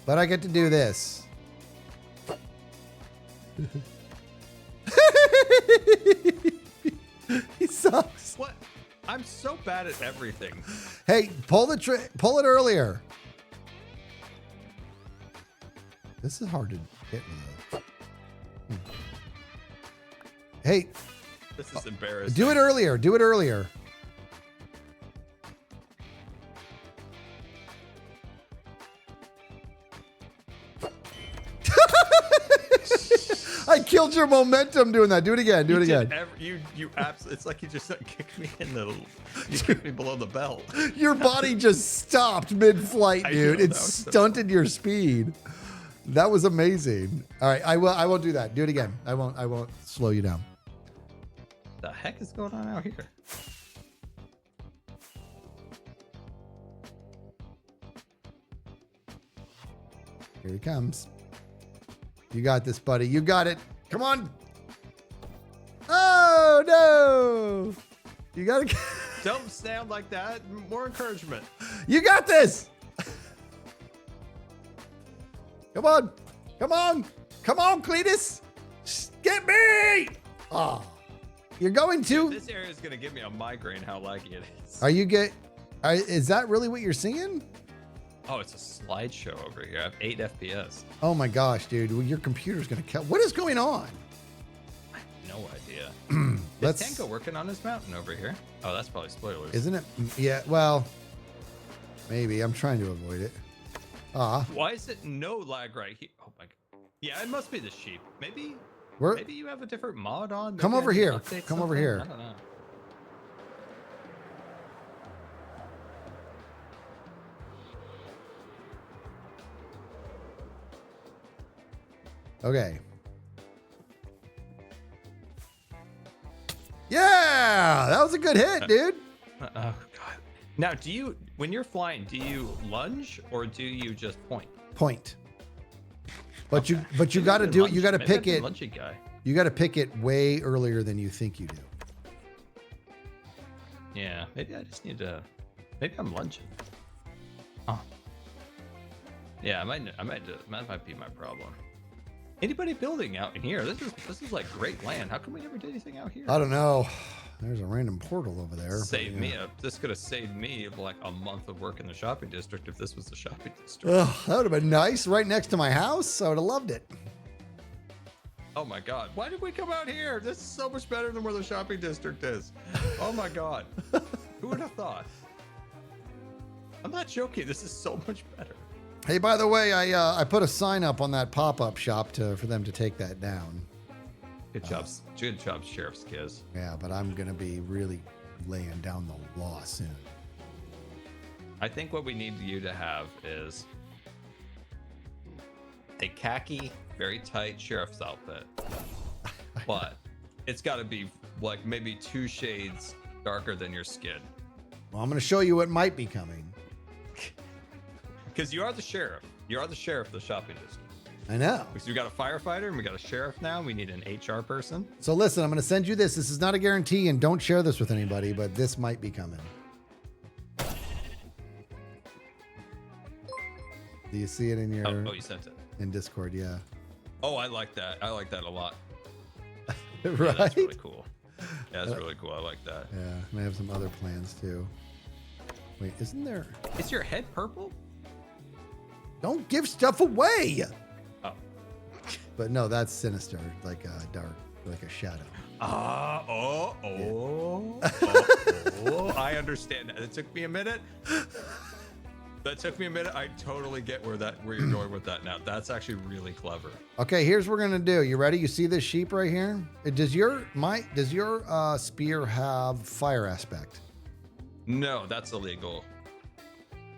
But I get to do this. He sucks. What? I'm so bad at everything. Hey, pull it earlier. This is hard to hit with. Hey. This is embarrassing. Do it earlier. I killed your momentum doing that. Do it again. Do it again. You absolutely. It's like you just kicked me you kicked me below the belt. Your body just stopped mid-flight, dude. It stunted your speed. That was amazing. All right, I won't do that. Do it again. I won't slow you down. The heck is going on out here? Here he comes. You got this, buddy. You got it. Come on. Oh, no. You got to. Don't sound like that. More encouragement. You got this. Come on. Come on. Come on, Cletus. Get me. Oh, you're going to. This area is going to give me a migraine how laggy it is. Are you is that really what you're seeing? Oh, it's a slideshow over here. I have 8 FPS. Oh my gosh, dude. Well, your computer's going to kill. What is going on? I have no idea. Let's- Is Tango working on his mountain over here? Oh, that's probably spoilers. Isn't it? Yeah, well, maybe. I'm trying to avoid it. Why is it no lag right here? Oh my god. Yeah, it must be the sheep. Maybe you have a different mod on. Come Maybe I over need to here. update Come over something? here. I don't know. Okay. Yeah, that was a good hit, dude. Oh god. Now, when you're flying, do you lunge or do you just point? Point. But you got to Maybe do it. lunge- You got to maybe pick I'm it. the Lunchy guy. You got to pick it way earlier than you think you do. Yeah, maybe I just need to. Maybe I'm lunging. Oh. Yeah, that might be my problem. Anybody building out in here? This is like great land. How come we never did anything out here? I don't know. There's a random portal over there. Save but, me yeah. This could have saved me like a month of work in the shopping district if this was the shopping district. Ugh, that would have been nice. Right next to my house. I would have loved it. Oh my god. Why did we come out here? This is so much better than where the shopping district is. Oh my god. Who would have thought? I'm not joking. This is so much better. Hey, by the way, I put a sign up on that pop-up shop for them to take that down. Good job, Sheriff's Kiz. Yeah, but I'm gonna be really laying down the law soon. I think what we need you to have is a khaki, very tight sheriff's outfit, but it's got to be like maybe 2 shades darker than your skin. Well, I'm gonna show you what might be coming. Because you are the sheriff. You are the sheriff of the shopping district. I know. Because we got a firefighter and we got a sheriff now. We need an HR person. So listen, I'm gonna send you this. This is not a guarantee, and don't share this with anybody, but this might be coming. Do you see it in your Oh, you sent it. in Discord? Yeah. Oh, I like that. I like that a lot. Right. Yeah, that's really cool. Yeah, that's really cool. I like that. Yeah, and I have some other plans too. Wait, isn't there? Is your head purple? Don't give stuff away. Oh. But no, that's sinister, like dark, like a shadow. Oh, I understand that. It took me a minute. I totly get where you're going with that now. That's actually really clever. Okay, here's what we're gonna do. You ready? You see this sheep right here? Does your spear have fire aspect? No, that's illegal.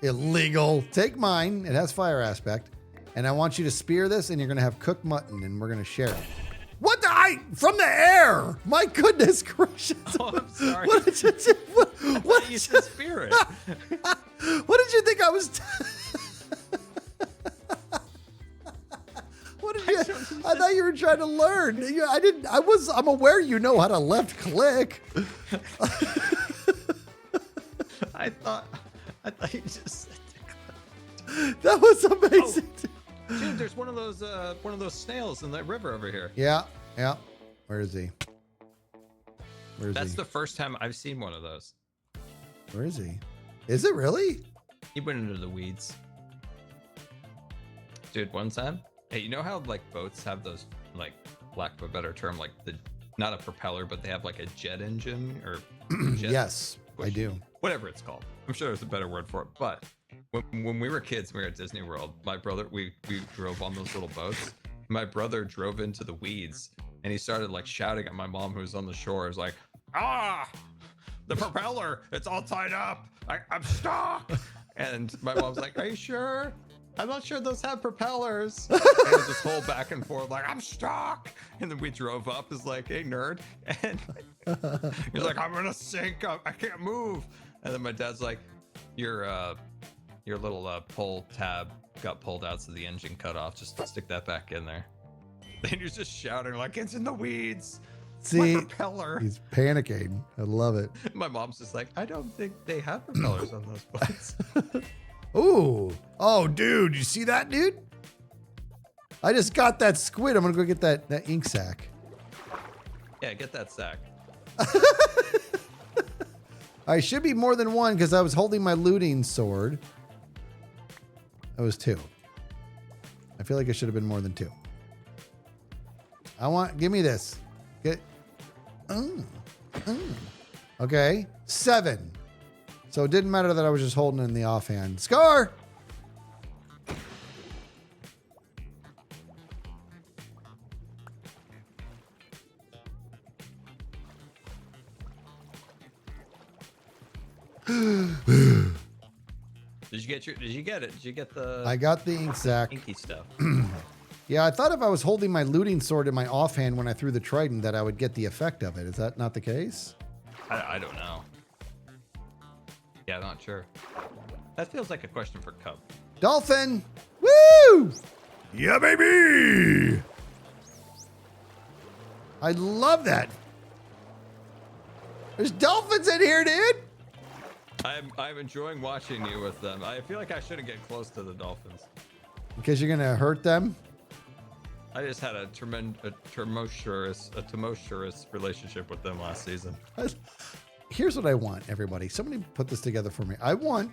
Illegal. Take mine. It has fire aspect. And I want you to spear this, and you're going to have cooked mutton, and we're going to share it. What from the air? My goodness gracious. Oh, I'm sorry. What did you do? What You said spirit. what did you think I was? What did you? I thought you were trying to learn. I didn't. I'm aware you know how to left click. I thought you just said That was amazing. dude, there's one of those snails in that river over here. Yeah. Where is he? That's the first time I've seen one of those. Where is he? Is it really? He went into the weeds. Dude, one time. Hey, you know how like boats have those, like, lack of a better term, like not a propeller, but they have like a jet engine or jet Yes, I do. Whatever it's called. I'm sure there's a better word for it. But when we were kids, we were at Disney World. My brother, we drove on those little boats. My brother drove into the weeds and he started like shouting at my mom who was on the shore. He was like, the propeller, it's all tied up. I'm stuck. And my mom's like, are you sure? I'm not sure those have propellers. And it was this whole back and forth, like, I'm stuck. And then we drove up, is like, hey, nerd. And he's like, I'm gonna sink up. I can't move. And then my dad's like, your your little pull tab got pulled out, so the engine cut off. Just stick that back in there. Then you're just shouting like, it's in the weeds. See, My propeller. he's panicking. I love it. My mom's just like, I don't think they have propellers on those boats. Ooh. Oh, dude. You see that, dude? I just got that squid. I'm going to go get that ink sac. Yeah, get that sack. I should be more than one because I was holding my looting sword. That was 2. I feel like it should have been more than 2. Give me this. Okay. 7. So it didn't matter that I was just holding it in the offhand. Score! Did you get it? Did you get the I got the ink sac. inky stuff? Yeah, I thought if I was holding my looting sword in my offhand when I threw the trident that I would get the effect of it. Is that not the case? I don't know. Yeah, I'm not sure. That feels like a question for Cub. Dolphin! Woo! Yeah, baby. I love that. There's dolphins in here, dude. I'm enjoying watching you with them. I feel like I shouldn't get close to the dolphins. Because you're gonna hurt them. I just had a tumultuous relationship with them last season. Here's what I want, everybody. Somebody put this together for me. I want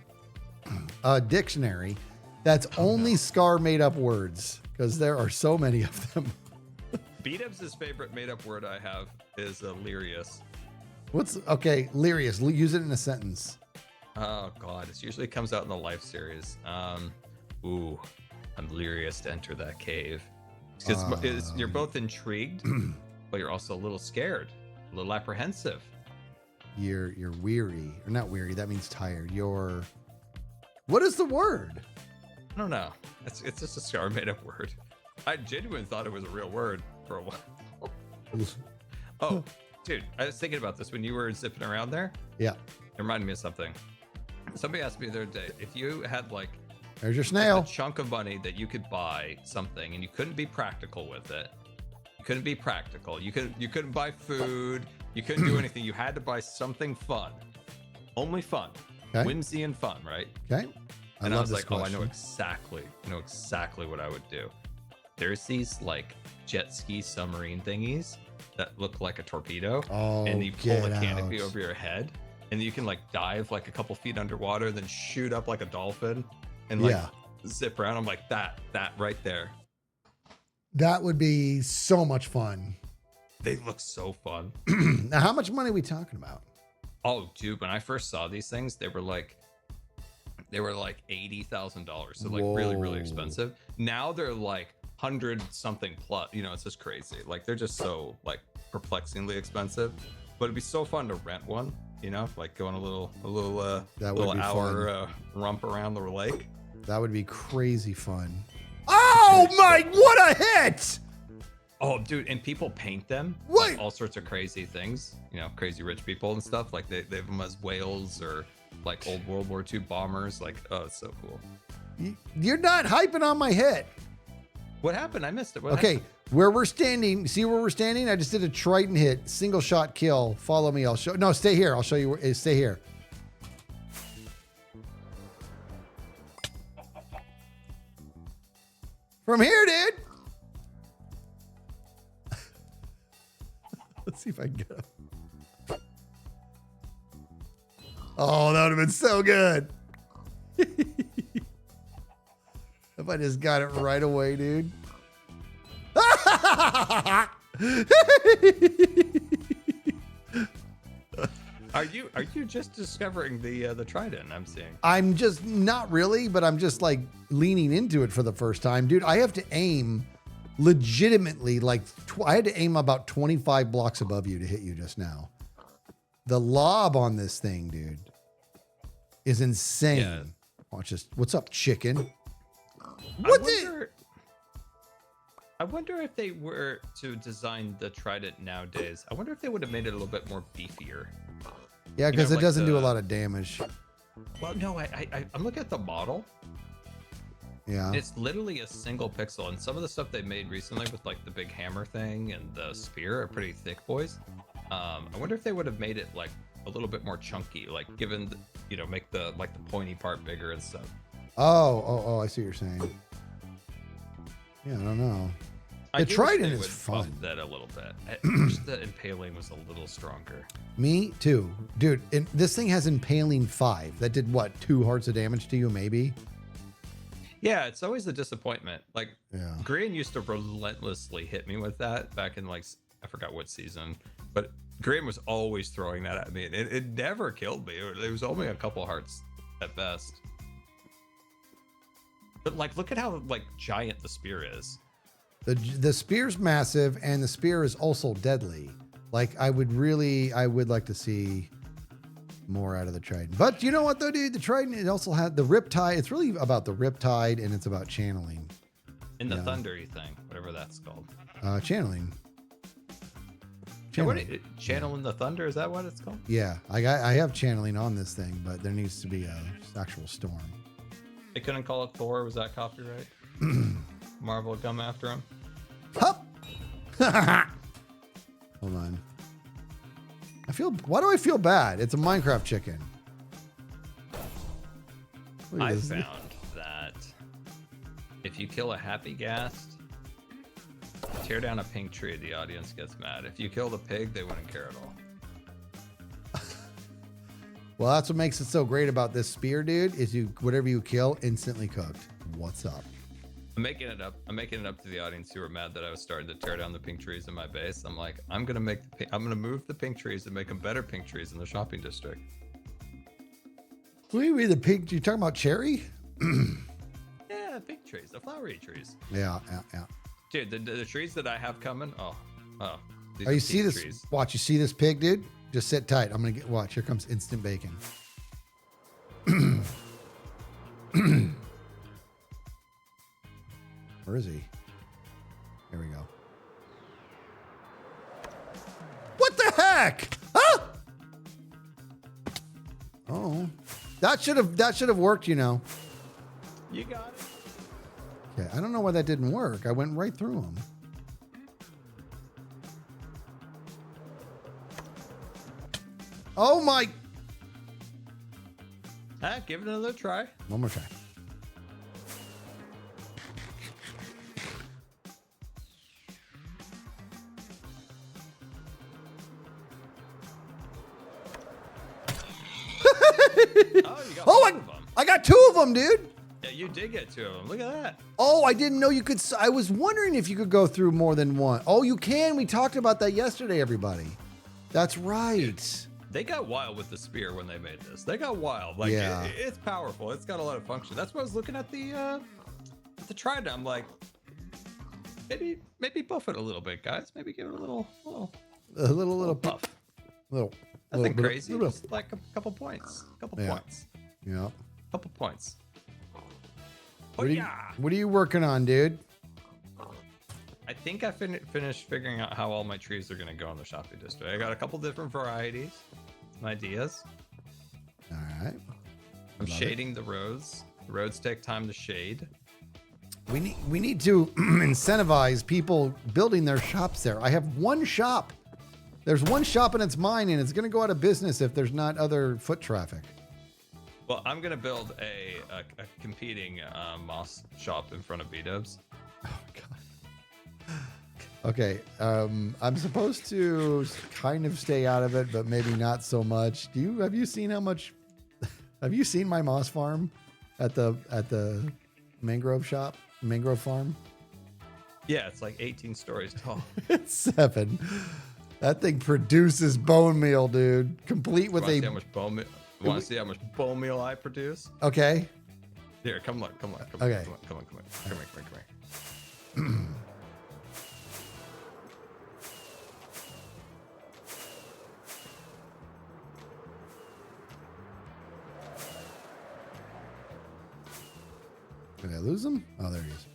a dictionary that's only Scar made up words because there are so many of them. B-Dubs' favorite made-up word I have is Lyrius. Okay, Lyrius. Use it in a sentence. Oh God, it usually comes out in the Life series. Ooh, I'm Lyrius to enter that cave. Because you're both intrigued, but you're also a little scared, a little apprehensive. You're weary, or not weary. That means tired. What is the word? I don't know. It's just a Scar made-up word. I genuinely thought it was a real word for a while. Oh, dude, I was thinking about this when you were zipping around there. Yeah. It reminded me of something. Somebody asked me the other day, if you had like There's your a snail. chunk of money that you could buy something and you couldn't be practical with it. You couldn't be practical. You couldn't buy food. You couldn't do anything. You had to buy something fun. Only fun. Okay. Whimsy and fun, right? Okay. And I love was this like, oh, I know question. exactly what I would do. There's these like jet ski submarine thingies that look like a torpedo. Oh, and you pull the get canopy out. over your head. And you can like dive like a couple feet underwater, then shoot up like a dolphin and like zip around. I'm like, that right there. That would be so much fun. They look so fun. Now, how much money are we talking about? Oh, dude, when I first saw these things, they were like $80,000. So like really, really Whoa. expensive. Now they're like 100 something plus. You know, it's just crazy. Like they're just so like perplexingly expensive. But it'd be so fun to rent one. You know, like going a little That would be hour rump around the lake. That would be crazy fun. Oh my, what a hit! Oh, dude, and people paint them What? like all sorts of crazy things. You know, crazy rich people and stuff. Like they have them as whales or like old World War II bombers. Like, oh, it's so cool. You're not hyping on my hit. What happened? I missed it. What Okay, happened? where we're standing, see where we're standing? I just did a trident hit, single shot kill. Follow me, I'll show. No, stay here. I'll show you where, stay here. From here, dude. Let's see if I can get him. Oh, that would have been so good. If I just got it right away, dude. Are you just discovering the trident? I'm seeing. I'm just not really, but I'm just like leaning into it for the first time, dude. I have to aim legitimately like I had to aim about 25 blocks above you to hit you just now. The lob on this thing, dude, is insane. Yeah. Watch this. What's up, chicken? I wonder if they were to design the trident nowadays. I wonder if they would have made it a little bit more beefier. Yeah, because know, it like doesn't do a the- lot of damage. Well, no, I'm looking at the model. Yeah. It's literally a single pixel, and some of the stuff they made recently with like the big hammer thing and the spear are pretty thick boys. I wonder if they would have made it like a little bit more chunky, like given the, make the like the pointy part bigger and stuff. Oh, I see what you're saying. Yeah, I don't know. The trident is fun. That a little bit. I wish the impaling was a little stronger. Me too, dude. This thing has impaling 5. That did what? 2 hearts of damage to you, maybe. Yeah, it's always a disappointment. Like, Yeah. Green used to relentlessly hit me with that back in like I forgot what season, but Green was always throwing that at me, and it never killed me. It was only a couple hearts at best. But like, look at how like giant the spear is. The spear's massive, and the spear is also deadly. Like, I would like to see more out of the trident. But you know what though, dude? The trident, it also had the riptide. It's really about the riptide, and it's about channeling. And the thundery thing, whatever that's called. Channeling. Channeling the thunder, is that what it's called? Yeah, I have channeling on this thing, but there needs to be a actual storm. They couldn't call it Thor. Was that copyright? Marvel come after him. Hup. Hold on. Why do I feel bad? It's a Minecraft chicken. Look at I this. found that if you kill a happy ghast, tear down a pink tree, the audience gets mad. If you kill the pig, they wouldn't care at all. Well, that's what makes it so great about this spear, dude, is whatever you kill, instantly cooked. What's up? I'm making it up to the audience who were mad that I was starting to tear down the pink trees in my base. I'm like, I'm gonna move the pink trees and make them better pink trees in the shopping district. What do you mean the pink? You talking about cherry? Yeah, pink trees, the flowery trees. Yeah. Dude, the trees that I have coming. Oh. These Oh, you are see pink this? trees. Watch, you see this pig, dude? Just sit tight. I'm gonna watch. Here comes instant bacon. Where is he? Here we go. What the heck? Huh? Oh, that should have worked. You got it. Okay, I don't know why that didn't work. I went right through him. Oh my! Give it another try. One more try. Oh, you got Oh, two of them. I got 2 of them, dude. Yeah, you did get 2 of them. Look at that. Oh, I didn't know you could. I was wondering if you could go through more than one. Oh, you can. We talked about that yesterday, everybody. That's right. They got wild with the spear when they made this. They got wild. Like, Yeah. it's powerful. It's got a lot of function. That's why I was looking at the trident. I'm like, maybe buff it a little bit, guys. Maybe give it a little buff. Little. Nothing bit- crazy. little- Just like a couple points. Yeah. Points. Yeah. Couple points. Oh What are, you, yeah. what are you working on, dude? I think I finished figuring out how all my trees are gonna go in the shopping district. I got a couple different varieties, some ideas. All right. I'm Love shading the roads. The roads take time to shade. We need to incentivize people building their shops there. I have one shop. There's one shop and it's mine, and it's going to go out of business if there's not other foot traffic. Well, I'm gonna build a competing moss shop in front of B-Dubs. Oh God. Okay, I'm supposed to kind of stay out of it, but maybe not so much. Have you seen how much? Have you seen my moss farm at the mangrove farm? Yeah, it's like 18 stories tall. It's 7. That thing produces bone meal, dude. Complete with Want to see a. how much bone meal? Want to see how much bone meal I produce? Okay. Here, come look. Okay. Come here. Did I lose him? Oh, there he is.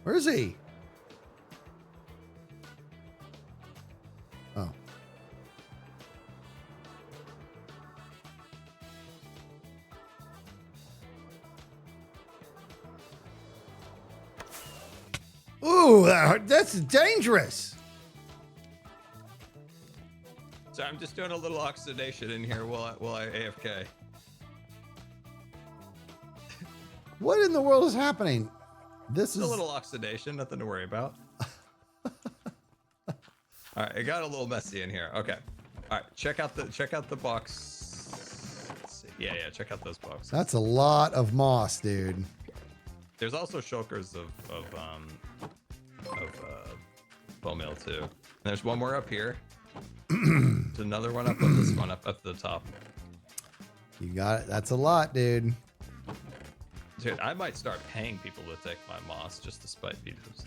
Where is he? Oh, Ooh, that's dangerous. So I'm just doing a little oxidation in here while I AFK. What in the world is happening? This Just is a little oxidation, nothing to worry about. All right, it got a little messy in here. Okay. All right, check out the box. Let's see. Yeah, check out those boxes. That's a lot of moss, dude. There's also shulkers of bone meal too. And there's one more up here. There's another one up on this one up at the top. You got it. That's a lot, dude. Dude, I might start paying people to take my moss just to spite videos.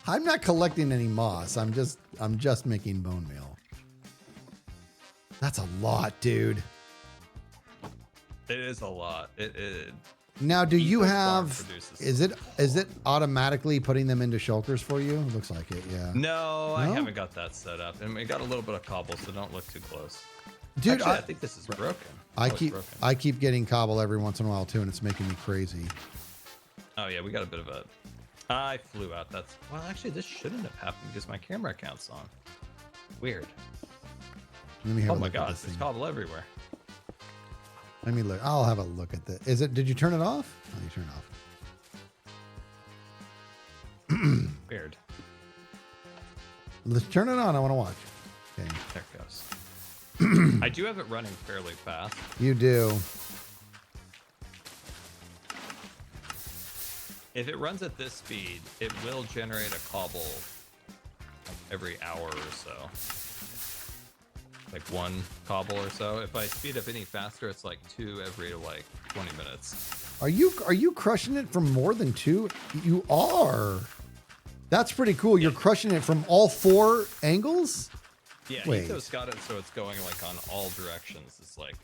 I'm not collecting any moss. I'm just making bone meal. That's a lot, dude. It is a lot. It Now, do you Eco Farm have? produces Is it automatically putting them into shulkers for you? Looks like it. Yeah. No, I No? haven't got that set up. And we got a little bit of cobble, so don't look too close. Dude, Actually, I think this is broken. Oh, it's broken. I keep getting cobble every once in a while too, and it's making me crazy. Oh yeah, we got a bit of a. I flew out. That's well, actually, this shouldn't have happened because my camera account's on. Weird. Let me have Oh a my look at god, this there's thing. cobble everywhere. Let me look. I'll have a look at this. Is it? Did you turn it off? Oh, you turn it off. Weird. Let's turn it on. I want to watch. Okay. There it goes. I do have it running fairly fast. You do. If it runs at this speed, it will generate a cobble every hour or so. Like 1 cobble or so. If I speed up any faster, it's like 2 every like 20 minutes. Are you crushing it from more than 2? You are. That's pretty cool. You're crushing it from all 4 angles? Yeah, Wait. Ethos got it so it's going like on all directions. It's like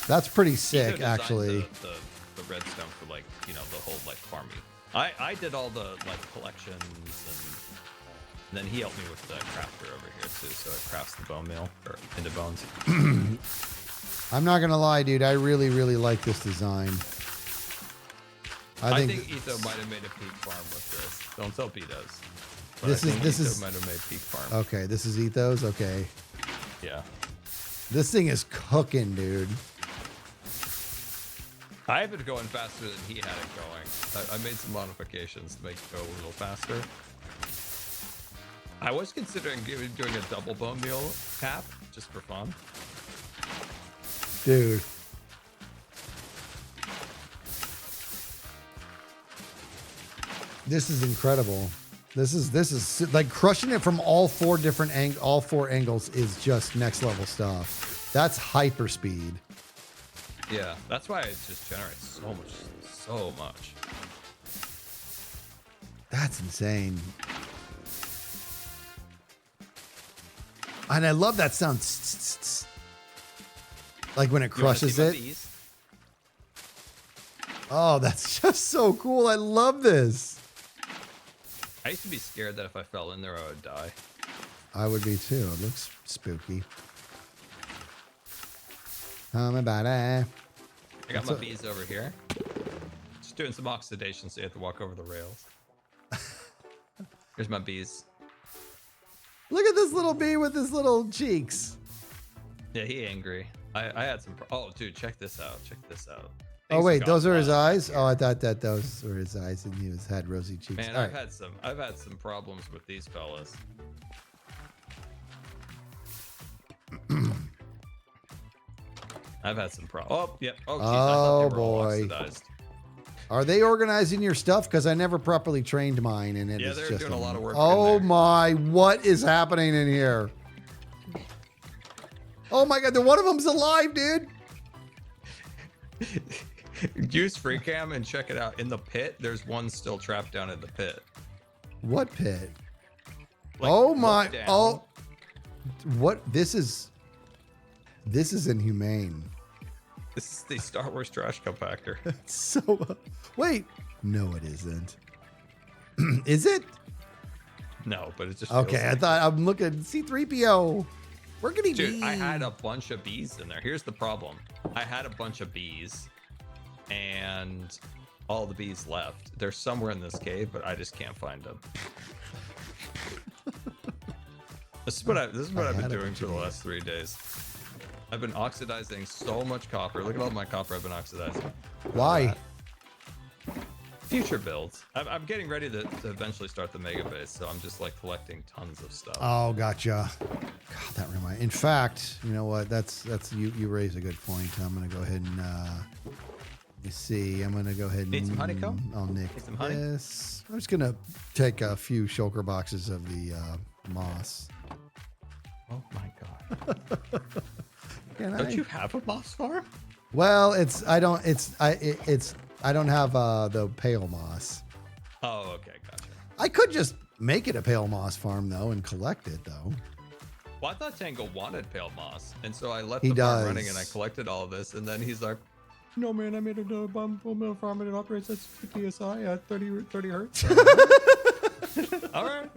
That's pretty Etho sick, designed actually. The redstone for like, you know, the whole like farming. I did all the like collections and then he helped me with the crafter over here too, so it crafts the bone meal or into bones. I'm not gonna lie, dude. I really, really like this design. I think Etho might have made a peak farm with this. Don't tell P does. But This I is- think this Etho is- might have made peak farm. Okay, this is Ethos. Okay, Yeah. this thing is cooking, dude. I have it going faster than he had it going. I made some modifications to make it go a little faster. I was considering doing a double bone meal cap just for fun. Dude. This is incredible. This is like crushing it from all 4 different all 4 angles is just next level stuff. That's hyper speed. Yeah, that's why it just generates so much. That's insane. And I love that sound. Like when it You wanna see crushes my it. bees? Oh, that's just so cool. I love this. I used to be scared that if I fell in there, I would die. I would be too. It looks spooky. Oh, my body. I got What's my up? bees over here. Just doing some oxidation, so you have to walk over the rails. Here's my bees. Look at this little bee with his little cheeks. Yeah, he angry. I had some. Oh, dude, check this out. Check this out. Oh Things wait, have those gotten are his wild eyes. here. Oh, I thought that those were his eyes, and he had rosy cheeks. Man, All I've right. had some problems with these fellas. I've had some problems. Oh, yep. Oh, geez, I thought Oh, they were all boy. oxidized. Are they organizing your stuff? Because I never properly trained mine, and it Yeah, is they're just doing a lot of work in Oh there. my! What is happening in here? Oh my God! One of them's alive, dude. Use free cam and check it out. In the pit, there's one still trapped down in the pit. What pit? Like, Oh look my! down. Oh, what? This is inhumane. This is the Star Wars trash compactor. So, wait. No, it isn't. Is it? No, but it just Okay, feels I like thought I'm looking C-3PO. Where can he Dude, be? I had a bunch of bees in there. Here's the problem. I had a bunch of bees, and all the bees left. They're somewhere in this cave, but I just can't find them. This is what I've been doing for the last 3 days. I've been oxidizing so much copper. Look at all my copper I've been oxidizing. Why? Future builds. I'm getting ready to eventually start the mega base, so I'm just like collecting tons of stuff. Oh, gotcha. God, that reminds. In fact, you know what? That's you raise a good point. I'm gonna go ahead and you see. I'm gonna go ahead and Need some honeycomb? I'll nick Need some honey? this. I'm just gonna take a few shulker boxes of the moss. Oh my god! Can Don't I? you have a moss farm? Well, I don't have the pale moss. Oh, okay, gotcha. I could just make it a pale moss farm though and collect it though. Well, I thought Tango wanted pale moss, and so I let He the farm does. running, and I collected all of this, and then he's like, "No, man, I made a bone mill farm, and it operates at 60 psi at 30 hertz." all right.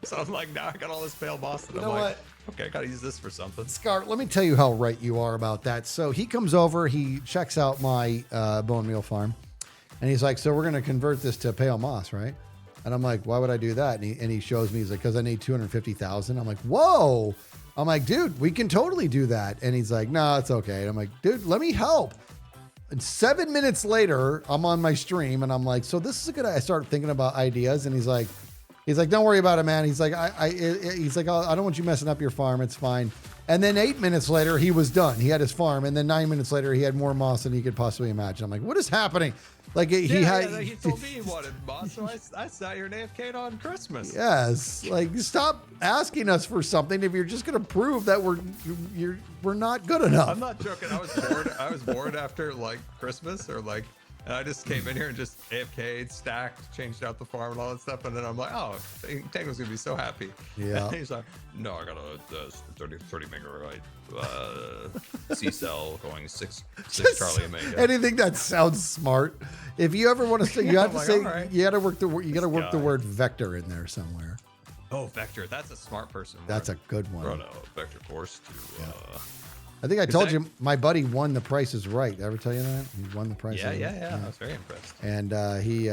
So I'm like, now I got all this pale moss, and You I'm know like, okay, I gotta use this for something. Scar, let me tell you how right you are about that. So he comes over, he checks out my bone meal farm, and he's like, so we're going to convert this to pale moss, right? And I'm like, why would I do that? And he shows me, he's like, because I need 250,000. I'm like, whoa. I'm like, dude, we can totally do that. And he's like, no, it's okay. And I'm like, dude, let me help. And 7 minutes later, I'm on my stream, and I'm like, so this is a good idea. I start thinking about ideas, and he's like, don't worry about it, man. He's like, I don't want you messing up your farm. It's fine. And then 8 minutes later, he was done. He had his farm. And then 9 minutes later, he had more moss than he could possibly imagine. I'm like, what is happening? Like he told me he wanted moss, so I sat here and AFK'd on Christmas. Yes. Like, stop asking us for something if you're just going to prove that we're not good enough. I'm not joking. I was bored. I was bored after like Christmas or like. And I just came in here and just AFK'd, stacked, changed out the farm and all that stuff. And then I'm like, oh, Tango's going to be so happy. Yeah. And he's like, no, I got a 30 megabyte C-cell going 6 Charlie Omega. Anything that sounds smart. If you ever want to say, you have to like, say, all right. you got to work the guy. word vector in there somewhere. Oh, Vector. That's a smart person. That's a good one. Run a Vector course to... I think I told that- you my buddy won the Price is Right. Did I ever tell you that? He won the Price Yeah, is Right. I was very impressed. And he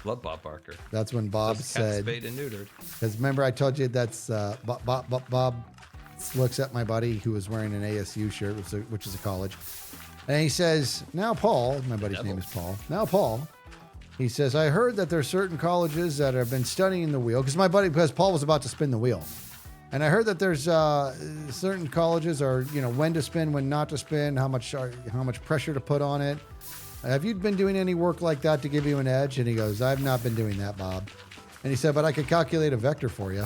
Love Bob Barker. that's when Bob Cat said, spayed and neutered. because remember I told you that's Bob looks at my buddy who was wearing an ASU shirt, which is a college, and he says, now Paul, my buddy's name is Paul. Now Paul, he says, I heard that there are certain colleges that have been studying the wheel because Paul was about to spin the wheel. And I heard that there's certain colleges are, when to spin, when not to spin, how much pressure to put on it. Have you been doing any work like that to give you an edge? And he goes, I've not been doing that, Bob. And he said, but I could calculate a vector for you.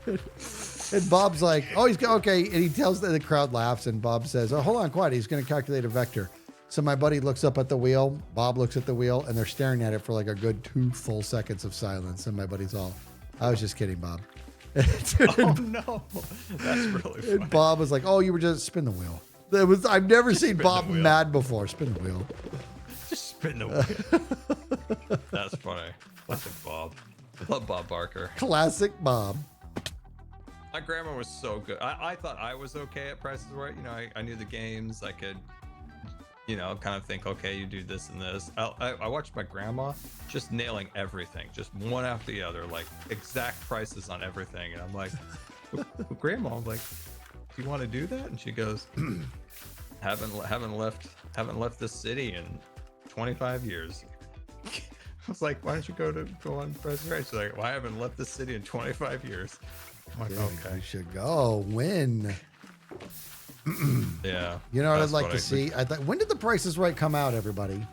And Bob's like, oh, he's okay. And he tells the crowd laughs. And Bob says, oh, hold on, quiet. He's going to calculate a vector. So my buddy looks up at the wheel. Bob looks at the wheel, and they're staring at it for like a good 2 full seconds of silence. And my buddy's all, I was just kidding, Bob. Oh no, that's really funny. And Bob was like, "Oh, you were just spin the wheel." I've never seen Bob mad before. Spin the wheel. Just spin the wheel. That's funny. Classic Bob. Love Bob Barker. Classic Bob. My grandma was so good. I thought I was okay at Price is Right. I knew the games. I could, kind of think, okay, you do this and this. I watched my grandma just nailing everything, just one after the other, like exact prices on everything. And I'm like, Grandma, I'm like, do you want to do that? And she goes, haven't left this city in 25 years. I was like, why don't you go on Price is Right? She's like, well, I haven't left this city in 25 years. I'm like, Yeah, okay. you should go win. Yeah. You know what that's I'd like what to see? When did the Price is Right come out, everybody?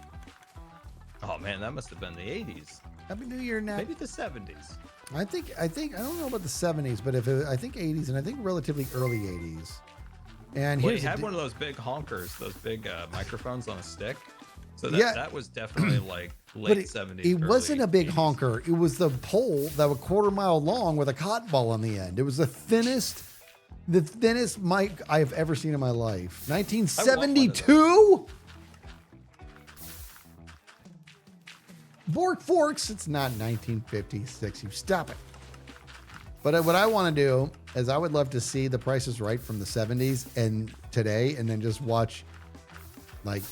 Oh man, that must have been the 80s. Happy New Year, Nat. Maybe the 70s. I think I don't know about the 70s, but I think 80s, and I think relatively early 80s. And Well, here's he the had di- one of those big honkers, those big microphones on a stick. So Yeah. that was definitely like but late it, 70s. it early wasn't a big 80s. honker. It was the pole that was 1/4 mile long with a cotton ball on the end. It was the thinnest mic I have ever seen in my life. 1972. Bork Forks. It's not 1956. You stop it. But what I want to do is I would love to see The Price is Right from the 70s and today, and then just watch,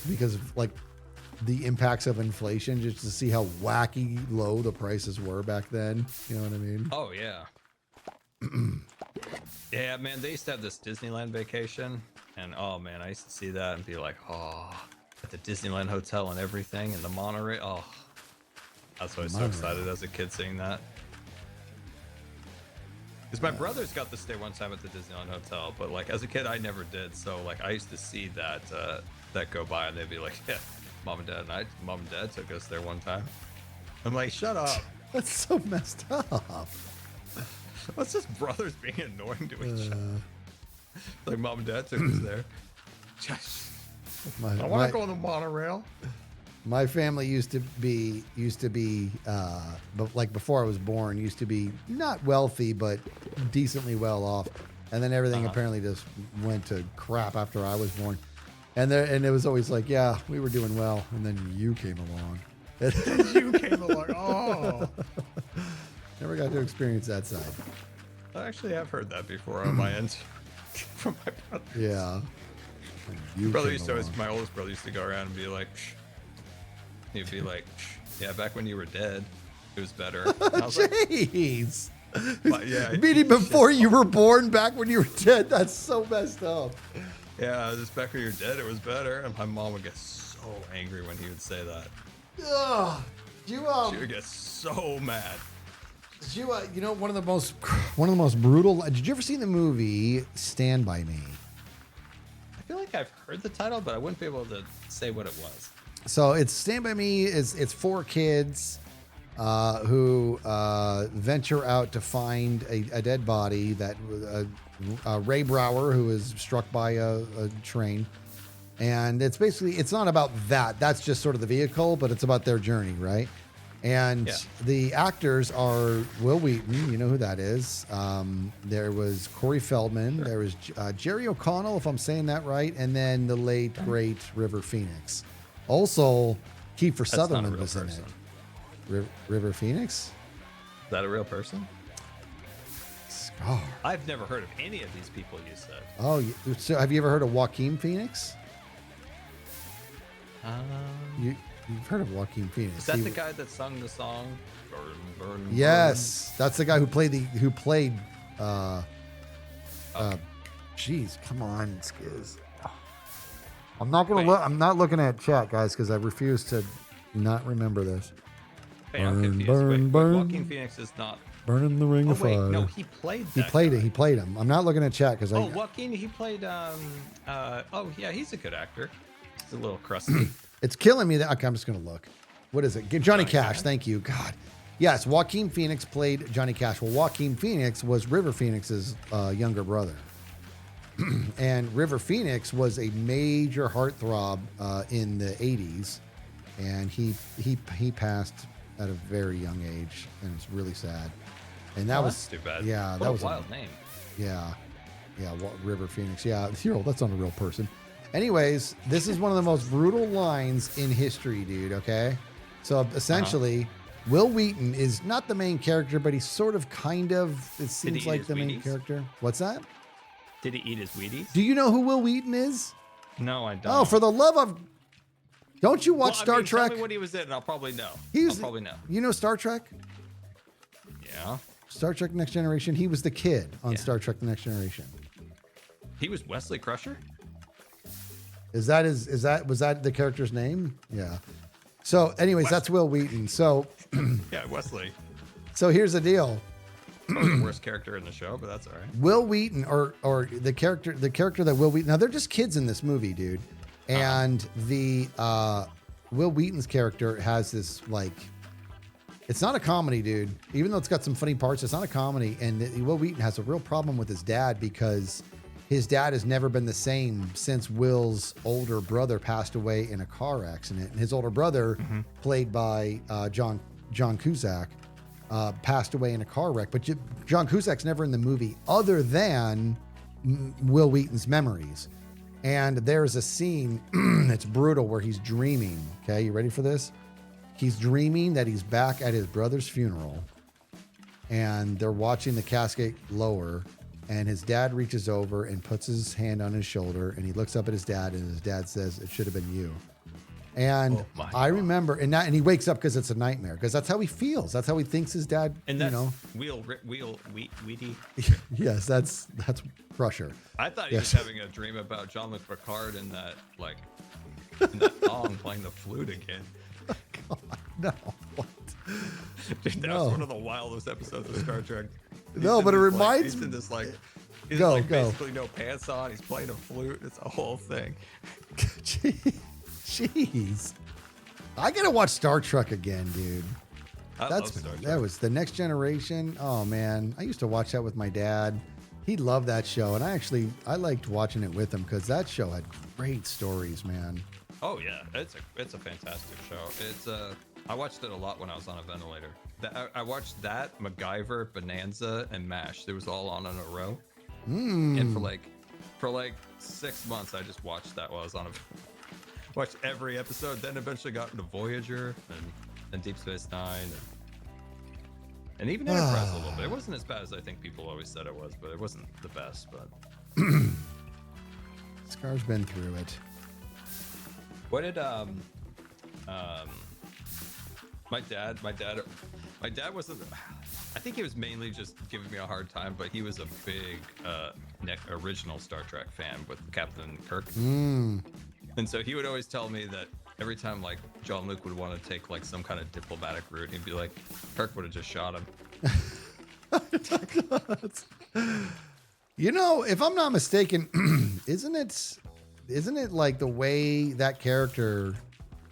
because the impacts of inflation, just to see how wacky low the prices were back then. You know what I mean? Oh yeah. Yeah, man, they used to have this Disneyland vacation, and oh man, I used to see that and be like, oh, at the Disneyland hotel and everything, and the monorail. Oh, that's why I was so excited as a kid seeing that. Because my brothers got to stay one time at the Disneyland hotel, but like as a kid, I never did. So like I used to see that that go by, and they'd be like, yeah, mom and dad took us there one time. I'm like, shut up. That's so messed up. What's just brothers being annoying to each other? Like mom and dad took us there. I want to go on the monorail. My family used to be, but like before I was born, used to be not wealthy, but decently well off. And then everything apparently just went to crap after I was born. And it was always like, yeah, we were doing well. And then you came along. You came along. Oh. Never got to experience that side. I actually have heard that before on my end from my brother. Yeah. My oldest brother used to go around and be like, psh. He'd be like, psh, yeah, back when you were dead, it was better. And I was Jeez. like, yeah. Meaning before you were born, back when you were dead. That's so messed up. Yeah, just back when you were dead, it was better. And my mom would get so angry when he would say that. Ugh. She would get so mad. You know, one of the most brutal. Did you ever see the movie Stand By Me? I feel like I've heard the title, but I wouldn't be able to say what it was. So it's Stand By Me. It's 4 kids who venture out to find a dead body that Ray Brower, who is struck by a train. And it's not about that. That's just sort of the vehicle, but it's about their journey, right? And the actors are Will Wheaton, you know who that is. There was Corey Feldman. There was Jerry O'Connell, if I'm saying that right. And then the late, great River Phoenix. Also, Kiefer Sutherland was in it. River Phoenix? Is that a real person? Scar. I've never heard of any of these people you said. Oh, so have you ever heard of Joaquin Phoenix? You've heard of Joaquin Phoenix. Is that the guy that sung the song Burn, Burn, Yes, that's the guy who played jeez, come on, Skiz. I'm not looking at chat, guys, because I refuse to not remember this. Hey, I'm confused. Burn. Joaquin Phoenix is not. Burn in the ring of fire. No, he played. He played him. I'm not looking at chat because Joaquin, he played. Yeah, he's a good actor. He's a little crusty. It's killing me that. Okay, I'm just gonna look. What is it? Johnny Cash. Thank you. God. Yes, Joaquin Phoenix played Johnny Cash. Well, Joaquin Phoenix was River Phoenix's younger brother. And River Phoenix was a major heartthrob in the 80s, and he passed at a very young age, and it's really sad. And that was too bad. Yeah, that was a wild name. Yeah, River Phoenix. Yeah, that's not a real person. Anyways, this is one of the most brutal lines in history, dude. Okay, so essentially, Will Wheaton is not the main character, but he's sort of, kind of. It seems like the main character. What's that? Did he eat his Wheaties? Do you know who Will Wheaton is? No, I don't. Oh, for the love of... Don't you watch Star Trek? Tell me what he was in, and I'll probably know. I'll probably know. You know Star Trek? Yeah. Star Trek Next Generation. He was the kid on Star Trek The Next Generation. He was Wesley Crusher? Was that the character's name? Yeah. So anyways, that's Will Wheaton. So yeah, Wesley. So here's the deal. Probably the worst character in the show, but that's all right. Will Wheaton or the character that Will Wheaton. Now they're just kids in this movie, dude. And the Will Wheaton's character has this, like, it's not a comedy, dude. Even though it's got some funny parts, it's not a comedy. And Will Wheaton has a real problem with his dad because his dad has never been the same since Will's older brother passed away in a car accident. And his older brother, played by John Cusack, passed away in a car wreck. But John Cusack's never in the movie other than Will Wheaton's memories. And there's a scene that's brutal where he's dreaming. Okay, you ready for this? He's dreaming that he's back at his brother's funeral and they're watching the casket lower, and his dad reaches over and puts his hand on his shoulder, and he looks up at his dad, and his dad says, "It should have been you." And Oh my I God. remember, and he wakes up because it's a nightmare, because that's how he feels. That's how he thinks his dad, And you that's know. Weedy. Yes, that's Crusher. I thought he Yes. was having a dream about Jean-Luc Picard in that song playing the flute again. No, what? Dude, that No. was one of the wildest episodes of Star Trek. No, in but it this, reminds he's in me- this he's Go, like go. basically no pants on. He's playing a flute. It's a whole thing. Jeez. I gotta watch Star Trek again, dude. I love Star Trek. That was the Next Generation. Oh man, I used to watch that with my dad. He loved that show, and I liked watching it with him because that show had great stories, man. Oh yeah, it's a fantastic show. It's I watched it a lot when I was on a ventilator. I watched that, MacGyver, Bonanza, and MASH. It was all on in a row. And for like 6 months, I just watched that while I was on a watched every episode. Then eventually got into Voyager and Deep Space Nine and even Enterprise a little bit. It wasn't as bad as I think people always said it was, but it wasn't the best. But Scar's been through it. what did my dad wasn't. I think he was mainly just giving me a hard time, but he was a big original Star Trek fan with Captain Kirk. And so he would always tell me that every time like Jean-Luc would want to take like some kind of diplomatic route, he'd be like, Kirk would have just shot him. You know, if I'm not mistaken, isn't it like the way that character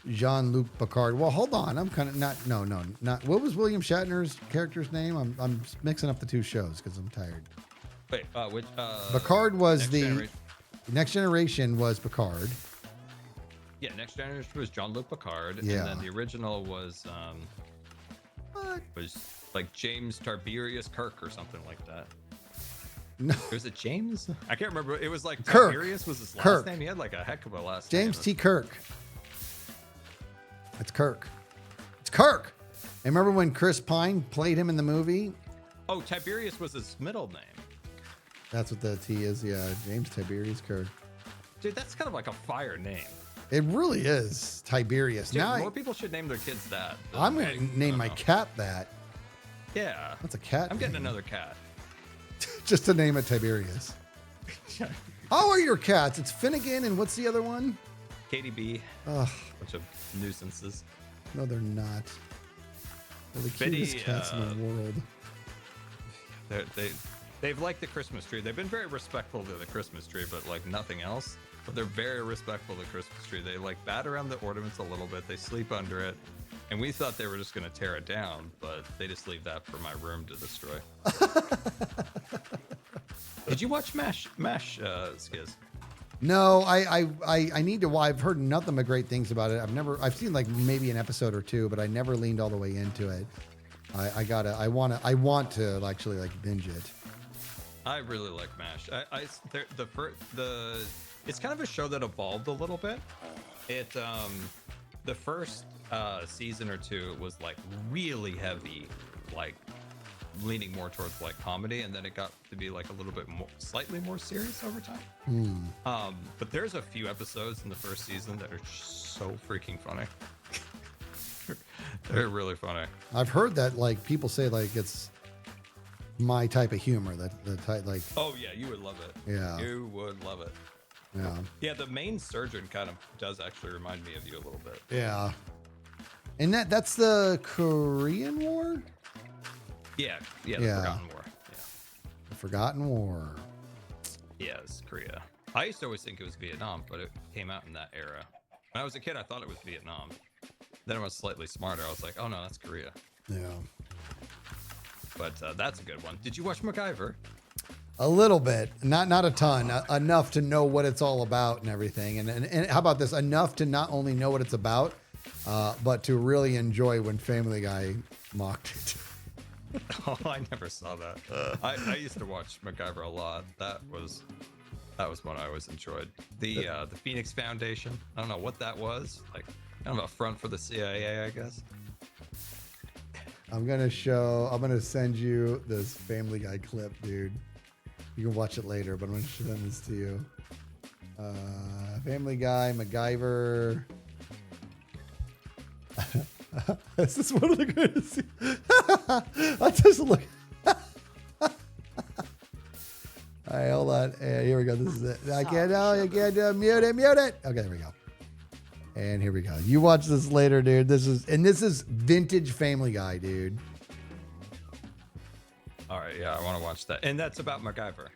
Jean-Luc Picard? Well, hold on, I'm kind of not. What was William Shatner's character's name? I'm mixing up the two shows because I'm tired. Wait, which? Picard was Next the Generation. Next Generation was Picard. Yeah, Next Generation was Jean-Luc Picard, Yeah. and then the original was like James Tiberius Kirk or something like that. No, Was it James? I can't remember. It was like Kirk. Tiberius was his last Kirk. name. He had like a heck of a last James name. T. Kirk. It's Kirk. It's Kirk. And remember when Chris Pine played him in the movie? Oh, Tiberius was his middle name. That's what the T is. Yeah, James Tiberius Kirk. Dude, that's kind of like a fire name. It really is Tiberius. Dude, Now more people should name their kids that. I'm going to name my cat that. Yeah. That's a cat. I'm getting name. another cat. Just to name it Tiberius. How are your cats? It's Finnegan and what's the other one? Katie B. Ugh, Bunch of nuisances. no, they're not. They're the Betty, cutest cats in the world. They've liked the Christmas tree. They've been very respectful to the Christmas tree, but like nothing else. But they're very respectful to the Christmas tree. They like bat around the ornaments a little bit. They sleep under it. And we thought they were just going to tear it down, but they just leave that for my room to destroy. Did you watch MASH, Skiz? No, I need to. I've heard nothing but great things about it. I've seen like maybe an episode or two, but I never leaned all the way into it. I want to actually like binge it. I really like MASH. It's kind of a show that evolved a little bit. The first season or two was like really heavy, like leaning more towards like comedy, and then it got to be like a little bit more, slightly more serious over time. But there's a few episodes in the first season that are so freaking funny. They're really funny. I've heard that like people say like it's my type of humor. That the type like Oh yeah, you would love it. Yeah. You would love it. yeah Yeah, the main surgeon kind of does actually remind me of you a little bit. yeah. And that's the Korean War, Yeah, the Yeah. Forgotten War. Yeah. the Forgotten War. Yeah, it's Korea. I used to always think it was Vietnam, but it came out in that era. When I was a kid, I thought it was Vietnam. Then I was slightly smarter. I was like, oh no, that's Korea. Yeah, But that's a good one. Did you watch MacGyver? a little bit, not a ton, enough to know what it's all about and everything. And how about this? Enough to not only know what it's about, but to really enjoy when Family Guy mocked it. Oh, I never saw that. I used to watch MacGyver a lot. That was one I always enjoyed. The Phoenix Foundation. I don't know what that was. Like kind of a front for the CIA, I guess. I'm gonna send you this Family Guy clip, dude. You can watch it later, but I'm gonna send this to you. Family Guy, MacGyver. This is one of the greatest. I just look. All right, hold on. Here we go. This is it. I can't. No, you can't do it. Mute it. Mute it. Okay, there we go. And here we go. You watch this later, dude. This is vintage Family Guy, dude. All right, yeah, I want to watch that. And that's about MacGyver.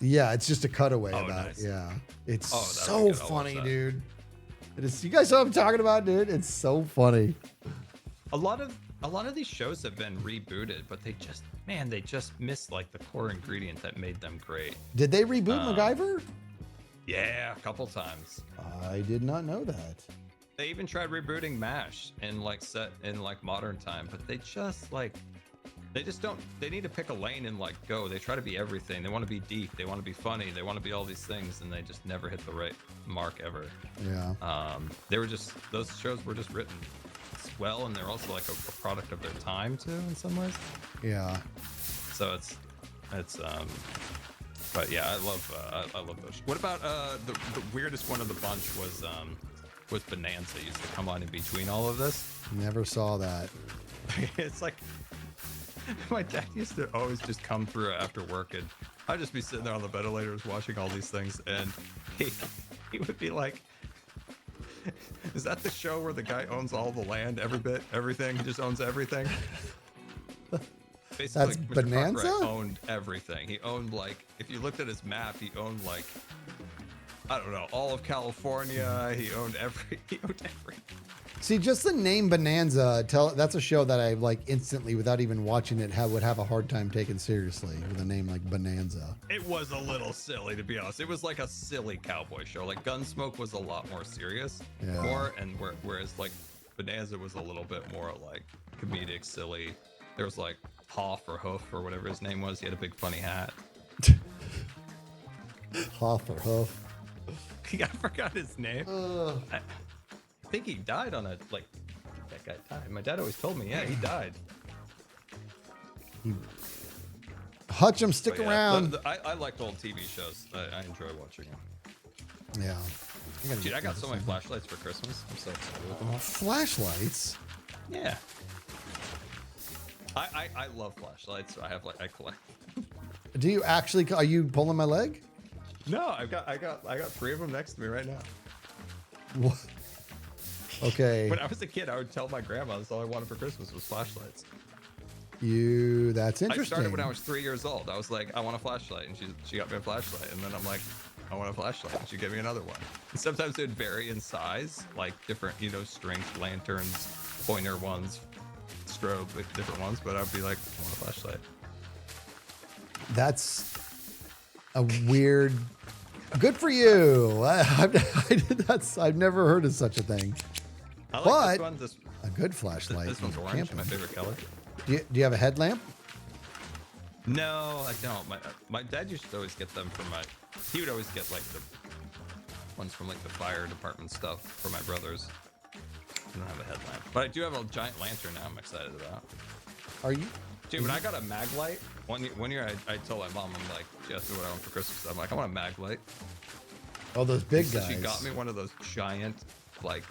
Yeah, it's just a cutaway Oh, about. nice. Yeah, it's Oh, that'll be so good. I'll watch funny, that. dude. It is. You guys know what I'm talking about, dude? It's so funny. A lot of these shows have been rebooted, but they just missed like the core ingredient that made them great. Did they reboot MacGyver? Yeah, a couple times. I did not know that. They even tried rebooting MASH and like set in like modern time, but they just don't. They need to pick a lane and like go. They try to be everything. They want to be deep. They want to be funny. They want to be all these things, and they just never hit the right mark ever. Yeah. Those shows were just written well, and they're also like a product of their time too in some ways. Yeah. So it's but yeah, I love those. What about the weirdest one of the bunch was Bonanza. Used to come on in between all of this. Never saw that. It's like my dad used to always just come through after work, and I'd just be sitting there on the ventilators watching all these things, and he would be like, "Is that the show where the guy owns all the land, every bit, everything? He just owns everything." Basically, That's Mr. Bonanza? Cartwright owned everything. He owned like, if you looked at his map, he owned like, I don't know, all of California. He owned everything. See, just the name Bonanza, that's a show that I like instantly, without even watching it, would have a hard time taking seriously with a name like Bonanza. It was a little silly, to be honest. It was like a silly cowboy show. Like Gunsmoke was a lot more serious, whereas like Bonanza was a little bit more like comedic, silly. There was like Hoff or Hoof or whatever his name was. He had a big funny hat. Hoff or Hoof. I forgot his name. I think he died on that guy died. My dad always told me, yeah, he died. Hutchum, stick But yeah, around. I liked old TV shows. I enjoy watching them. Yeah. Dude, I got so many flashlights for Christmas. I'm so excited with them all. Flashlights? Yeah. I love flashlights. I collect. Do you actually? Are you pulling my leg? No, I got 3 of them next to me right now. What? Okay. When I was a kid, I would tell my grandma that's all I wanted for Christmas was flashlights. That's interesting. I started when I was 3 years old. I was like, I want a flashlight, and she got me a flashlight, and then I'm like, I want a flashlight, and she gave me another one. And sometimes it would vary in size, like different, strength lanterns, pointer ones, strobe, like different ones. But I'd be like, I want a flashlight. That's a weird. Good for you. I've never heard of such a thing. I like But this one. a good flashlight. This one's when orange, you're my camping. favorite color. Do you have a headlamp? No, I don't. My dad used to always get them from he would always get like the ones from like the fire department stuff for my brothers. I don't have a headlamp, but I do have a giant lantern now. I'm excited about. Are you? Dude, when I got a mag light, one year I told my mom, I'm like, she asked me what I want for Christmas. I'm like, I want a mag light. Oh, those big So guys. she got me one of those giant, like,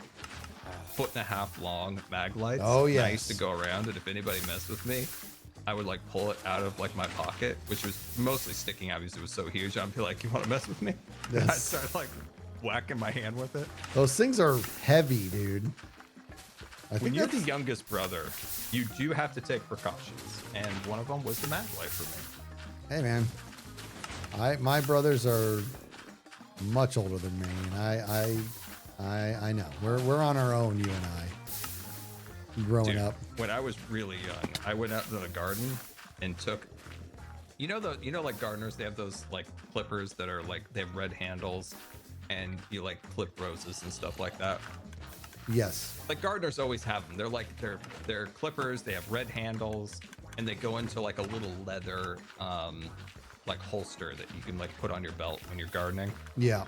1.5 foot long mag lights. Oh, And I yes. used to go around, and if anybody messed with me, I would like pull it out of like my pocket, which was mostly sticking out because it was so huge. I'd be like, "You want to mess with me?" And I'd Yes. start like whacking my hand with it. Those things are heavy, dude. I When think you're the that's. youngest brother, you do have to take precautions, and one of them was the mag light for me. Hey, man. My brothers are much older than me, and I know we're on our own. You and I. Growing Dude, up. when I was really young, I went out to the garden and took, like gardeners, they have those like clippers that are like, they have red handles, and you like clip roses and stuff like that. Yes. Like gardeners always have them. They're like, they're clippers, they have red handles, and they go into like a little leather like holster that you can like put on your belt when you're gardening. Yeah.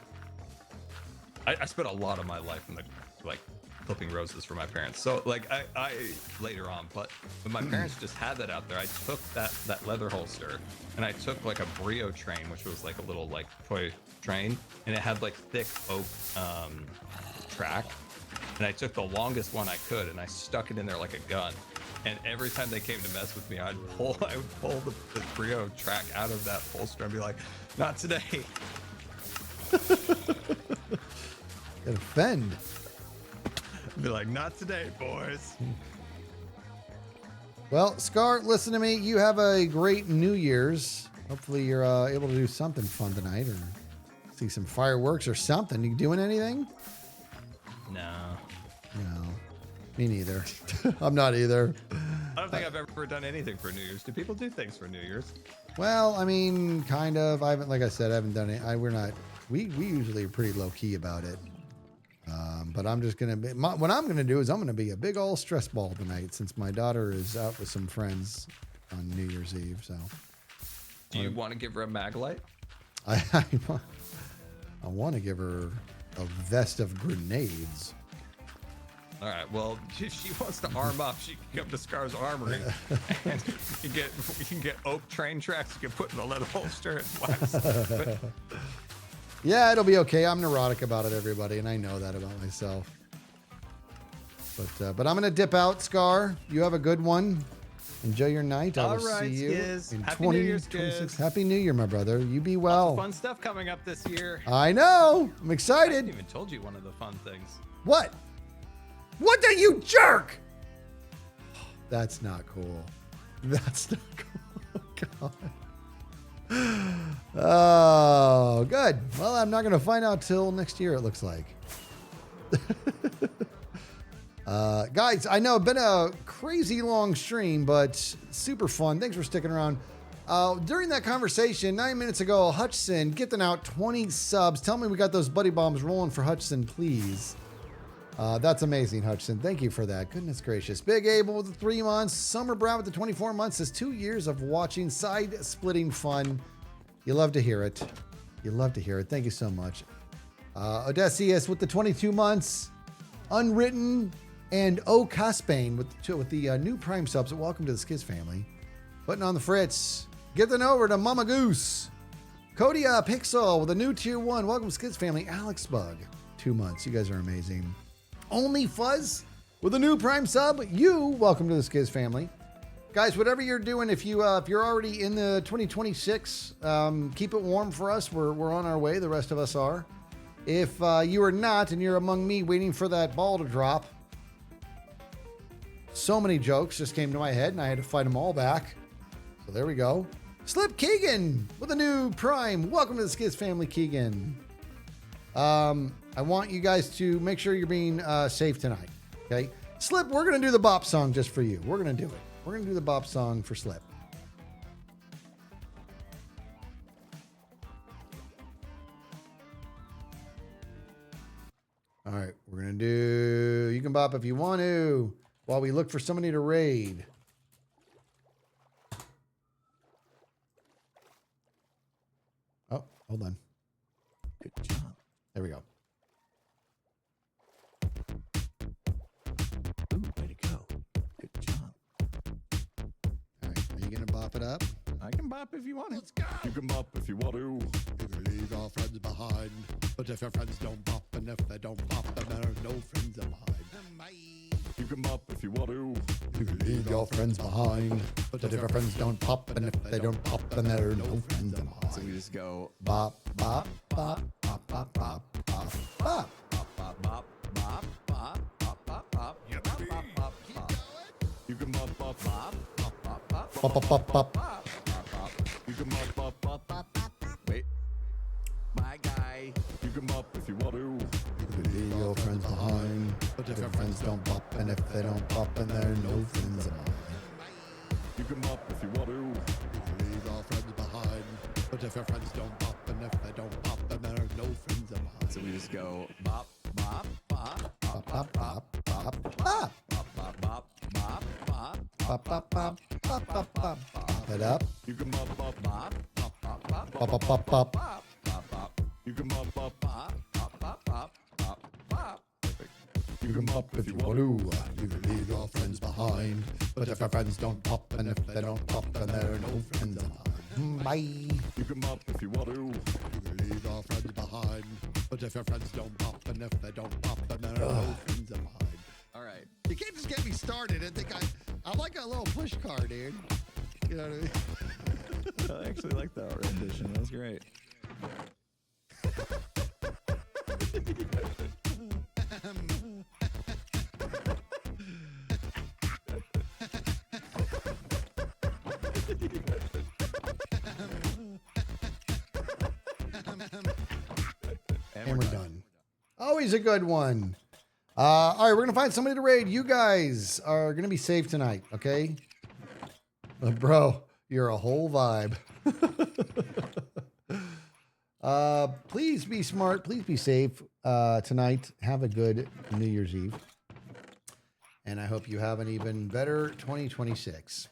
I spent a lot of my life in the like clipping roses for my parents. So like I later on, but when my parents just had that out there, I took that leather holster and I took like a Brio train, which was like a little like toy train, and it had like thick oak track, and I took the longest one I could, and I stuck it in there like a gun. And every time they came to mess with me, I would pull the Brio track out of that holster and be like, "Not today." Offend. Be like, "Not today, boys." Well, Scar, listen to me. You have a great New Year's. Hopefully you're able to do something fun tonight or see some fireworks or something. You doing anything? No. No. Me neither. I'm not either. I don't think I've ever done anything for New Year's. Do people do things for New Year's? Well, I mean, kind of. I haven't, like I said, I haven't done it. We're not. We usually are pretty low key about it. But I'm just gonna be. What I'm gonna do is I'm gonna be a big old stress ball tonight since my daughter is out with some friends on New Year's Eve. So. Do you want to give her a mag light? I want to give her a vest of grenades. All right. Well, if she wants to arm up, she can come to Scar's Armory, and you can get oak train tracks. You can put in the leather holster and wax. Yeah, it'll be okay. I'm neurotic about it, everybody, and I know that about myself. But I'm gonna dip out, Scar. You have a good one. Enjoy your night. I will see you in Happy New Year's, 2026. Happy New Year, my brother. You be well. Fun stuff coming up this year. I know. I'm I excited. haven't even told you one of the fun things. What? What are you jerk? That's not cool. That's not cool. God. Oh, good. Well, I'm not going to find out till next year, it looks like. Guys, I know it's been a crazy long stream, but super fun. Thanks for sticking around. During that conversation, 9 minutes ago, Hutchison gifting out 20 subs. Tell me we got those buddy bombs rolling for Hutchison, please. That's amazing, Hutchison. Thank you for that. Goodness gracious. Big Abel with the 3 months. Summer Brown with the 24 months. Says 2 years of watching side-splitting fun. You love to hear it. You love to hear it. Thank you so much. Odysseus with the 22 months. Unwritten and O. Caspain with the new Prime subs. Welcome to the Skiz family. Putting on the Fritz. Giving over to Mama Goose. Cody Pixel with a new Tier 1. Welcome to Skiz family. Alex Bug. 2 months. You guys are amazing. Only Fuzz with a new Prime sub. You, welcome to the Skiz family. Guys, whatever you're doing, if you're already in the 2026, keep it warm for us. We're on our way. The rest of us are. If you are not, and you're among me waiting for that ball to drop, so many jokes just came to my head, and I had to fight them all back. So there we go. Slip Keegan with a new Prime. Welcome to the Skiz family, Keegan. I want you guys to make sure you're being safe tonight. Okay, Slip, we're gonna do the bop song just for you. We're gonna do it. We're gonna do the bop song for Slip. All right, we're gonna do. You can bop if you want to, while we look for somebody to raid. Oh, hold on. Good job. There we go. Ooh, way to go. Good job. All right, are you gonna bop it up? I can bop if you want it. Let's go. You can bop if you want to. You can leave your friends behind, but if your friends don't bop, and if they don't bop, then there are no friends behind. Bye. You can bop if you want to. You can leave your friends behind, but if your friends don't pop, and if they don't pop, then there are no friends behind. So we just go Bop, bop, bop, bop, bop, bop, bop, bop. bop, bop, bop, bop, bop, bop, bop, bop. Yep. Bop, bop, bop, bop. You can bop, bop, bop, bop, bop, bop, Bop, bop, bop, bop. bop, bop, bop. You can bop, bop, bop, bop, bop. Wait, my guy. You can bop if you want to. You can leave your friends behind, but if your friends don't pop, and if they don't pop, then there are no friends behind. You can bop if you want to. You can leave your friends behind, but if your friends don't pop, and if they don't pop, then there are no friends behind. So we just go bop, bop, bop, Bop, bop, bop, bop, bop. bop, bop, bop, bop, bop. Bop, bop, bop, bop, bop, bop. Bop it up. You can bop, bop, bop, bop, bop, bop, Bop, bop, bop, bop. bop, bop, bop. You can bop, bop, bop, bop, bop, bop, bop, bop. Perfect. You can pop if you want to. You can leave your friends behind, but if your friends don't pop, and if they don't pop, then there are no friends behind. Bye. You can bop if you want to. You can leave your friends behind, But if your friends don't pop, and if they don't pop, then they're no friends of mine. All right. You can't just get me started and think I'm like a little push car, dude. You know what I mean? I actually like that rendition. That was great. And we're done. Always a good one. All right, we're going to find somebody to raid. You guys are going to be safe tonight, okay? Bro, you're a whole vibe. Please be smart. Please be safe tonight. Have a good New Year's Eve. And I hope you have an even better 2026.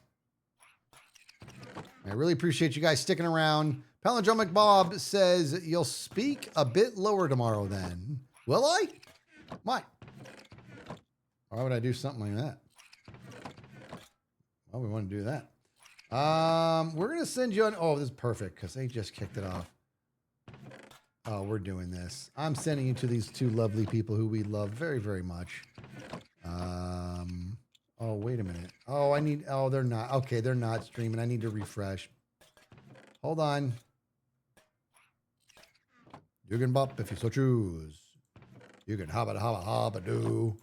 I really appreciate you guys sticking around. Palindromic Bob says you'll speak a bit lower tomorrow then. Will I? Might. Why would I do something like that? Well, we want to do that. We're going to send you on. Oh, this is perfect because they just kicked it off. Oh, we're doing this. I'm sending you to these two lovely people who we love very, very much. Oh, wait a minute. Oh, they're not. Okay, they're not streaming. I need to refresh. Hold on. You can bop if you so choose. You can hobba do.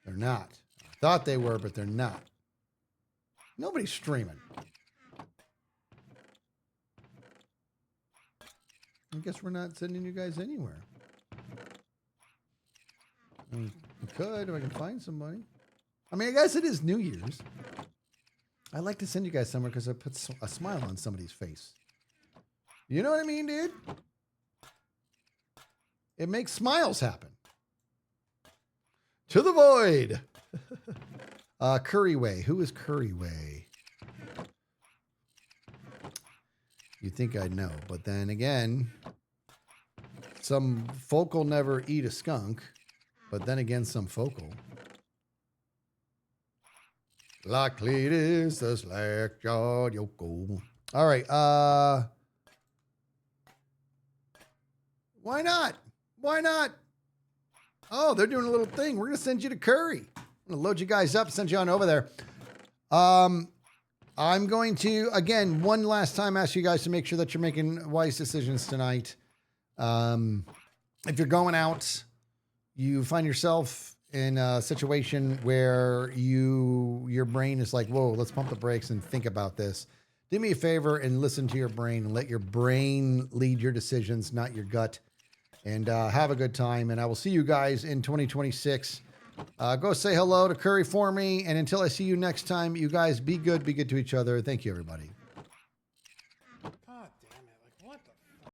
They're not. I thought they were, but they're not. Nobody's streaming. I guess we're not sending you guys anywhere. We could if I can find somebody. I mean, I guess it is New Year's. I like to send you guys somewhere because it puts a smile on somebody's face. You know what I mean, dude? It makes smiles happen. To the void. Curryway. Who is Curryway? You think I'd know, but then again, some folk will never eat a skunk, but then again, some folk will. Like Cletus, the slack-jawed yokel. All right, why not? Why not? Oh, they're doing a little thing. We're going to send you to Curry. I'm going to load you guys up, send you on over there. I'm going to, again, one last time ask you guys to make sure that you're making wise decisions tonight. If you're going out, you find yourself in a situation where your brain is like, whoa, let's pump the brakes and think about this. Do me a favor and listen to your brain and let your brain lead your decisions, not your gut. And have a good time. And I will see you guys in 2026. Go say hello to Curry for me. And until I see you next time, you guys be good to each other. Thank you, everybody.